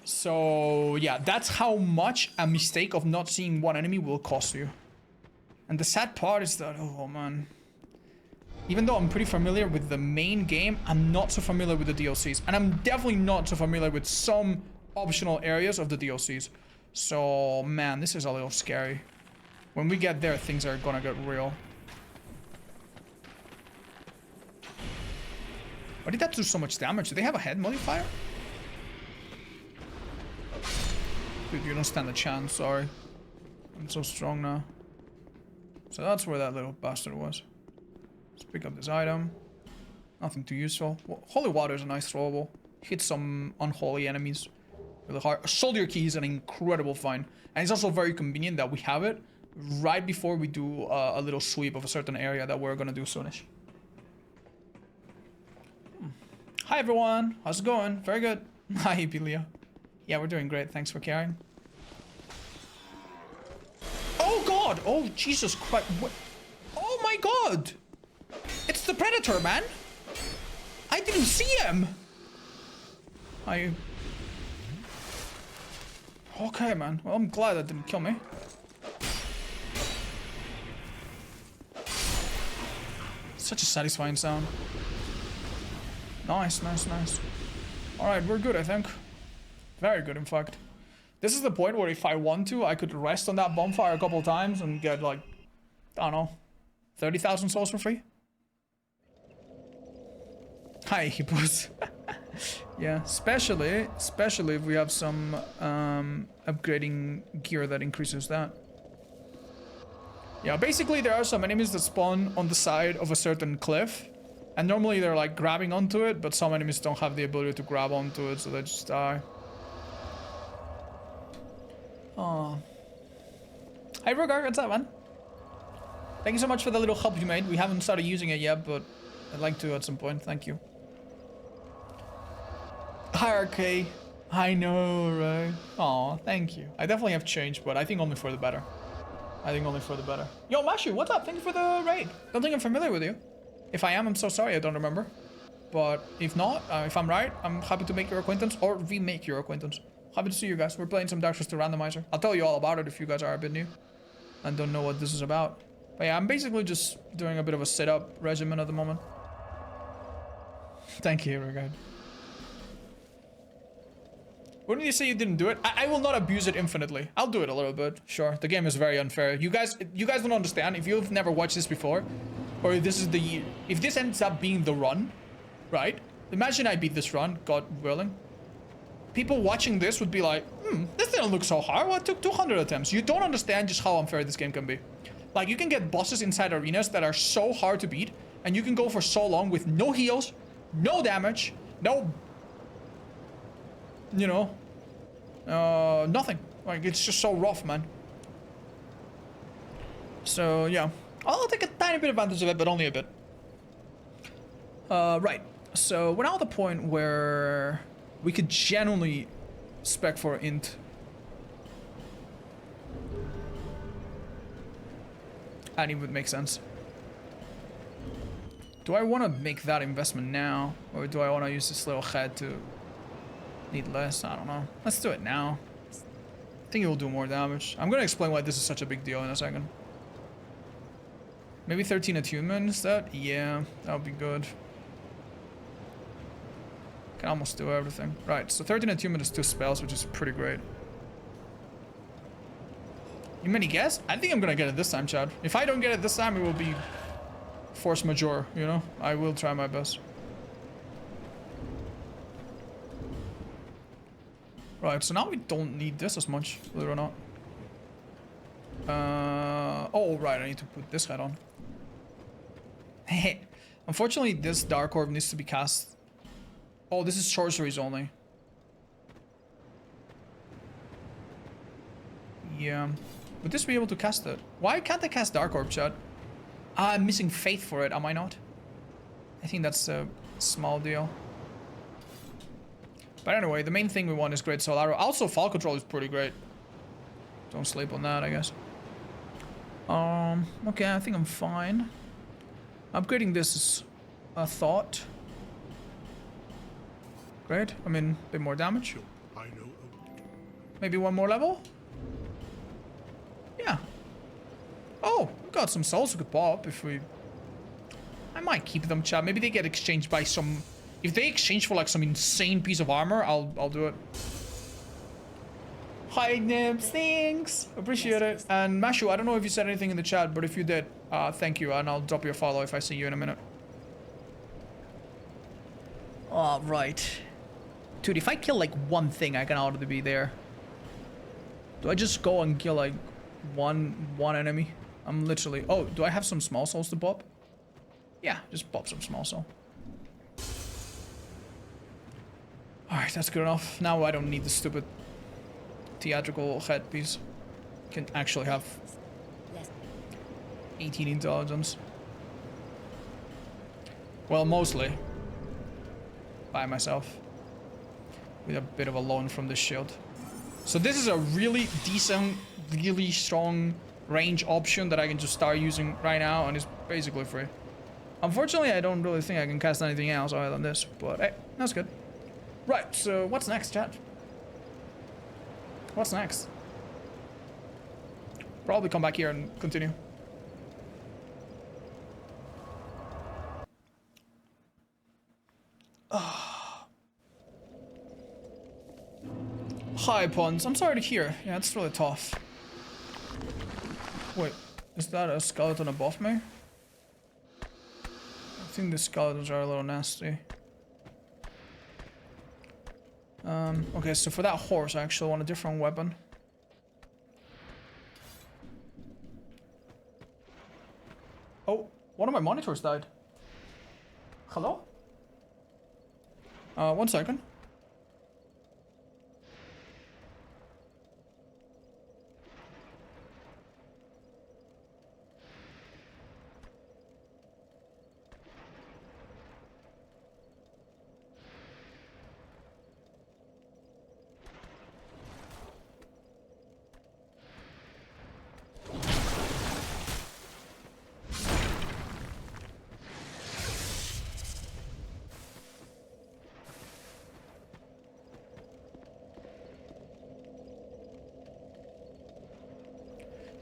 [SPEAKER 1] So yeah, that's how much a mistake of not seeing one enemy will cost you. And the sad part is that, oh man, even though I'm pretty familiar with the main game, I'm not so familiar with the DLCs. And I'm definitely not so familiar with some optional areas of the DLCs. So man, this is a little scary. When we get there, things are gonna get real. Why did that do so much damage? Do they have a head modifier? Dude, you don't stand a chance, sorry. I'm so strong now. So that's where that little bastard was. Let's pick up this item. Nothing too useful. Well, holy water is a nice throwable. Hit some unholy enemies really hard. Soldier key is an incredible find. And it's also very convenient that we have it right before we do a little sweep of a certain area that we're gonna do soonish. Hi everyone, how's it going? Very good. Hi Epilia. Yeah, we're doing great, thanks for caring. Oh god! Oh Jesus Christ! What? Oh my god! It's the Predator, man! I didn't see him! Okay, man. Well, I'm glad that didn't kill me. Such a satisfying sound. Nice, nice, nice. Alright, we're good, I think. Very good, in fact. This is the point where if I want to, I could rest on that bonfire a couple times and get, like, I don't know, 30,000 souls for free? Hi, Hippos. Yeah, especially if we have some upgrading gear that increases that. Yeah, basically there are some enemies that spawn on the side of a certain cliff. And normally they're like grabbing onto it, but some enemies don't have the ability to grab onto it, so they just die. Oh. Hi Rogar, what's up, man? Thank you so much for the little help you made. We haven't started using it yet, but I'd like to at some point. Thank you. Hi RK. I know, right? Aw, thank you. I definitely have changed, but I think only for the better. Yo, Mashu, what's up? Thank you for the raid. Don't think I'm familiar with you. If I am, I'm so sorry, I don't remember. But if not, if I'm right, I'm happy to make your acquaintance or remake your acquaintance. Happy to see you guys. We're playing some Dark Souls 2 Randomizer. I'll tell you all about it if you guys are a bit new and don't know what this is about. But yeah, I'm basically just doing a bit of a setup regimen at the moment. Thank you, regard. Wouldn't you say you didn't do it? I will not abuse it infinitely. I'll do it a little bit. Sure, the game is very unfair. You guys don't understand. If you've never watched this before, or if this ends up being the run, right? Imagine I beat this run, God willing. People watching this would be like, this didn't look so hard. Well, it took 200 attempts. You don't understand just how unfair this game can be. Like, you can get bosses inside arenas that are so hard to beat, and you can go for so long with no heals, no damage, no, you know, nothing. Like, it's just so rough, man. So, yeah. I'll take a tiny bit advantage of it, but only a bit. Right. So, we're now at the point where we could genuinely spec for int. And it would make sense. Do I want to make that investment now? Or do I want to use this little head to need less? I don't know. Let's do it now. I think it will do more damage. I'm going to explain why this is such a big deal in a second. Maybe 13 attunement instead? Yeah, that would be good. Can almost do everything. Right, so 13 attunement is 2 spells, which is pretty great. You many guess? I think I'm gonna get it this time, Chad. If I don't get it this time, it will be force majeure, you know? I will try my best. Right, so now we don't need this as much, believe it or not. Oh, right, I need to put this head on. Unfortunately, this Dark Orb needs to be cast. Oh, this is sorceries only. Yeah. Would this be able to cast it? Why can't I cast Dark Orb, Chad? I'm missing faith for it, am I not? I think that's a small deal. But anyway, the main thing we want is Great Soul Arrow. Also, Fall Control is pretty great. Don't sleep on that, I guess. Okay, I think I'm fine. Upgrading this is a thought. Great. I mean, a bit more damage.
[SPEAKER 5] I know.
[SPEAKER 1] Maybe one more level? Yeah. Oh, we got some souls we could pop if we... I might keep them, chat. Maybe they get exchanged by some... If they exchange for like some insane piece of armor, I'll do it. Hi, Nibs. Thanks. Appreciate it. And Mashu, I don't know if you said anything in the chat, but if you did, thank you. And I'll drop you a follow if I see you in a minute. All right. Dude, if I kill like one thing, I can already be there. Do I just go and kill like one enemy? I'm literally... Oh, do I have some small souls to pop? Yeah, just pop some small soul. Alright, that's good enough. Now I don't need the stupid theatrical headpiece. Can actually have 18 intelligence. Well, mostly by myself. With a bit of a loan from this shield. So this is a really decent, really strong range option that I can just start using right now, and it's basically free. Unfortunately, I don't really think I can cast anything else other than this, but hey, that's good. Right, so what's next, chat? What's next? Probably come back here and continue. Hi, Pons. I'm sorry to hear. Yeah, it's really tough. Wait, is that a skeleton above me? I think the skeletons are a little nasty. Okay, so for that horse, I actually want a different weapon. Oh, one of my monitors died. Hello? 1 second.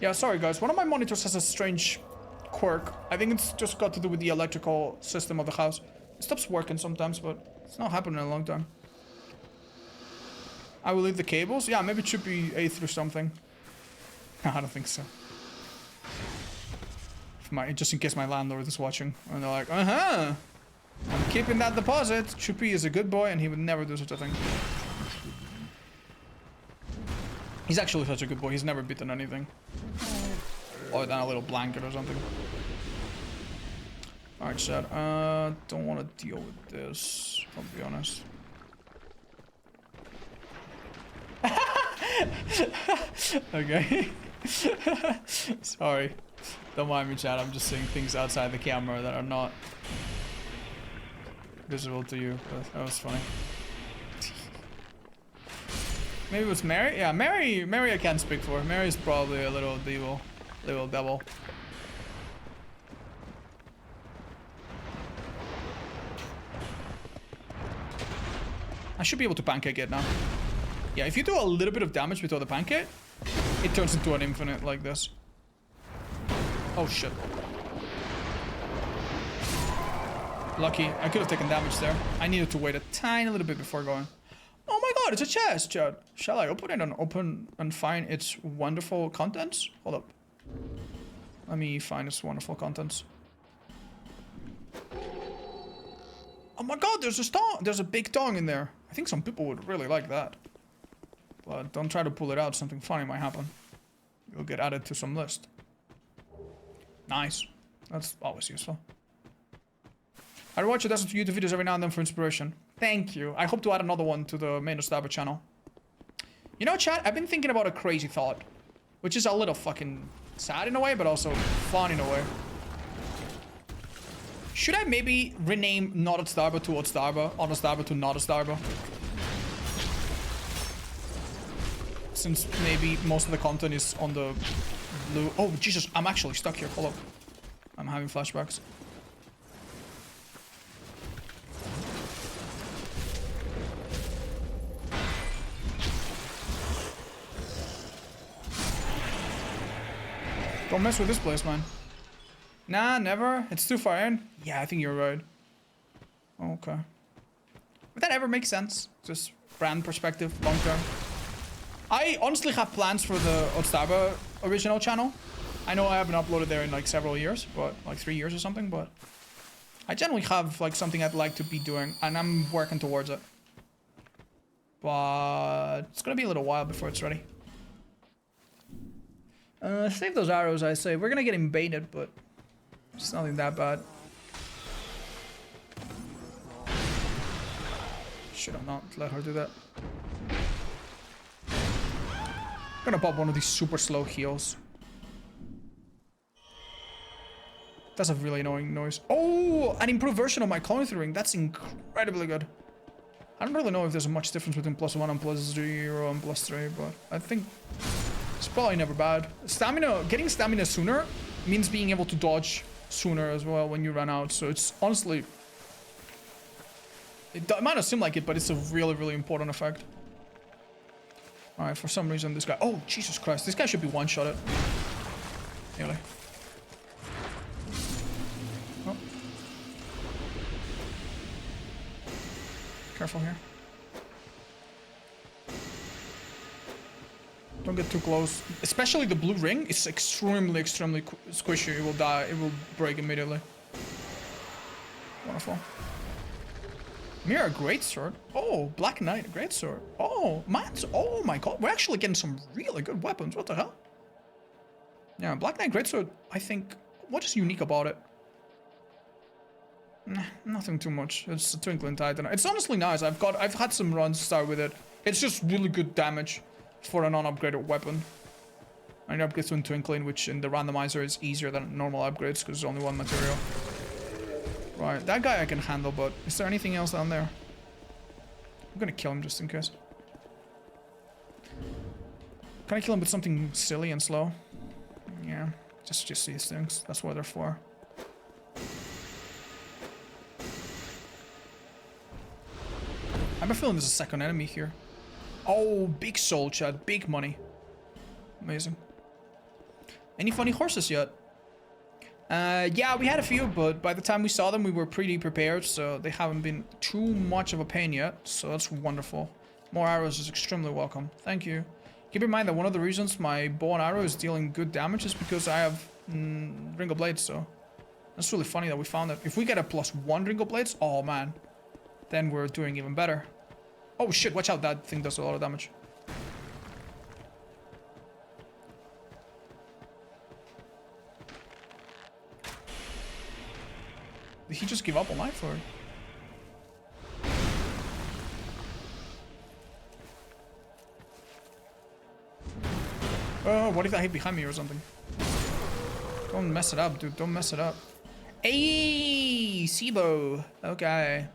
[SPEAKER 1] Yeah, sorry guys, one of my monitors has a strange quirk. I think it's just got to do with the electrical system of the house. It stops working sometimes, but it's not happened in a long time. I will leave the cables. Yeah, maybe it should be A through something. I don't think so. Just in case my landlord is watching. And they're like, I'm keeping that deposit. Chupi is a good boy and he would never do such a thing. He's actually such a good boy. He's never beaten anything. Other than a little blanket or something. Alright, chat. Don't want to deal with this, I'll be honest. Okay. Sorry. Don't mind me, chat. I'm just saying things outside the camera that are not visible to you. But that was funny. Maybe it was Mary? Yeah, Mary I can't speak for. Mary's probably a little devil. Little devil. I should be able to pancake it now. Yeah, if you do a little bit of damage with the pancake, it turns into an infinite like this. Oh shit. Lucky. I could have taken damage there. I needed to wait a tiny little bit before going. Oh my god, it's a chest, Chad. Shall I open it and open and find its wonderful contents? Hold up. Let me find its wonderful contents. Oh my god, there's a stone. There's a big tongue in there. I think some people would really like that. But don't try to pull it out. Something funny might happen. You'll get added to some list. Nice. That's always useful. I watch a dozen YouTube videos every now and then for inspiration. Thank you. I hope to add another one to the main Otzdarva channel. You know, chat, I've been thinking about a crazy thought. Which is a little fucking sad in a way, but also fun in a way. Should I maybe rename not Otzdarva to Otzdarva, on Otzdarva to not Otzdarva? Since maybe most of the content is on the blue. Oh, Jesus, I'm actually stuck here. Hold up. I'm having flashbacks. Don't mess with this place, man. Nah, never. It's too far in. Yeah, I think you're right. Okay. Would that ever make sense? Just brand perspective, long term. I honestly have plans for the Otzdarva original channel. I know I haven't uploaded there in like several years, but like 3 years or something, but I generally have like something I'd like to be doing and I'm working towards it. But it's gonna be a little while before it's ready. Save those arrows, I say. We're gonna get invaded, but it's nothing that bad. Should have not let her do that. I'm gonna pop one of these super slow heals. That's a really annoying noise. Oh, an improved version of my cloning ring. That's incredibly good. I don't really know if there's much difference between +1 and +0 and +3, but I think it's probably never bad. Stamina, getting stamina sooner means being able to dodge sooner as well when you run out. So it's honestly, it might not seem like it, but it's a really, really important effect. All right, for some reason this guy, oh Jesus Christ, this guy should be one-shotted. Nearly. Oh. Careful here. Don't get too close. Especially the blue ring is extremely, extremely squishy. It will die. It will break immediately. Wonderful. Mirror greatsword. Oh, Black Knight greatsword. Oh, man. Oh my god. We're actually getting some really good weapons. What the hell? Yeah, Black Knight greatsword. I think. What is unique about it? Nah, nothing too much. It's a Twinkling Titan. It's honestly nice. I've had some runs start with it. It's just really good damage for a non-upgraded weapon. And it upgrades to Twinkling, which in the randomizer is easier than normal upgrades because there's only one material. Right, that guy I can handle, but is there anything else down there? I'm gonna kill him just in case. Can I kill him with something silly and slow? Yeah, just these things. That's what they're for. I have a feeling there's a second enemy here. Oh, big soul, Chad. Big money. Amazing. Any funny horses yet? Yeah, we had a few, but by the time we saw them, we were pretty prepared, so they haven't been too much of a pain yet, so that's wonderful. More arrows is extremely welcome. Thank you. Keep in mind that one of the reasons my bow and arrow is dealing good damage is because I have Ring of Blades, so that's really funny that we found it. If we get a +1 Ring of Blades, oh man, then we're doing even better. Oh shit, watch out, that thing does a lot of damage. Did he just give up on life, or? Oh, what if I hit behind me or something? Don't mess it up, dude. Don't mess it up. Hey, Sibo. Okay.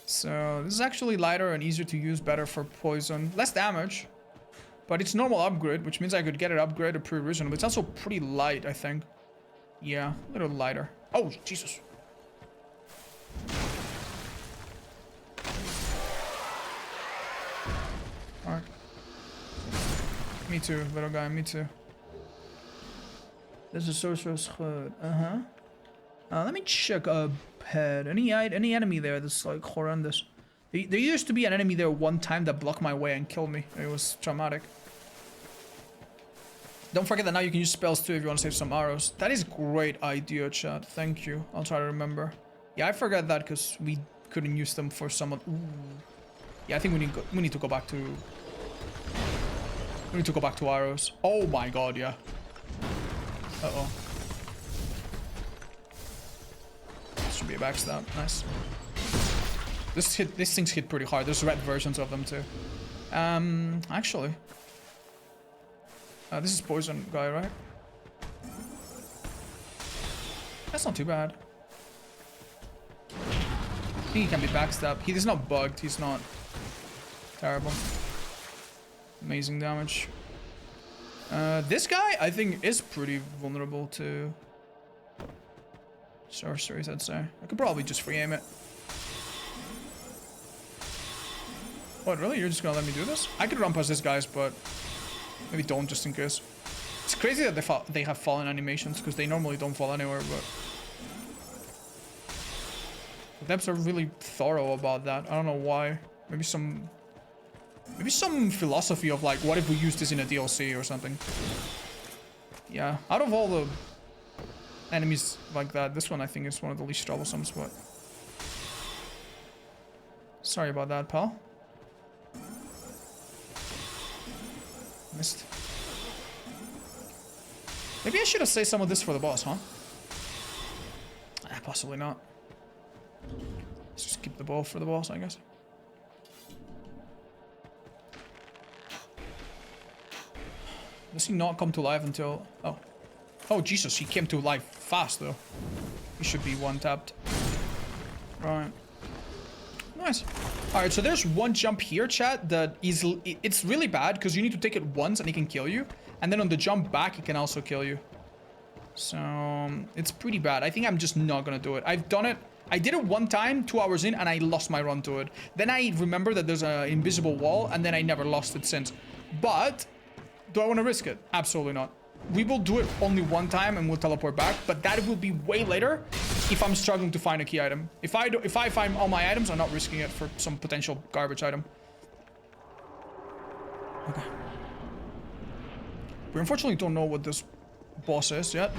[SPEAKER 1] So, this is actually lighter and easier to use, better for poison. Less damage. But it's normal upgrade, which means I could get it upgraded pretty reasonable. It's also pretty light, I think. Yeah, a little lighter. Oh, Jesus. Alright. Me too, little guy, me too. This is sorcerer's hood. Let me check up ahead. Any enemy there that's like horrendous? There used to be an enemy there one time that blocked my way and killed me. It was traumatic. Don't forget that now you can use spells too if you want to save some arrows. That is a great idea, chat. Thank you. I'll try to remember. Yeah, I forgot that because we couldn't use them for someone. Ooh. Yeah, I think we need to go back to. We need to go back to arrows. Oh my god, yeah. Uh-oh. This should be a backstab. Nice. This thing's hit pretty hard. There's red versions of them too. Actually. This is poison guy, right? That's not too bad. I think he can be backstabbed. He is not bugged. He's not terrible. Amazing damage. This guy, I think, is pretty vulnerable to sorceries, I'd say. I could probably just free aim it. What, really? You're just gonna let me do this? I could run past these guys, but maybe don't, just in case. It's crazy that they have fallen animations, because they normally don't fall anywhere, but the devs are really thorough about that. I don't know why. Maybe some philosophy of like, what if we use this in a DLC or something? Yeah, out of all the enemies like that, this one I think is one of the least troublesome, but sorry about that, pal. Missed. Maybe I should have saved some of this for the boss, huh? Possibly not. Let's just keep the bow for the boss, I guess. Does he not come to life until... Oh. Oh, Jesus, he came to life fast, though. He should be one-tapped. Right. Nice. Alright, so there's one jump here, chat, that is... It's really bad, because you need to take it once and it can kill you. And then on the jump back, it can also kill you. So, it's pretty bad. I think I'm just not gonna do it. I've done it... I did it one time, 2 hours in, and I lost my run to it. Then I remember that there's an invisible wall, and then I never lost it since. But... do I want to risk it? Absolutely not. We will do it only one time and we'll teleport back, but that will be way later if I'm struggling to find a key item. If I find all my items, I'm not risking it for some potential garbage item. Okay. We unfortunately don't know what this boss is yet.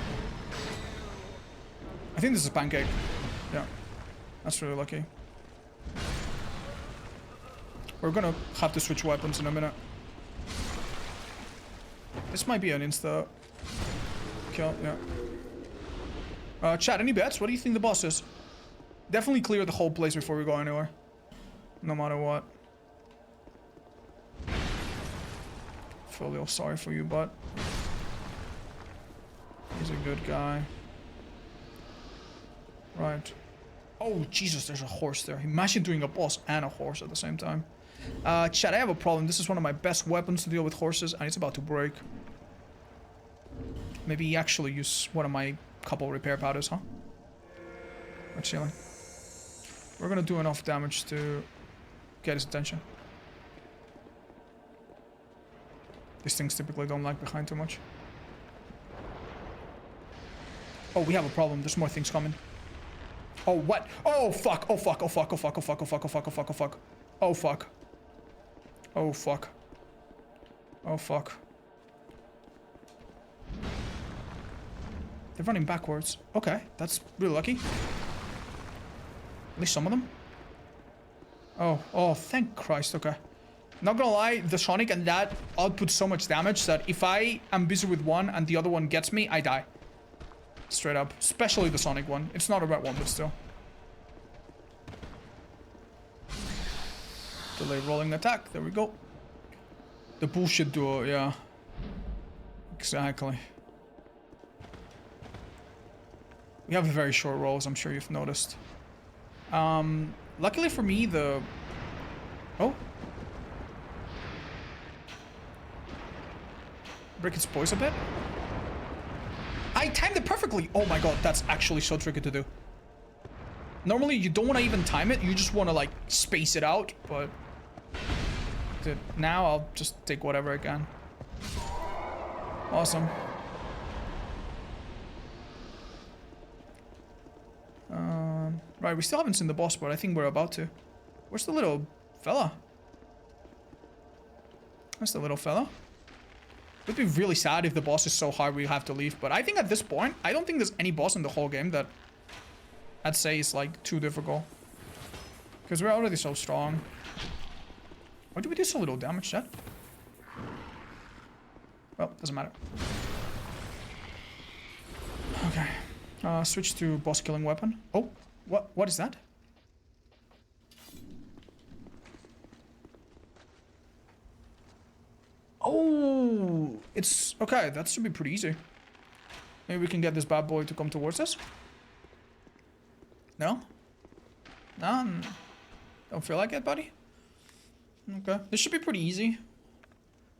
[SPEAKER 1] I think this is a pancake. Yeah. That's really lucky. We're gonna have to switch weapons in a minute. This might be an insta kill, yeah. Chat, any bets? What do you think the boss is? Definitely clear the whole place before we go anywhere. No matter what. Feel a little sorry for you, but he's a good guy. Right. Oh, Jesus, there's a horse there. Imagine doing a boss and a horse at the same time. Chat, I have a problem. This is one of my best weapons to deal with horses, and it's about to break. Maybe actually use one of my couple repair powders, huh? We're chilling. We're gonna do enough damage to get his attention. These things typically don't lag behind too much. Oh, we have a problem. There's more things coming. Oh, what? Oh, fuck. Oh, fuck. Oh, fuck. Oh, fuck. Oh, fuck. Oh, fuck. Oh, fuck. Oh, fuck. Oh, fuck. Oh, fuck. Oh, fuck. Oh, fuck. They're running backwards. Okay, that's really lucky. At least some of them. Oh, thank Christ. Okay. Not gonna lie, the Sonic and that output so much damage that if I am busy with one and the other one gets me, I die. Straight up. Especially the Sonic one. It's not a red one, but still. Delay rolling attack. There we go. The bullshit duo, yeah. Exactly. We have very short rolls, I'm sure you've noticed. Luckily for me, the... Oh. Break its poise a bit. I timed it perfectly! Oh my god, that's actually so tricky to do. Normally, you don't want to even time it. You just want to, like, space it out, but... Dude, now I'll just take whatever I can. Awesome. Right, we still haven't seen the boss, but I think we're about to. Where's the little fella? That's the little fella. It would be really sad if the boss is so hard we have to leave, but I think at this point, I don't think there's any boss in the whole game that I'd say is, like, too difficult. Because we're already so strong. Why do we do so little damage, chat? Well, doesn't matter. Okay. Switch to boss killing weapon. Oh, what is that? Oh, it's okay. That should be pretty easy. Maybe we can get this bad boy to come towards us. No? No? Don't feel like it, buddy? Okay. This should be pretty easy.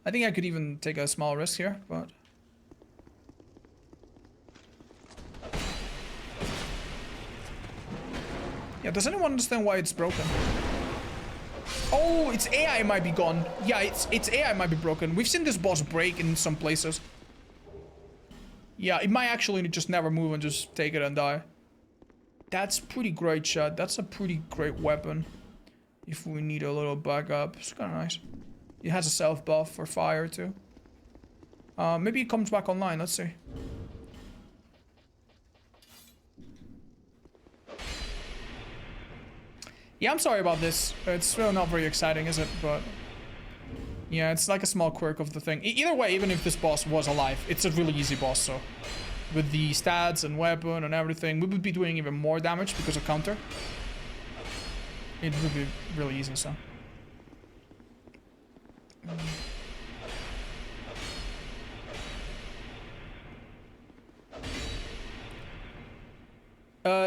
[SPEAKER 1] I think I could even take a small risk here, but... Yeah, does anyone understand why it's broken? Oh, its AI might be gone. Yeah, its AI might be broken. We've seen this boss break in some places. Yeah, it might actually just never move and just take it and die. That's pretty great, chat. That's a pretty great weapon. If we need a little backup. It's kind of nice. It has a self buff for fire too. Maybe it comes back online. Let's see. Yeah, I'm sorry about this. It's really not very exciting, is it? But yeah, it's like a small quirk of the thing. Either way, even if this boss was alive, it's a really easy boss. So with the stats and weapon and everything, we would be doing even more damage because of counter. It would be really easy, so.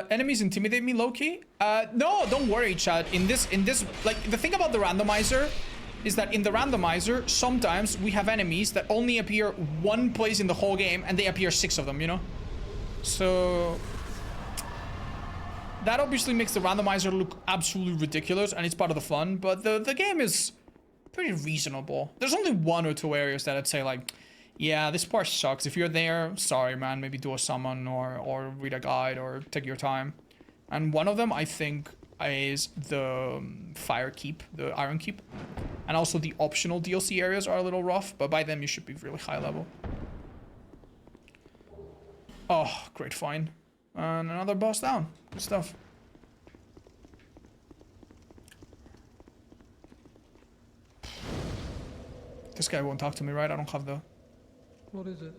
[SPEAKER 1] Enemies intimidate me low-key? No, don't worry, chat. In this, like, the thing about the randomizer is that in the randomizer, sometimes we have enemies that only appear one place in the whole game, and they appear 6 of them, you know? So... that obviously makes the randomizer look absolutely ridiculous, and it's part of the fun, but the game is pretty reasonable. There's only 1 or 2 areas that I'd say, like, yeah, this part sucks. If you're there, sorry, man, maybe do a summon or read a guide or take your time. And one of them, I think, is the Fire Keep, the Iron Keep. And also the optional DLC areas are a little rough, but by them you should be really high level. Oh, great find. And another boss down. Good stuff. This guy won't talk to me, right? I don't have the...
[SPEAKER 8] What is it?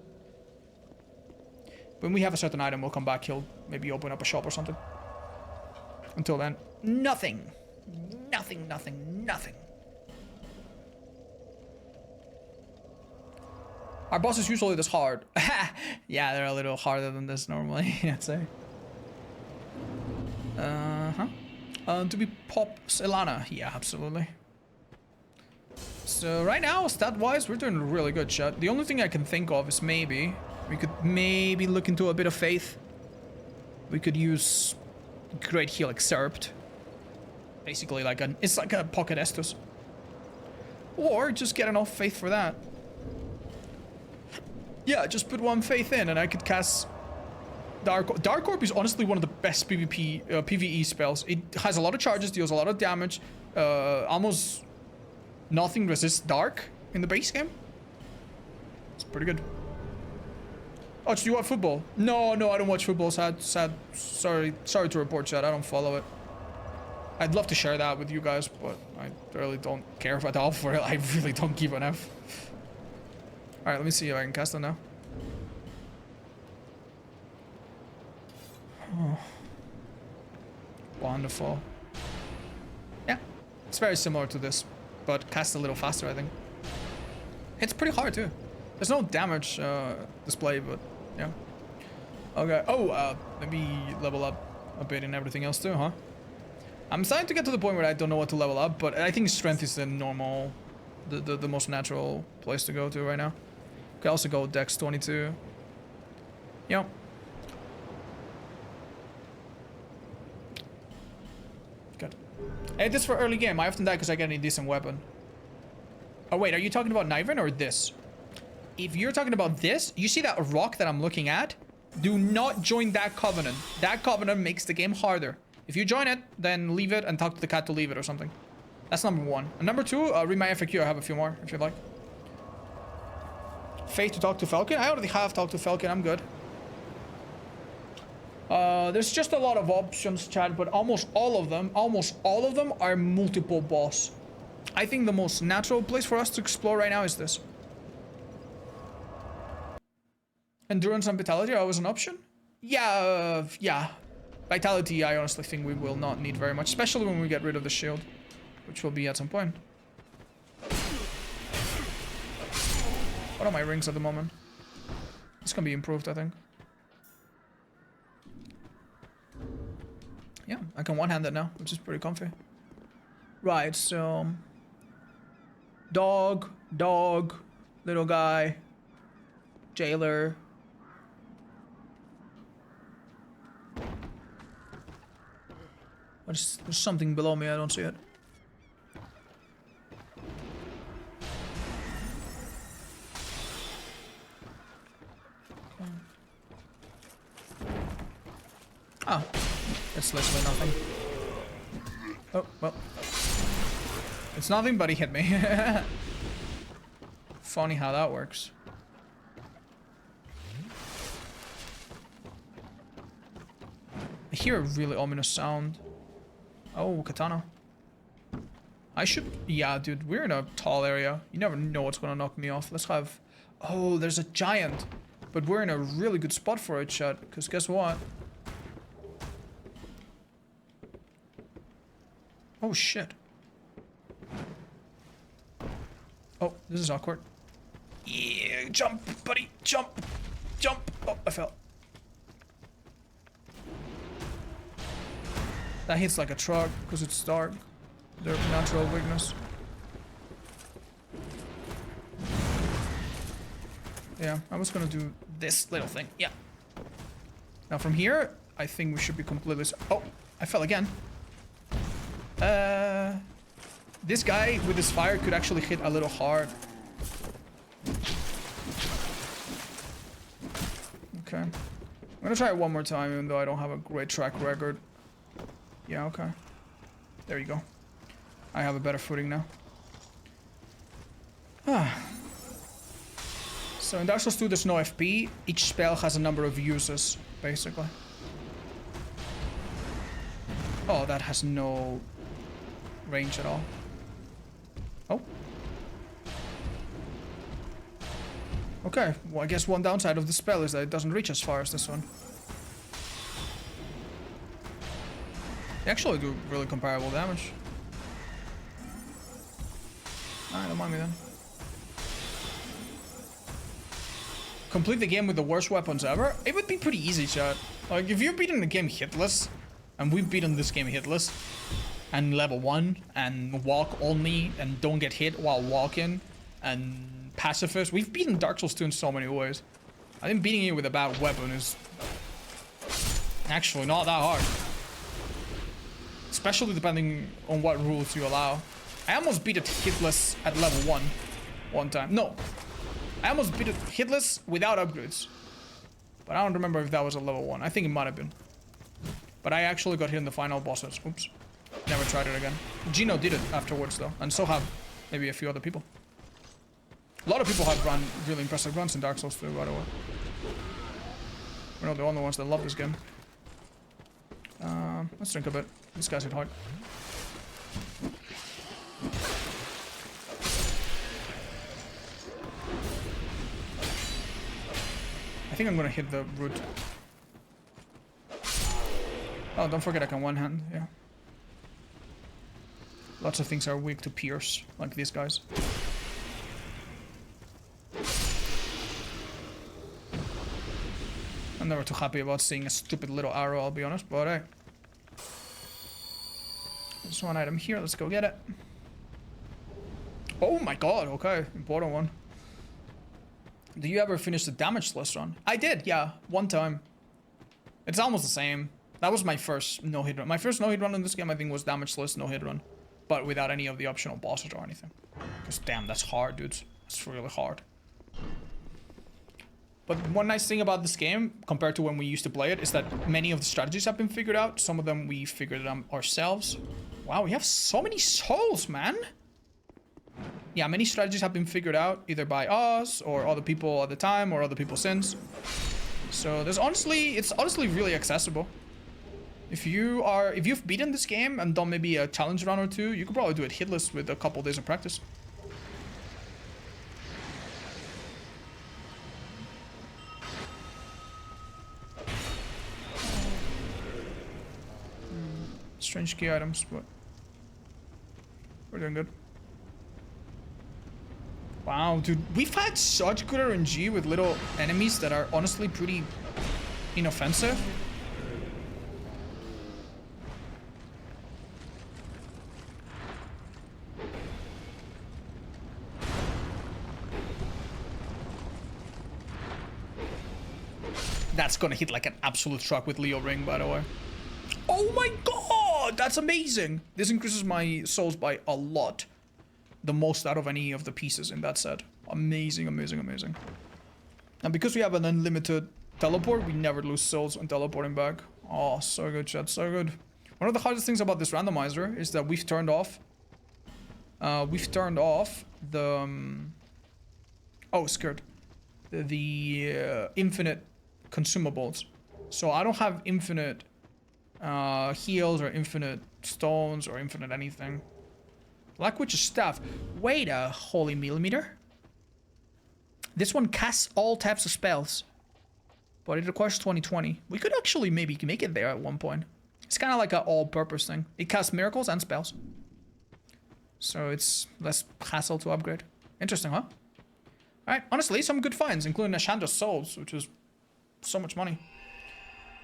[SPEAKER 1] When we have a certain item, we'll come back. He'll maybe open up a shop or something. Until then, nothing. Nothing, nothing, nothing. Our boss is usually this hard. Yeah, they're a little harder than this normally, I'd say. Do we pop Selana? Yeah, absolutely. So right now, stat-wise, we're doing really good, chat. The only thing I can think of is maybe we could look into a bit of faith. We could use Great Heal Excerpt. Basically, like it's like a pocket Estus. Or just get enough faith for that. Yeah, just put 1 faith in and I could cast Dark Orb is honestly one of the best PvP, PvE spells. It has a lot of charges, deals a lot of damage. Almost nothing resists dark in the base game. It's pretty good. Oh, do you watch football? No, I don't watch football. Sad. Sorry to report, chat. I don't follow it. I'd love to share that with you guys, but I really don't care about all for it. I really don't give an F. All right, let me see if I can cast it now. Oh. Wonderful. Yeah, it's very similar to this, but cast a little faster, I think. It's pretty hard too. There's no damage display, but yeah. Okay. Oh, maybe level up a bit and everything else too, huh? I'm starting to get to the point where I don't know what to level up, but I think strength is the normal, the most natural place to go to right now. Could also go Dex 22. Yeah. Good. Hey, this for early game. I often die because I get a decent weapon. Oh wait, are you talking about Niven or this? If you're talking about this, you see that rock that I'm looking at? Do not join that covenant. That covenant makes the game harder. If you join it, then leave it and talk to the cat to leave it or something. That's number one. And number two, read my FAQ. I have a few more if you'd like. Faith to talk to Falcon. I already have talked to Falcon. I'm good. There's just a lot of options, chat, but almost all of them are multiple boss. I think the most natural place for us to explore right now is this. Endurance and Vitality are always an option? Yeah, yeah. Vitality, I honestly think we will not need very much, especially when we get rid of the shield, which will be at some point. What are my rings at the moment? It's gonna be improved, I think. Yeah, I can one-hand it now, which is pretty comfy. Right, so... Dog, little guy, jailer. There's something below me, I don't see it. Oh, it's literally nothing. Oh, well. It's nothing, but he hit me. Funny how that works. I hear a really ominous sound. Oh, katana. I should... Yeah, dude, we're in a tall area. You never know what's gonna knock me off. Let's have... Oh, there's a giant. But we're in a really good spot for it, chat. Because guess what? Oh, shit. Oh, this is awkward. Yeah, jump, buddy. Jump. Jump. Oh, I fell. That hits like a truck because it's dark. Their natural weakness. Yeah, I was gonna do this little thing. Yeah. Now from here, I think we should be completely... Oh, I fell again. This guy with his fire could actually hit a little hard. Okay. I'm gonna try it one more time, even though I don't have a great track record. Yeah, okay. There you go. I have a better footing now. So in Dark Souls 2 there's no FP. Each spell has a number of uses, basically. Oh, that has no range at all. Oh. Okay, well I guess one downside of the spell is that it doesn't reach as far as this one. They actually do really comparable damage. Alright, don't mind me then. Complete the game with the worst weapons ever? It would be pretty easy, chat. Like, if you're beating the game hitless, and we've beaten this game hitless, and level 1, and walk only, and don't get hit while walking, and pacifist. We've beaten Dark Souls 2 in so many ways. I think beating it with a bad weapon is actually not that hard. Especially depending on what rules you allow. I almost beat it hitless at level 1 one time. No. I almost beat it hitless without upgrades. But I don't remember if that was a level 1. I think it might have been. But I actually got hit in the final bosses. Oops. Never tried it again. Gino did it afterwards though. And so have maybe a few other people. A lot of people have run really impressive runs in Dark Souls 2, by the way. We're not the only ones that love this game. Let's drink a bit. These guys hit hard. I think I'm gonna hit the root. Oh, don't forget I can one hand, yeah. Lots of things are weak to pierce, like these guys. I'm never too happy about seeing a stupid little arrow, I'll be honest, but hey. There's one item here, let's go get it. Oh my god, okay, important one. Do you ever finish the damageless run? I did, yeah, one time. It's almost the same. That was my first no-hit run. My first no-hit run in this game, I think, was damageless no-hit run. But without any of the optional bosses or anything. Because damn, that's hard, dudes. That's really hard. But one nice thing about this game, compared to when we used to play it, is that many of the strategies have been figured out. Some of them we figured out ourselves. Wow, we have so many souls, man. Yeah, many strategies have been figured out, either by us, or other people at the time, or other people since. So there's honestly, it's honestly really accessible. If you've beaten this game and done maybe a challenge run or two, you could probably do it hitless with a couple days of practice. Strange key items, but we're doing good. Wow, dude, we've had such good RNG with little enemies that are honestly pretty inoffensive. That's gonna hit like an absolute truck with Leo Ring, by the way. Oh my god, that's amazing. This increases my souls by a lot. The most out of any of the pieces in that set. Amazing, amazing, amazing. And because we have an unlimited teleport, we never lose souls when teleporting back. Oh, so good, chat, so good. One of the hardest things about this randomizer is that we've turned off the oh, scared. The infinite consumables. So I don't have infinite heals or infinite stones or infinite anything. Black Witch's Staff. Wait a holy millimeter. This one casts all types of spells, but it requires 2020. We could actually maybe make it there at one point. It's kind of like an all-purpose thing. It casts miracles and spells, so it's less hassle to upgrade. Interesting, huh? Alright, honestly, some good finds, including Ashandra's Souls, which is so much money.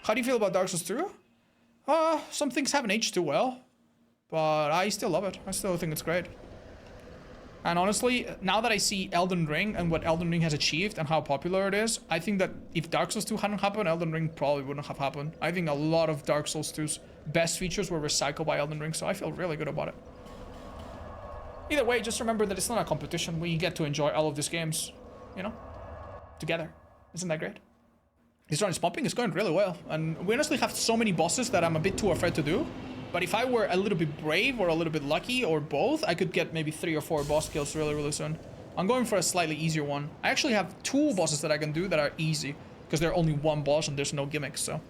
[SPEAKER 1] How do you feel about Dark Souls 2? Some things haven't aged too well, but I still love it. I still think it's great. And honestly, now that I see Elden Ring and what Elden Ring has achieved and how popular it is, I think that if Dark Souls 2 hadn't happened, Elden Ring probably wouldn't have happened. I think a lot of Dark Souls 2's best features were recycled by Elden Ring, so I feel really good about it. Either way, just remember that it's not a competition. We get to enjoy all of these games, you know, together. Isn't that great? This run is pumping, it's going really well. And we honestly have so many bosses that I'm a bit too afraid to do. But if I were a little bit brave or a little bit lucky or both, I could get maybe 3 or 4 boss kills really, really soon. I'm going for a slightly easier one. I actually have 2 bosses that I can do that are easy, because they're only one boss and there's no gimmicks, so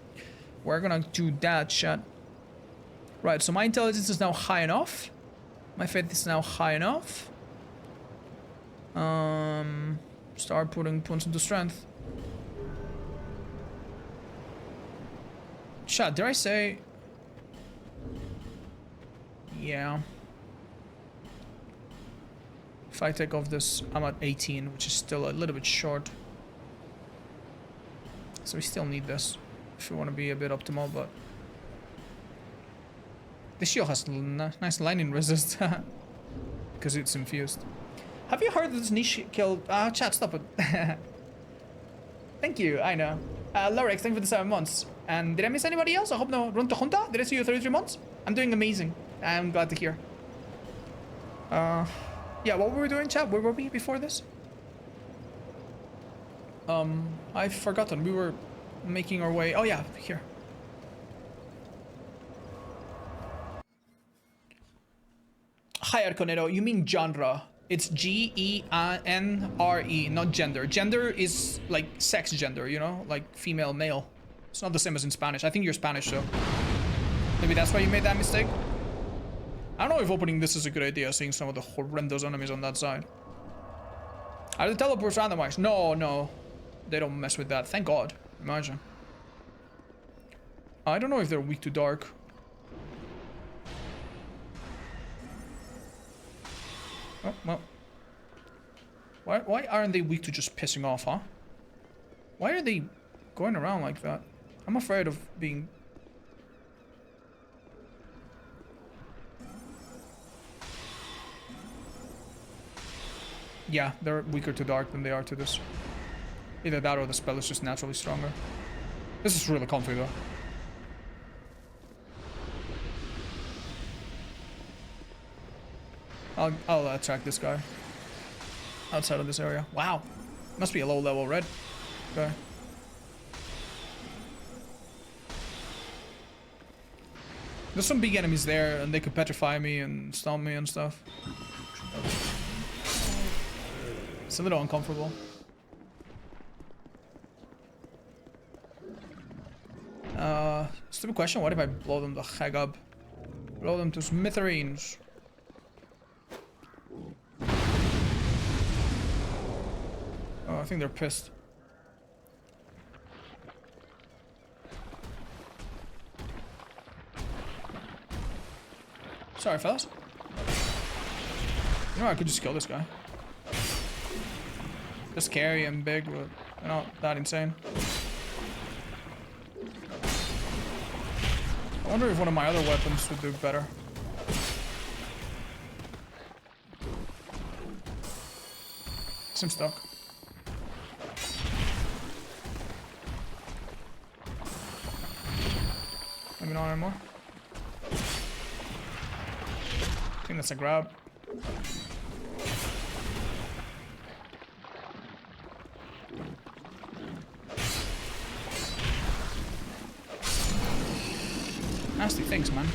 [SPEAKER 1] we're gonna do that, chat. Right, so my intelligence is now high enough. My faith is now high enough. Start putting points into strength. Chat, did I say... Yeah. If I take off this, I'm at 18, which is still a little bit short. So we still need this if we want to be a bit optimal, but... This shield has nice lightning resist. Because it's infused. Have you heard that this niche killed... chat, stop it. Thank you, I know. Lorex, thank you for the 7 months. And did I miss anybody else? I hope no. Run to Junta? Did I see you 33 months? I'm doing amazing. I'm glad to hear. Yeah, what were we doing, chat? Where were we before this? I've forgotten. We were making our way. Oh yeah, here. Hi Arconero, you mean genre. It's G-E-N-R-E, not gender. Gender is like sex gender, you know? Like female, male. It's not the same as in Spanish. I think you're Spanish, so maybe that's why you made that mistake. I don't know if opening this is a good idea, seeing some of the horrendous enemies on that side. Are the teleports randomized? No, no. They don't mess with that. Thank God. Imagine. I don't know if they're weak to dark. Oh, well. Why aren't they weak to just pissing off, huh? Why are they going around like that? I'm afraid of being... Yeah, they're weaker to dark than they are to this. Either that or the spell is just naturally stronger. This is really comfy though. I'll attack this guy. Outside of this area. Wow. Must be a low level red. Okay. There's some big enemies there and they could petrify me and stomp me and stuff. It's a little uncomfortable. Stupid question, what if I blow them the heck up? Blow them to smithereens. Oh, I think they're pissed. Sorry, fellas. You know, I could just kill this guy. They're scary and big, but they're not that insane. I wonder if one of my other weapons would do better. Seems stuck. Maybe not anymore. I think that's a grab. Nasty things, man.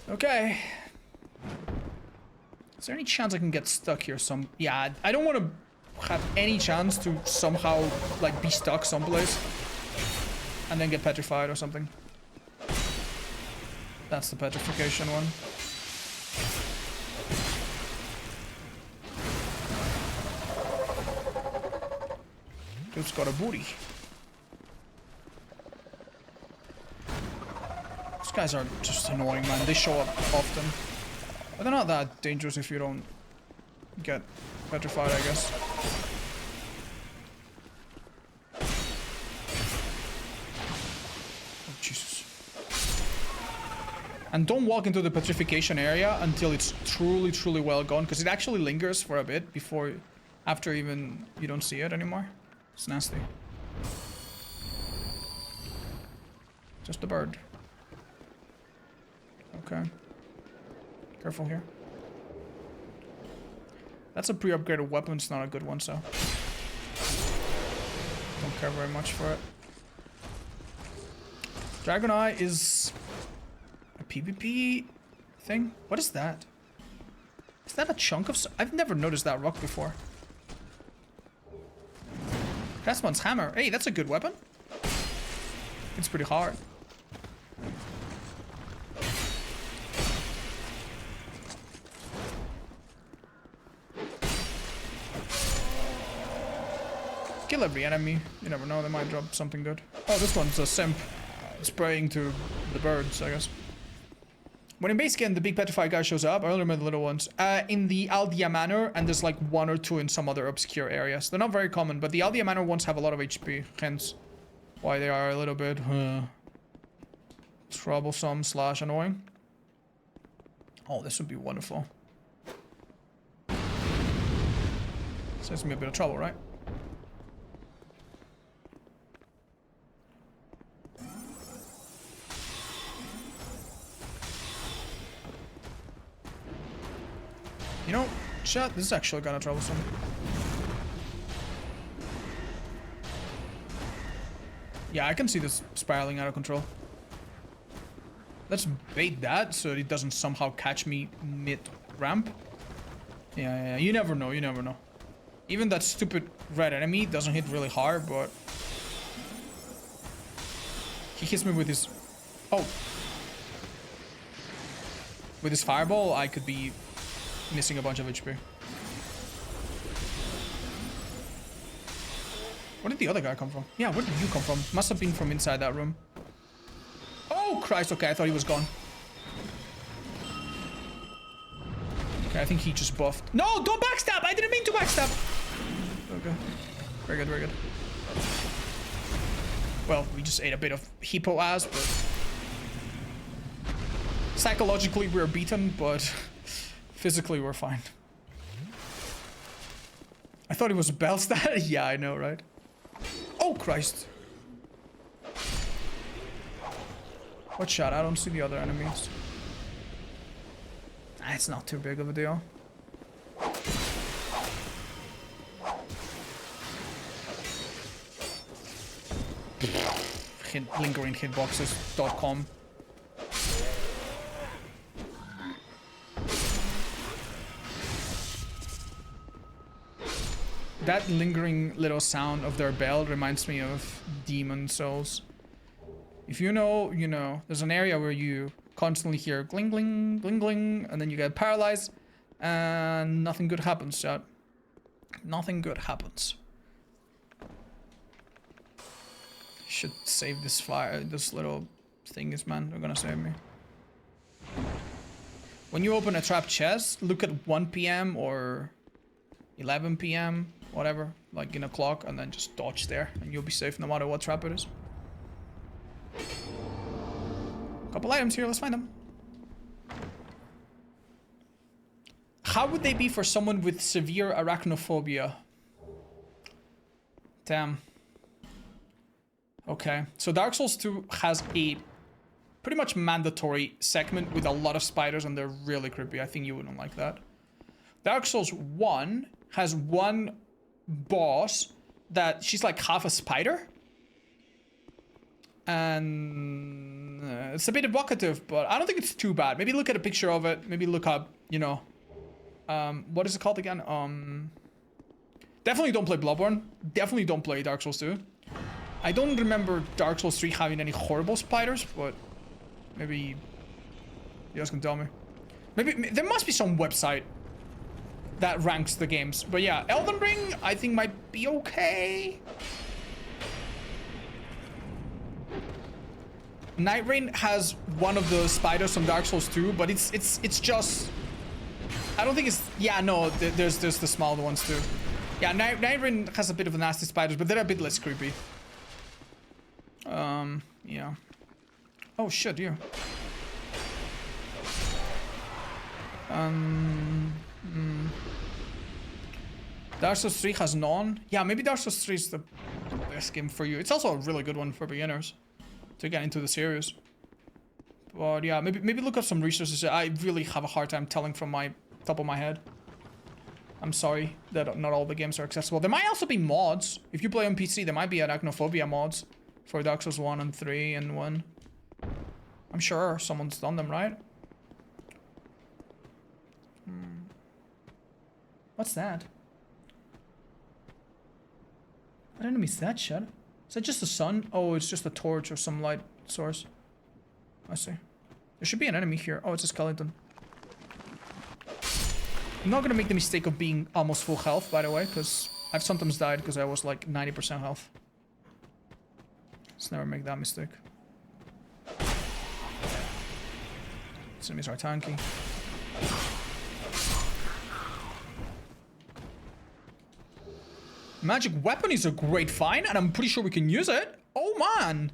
[SPEAKER 1] Okay. Is there any chance I can get stuck here some... Yeah, I don't want to have any chance to somehow, like, be stuck someplace. And then get petrified or something. That's the petrification one. Dude's got a booty. These guys are just annoying, man. They show up often. But they're not that dangerous if you don't get petrified, I guess. Oh, Jesus. And don't walk into the petrification area until it's truly, truly well gone, because it actually lingers for a bit before, after even you don't see it anymore. It's nasty. Just a bird. Okay. Careful here. That's a pre-upgraded weapon, it's not a good one, so... Don't care very much for it. Dragon Eye is... a PvP thing? What is that? Is that a chunk of... I've never noticed that rock before. Craftsman's Hammer. Hey, that's a good weapon. It's pretty hard. Kill every enemy. You never know, they might drop something good. Oh, this one's a simp. Spraying to the birds, I guess. When in base game, the big petrified guy shows up. I only remember the little ones. In the Aldia Manor, and there's like one or two in some other obscure areas. They're not very common, but the Aldia Manor ones have a lot of HP. Hence, why they are a little bit troublesome / annoying. Oh, this would be wonderful. Saves me a bit of trouble, right? You know, chat, this is actually kind of troublesome. Yeah, I can see this spiraling out of control. Let's bait that so it doesn't somehow catch me mid-ramp. Yeah, you never know, you never know. Even that stupid red enemy doesn't hit really hard, but... he hits me with his... oh. With his fireball, I could be missing a bunch of HP. Where did the other guy come from? Yeah, where did you come from? Must have been from inside that room. Oh, Christ. Okay, I thought he was gone. Okay, I think he just buffed. No, don't backstab! I didn't mean to backstab! Okay. Very good, very good. Well, we just ate a bit of hippo ass, but... psychologically, we're beaten, but... physically, we're fine. I thought it was Bellstat. Yeah, I know, right? Oh, Christ. What shot? I don't see the other enemies. It's not too big of a deal. Lingering hitboxes.com. That lingering little sound of their bell reminds me of Demon Souls. If you know, you know. There's an area where you constantly hear gling gling gling gling and then you get paralyzed and nothing good happens, chat. Nothing good happens. Should save this fire, this little thingies, man. They're gonna save me. When you open a trap chest, look at 1 PM or 11 PM, whatever, like in a clock, and then just dodge there and you'll be safe no matter what trap it is. Couple items here, let's find them. How would they be for someone with severe arachnophobia? Damn. Okay, so Dark Souls 2 has a pretty much mandatory segment with a lot of spiders and they're really creepy. I think you wouldn't like that. Dark Souls 1 has one boss that she's like half a spider. And it's a bit evocative, but I don't think it's too bad. Maybe look at a picture of it. Maybe look up, you know, what is it called again? Definitely don't play Bloodborne. Definitely don't play Dark Souls 2. I don't remember Dark Souls 3 having any horrible spiders, but maybe you guys can tell me. Maybe there must be some website that ranks the games. But yeah, Elden Ring I think might be okay. Night Rain has one of the spiders from Dark Souls 2, but it's just, I don't think it's, yeah, no, there's the smaller ones too. Yeah, Night Rain has a bit of a nasty spiders, but they're a bit less creepy. Yeah. Oh shit, you. Dark Souls 3 has none. Yeah, maybe Dark Souls 3 is the best game for you. It's also a really good one for beginners to get into the series. But yeah, maybe look up some resources. I really have a hard time telling from my top of my head. I'm sorry that not all the games are accessible. There might also be mods. If you play on PC, there might be arachnophobia mods for Dark Souls 1 and 3 and 1. I'm sure someone's done them, right? What's that? What enemy is that, shit? Is that just the sun? Oh, it's just a torch or some light source. I see. There should be an enemy here. Oh, it's a skeleton. I'm not gonna make the mistake of being almost full health, by the way, because I've sometimes died because I was like 90% health. Let's never make that mistake. These enemies are tanky. Magic weapon is a great find, and I'm pretty sure we can use it. Oh man,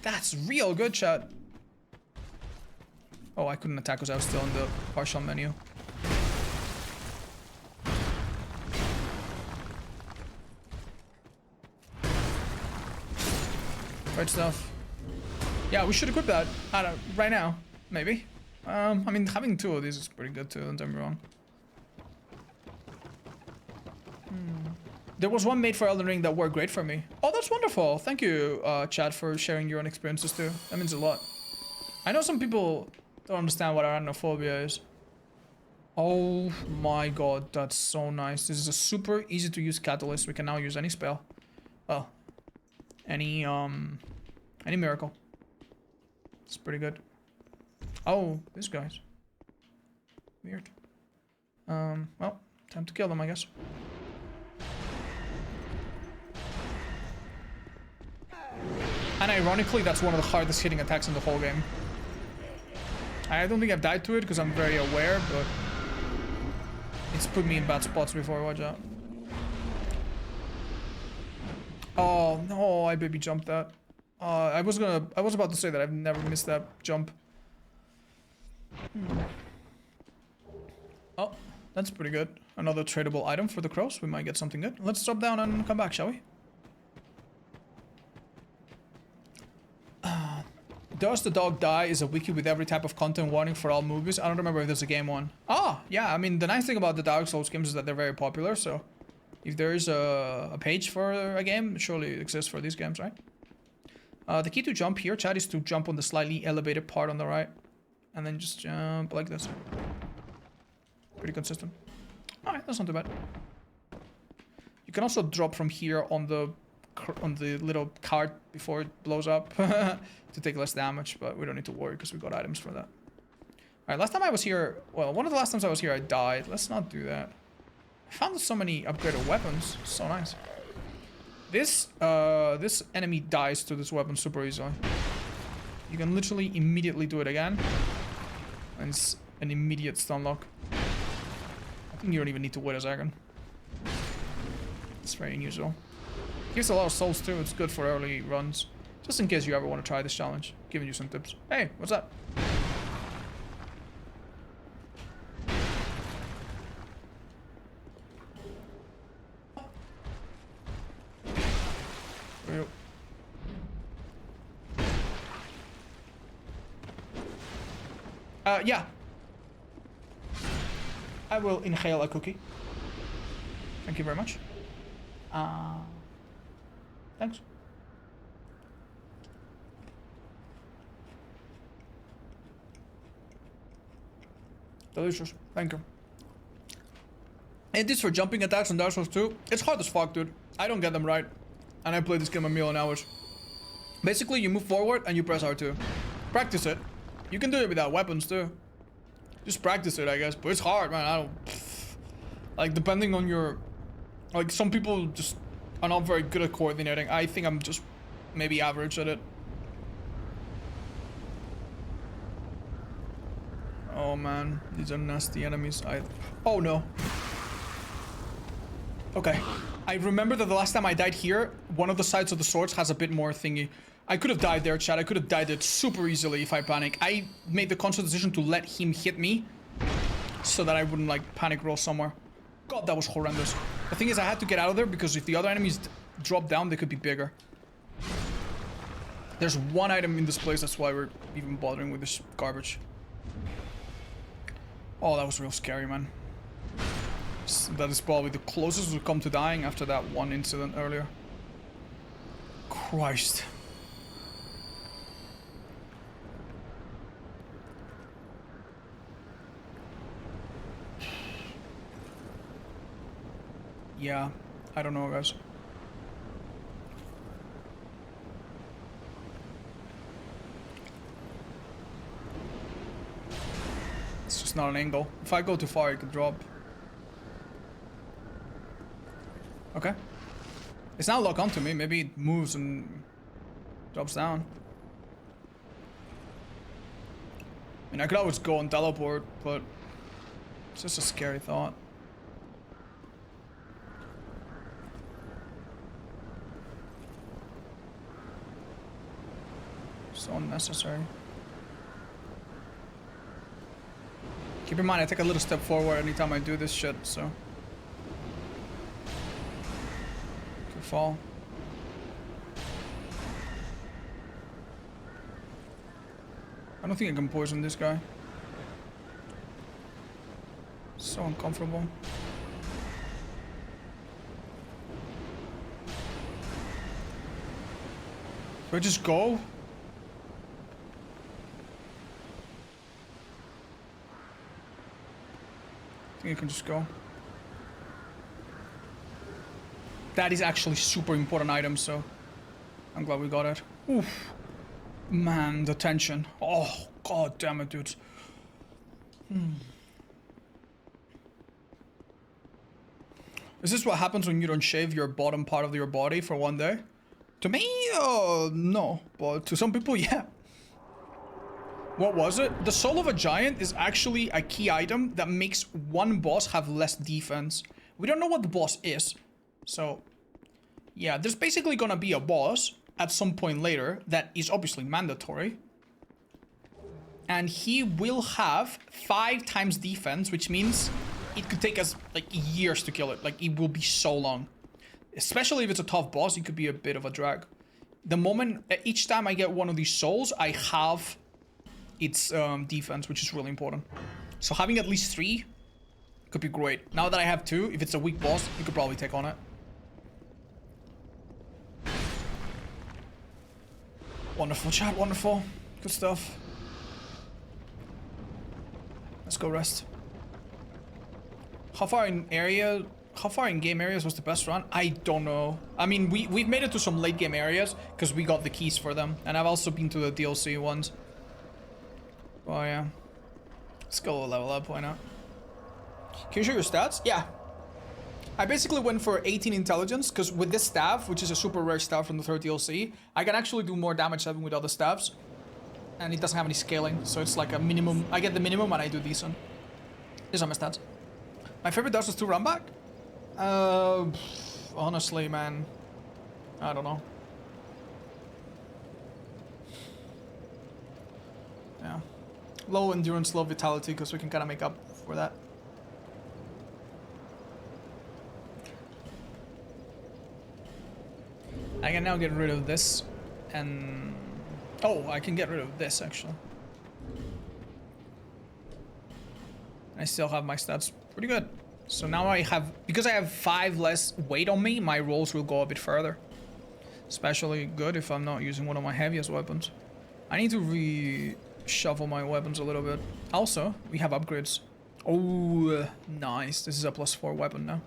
[SPEAKER 1] that's real good, chat. Oh, I couldn't attack because I was still in the partial menu. Right stuff. Yeah, we should equip that. I don't, right now, maybe. I mean, having 2 of these is pretty good too. Don't get me wrong. There was one made for Elden Ring that worked great for me. Oh, that's wonderful. Thank you, Chad, for sharing your own experiences too. That means a lot. I know some people don't understand what arachnophobia is. Oh my god, that's so nice. This is a super easy to use catalyst. We can now use any spell. Well, any miracle. It's pretty good. Oh, this guy's weird. Well, time to kill them, I guess. And ironically, that's one of the hardest hitting attacks in the whole game. I don't think I've died to it because I'm very aware, but it's put me in bad spots before. Watch out. Oh no, I baby jumped that. I was about to say that I've never missed that jump. Oh, that's pretty good. Another tradable item for the crows. We might get something good. Let's drop down and come back, shall we? Does the dog die is a wiki with every type of content warning for all movies. I don't remember if there's a game one. Ah, yeah, I mean, the nice thing about the Dark Souls games is that they're very popular, so if there is a page for a game, it surely exists for these games, right? The key to jump here, Chad, is to jump on the slightly elevated part on the right. And then just jump like this. Pretty consistent. Alright, that's not too bad. You can also drop from here on the little cart before it blows up to take less damage, but we don't need to worry because we got items for that. Alright, last time I was here, well, one of the last times I was here I died. Let's not do that. I found so many upgraded weapons. So nice. This enemy dies to this weapon super easily. You can literally immediately do it again. And it's an immediate stun lock. I think you don't even need to wait a second. It's very unusual. Gives a lot of souls too, it's good for early runs. Just in case you ever want to try this challenge. Giving you some tips. Hey, what's that? Yeah. I will inhale a cookie. Thank you very much. Thanks. Delicious. Thank you. And this for jumping attacks on Dark Souls 2. It's hard as fuck, dude. I don't get them right. And I played this game a million hours. Basically, you move forward and you press R2. Practice it. You can do it without weapons, too. Just practice it, I guess. But it's hard, man. I don't... Like, depending on your... Like, some people just are not very good at coordinating. I think I'm just maybe average at it. Oh, man. These are nasty enemies. Oh, no. Okay. I remember that the last time I died here, one of the sides of the swords has a bit more thingy. I could have died there, Chad. I could have died it super easily if I panic. I made the conscious decision to let him hit me so that I wouldn't, like, panic roll somewhere. God, that was horrendous. The thing is, I had to get out of there because if the other enemies drop down, they could be bigger. There's one item in this place, that's why we're even bothering with this garbage. Oh, that was real scary, man. That is probably the closest we've come to dying after that one incident earlier. Christ. Yeah, I don't know, guys. It's just not an angle. If I go too far, it could drop. Okay. It's not locked onto me. Maybe it moves and drops down. I mean, I could always go and teleport, but it's just a scary thought. So unnecessary. Keep in mind, I take a little step forward anytime I do this shit, so. Could fall. I don't think I can poison this guy. So uncomfortable. Do I just go? I think I can just go. That is actually super important item, so I'm glad we got it. Oof. Man, the tension. Oh, god damn it, dude. Is this what happens when you don't shave your bottom part of your body for one day? To me, no. But to some people, yeah. What was it? The Soul of a Giant is actually a key item that makes one boss have less defense. We don't know what the boss is. So, yeah, there's basically gonna be a boss at some point later that is obviously mandatory. And he will have 5 times defense, which means it could take us like years to kill it. Like, it will be so long. Especially if it's a tough boss, it could be a bit of a drag. The moment, each time I get one of these souls, I have its defense, which is really important. So having at least 3 could be great. Now that I have 2, if it's a weak boss, you could probably take on it. Wonderful, chat, wonderful. Good stuff. Let's go rest. How far in game areas was the best run? I don't know. I mean, we've made it to some late game areas because we got the keys for them. And I've also been to the DLC ones. Oh yeah. Let's go level up, why not? Can you show your stats? Yeah. I basically went for 18 intelligence because with this staff, which is a super rare staff from the 3rd DLC, I can actually do more damage than with other staffs. And it doesn't have any scaling, so it's like a minimum. I get the minimum and I do decent. These are my stats. My favorite Dark Souls 2 run back? Honestly, man. I don't know. Yeah. Low endurance, low vitality, because we can kind of make up for that. I can now get rid of this, and... Oh, I can get rid of this, actually. I still have my stats pretty good. So now I have... Because I have 5 less weight on me, my rolls will go a bit further. Especially good if I'm not using one of my heaviest weapons. I need to reshuffle my weapons a little bit. Also, we have upgrades. Oh, nice. This is a +4 weapon now.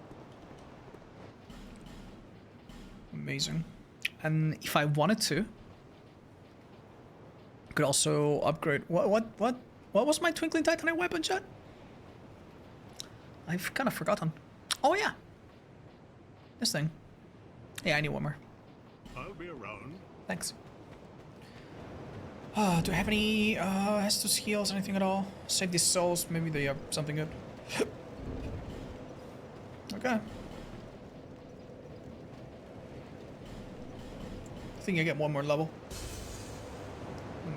[SPEAKER 1] Amazing. And if I wanted to, I could also upgrade. What was my Twinkling Titanite weapon, chat? I've kind of forgotten. Oh yeah, this thing. Yeah, I need one more.
[SPEAKER 5] I'll be around.
[SPEAKER 1] Thanks. Do I have any Estus heals, anything at all? Save these souls. Maybe they have something good. Okay. I think I get one more level.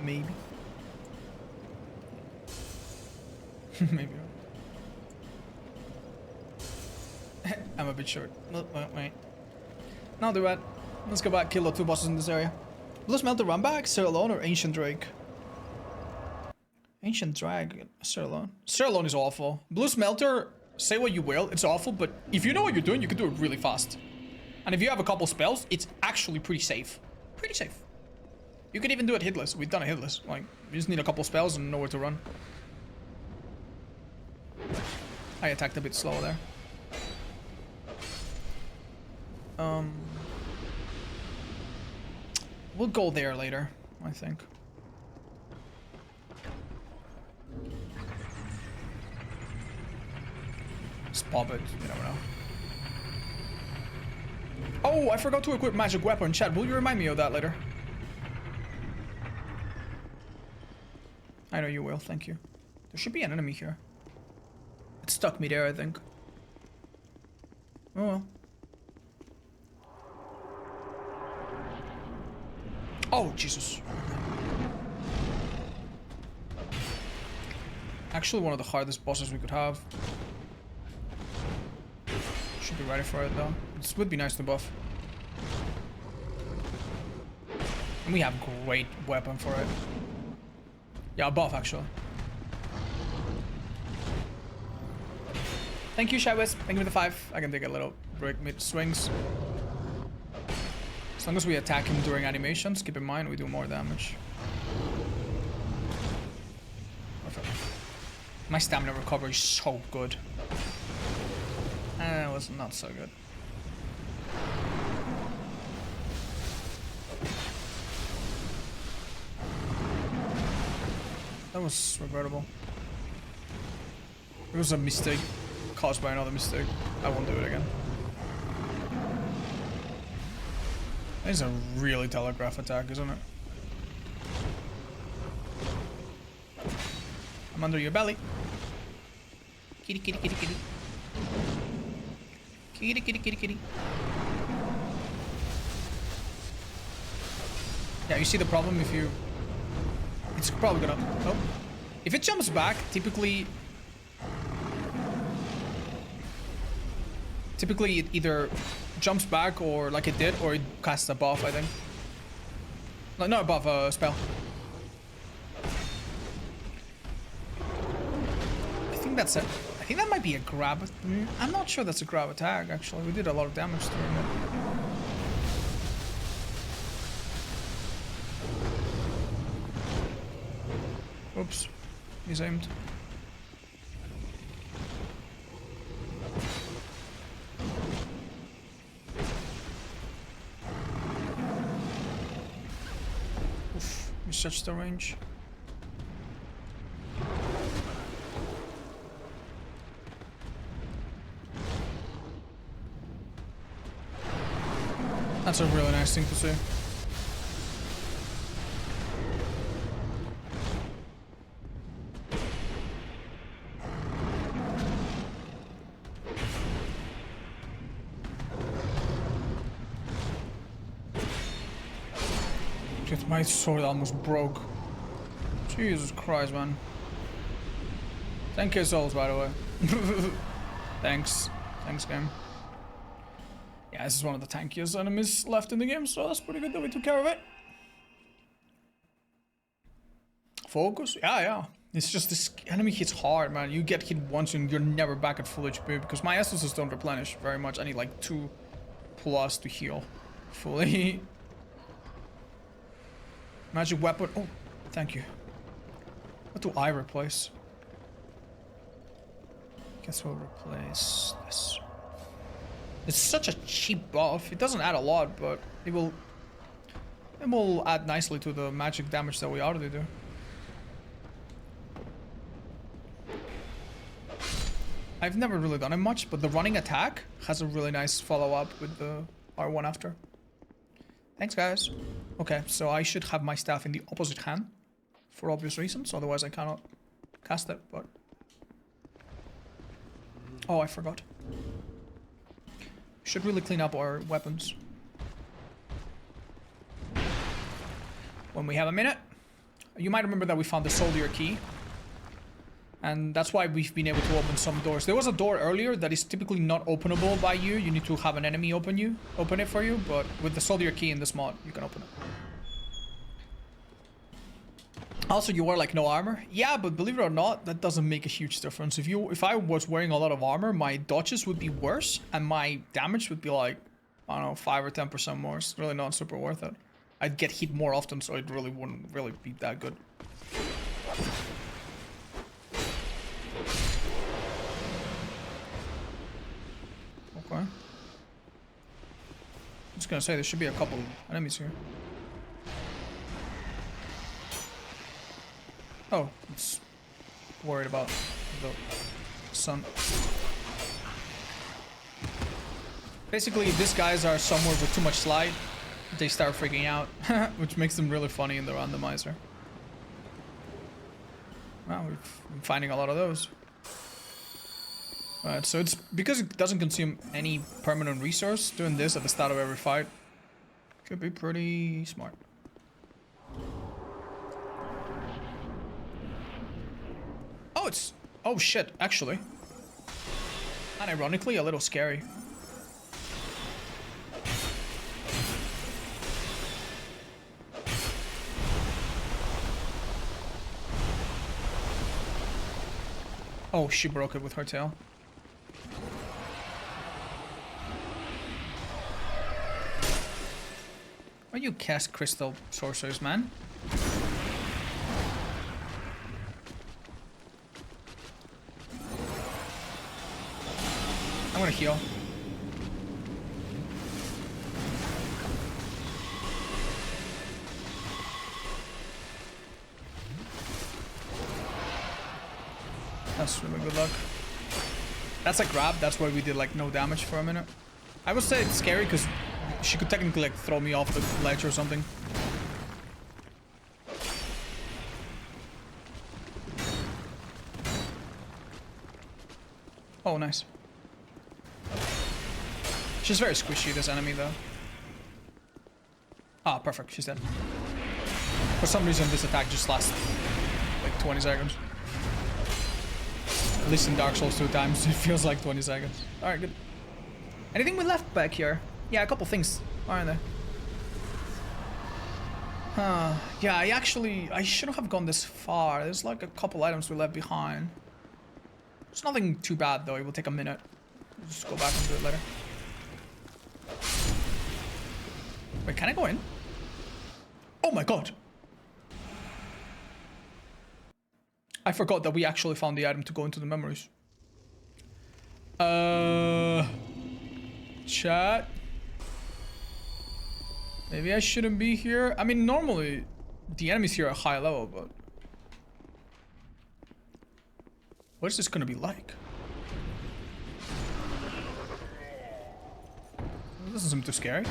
[SPEAKER 1] Maybe. Maybe. I'm a bit short. No, wait. Now do that. Let's go back, kill the 2 bosses in this area. Blue Smelter run back, Cerlone or Ancient Drake? Ancient Drag, Cerlone. Cerlone is awful. Blue Smelter, say what you will, it's awful, but if you know what you're doing, you can do it really fast. And if you have a couple spells, it's actually pretty safe. Pretty safe. You can even do it hitless. We've done it hitless. Like, you just need a couple spells and know where to run. I attacked a bit slow there. We'll go there later, I think. Just pop it, you never know. Oh, I forgot to equip magic weapon. Chat, will you remind me of that later? I know you will, thank you. There should be an enemy here. It stuck me there, I think. Oh well. Oh, Jesus. Actually, one of the hardest bosses we could have. Should be ready for it, though. This would be nice to buff. And we have great weapon for it. Yeah, buff, actually. Thank you, Shywes. Thank you for the 5. I can take a little break mid-swings. As long as we attack him during animations, keep in mind we do more damage. Perfect. My stamina recovery is so good. It was not so good. That was regrettable. It was a mistake caused by another mistake. I won't do it again. That is a really telegraph attack, isn't it? I'm under your belly. Kitty, kitty, kitty, kitty. Kitty, kitty, kitty, kitty. Yeah, you see the problem if you... It's probably gonna... Oh. If it jumps back, typically it either jumps back or like it did, or it casts a buff, I think. No, not a buff, a spell. I think that's it. I think that might be a grab. I'm not sure that's a grab attack, actually. We did a lot of damage during it. Oops. He's aimed. Oof. Misjudged the range. That's a really nice thing to see. Shit, my sword almost broke. Jesus Christ, man. 10k souls, by the way. Thanks. Thanks, game. Yeah, this is one of the tankiest enemies left in the game, so that's pretty good that we took care of it. Focus? Yeah. It's just this enemy hits hard, man. You get hit once and you're never back at full HP, because my essences don't replenish very much. I need like 2+ to heal fully. Magic weapon. Oh, thank you. What do I replace? Guess we'll replace this. It's such a cheap buff. It doesn't add a lot, but it will add nicely to the magic damage that we already do. I've never really done it much, but the running attack has a really nice follow-up with the R1 after. Thanks, guys. Okay, so I should have my staff in the opposite hand for obvious reasons, otherwise I cannot cast it, but... Oh, I forgot. Should really clean up our weapons. When we have a minute. You might remember that we found the soldier key. And that's why we've been able to open some doors. There was a door earlier that is typically not openable by you. You need to have an enemy open it for you. But with the soldier key in this mod, you can open it. Also, you wear like no armor. Yeah, but believe it or not, that doesn't make a huge difference. If I was wearing a lot of armor, my dodges would be worse, and my damage would be like, I don't know, 5 or 10% more. It's really not super worth it. I'd get hit more often, so it really wouldn't really be that good. Okay. I'm just gonna say there should be a couple enemies here. Oh, it's worried about the sun. Basically, if these guys are somewhere with too much slide, they start freaking out, which makes them really funny in the randomizer. Wow, we've been finding a lot of those. Alright, so it's because it doesn't consume any permanent resource, doing this at the start of every fight could be pretty smart. Oh shit, actually. And ironically, a little scary. Oh, she broke it with her tail. Why you cast crystal sorcerers, man? I'm gonna heal. That's really good luck. That's a grab. That's why we did like no damage for a minute. I would say it's scary because she could technically like throw me off the ledge or something. Oh, nice. She's very squishy, this enemy, though. Ah, perfect. She's dead. For some reason, this attack just lasts like 20 seconds. At least in Dark Souls 2 times, it feels like 20 seconds. Alright, good. Anything we left back here? Yeah, a couple things, aren't there? Yeah, I shouldn't have gone this far. There's like a couple items we left behind. It's nothing too bad, though. It will take a minute. Just go back and do it later. Wait, can I go in? Oh my god! I forgot that we actually found the item to go into the memories. Chat. Maybe I shouldn't be here. I mean, normally the enemies here are high level, but what is this gonna be like? This doesn't seem too scary.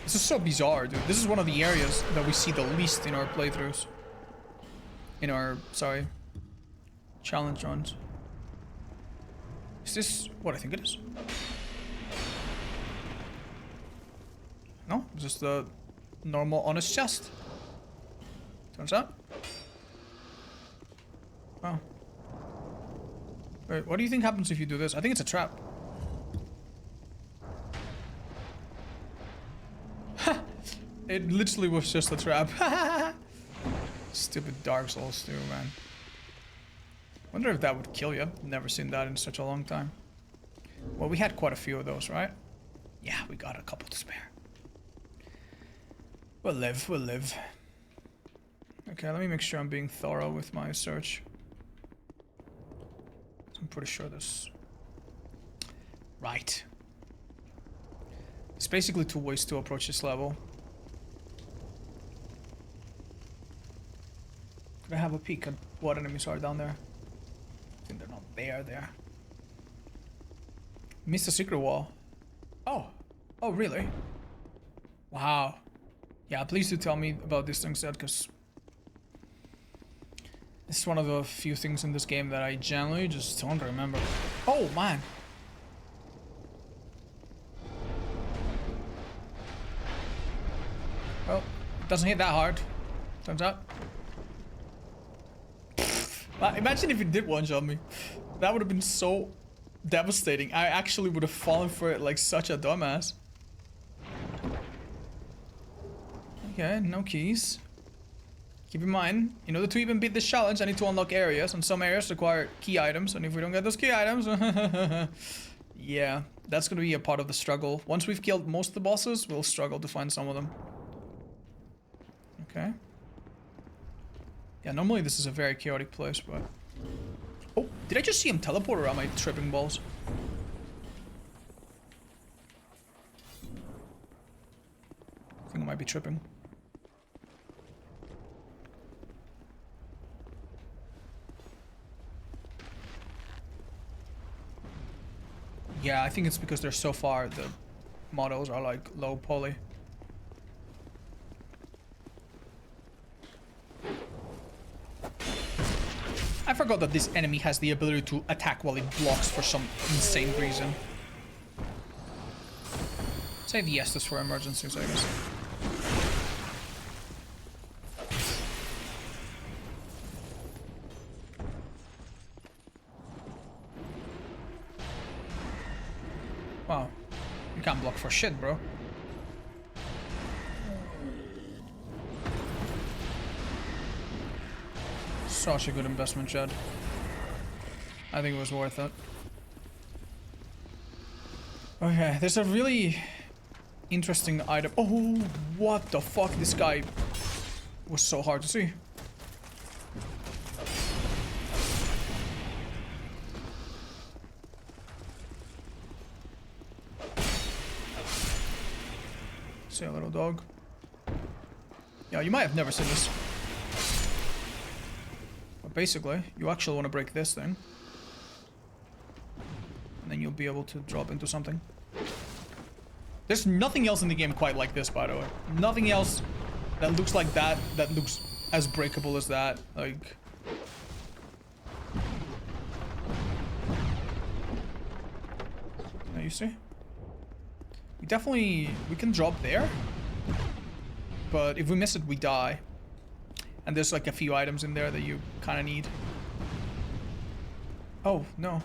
[SPEAKER 1] This is so bizarre, dude. This is one of the areas that we see the least in our playthroughs. In our, sorry, challenge runs. Is this what I think it is? No, it's just a normal honest chest. Turns out. Wow. Wait, what do you think happens if you do this? I think it's a trap. It literally was just a trap. Stupid Dark Souls 2, man. Wonder if that would kill you. I've never seen that in such a long time. Well, we had quite a few of those, right? Yeah, we got a couple to spare. We'll live, we'll live. Okay, let me make sure I'm being thorough with my search. I'm pretty sure this... Right. There's basically two ways to approach this level. Could I have a peek at what enemies are down there? I think they're not there. Missed a secret wall. Oh. Oh, really? Wow. Yeah, please do tell me about these things, because it's one of the few things in this game that I generally just don't remember. Oh, man. Well, it doesn't hit that hard, turns out. Imagine if it did one-shot me. That would have been so devastating. I actually would have fallen for it like such a dumbass. Okay, no keys. Keep in mind, in order to even beat this challenge, I need to unlock areas, and some areas require key items, and if we don't get those key items, yeah, that's gonna be a part of the struggle. Once we've killed most of the bosses, we'll struggle to find some of them. Okay. Yeah, normally this is a very chaotic place, but... Oh, did I just see him teleport, or am I tripping balls? I think I might be tripping. Yeah, I think it's because they're so far, the models are like low poly. I forgot that this enemy has the ability to attack while it blocks for some insane reason. Save the Estus for emergencies, I guess. Wow. You can't block for shit, bro. Such a good investment, Chad. I think it was worth it. Okay, there's a really interesting item. Oh, what the fuck? This guy was so hard to see. Say a little dog. Yeah, you might have never seen this. But basically, you actually want to break this thing. And then you'll be able to drop into something. There's nothing else in the game quite like this, by the way. Nothing else that looks like that, that looks as breakable as that. Like... Now you see? We can drop there. But if we miss it, we die. And there's like a few items in there that you kind of need. Oh, no.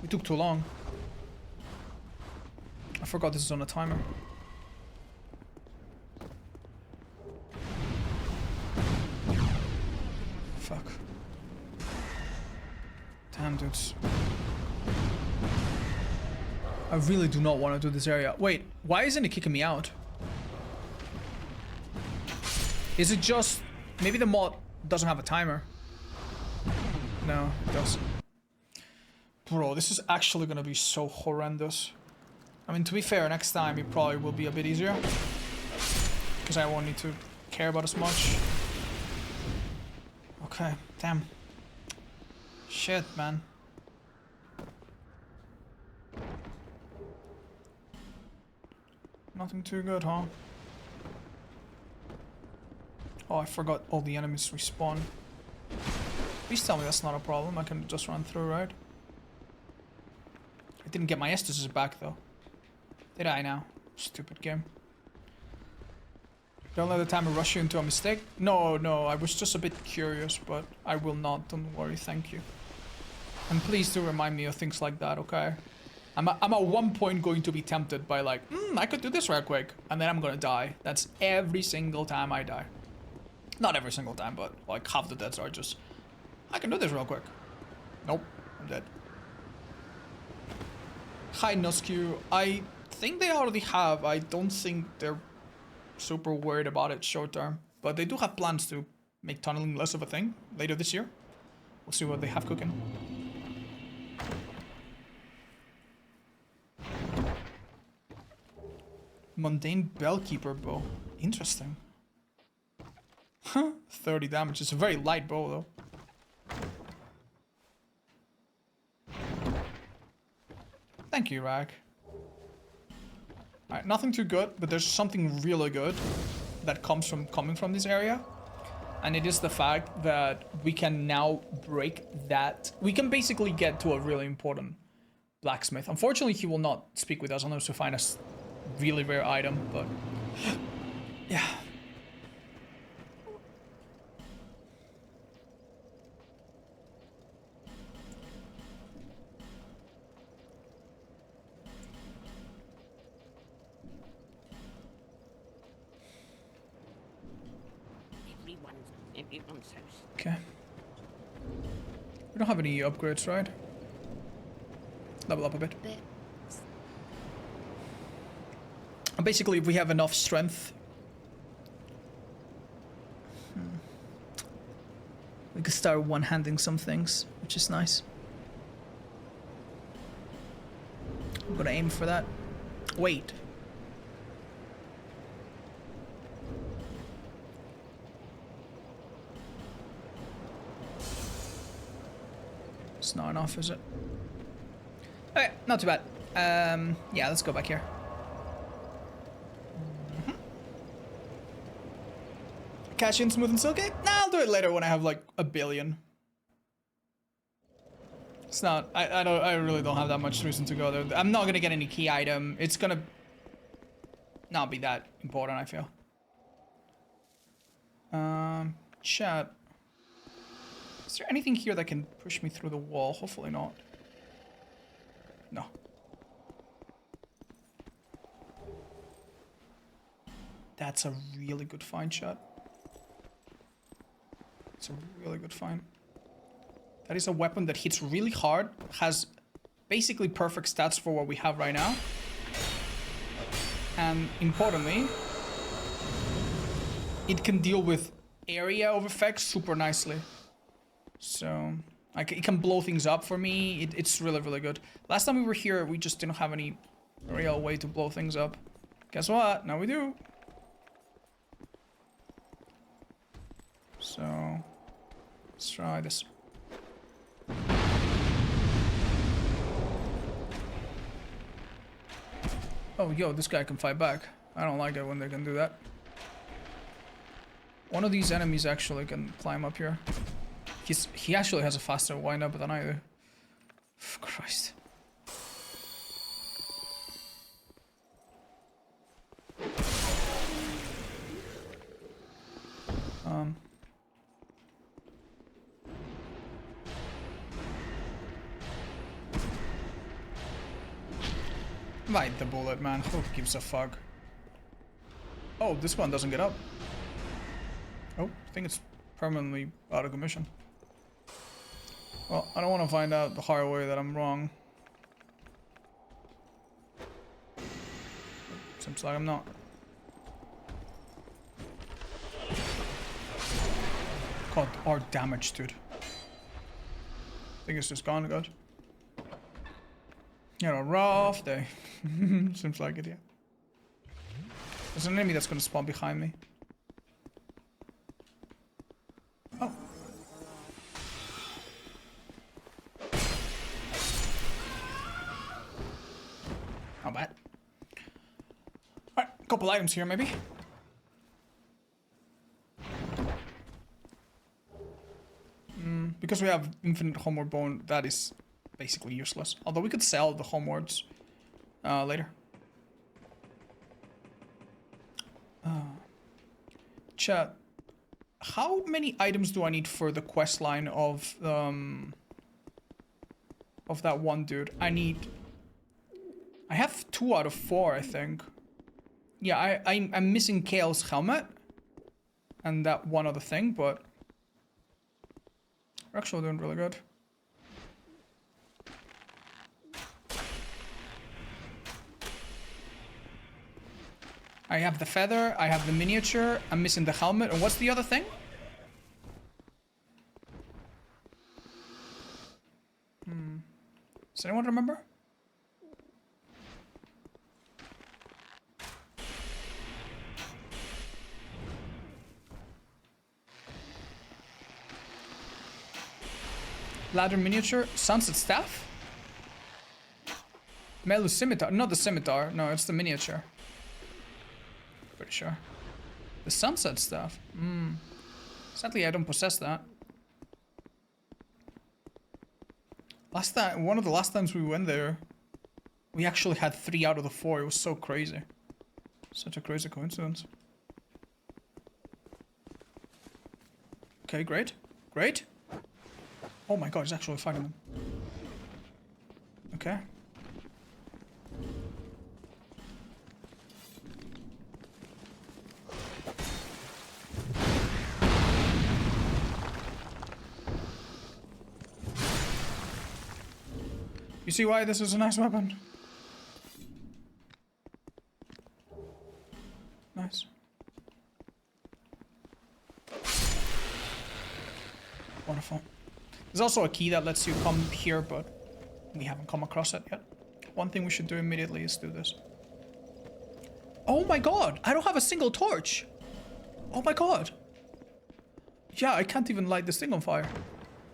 [SPEAKER 1] We took too long. I forgot this is on a timer. Fuck. Damn, dudes. I really do not want to do this area. Wait, why isn't it kicking me out? Is it just... Maybe the mod doesn't have a timer. No, it does. Bro, this is actually gonna be so horrendous. I mean, to be fair, next time it probably will be a bit easier. Because I won't need to care about as much. Okay, damn. Shit, man. Nothing too good, huh? Oh, I forgot all the enemies respawn. Please tell me that's not a problem. I can just run through, right? I didn't get my Estus back, though. Did I now? Stupid game. Don't let the timer rush you into a mistake. No, no, I was just a bit curious, but I will not. Don't worry, thank you. And please do remind me of things like that, okay? I'm at one point going to be tempted by like, I could do this real quick. And then I'm gonna die. That's every single time I die. Not every single time, but like half the deaths are just, I can do this real quick. Nope, I'm dead. Hi, Nusku. I think they already have. I don't think they're super worried about it short term. But they do have plans to make tunneling less of a thing later this year. We'll see what they have cooking. Mundane Bellkeeper bow. Interesting. Huh? 30 damage. It's a very light bow, though. Thank you, Rag. Alright, nothing too good, but there's something really good that comes from coming from this area. And it is the fact that we can now break that. We can basically get to a really important blacksmith. Unfortunately, he will not speak with us unless we find a really rare item, but yeah.
[SPEAKER 7] Everyone's house.
[SPEAKER 1] Okay. We don't have any upgrades, right? Level up a bit. And basically, if we have enough strength, we can start one-handing some things, which is nice. I'm gonna aim for that. Wait. It's not enough, is it? Okay, not too bad. Yeah, let's go back here. Cash in smooth and silky? Nah, I'll do it later when I have like 1 billion. It's not. I really don't have that much reason to go there. I'm not gonna get any key item. It's gonna not be that important, I feel. Chat. Is there anything here that can push me through the wall? Hopefully not. No. That's a really good find, chat. It's a really good find. That is a weapon that hits really hard, has basically perfect stats for what we have right now. And importantly, it can deal with area of effects super nicely. So it can blow things up for me. It's really, really good. Last time we were here, we just didn't have any real way to blow things up. Guess what? Now we do. So let's try this. Oh, yo, this guy can fight back. I don't like it when they can do that. One of these enemies actually can climb up here. He actually has a faster wind-up than I do. Christ. Bite the bullet, man. Who gives a fuck? Oh, this one doesn't get up. Oh, I think it's permanently out of commission. Well, I don't want to find out the hard way that I'm wrong. Seems like I'm not. God, our damage, dude. I think it's just gone, guys. You had a rough day. Seems like it, yeah. There's an enemy that's gonna spawn behind me. Oh. Not bad. Alright, a couple items here, maybe. Because we have infinite homeward bone, that is basically useless. Although we could sell the homewards later. Chat. How many items do I need for the quest line of that one dude? I have 2 out of 4, I think. Yeah, I'm missing Kale's helmet and that one other thing, but we're actually doing really good. I have the feather, I have the miniature, I'm missing the helmet, and what's the other thing? Does anyone remember? Ladder miniature, sunset staff? Melu scimitar, not the scimitar, no, it's the miniature. Pretty sure. The sunset stuff. Sadly, I don't possess that. Last time, one of the last times we went there, we actually had 3 out of the 4. It was so crazy. Such a crazy coincidence. Okay, great. Great. Oh my god, he's actually fighting them. Okay. You see why this is a nice weapon? Nice. Wonderful. There's also a key that lets you come here, but we haven't come across it yet. One thing we should do immediately is do this. Oh my god! I don't have a single torch! Oh my god! Yeah, I can't even light this thing on fire.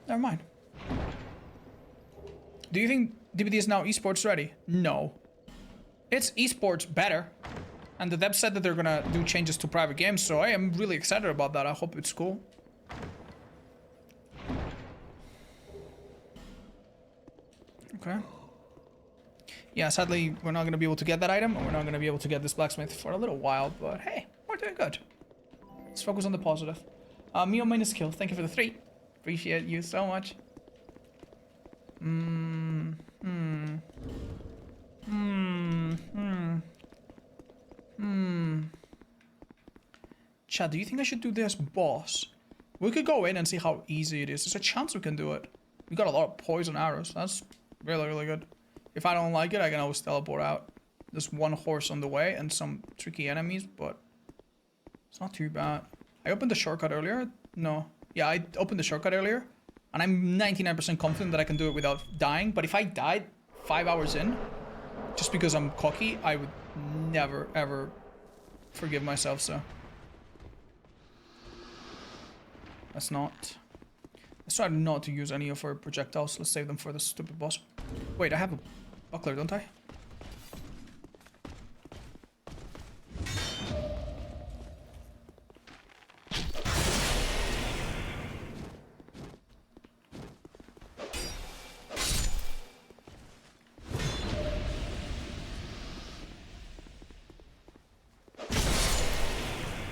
[SPEAKER 1] Never mind. Do you think DBD is now esports ready? No. It's esports better. And the devs said that they're gonna do changes to private games, so I am really excited about that. I hope it's cool. Okay. Yeah, sadly, we're not gonna be able to get that item, and we're not gonna be able to get this blacksmith for a little while, but hey, we're doing good. Let's focus on the positive. Mio minus kill, thank you for the 3. Appreciate you so much. Chad, do you think I should do this boss? We could go in and see how easy it is. There's a chance we can do it. We got a lot of poison arrows. That's really, really good. If I don't like it, I can always teleport out. There's one horse on the way and some tricky enemies, but it's not too bad. I opened the shortcut earlier. No. Yeah, I opened the shortcut earlier. And I'm 99% confident that I can do it without dying. But if I died 5 hours in, just because I'm cocky, I would never, ever forgive myself, so. Let's try not to use any of our projectiles. Let's save them for the stupid boss. Wait, I have a buckler, don't I?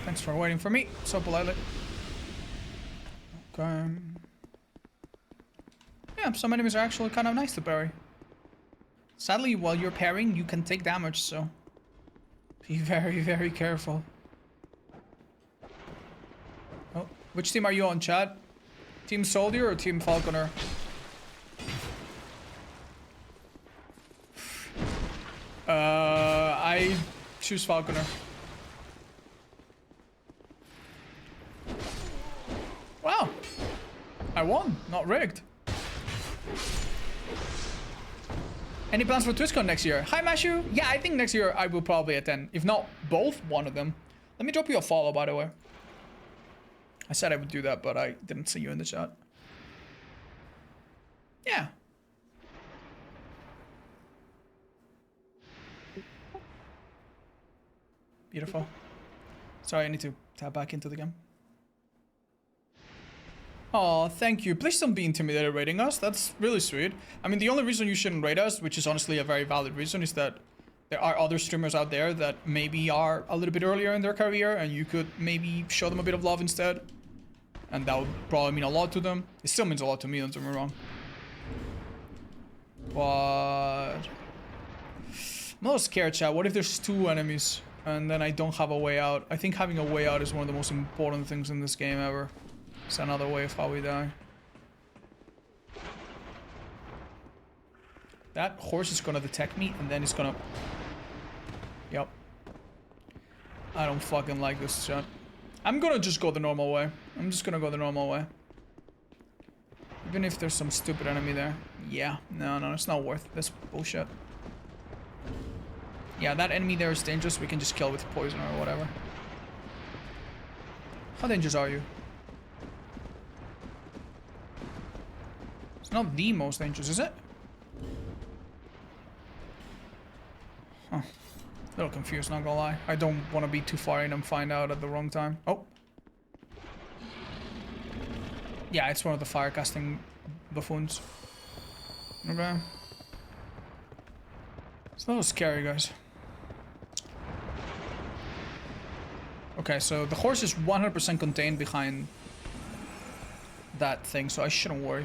[SPEAKER 1] Thanks for waiting for me so politely. Okay. Yeah, some enemies are actually kind of nice to parry. Sadly, while you're parrying, you can take damage, so be very, very careful. Oh, which team are you on, chat? Team Soldier or Team Falconer? I choose Falconer. Wow, I won, not rigged. Any plans for TwitchCon next year? Hi, Mashu. Yeah, I think next year I will probably attend. If not both, one of them. Let me drop you a follow, by the way. I said I would do that, but I didn't see you in the chat. Yeah. Beautiful. Sorry, I need to tap back into the game. Oh, thank you. Please don't be intimidated rating us. That's really sweet. I mean, the only reason you shouldn't rate us, which is honestly a very valid reason, is that there are other streamers out there that maybe are a little bit earlier in their career and you could maybe show them a bit of love instead. And that would probably mean a lot to them. It still means a lot to me, don't get me wrong. But I'm a little scared, chat. What if there's 2 enemies and then I don't have a way out? I think having a way out is one of the most important things in this game ever. It's another way of how we die. That horse is gonna detect me and then it's gonna... Yep. I don't fucking like this chat. I'm gonna just go the normal way. I'm just gonna go the normal way. Even if there's some stupid enemy there. Yeah, no, it's not worth this bullshit. Yeah, that enemy there is dangerous. We can just kill with poison or whatever. How dangerous are you? It's not the most dangerous, is it? Huh. A little confused, not gonna lie. I don't want to be too far in and find out at the wrong time. Oh. Yeah, it's one of the fire casting buffoons. Okay. It's a little scary, guys. Okay, so the horse is 100% contained behind that thing, so I shouldn't worry.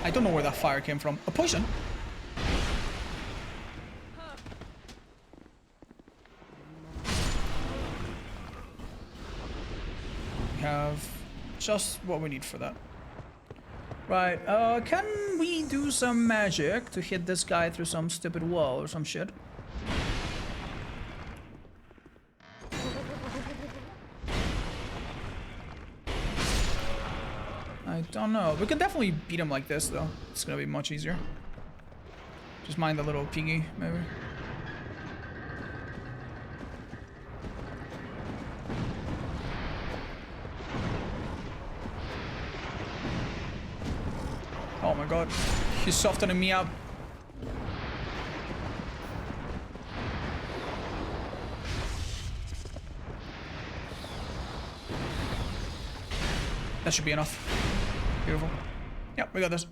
[SPEAKER 1] I don't know where that fire came from. A poison? We have just what we need for that. Right, can we do some magic to hit this guy through some stupid wall or some shit? I don't know. We can definitely beat him like this, though. It's gonna be much easier. Just mind the little piggy, maybe. Oh my god. He's softening me up. That should be enough. Beautiful. Yep, we got this.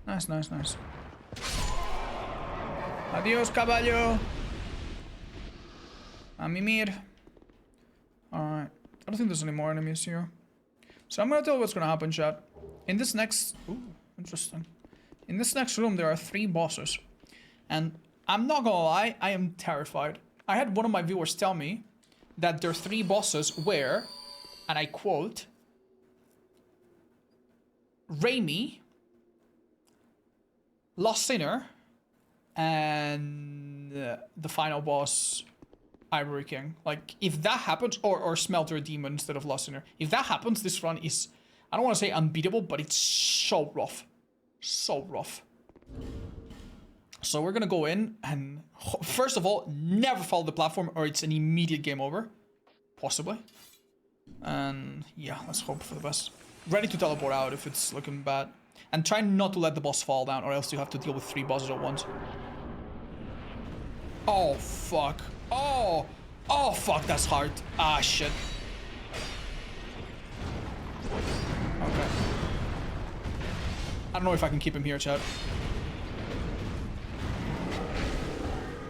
[SPEAKER 1] Nice, nice, nice. Adios, caballo. A mimir. Alright. I don't think there's any more enemies here. So I'm gonna tell you what's gonna happen, chat. In this next... Ooh, interesting. In this next room, there are 3 bosses. And I'm not gonna lie, I am terrified. I had one of my viewers tell me that there are 3 bosses where, and I quote, Raimi, Lost Sinner, and the final boss, Ivory King. Like, if that happens, or Smelter Demon instead of Lost Sinner. If that happens, this run is, I don't want to say unbeatable, but it's so rough. So rough. So we're gonna go in and, first of all, never follow the platform or it's an immediate game over. Possibly. And yeah, let's hope for the best. Ready to teleport out if it's looking bad. And try not to let the boss fall down or else you have to deal with 3 bosses at once. Oh, fuck. Oh! Oh, fuck, that's hard. Ah, shit. Okay. I don't know if I can keep him here, chat.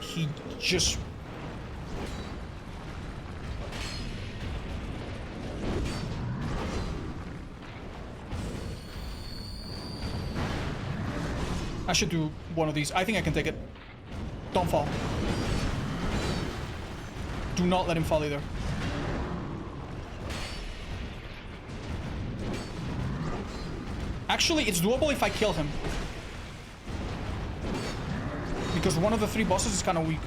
[SPEAKER 1] He just... I should do one of these. I think I can take it. Don't fall. Do not let him fall either. Actually, it's doable if I kill him. Because one of the 3 bosses is kind of weak.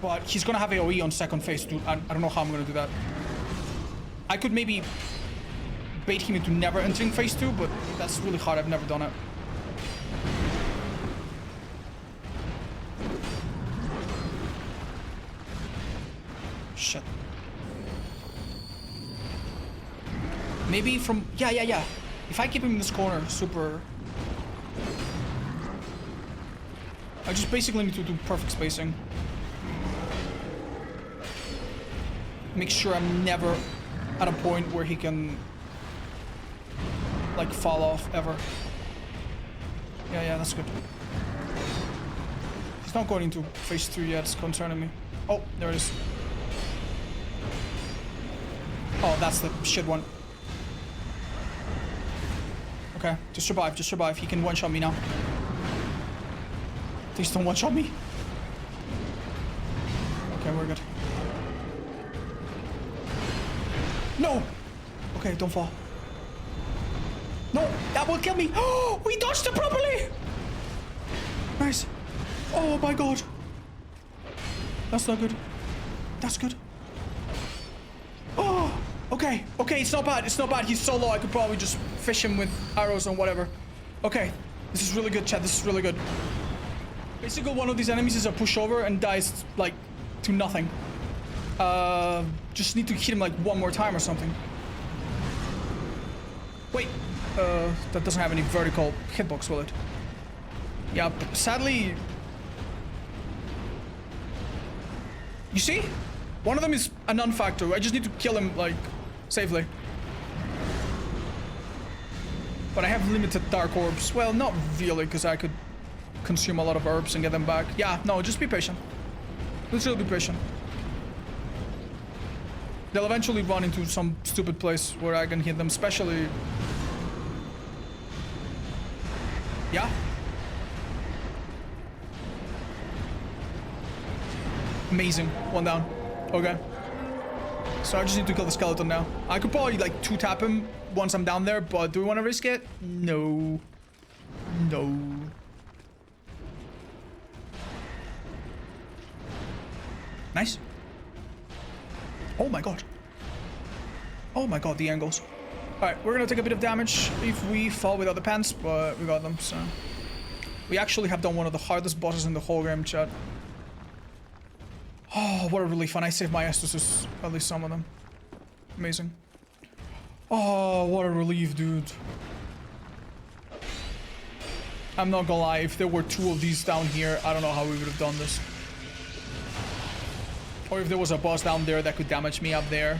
[SPEAKER 1] But he's gonna have AoE on second phase, dude. I don't know how I'm gonna do that. I could maybe bait him into never entering phase 2, but that's really hard. I've never done it. Shit. Maybe from... Yeah. If I keep him in this corner, super... I just basically need to do perfect spacing. Make sure I'm never at a point where he can... like, fall off, ever. Yeah, that's good. He's not going into phase 3 yet, it's concerning me. Oh, there it is. Oh, that's the shit one. Okay, just survive. He can one-shot me now. Please don't one-shot me. Okay, we're good. No! Okay, don't fall. No, that will kill me. Oh, we dodged it properly. Nice. Oh my god. That's not good. That's good. Oh, okay. It's not bad. He's so low. I could probably just fish him with arrows and whatever. Okay, this is really good, chat. This is really good. Basically, one of these enemies is a pushover and dies like to nothing. Just need to hit him like one more time or something. Wait. That doesn't have any vertical hitbox, will it? Yeah, sadly... You see? One of them is a non-factor. I just need to kill him, like, safely. But I have limited dark orbs. Well, not really, because I could consume a lot of herbs and get them back. Yeah, no, just be patient. Literally be patient. They'll eventually run into some stupid place where I can hit them, especially... Yeah? Amazing. One down. Okay. So I just need to kill the skeleton now. I could probably like 2-tap him once I'm down there, but do we want to risk it? No. No. Nice. Oh my god. Oh my god, the angles. Alright, we're gonna take a bit of damage if we fall without the pants, but we got them, so... We actually have done one of the hardest bosses in the whole game, chat. Oh, what a relief, and I saved my Estus, at least some of them. Amazing. Oh, what a relief, dude. I'm not gonna lie, if there were 2 of these down here, I don't know how we would have done this. Or if there was a boss down there that could damage me up there.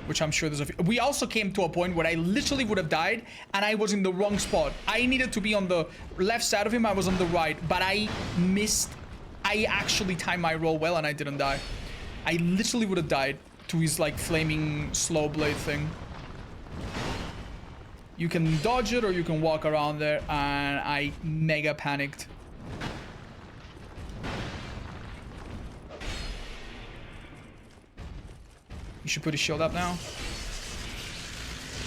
[SPEAKER 1] Which I'm sure there's a few. We also came to a point where I literally would have died and I was in the wrong spot. I needed to be on the left side of him. I was on the right, but I missed. I actually timed my roll well and I didn't die. I literally would have died to his like flaming slow blade thing. You can dodge it or you can walk around there, and I mega panicked. You should put his shield up now.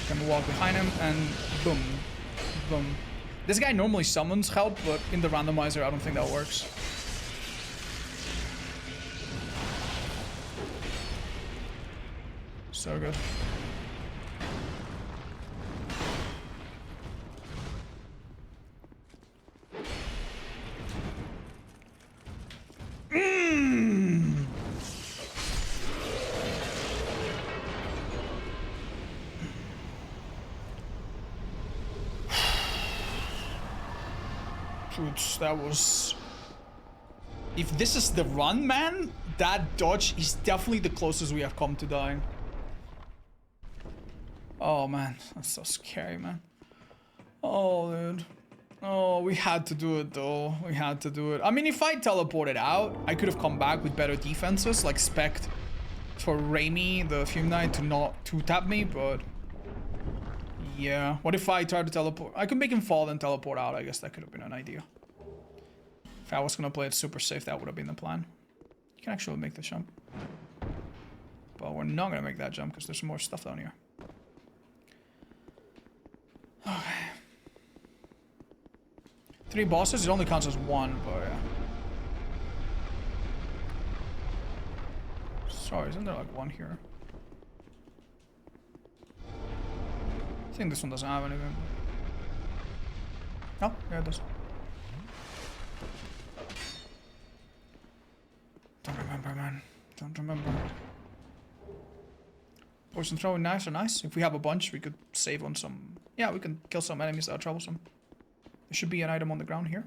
[SPEAKER 1] Can walk behind him and boom. Boom. This guy normally summons help, but in the randomizer, I don't think that works. So good. That was... If this is the run, man, that dodge is definitely the closest we have come to dying. Oh, man. That's so scary, man. Oh, dude. Oh, we had to do it, though. We had to do it. I mean, if I teleported out, I could have come back with better defenses, like Spect for Raimi, the Fume Knight, to not two-tap me, but... Yeah. What if I tried to teleport? I could make him fall and teleport out. I guess that could have been an idea. If I was gonna play it super safe, that would have been the plan. You can actually make the jump. But we're not gonna make that jump because there's more stuff down here. Okay. 3 bosses, it only counts as 1, but yeah. Sorry, isn't there like 1 here? I think this one doesn't have anything. Oh, yeah, it does. Don't remember, man. Don't remember. Poison throwing knives are nice. If we have a bunch, we could save on some... Yeah, we can kill some enemies that are troublesome. There should be an item on the ground here.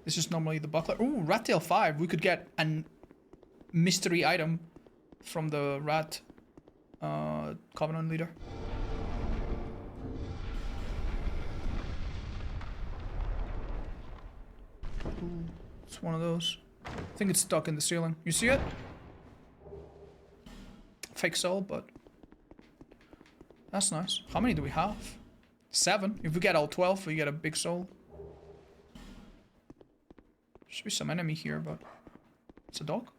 [SPEAKER 1] This is normally the buckler. Ooh, Rat Tail 5. We could get a mystery item from the Rat Covenant leader. Ooh, it's one of those. I think it's stuck in the ceiling. You see it? Fake soul, but... That's nice. How many do we have? 7. If we get all 12, we get a big soul. Should be some enemy here, but... It's a dog?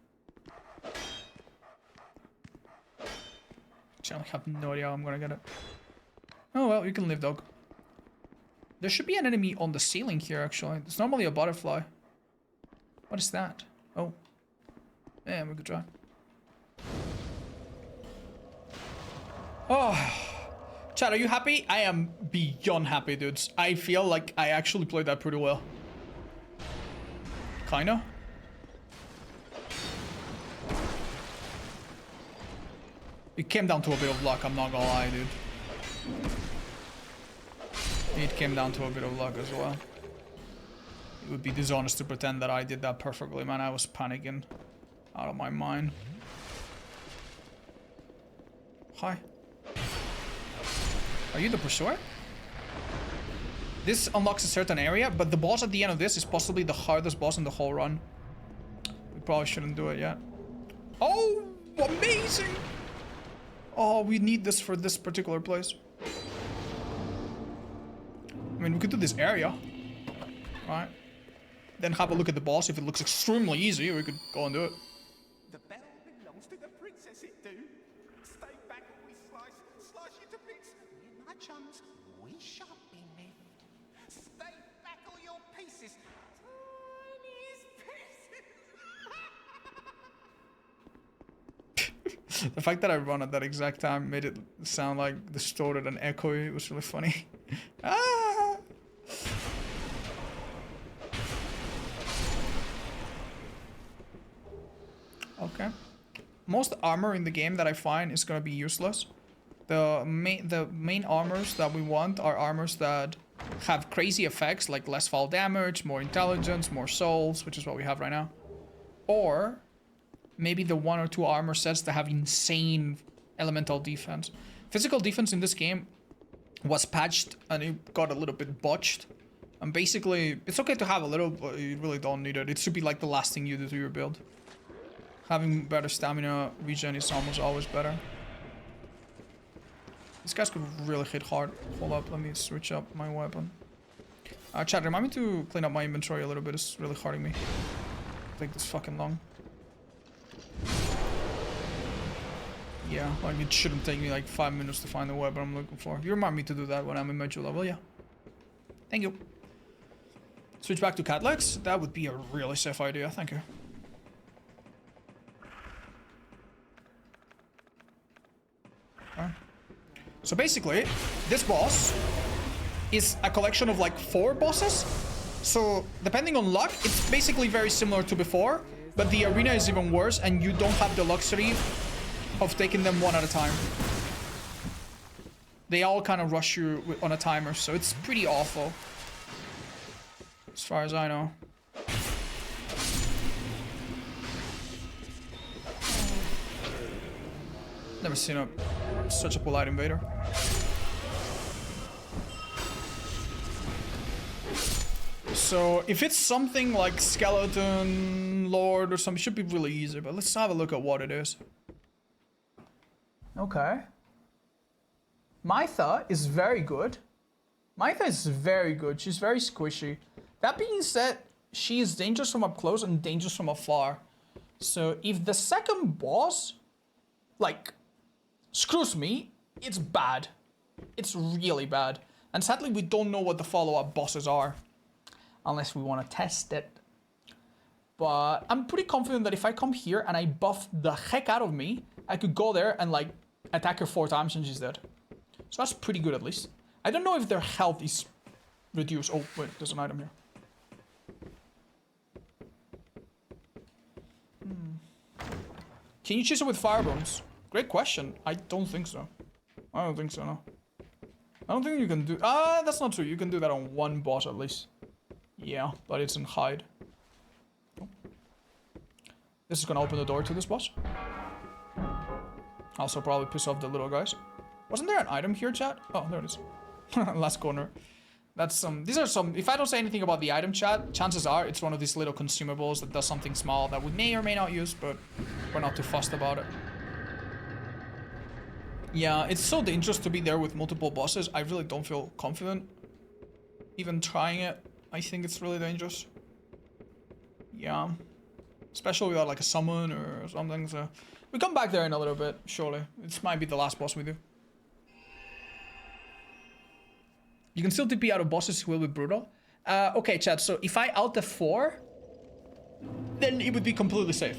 [SPEAKER 1] Actually, I have no idea how I'm gonna get it. Oh well, you can live, dog. There should be an enemy on the ceiling here, actually. It's normally a butterfly. What is that? Oh. Yeah, we could try. Oh. Chad, are you happy? I am beyond happy, dudes. I feel like I actually played that pretty well. Kinda. It came down to a bit of luck, I'm not gonna lie, dude. It came down to a bit of luck as well. It would be dishonest to pretend that I did that perfectly, man. I was panicking out of my mind. Hi. Are you the pursuer? This unlocks a certain area, but the boss at the end of this is possibly the hardest boss in the whole run. We probably shouldn't do it yet. Oh, amazing! Oh, we need this for this particular place. I mean, we could do this area. Right? Then have a look at the boss. If it looks extremely easy, we could go and do it.
[SPEAKER 9] The bell belongs to the princess, it do. Stay back or we slice you to bits. My chums, we shan't be moved. Stay back or your pieces. Tiniest pieces.
[SPEAKER 1] The fact that I run at that exact time made it sound like distorted and echoey. It was really funny. Ah! Okay. Most armor in the game that I find is gonna be useless. The main armors that we want are armors that have crazy effects, like less fall damage, more intelligence, more souls, which is what we have right now. Or maybe the 1 or 2 armor sets that have insane elemental defense. Physical defense in this game was patched and it got a little bit botched. And basically, it's okay to have a little, but you really don't need it. It should be like the last thing you do to your build. Having better stamina regen is almost always better. These guys could really hit hard. Hold up, let me switch up my weapon. Chat, remind me to clean up my inventory a little bit. It's really hurting me. Take this fucking long. Yeah, like it shouldn't take me like 5 minutes to find the weapon I'm looking for. You remind me to do that when I'm in major level, yeah. Thank you. Switch back to cat legs? That would be a really safe idea, thank you. Okay. So basically, this boss is a collection of like 4 bosses. So depending on luck, it's basically very similar to before, but the arena is even worse and you don't have the luxury of taking them one at a time. They all kind of rush you on a timer, so it's pretty awful. As far as I know. Never seen such a polite invader. So if it's something like Skeleton Lord or something, it should be really easy, but let's have a look at what it is. Okay. Mytha is very good. Mytha is very good. She's very squishy. That being said, she is dangerous from up close and dangerous from afar. So if the second boss, like, screws me, it's bad. It's really bad. And sadly, we don't know what the follow-up bosses are. Unless we want to test it. But I'm pretty confident that if I come here and I buff the heck out of me, I could go there and, like, attack her 4 times and she's dead. So that's pretty good at least. I don't know if their health is reduced. Oh, wait, there's an item here. Can you chase it with fire bombs? Great question. I don't think so. I don't think so, no. I don't think you can do... that's not true. You can do that on 1 boss at least. Yeah, but it's in hide. Oh. This is gonna open the door to this boss. Also probably piss off the little guys. Wasn't there an item here, chat? Oh, there it is. Last corner. That's some... These are some... If I don't say anything about the item, chat, chances are it's one of these little consumables that does something small that we may or may not use, but we're not too fussed about it. Yeah, it's so dangerous to be there with multiple bosses. I really don't feel confident even trying it. I think it's really dangerous. Yeah. Especially without like a summon or something, so... We come back there in a little bit, surely. This might be the last boss we do. You can still TP out of bosses who will be brutal. Okay, chat, so if I alt F4, then it would be completely safe.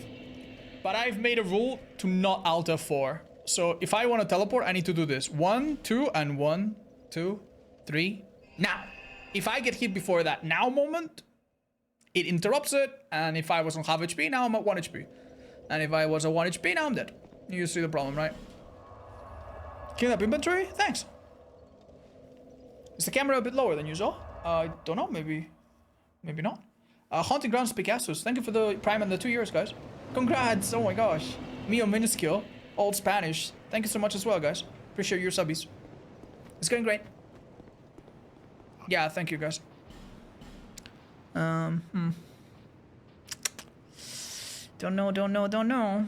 [SPEAKER 1] But I've made a rule to not alt F4. So if I want to teleport, I need to do this. 1, 2, and 1, 2, 3, now. If I get hit before that now moment, it interrupts it. And if I was on half HP, now I'm at 1 HP. And if I was at 1 HP, now I'm dead. You see the problem, right? Clean up inventory? Thanks. Is the camera a bit lower than usual? I don't know, maybe not. Haunting Grounds Picassos, thank you for the Prime and the 2 years, guys. Congrats, oh my gosh. Mio Minuscule, Old Spanish. Thank you so much as well, guys. Appreciate your subbies. It's going great. Yeah, thank you, guys. Don't know.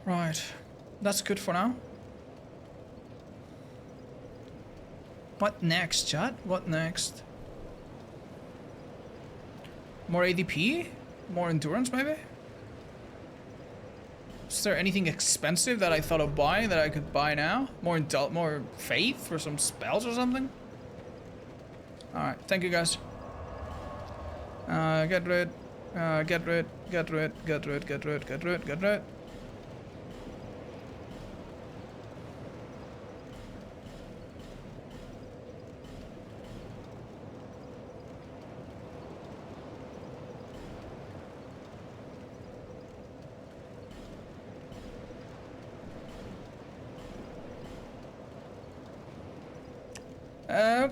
[SPEAKER 1] Right. That's good for now. What next, chat? What next? More ADP? More endurance, maybe? Is there anything expensive that I thought of buying that I could buy now? More faith for some spells or something? Alright, thank you guys. Get rid. I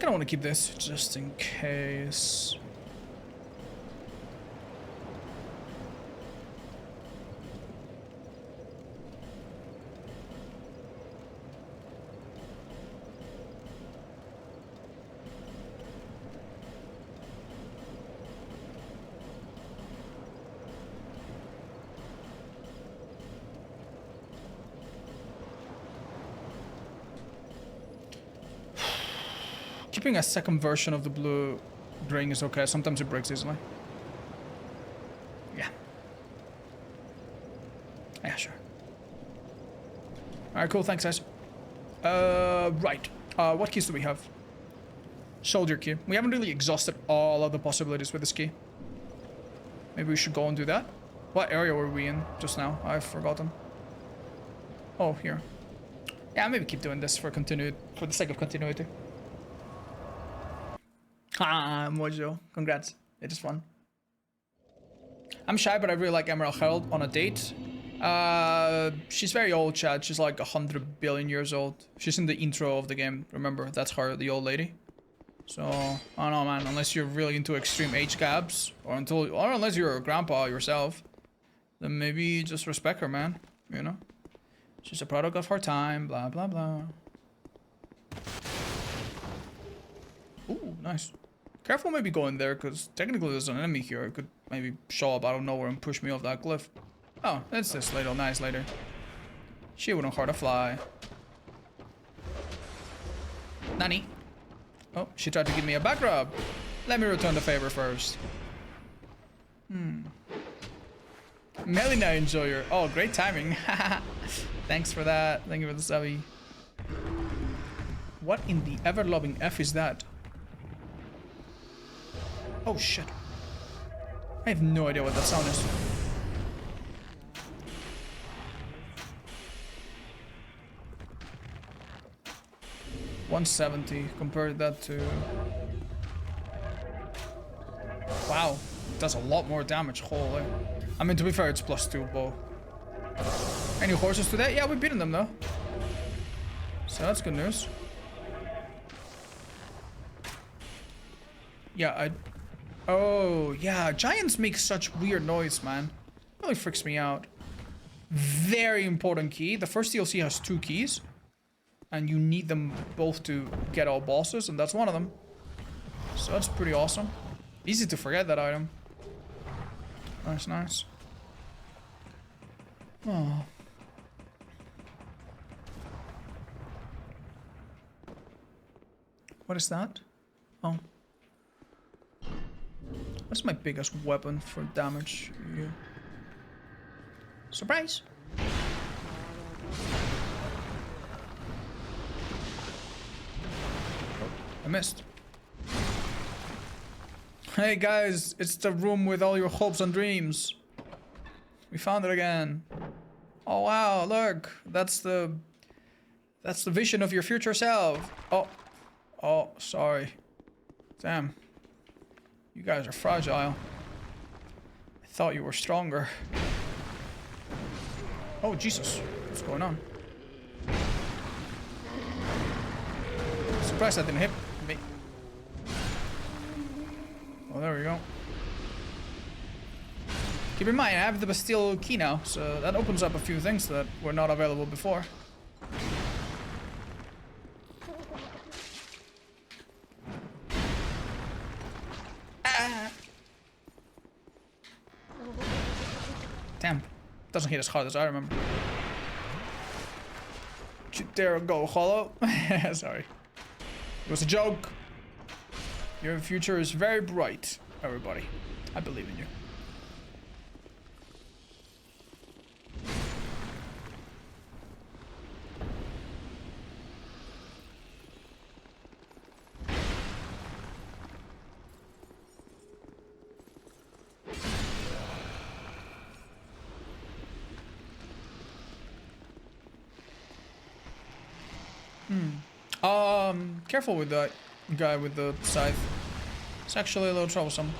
[SPEAKER 1] kind of want to keep this just in case. Keeping a second version of the blue ring is okay. Sometimes it breaks easily. Yeah. Yeah, sure. Alright, cool. Thanks, guys. Right. What keys do we have? Soldier key. We haven't really exhausted all of the possibilities with this key. Maybe we should go and do that. What area were we in just now? I've forgotten. Oh, here. Yeah, maybe keep doing this for the sake of continuity. Ah, Mojo. Congrats. It is fun. I'm shy, but I really like Emerald Herald on a date. She's very old, Chad. She's like 100 billion years old. She's in the intro of the game. Remember, that's her, the old lady. So, I don't know, man. Unless you're really into extreme age gaps, or unless you're a grandpa yourself, then maybe just respect her, man. You know? She's a product of her time, blah, blah, blah. Ooh, nice. Careful maybe going there, because technically there's an enemy here. It could maybe show up out of nowhere and push me off that cliff. Oh, that's this little nice lady. She wouldn't hurt a fly. Nani? Oh, she tried to give me a back rub. Let me return the favor first. Melina Enjoyer. Oh, great timing. Thanks for that. Thank you for the subby. What in the ever-loving F is that? Oh, shit. I have no idea what that sound is. $170. Compare that to... Wow. Does a lot more damage. Holy. I mean, to be fair, it's +2 bow. Any horses today? Yeah, we've beaten them though. So that's good news. Yeah, Oh, yeah. Giants make such weird noise, man. Really freaks me out. Very important key. The first DLC has 2 keys. And you need them both to get all bosses, and that's one of them. So that's pretty awesome. Easy to forget that item. Nice, nice. Oh. What is that? Oh. That's my biggest weapon for damage. Yeah. Surprise! I missed. Hey guys, it's the room with all your hopes and dreams. We found it again. Oh wow, look. That's the vision of your future self. Oh, sorry. Damn. You guys are fragile. I thought you were stronger. Oh Jesus, what's going on? Surprised that didn't hit me. Oh, there we go. Keep in mind, I have the Bastille key now, so that opens up a few things that were not available before. Ah. Damn. Doesn't hit as hard as I remember. Don't you dare go hollow. Sorry. It was a joke. Your future is very bright, everybody. I believe in you. Careful with that guy with the scythe. It's actually a little troublesome.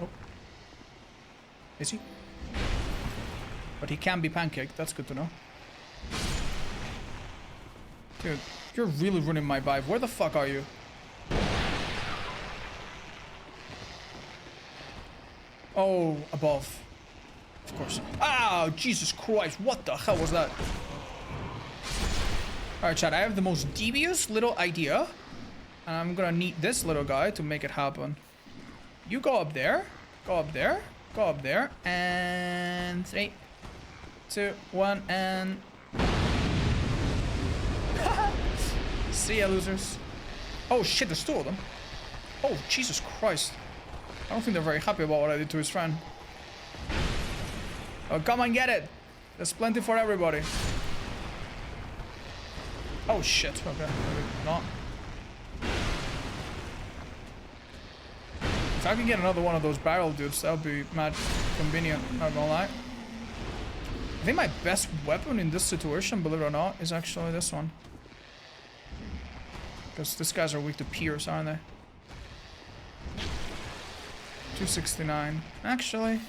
[SPEAKER 1] Oh. Is he? But he can be pancaked, that's good to know. Dude, you're really ruining my vibe. Where the fuck are you? Oh, above. Of course. Ah, Jesus Christ. What the hell was that? Alright, chat. I have the most devious little idea. And I'm gonna need this little guy to make it happen. You go up there. Go up there. Go up there. And 3, 2, 1, and... See ya, losers. Oh shit, there's 2 of them. Oh, Jesus Christ. I don't think they're very happy about what I did to his friend. Oh, come and get it. There's plenty for everybody. Oh shit, okay, maybe not. If I can get another one of those barrel dudes, that would be mad convenient, not gonna lie. I think my best weapon in this situation, believe it or not, is actually this one. Because these guys are weak to pierce, aren't they? 269. Actually,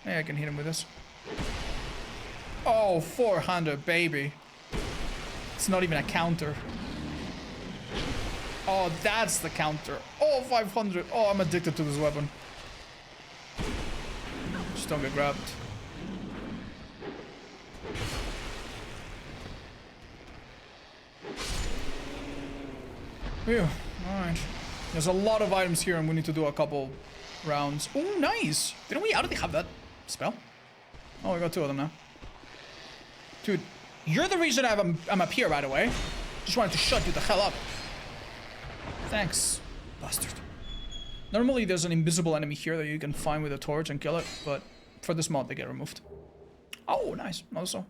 [SPEAKER 1] yeah, I can hit him with this. Oh, 400, baby. It's not even a counter. Oh, that's the counter. Oh, 500. Oh, I'm addicted to this weapon. Just don't get grabbed. Phew. Alright. There's a lot of items here and we need to do a couple rounds. Oh, nice. Didn't we already have that spell? Oh, we got 2 of them now. Dude, you're the reason I'm up here, by the way. Just wanted to shut you the hell up. Thanks, bastard. Normally there's an invisible enemy here that you can find with a torch and kill it, but for this mod they get removed. Oh, nice. Also.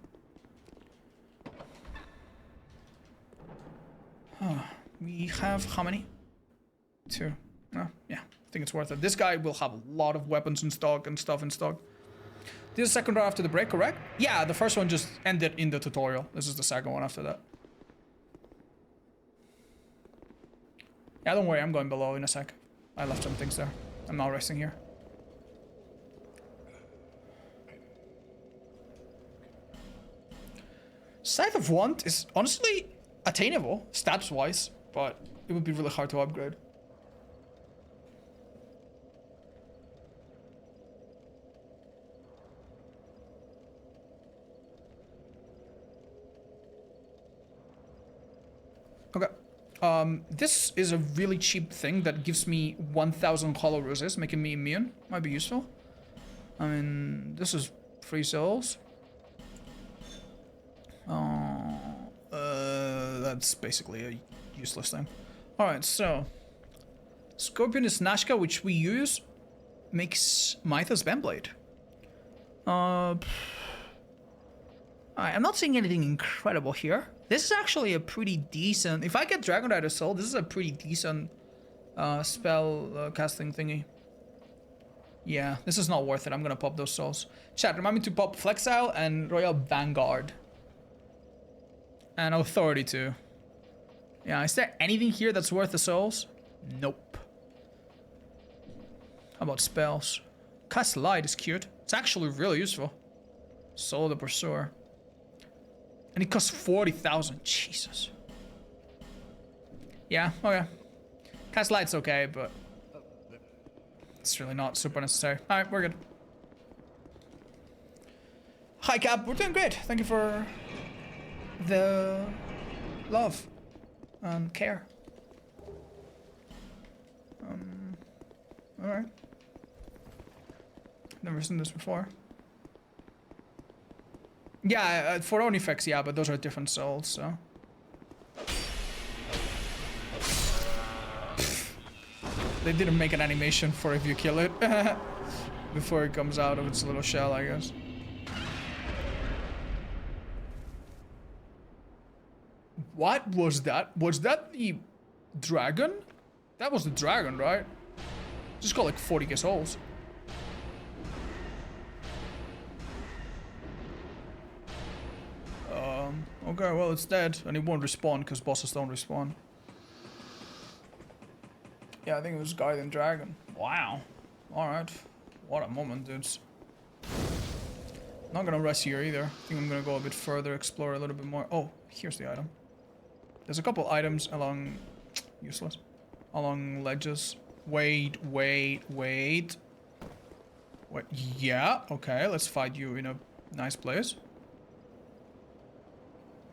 [SPEAKER 1] We have how many? 2. Oh, yeah. I think it's worth it. This guy will have a lot of weapons in stock and stuff in stock. This is the second round after the break, correct? Yeah, the first one just ended in the tutorial. This is the second one after that. Yeah, don't worry, I'm going below in a sec. I left some things there. I'm not resting here. Scythe of Want is honestly attainable, stats-wise, but it would be really hard to upgrade. Okay. This is a really cheap thing that gives me 1,000 hollow roses, making me immune. Might be useful. I mean, this is 3 souls. That's basically a useless thing. Alright, so... Scorpioness Najka, which we use, makes Mythos Bendblade. I'm not seeing anything incredible here. This is actually a pretty decent... If I get Dragonrider Soul, this is a pretty decent spell casting thingy. Yeah, this is not worth it. I'm gonna pop those souls. Chat, remind me to pop Flexile and Rat Vanguard. And Authority too. Yeah, is there anything here that's worth the souls? Nope. How about spells? Cast Light is cute. It's actually really useful. Soul the Pursuer. And it costs 40,000. Jesus. Yeah, okay. Cast Light's okay, but it's really not super necessary. Alright, we're good. Hi, Cap. We're doing great. Thank you for the love and care. Alright. Never seen this before. Yeah, for own effects, yeah, but those are different souls, so. They didn't make an animation for if you kill it before it comes out of its little shell, I guess. What was that? Was that the dragon? That was the dragon, right? Just got like 40k souls. Okay, well, it's dead, and it won't respawn because bosses don't respawn. Yeah, I think it was Guardian Dragon. Wow. Alright. What a moment, dudes. Not gonna rest here either. I think I'm gonna go a bit further, explore a little bit more. Oh, here's the item. There's a couple items along... useless. Along ledges. Wait. Yeah, okay, let's fight you in a nice place.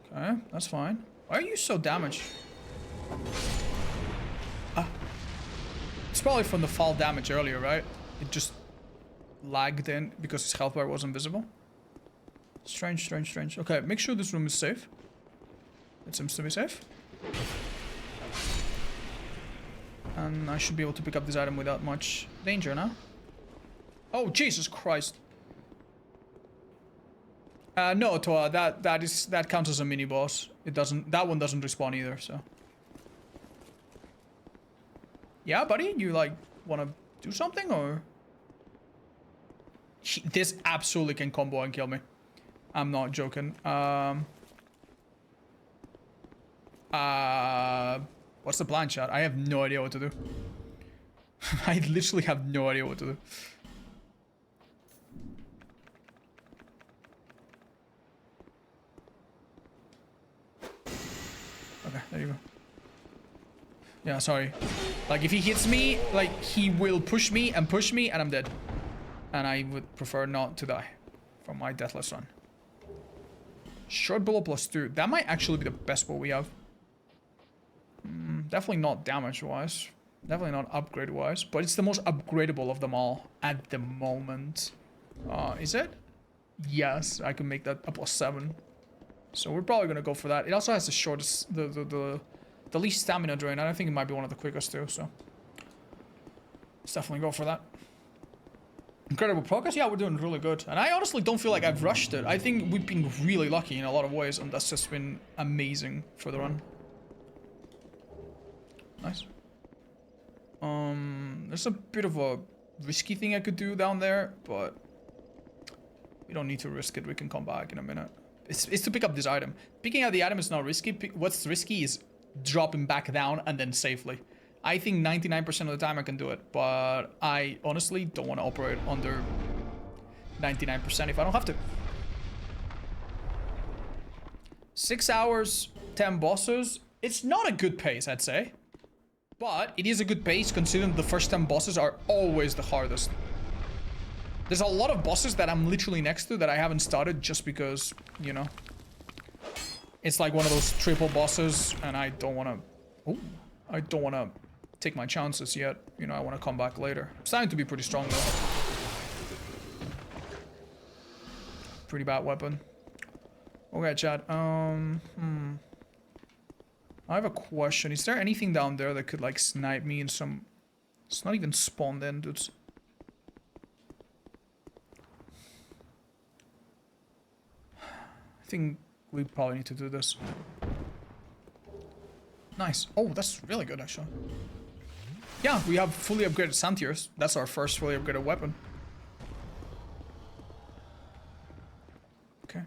[SPEAKER 1] Okay, that's fine. Why are you so damaged? It's probably from the fall damage earlier, right? It just lagged in because his health bar wasn't visible. Strange, strange, strange. Okay, make sure this room is safe. It seems to be safe. And I should be able to pick up this item without much danger now. Oh, Jesus Christ. No, Toa, that counts as a mini boss. It doesn't, that one doesn't respawn either, so. Yeah, buddy, you like wanna do something or? This absolutely can combo and kill me. I'm not joking. What's the plan, chat? I have no idea what to do. I literally have no idea what to do. Okay, there you go. Yeah, sorry. Like, if he hits me, like, he will push me, and I'm dead. And I would prefer not to die from my deathless run. Short bullet +2. That might actually be the best bow we have. Definitely not damage-wise. Definitely not upgrade-wise. But it's the most upgradable of them all at the moment. Is it? Yes, I can make that a +7. So we're probably gonna go for that. It also has the shortest, the least stamina drain, and I think it might be one of the quickest too, so. Let's definitely go for that. Incredible progress? Yeah, we're doing really good. And I honestly don't feel like I've rushed it. I think we've been really lucky in a lot of ways, and that's just been amazing for the run. Nice. There's a bit of a risky thing I could do down there, but we don't need to risk it. We can come back in a minute. It's to pick up this item. Picking up the item is not risky. What's risky is dropping back down and then safely. I think 99% of the time I can do it, but I honestly don't want to operate under 99% if I don't have to. 6 hours, 10 bosses. It's not a good pace, I'd say. But it is a good pace considering the first 10 bosses are always the hardest. There's a lot of bosses that I'm literally next to that I haven't started just because, you know, it's like one of those triple bosses and I don't want to... Oh, I don't want to take my chances yet. You know, I want to come back later. It's starting to be pretty strong though. Pretty bad weapon. Okay, chat. I have a question. Is there anything down there that could like snipe me in some... It's not even spawned in, dudes. I think we probably need to do this. Nice. Oh, that's really good, actually. Yeah, we have fully upgraded Santiers. That's our first fully upgraded weapon. Okay.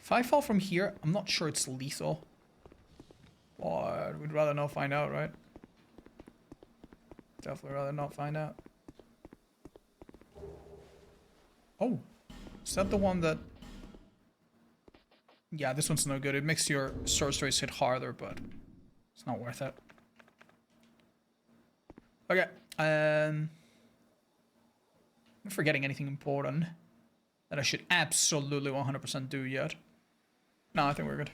[SPEAKER 1] If I fall from here, I'm not sure it's lethal. But we'd rather not find out, right? Definitely rather not find out. Oh. Is that the one that... Yeah, this one's no good. It makes your sorceries hit harder, but it's not worth it. Okay. I'm forgetting anything important that I should absolutely 100% do yet. No, I think we're good.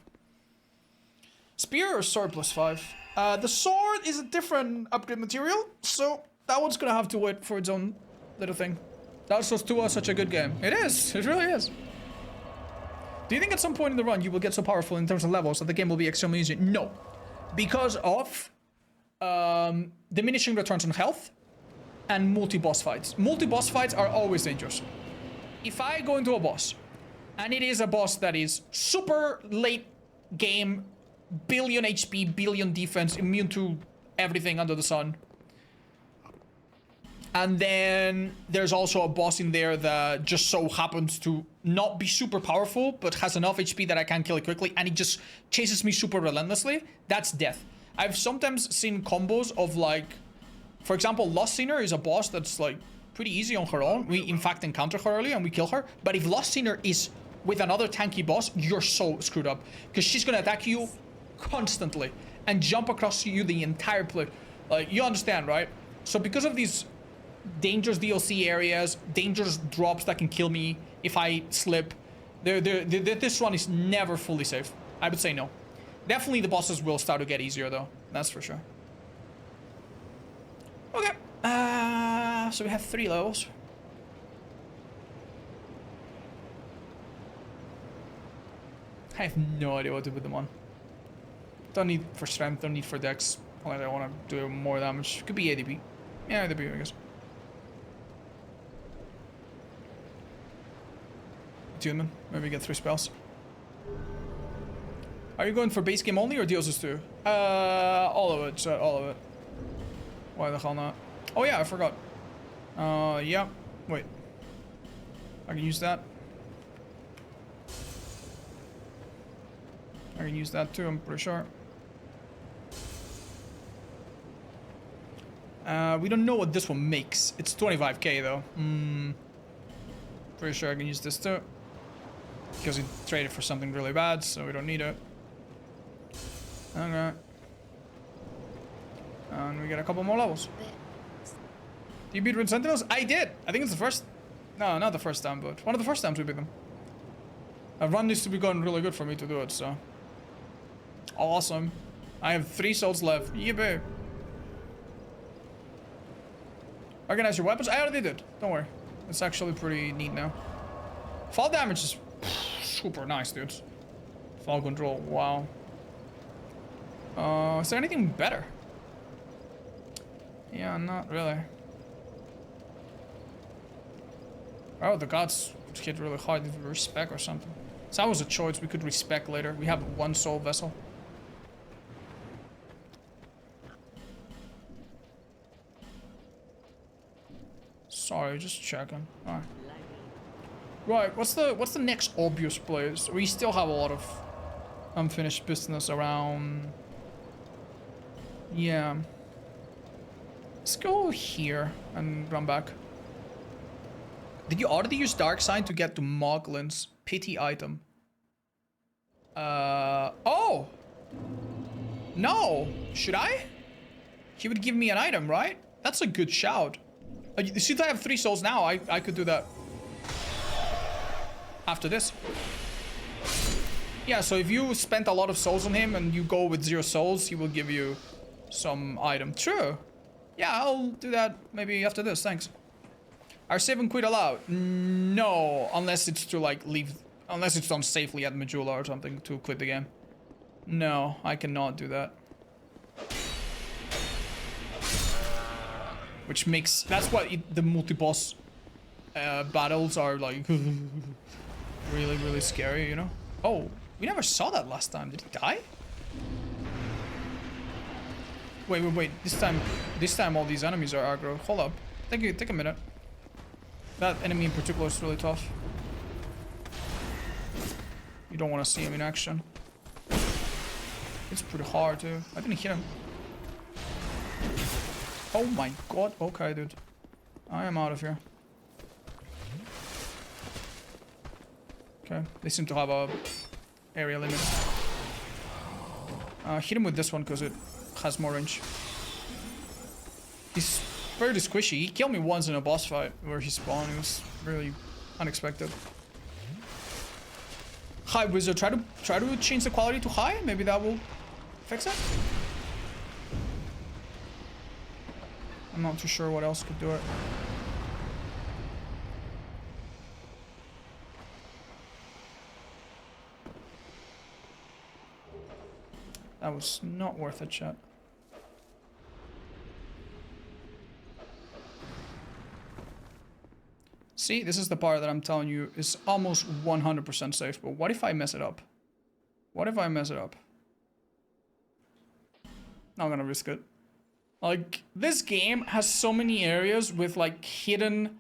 [SPEAKER 1] Spear or sword +5? The sword is a different upgrade material, so that one's gonna have to wait for its own little thing. Dark Souls 2 was such a good game. It is. It really is. Do you think at some point in the run you will get so powerful in terms of levels that the game will be extremely easy? No. Because of diminishing returns on health and multi-boss fights. Multi-boss fights are always dangerous. If I go into a boss and it is a boss that is super late game, billion HP, billion defense, immune to everything under the sun, and then there's also a boss in there that just so happens to not be super powerful, but has enough HP that I can kill it quickly, and it just chases me super relentlessly. That's death. I've sometimes seen combos of like, for example, Lost Sinner is a boss that's like pretty easy on her own. We in fact encounter her early and we kill her. But if Lost Sinner is with another tanky boss, you're so screwed up. Because she's gonna attack you constantly and jump across you the entire plate. Like, you understand, right? So because of these dangerous DLC areas, dangerous drops that can kill me if I slip, this one is never fully safe. I would say no. Definitely the bosses will start to get easier though. That's for sure. Okay. So we have 3 levels. I have no idea what to put them on. Don't need for strength, don't need for dex. Unless I want to do more damage. Could be ADP. Yeah, ADP, I guess. Attunement. Maybe get 3 spells. Are you going for base game only or DLCs too? All of it, so all of it. Why the hell not? Oh yeah, I forgot. Yeah. Wait. I can use that. I can use that too, I'm pretty sure. We don't know what this one makes. It's 25k though. Pretty sure I can use this too. Because we traded for something really bad, so we don't need it. Okay. And we get a couple more levels. Do you beat Red Sentinels? I did! I think it's the first... No, not the first time, but one of the first times we beat them. A run needs to be going really good for me to do it, so... Awesome. I have 3 souls left. Yippee! Organize your weapons? I already did. Don't worry. It's actually pretty neat now. Fall damage is super nice, dude. Fall control. Wow. Is there anything better? Yeah, not really. Oh, the gods hit really hard. Did we respec or something? So that was a choice. We could respec later. We have 1 soul vessel. Sorry, just checking. Alright. Right, what's the next obvious place? We still have a lot of unfinished business around. Yeah. Let's go here and run back. Did you already use Dark Sign to get to Moglin's pity item? Oh! No! Should I? He would give me an item, right? That's a good shout. Since I have 3 souls now, I could do that. After this. Yeah, so if you spent a lot of souls on him and you go with 0 souls, he will give you some item. True. Yeah, I'll do that maybe after this, thanks. Are 7 quid allowed? No, unless it's to like leave, unless it's done safely at Majula or something to quit the game. No, I cannot do that. Which makes, that's why the multi-boss battles are like really, really scary, you know? Oh, we never saw that last time. Did he die? Wait. This time all these enemies are aggro. Hold up. Take a minute. That enemy in particular is really tough. You don't want to see him in action. It's pretty hard too. I didn't hit him. Oh my god. Okay, dude. I am out of here. Okay. They seem to have a area limit. Hit him with this one because it has more range. He's very squishy. He killed me once in a boss fight where he spawned. It was really unexpected. High wizard. Try to change the quality to high. Maybe that will fix it. I'm not too sure what else could do it. That was not worth it, chat. See, this is the part that I'm telling you is almost 100% safe, but what if I mess it up? What if I mess it up? Not gonna risk it. Like, this game has so many areas with like hidden,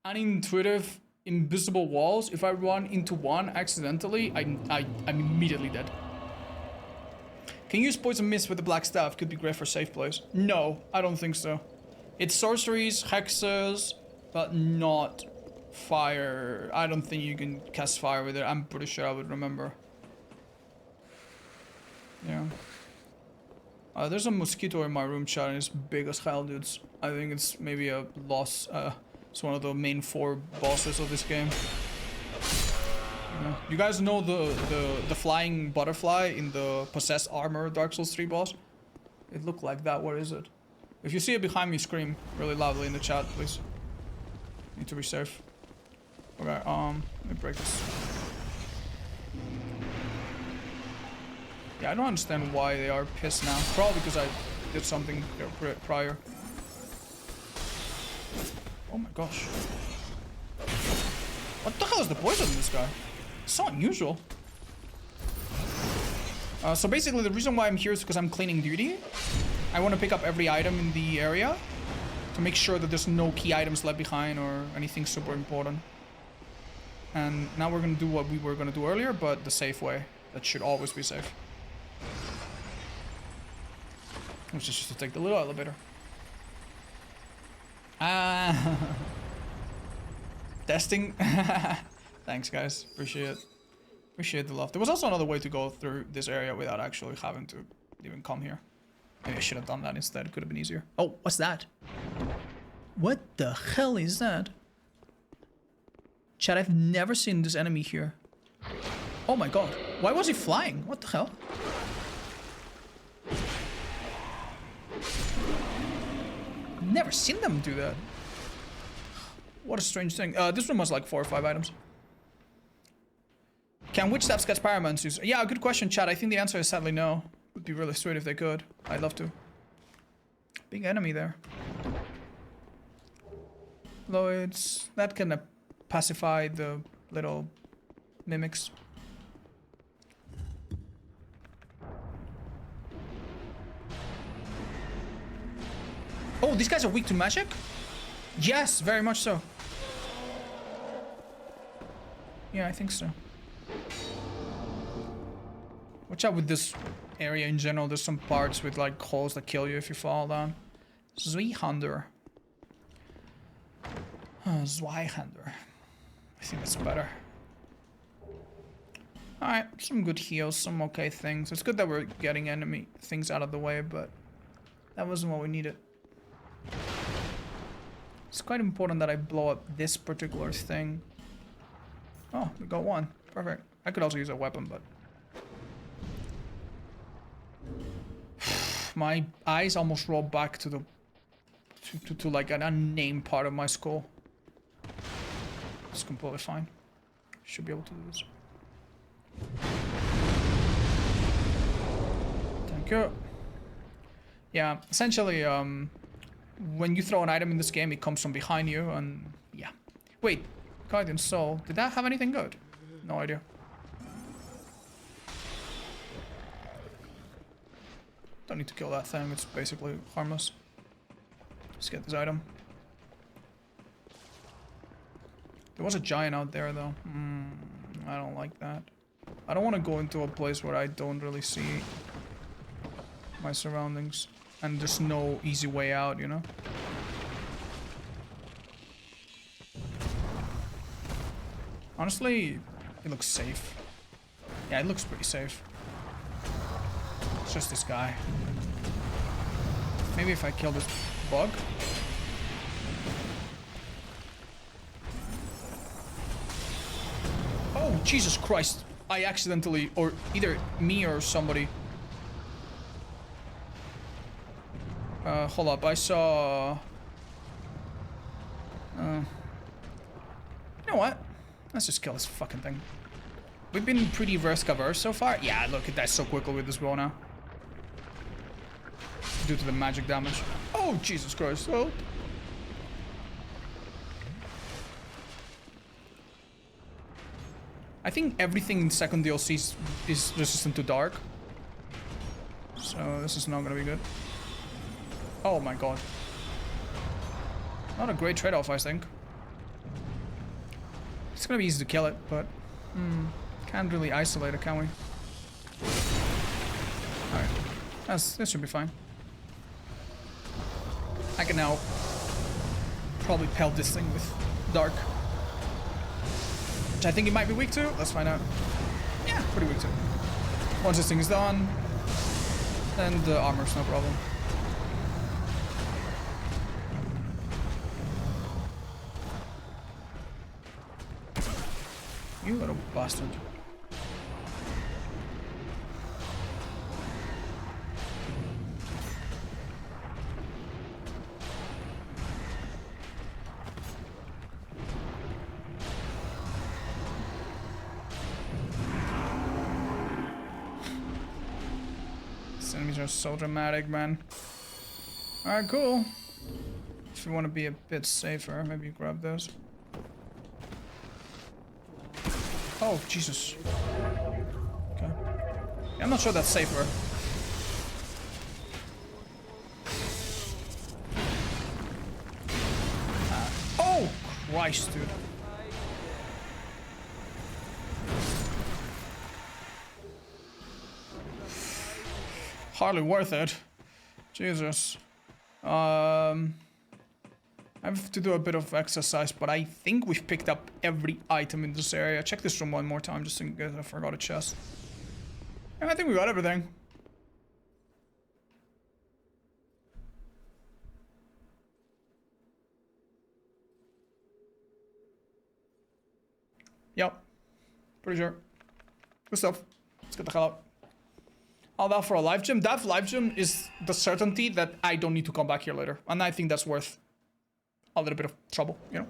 [SPEAKER 1] unintuitive, invisible walls. If I run into one accidentally, I'm immediately dead. Can you use Poison Mist with the Black Staff? Could be great for safe plays. No, I don't think so. It's sorceries, hexes, but not fire. I don't think you can cast fire with it. I'm pretty sure I would remember. Yeah. There's a mosquito in my room, chat, and it's big as hell, dudes. I think it's maybe a loss. It's one of the main 4 bosses of this game. Yeah. You guys know the flying butterfly in the Possessed Armor Dark Souls 3 boss? It looked like that. Where is it? If you see it behind me, scream really loudly in the chat, please. Need to be safe. Okay, let me break this. Yeah, I don't understand why they are pissed now. Probably because I did something prior. Oh my gosh. What the hell is the poison in this guy? It's so unusual. So basically the reason why I'm here is because I'm cleaning duty. I want to pick up every item in the area to make sure that there's no key items left behind or anything super important. And now we're going to do what we were going to do earlier, but the safe way. That should always be safe. Which is just to take the little elevator. Testing. Thanks, guys. Appreciate it. Appreciate the love. There was also another way to go through this area without actually having to even come here. Maybe I should have done that instead. It could have been easier. Oh, what's that? What the hell is that? Chat, I've never seen this enemy here. Oh my god. Why was he flying? What the hell? Never seen them do that. What a strange thing. This one was like 4 or 5 items. Can witch staffs catch pyromancers? Yeah, good question, chat. I think the answer is sadly no. Would be really sweet if they could. I'd love to. Big enemy there. Though it's... that can pacify the little mimics. Oh, these guys are weak to magic? Yes, very much so. Yeah, I think so. Watch out with this area in general. There's some parts with like holes that kill you if you fall down. Zweihander. Zweihander. I think that's better. Alright, some good heals, some okay things. It's good that we're getting enemy things out of the way, but that wasn't what we needed. It's quite important that I blow up this particular thing. Oh, we got one. Perfect. I could also use a weapon, but... my eyes almost roll back to the... to like an unnamed part of my skull. It's completely fine. Should be able to do this. Thank you. Yeah, essentially, when you throw an item in this game, it comes from behind you, and yeah. Wait, Guardian Soul, did that have anything good? No idea. Don't need to kill that thing, it's basically harmless. Let's get this item. There was a giant out there, though. I don't like that. I don't want to go into a place where I don't really see my surroundings. And there's no easy way out, you know? Honestly, it looks safe. Yeah, it looks pretty safe. It's just this guy. Maybe if I kill this bug? Oh, Jesus Christ. I accidentally, or either me or somebody. Hold up, I saw... you know what? Let's just kill this fucking thing. We've been pretty risk-averse so far. Yeah, look, it dies so quickly with this bow now. Due to the magic damage. Oh, Jesus Christ. Oh. I think everything in second DLC is resistant to dark. So this is not gonna be good. Oh my god. Not a great trade-off, I think. It's gonna be easy to kill it, but... can't really isolate it, can we? Alright. This should be fine. I can now probably pelt this thing with dark. Which I think it might be weak to. Let's find out. Yeah, pretty weak to. Once this thing is done, then the armor's no problem. You little bastard. These enemies are so dramatic, man. Alright, cool. If you want to be a bit safer, maybe you grab those. Oh, Jesus. Okay. Yeah, I'm not sure that's safer. Oh, Christ, dude. Hardly worth it. Jesus. I have to do a bit of exercise, but I think we've picked up every item in this area. Check this room one more time, just in case I forgot a chest. And I think we got everything. Yep. Pretty sure. Good stuff. Let's get the hell out. All that for a live gym. That live gym is the certainty that I don't need to come back here later. And I think that's worth a little bit of trouble, you know?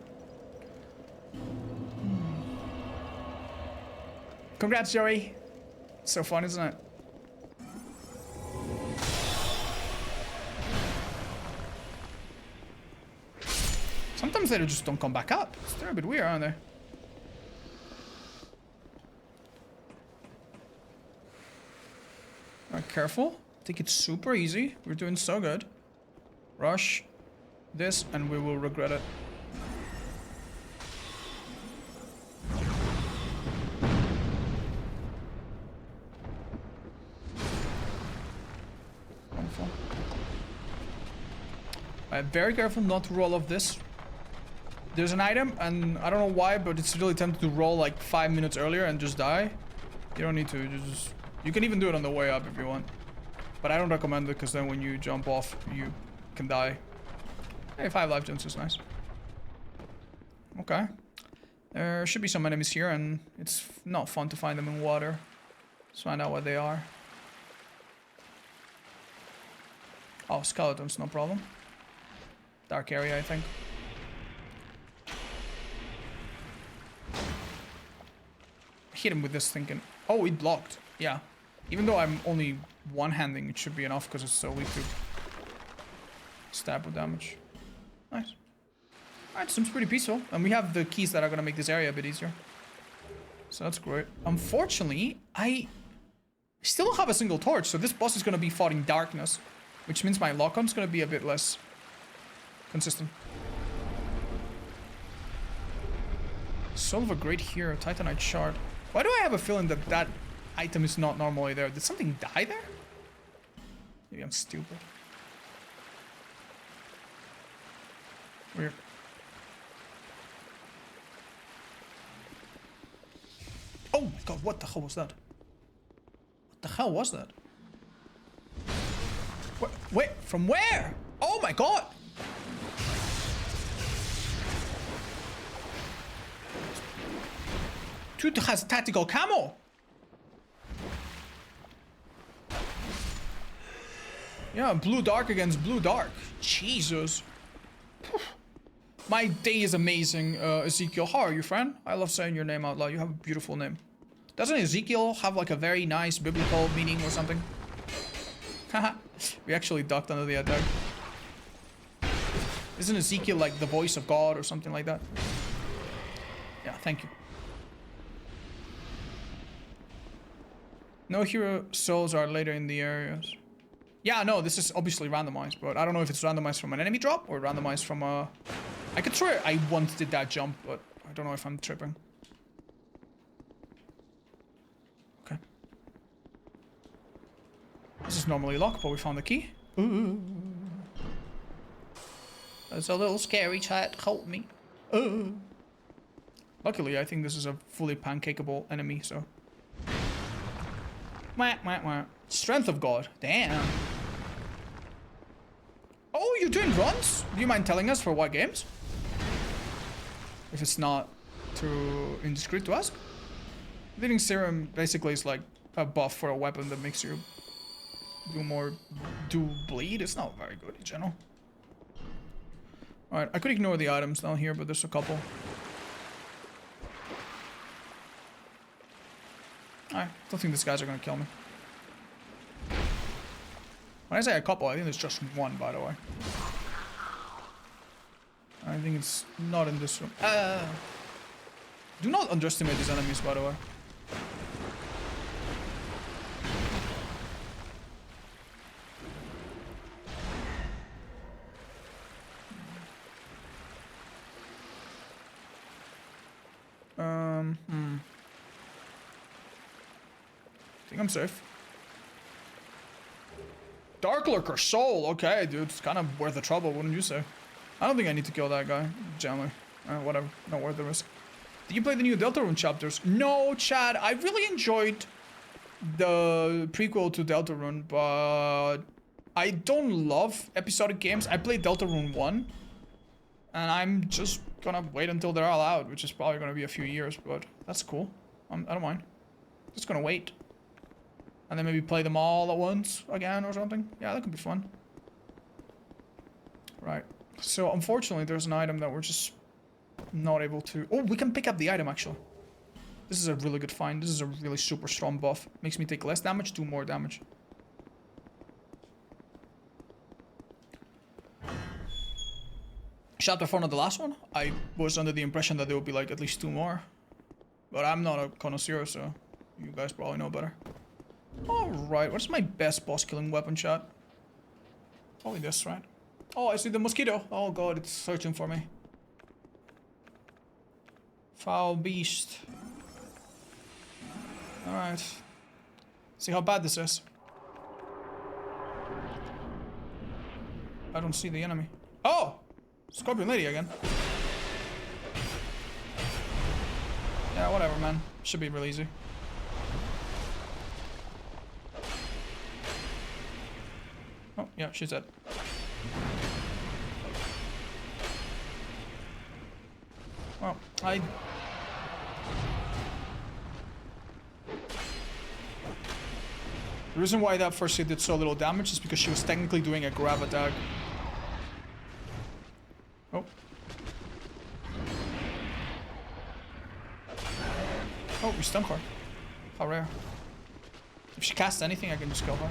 [SPEAKER 1] Congrats, Joey. So fun, isn't it? Sometimes they just don't come back up. They're a bit weird, aren't they? Alright, careful. Take it super easy. We're doing so good. Rush this and we will regret it. Wonderful. Alright, very careful not to roll off this. There's an item, and I don't know why, but it's really tempted to roll like 5 minutes earlier and just die. You don't need to, you can even do it on the way up if you want. But I don't recommend it, because then when you jump off, you can die. Hey, 5 life gems is nice. Okay. There should be some enemies here, and it's not fun to find them in water. Let's find out what they are. Oh, skeletons, no problem. Dark area, I think. Hit him with this thinking, oh, it blocked. Yeah. Even though I'm only one-handing, it should be enough because it's so weak to stab with damage. Nice. Alright, seems pretty peaceful. And we have the keys that are going to make this area a bit easier. So that's great. Unfortunately, I still don't have a single torch, so this boss is going to be fought in darkness, which means my lock-on is going to be a bit less consistent. Soul of a Great Hero, Titanite Shard. Why do I have a feeling that that item is not normally there? Did something die there? Maybe I'm stupid. Weird. Oh my god, what the hell was that? What the hell was that? Wait, from where? Oh my god! Dude has tactical camo. Yeah, blue dark against blue dark. Jesus. My day is amazing, Ezekiel. How are you, friend? I love saying your name out loud. You have a beautiful name. Doesn't Ezekiel have like a very nice biblical meaning or something? Haha. We actually ducked under the attack. Isn't Ezekiel like the voice of God or something like that? Yeah, thank you. No hero souls are later in the areas. Yeah, no, this is obviously randomized, but I don't know if it's randomized from an enemy drop or randomized from a... I could swear I once did that jump, but I don't know if I'm tripping. Okay. This is normally locked, but we found the key. Ooh. That's a little scary, chat. Help me. Luckily, I think this is a fully pancakeable enemy, so... Strength of God. Damn. Oh, you're doing runs? Do you mind telling us for what games? If it's not too indiscreet to ask. Bleeding Serum basically is like a buff for a weapon that makes you do bleed. It's not very good in general. Alright, I could ignore the items down here, but there's a couple. I don't think these guys are gonna kill me. When I say a couple, I think it's just one, by the way. I think it's not in this room. Do not underestimate these enemies, by the way. I think I'm safe. Dark Lurker Soul. Okay, dude. It's kind of worth the trouble, wouldn't you say? I don't think I need to kill that guy. Generally. Whatever. Not worth the risk. Did you play the new Deltarune chapters? No, Chad. I really enjoyed the prequel to Deltarune, but I don't love episodic games. I played Deltarune 1, and I'm just gonna wait until they're all out, which is probably gonna be a few years, but that's cool. I don't mind. Just gonna wait. And then maybe play them all at once again or something. Yeah, that could be fun. Right. So, unfortunately, there's an item that we're just not able to... Oh, we can pick up the item, actually. This is a really good find. This is a really super strong buff. Makes me take less damage, do more damage. Chapter 4 not the last one. I was under the impression that there would be, like, at least 2 more. But I'm not a connoisseur, so you guys probably know better. Alright, what's my best boss killing weapon, chat? Probably this, right? Oh, I see the mosquito. Oh god, it's searching for me. Foul beast. Alright. See how bad this is. I don't see the enemy. Oh! Scorpion lady again. Yeah, whatever, man. Should be real easy. Oh, yeah, she's dead. Well, the reason why that first hit did so little damage is because she was technically doing a grab attack. Oh. Oh, we stunned her. How rare. If she casts anything, I can just kill her.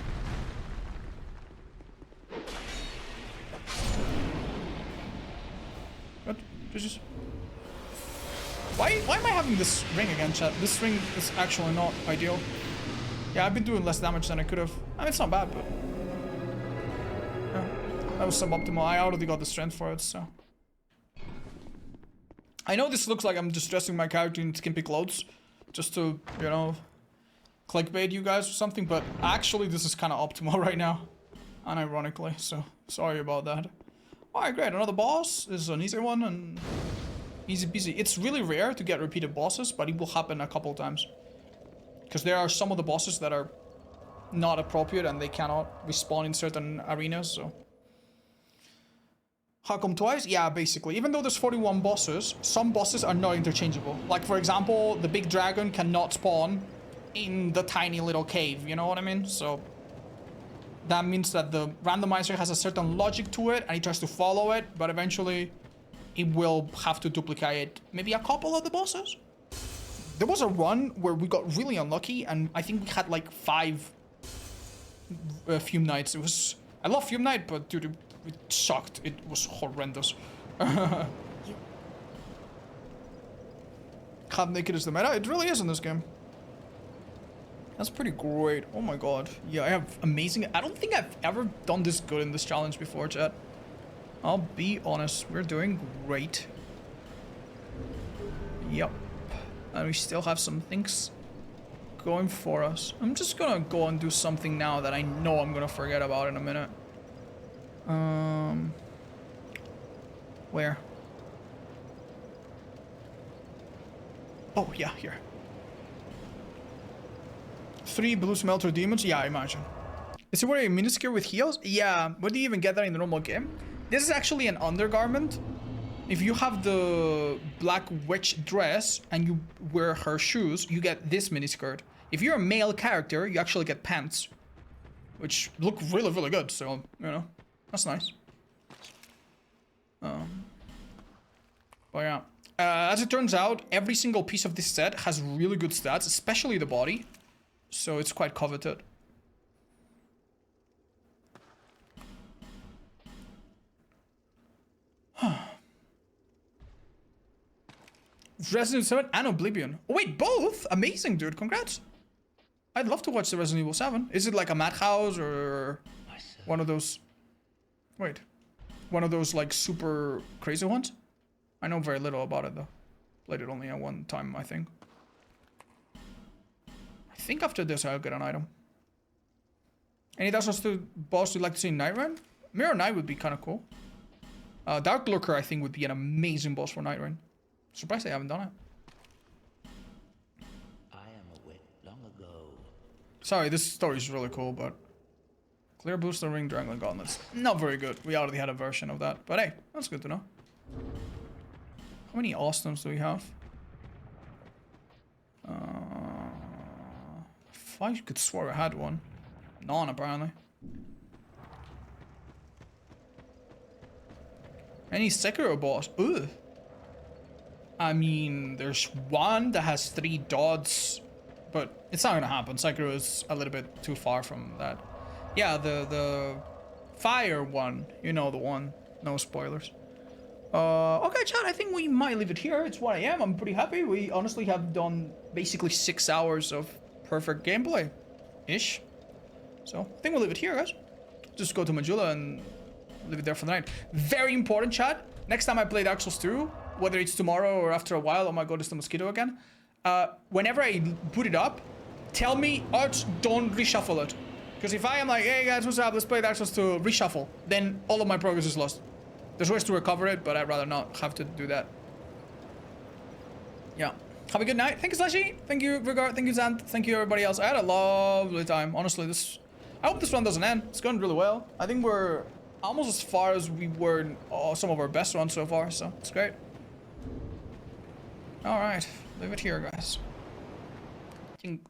[SPEAKER 1] What? Jesus. Why am I having this ring again, chat? This ring is actually not ideal. Yeah, I've been doing less damage than I could have. I mean, it's not bad, but... yeah, that was suboptimal. I already got the strength for it, so... I know this looks like I'm just dressing my character in skimpy clothes. Just to, you know... clickbait you guys or something, but actually this is kind of optimal right now. Unironically, so sorry about that. Alright, great. Another boss. This is an easy one, and... easy peasy. It's really rare to get repeated bosses, but it will happen a couple times. Because there are some of the bosses that are not appropriate and they cannot respawn in certain arenas, so... How come twice? Yeah, basically. Even though there's 41 bosses, some bosses are not interchangeable. Like, for example, the big dragon cannot spawn in the tiny little cave, you know what I mean? So... that means that the randomizer has a certain logic to it and he tries to follow it, but eventually... it will have to duplicate maybe a couple of the bosses. There was a run where we got really unlucky and I think we had like 5 Fume Knights. It was... I love Fume Knight, but dude, it sucked. It was horrendous. Half naked is the meta. It really is in this game. That's pretty great. Oh my god. Yeah, I have amazing... I don't think I've ever done this good in this challenge before, chat. I'll be honest, we're doing great. Yep. And we still have some things going for us. I'm just gonna go and do something now that I know I'm gonna forget about in a minute. Where? Oh, yeah, here. 3 blue smelter demons? Yeah, I imagine. Is it wearing a miniskirt with heels? Yeah, where do you even get that in the normal game? This is actually an undergarment. If you have the black witch dress and you wear her shoes, you get this miniskirt. If you're a male character, you actually get pants. Which look really, really good, so, you know, that's nice. But yeah. As it turns out, every single piece of this set has really good stats, especially the body. So it's quite coveted. Resident Evil 7 and Oblivion. Oh wait, both? Amazing, dude. Congrats. I'd love to watch the Resident Evil 7. Is it like a madhouse or one of those... Wait. One of those like super crazy ones? I know very little about it though. Played it only at one time, I think. I think after this I'll get an item. Any Dark Souls 2 boss you'd like to see in Night Rain? Mirror Knight would be kind of cool. Dark Lurker I think would be an amazing boss for Night Rain. Surprised I haven't done it.
[SPEAKER 10] I am awake long ago.
[SPEAKER 1] Sorry, this story is really cool, but... Clear Booster Ring, Dragon Gauntlets. Not very good. We already had a version of that. But hey, that's good to know. How many Austins do we have? I could swear I had one. None, apparently. Any Sekiro boss? Ugh. I mean, there's one that has 3 dots, but it's not gonna happen. Sekiro is a little bit too far from that. Yeah, the fire one. You know the one. No spoilers. Okay, chat, I think we might leave it here. It's 1 AM. I'm pretty happy. We honestly have done basically 6 hours of perfect gameplay-ish. So, I think we'll leave it here, guys. Just go to Majula and leave it there for the night. Very important, chat. Next time I play Dark Souls 2, whether it's tomorrow or after a while, oh my god, it's the mosquito again. Whenever I put it up, tell me, Arch, don't reshuffle it. Because if I am like, hey guys, what's up, let's play Dark Souls 2, reshuffle, then all of my progress is lost. There's ways to recover it, but I'd rather not have to do that. Yeah. Have a good night. Thank you, Slashy. Thank you, Vigard. Thank you, Zant. Thank you, everybody else. I had a lovely time. Honestly, I hope this one doesn't end. It's going really well. I think we're almost as far as we were in some of our best runs so far, so it's great. Alright. Leave it here, guys. I think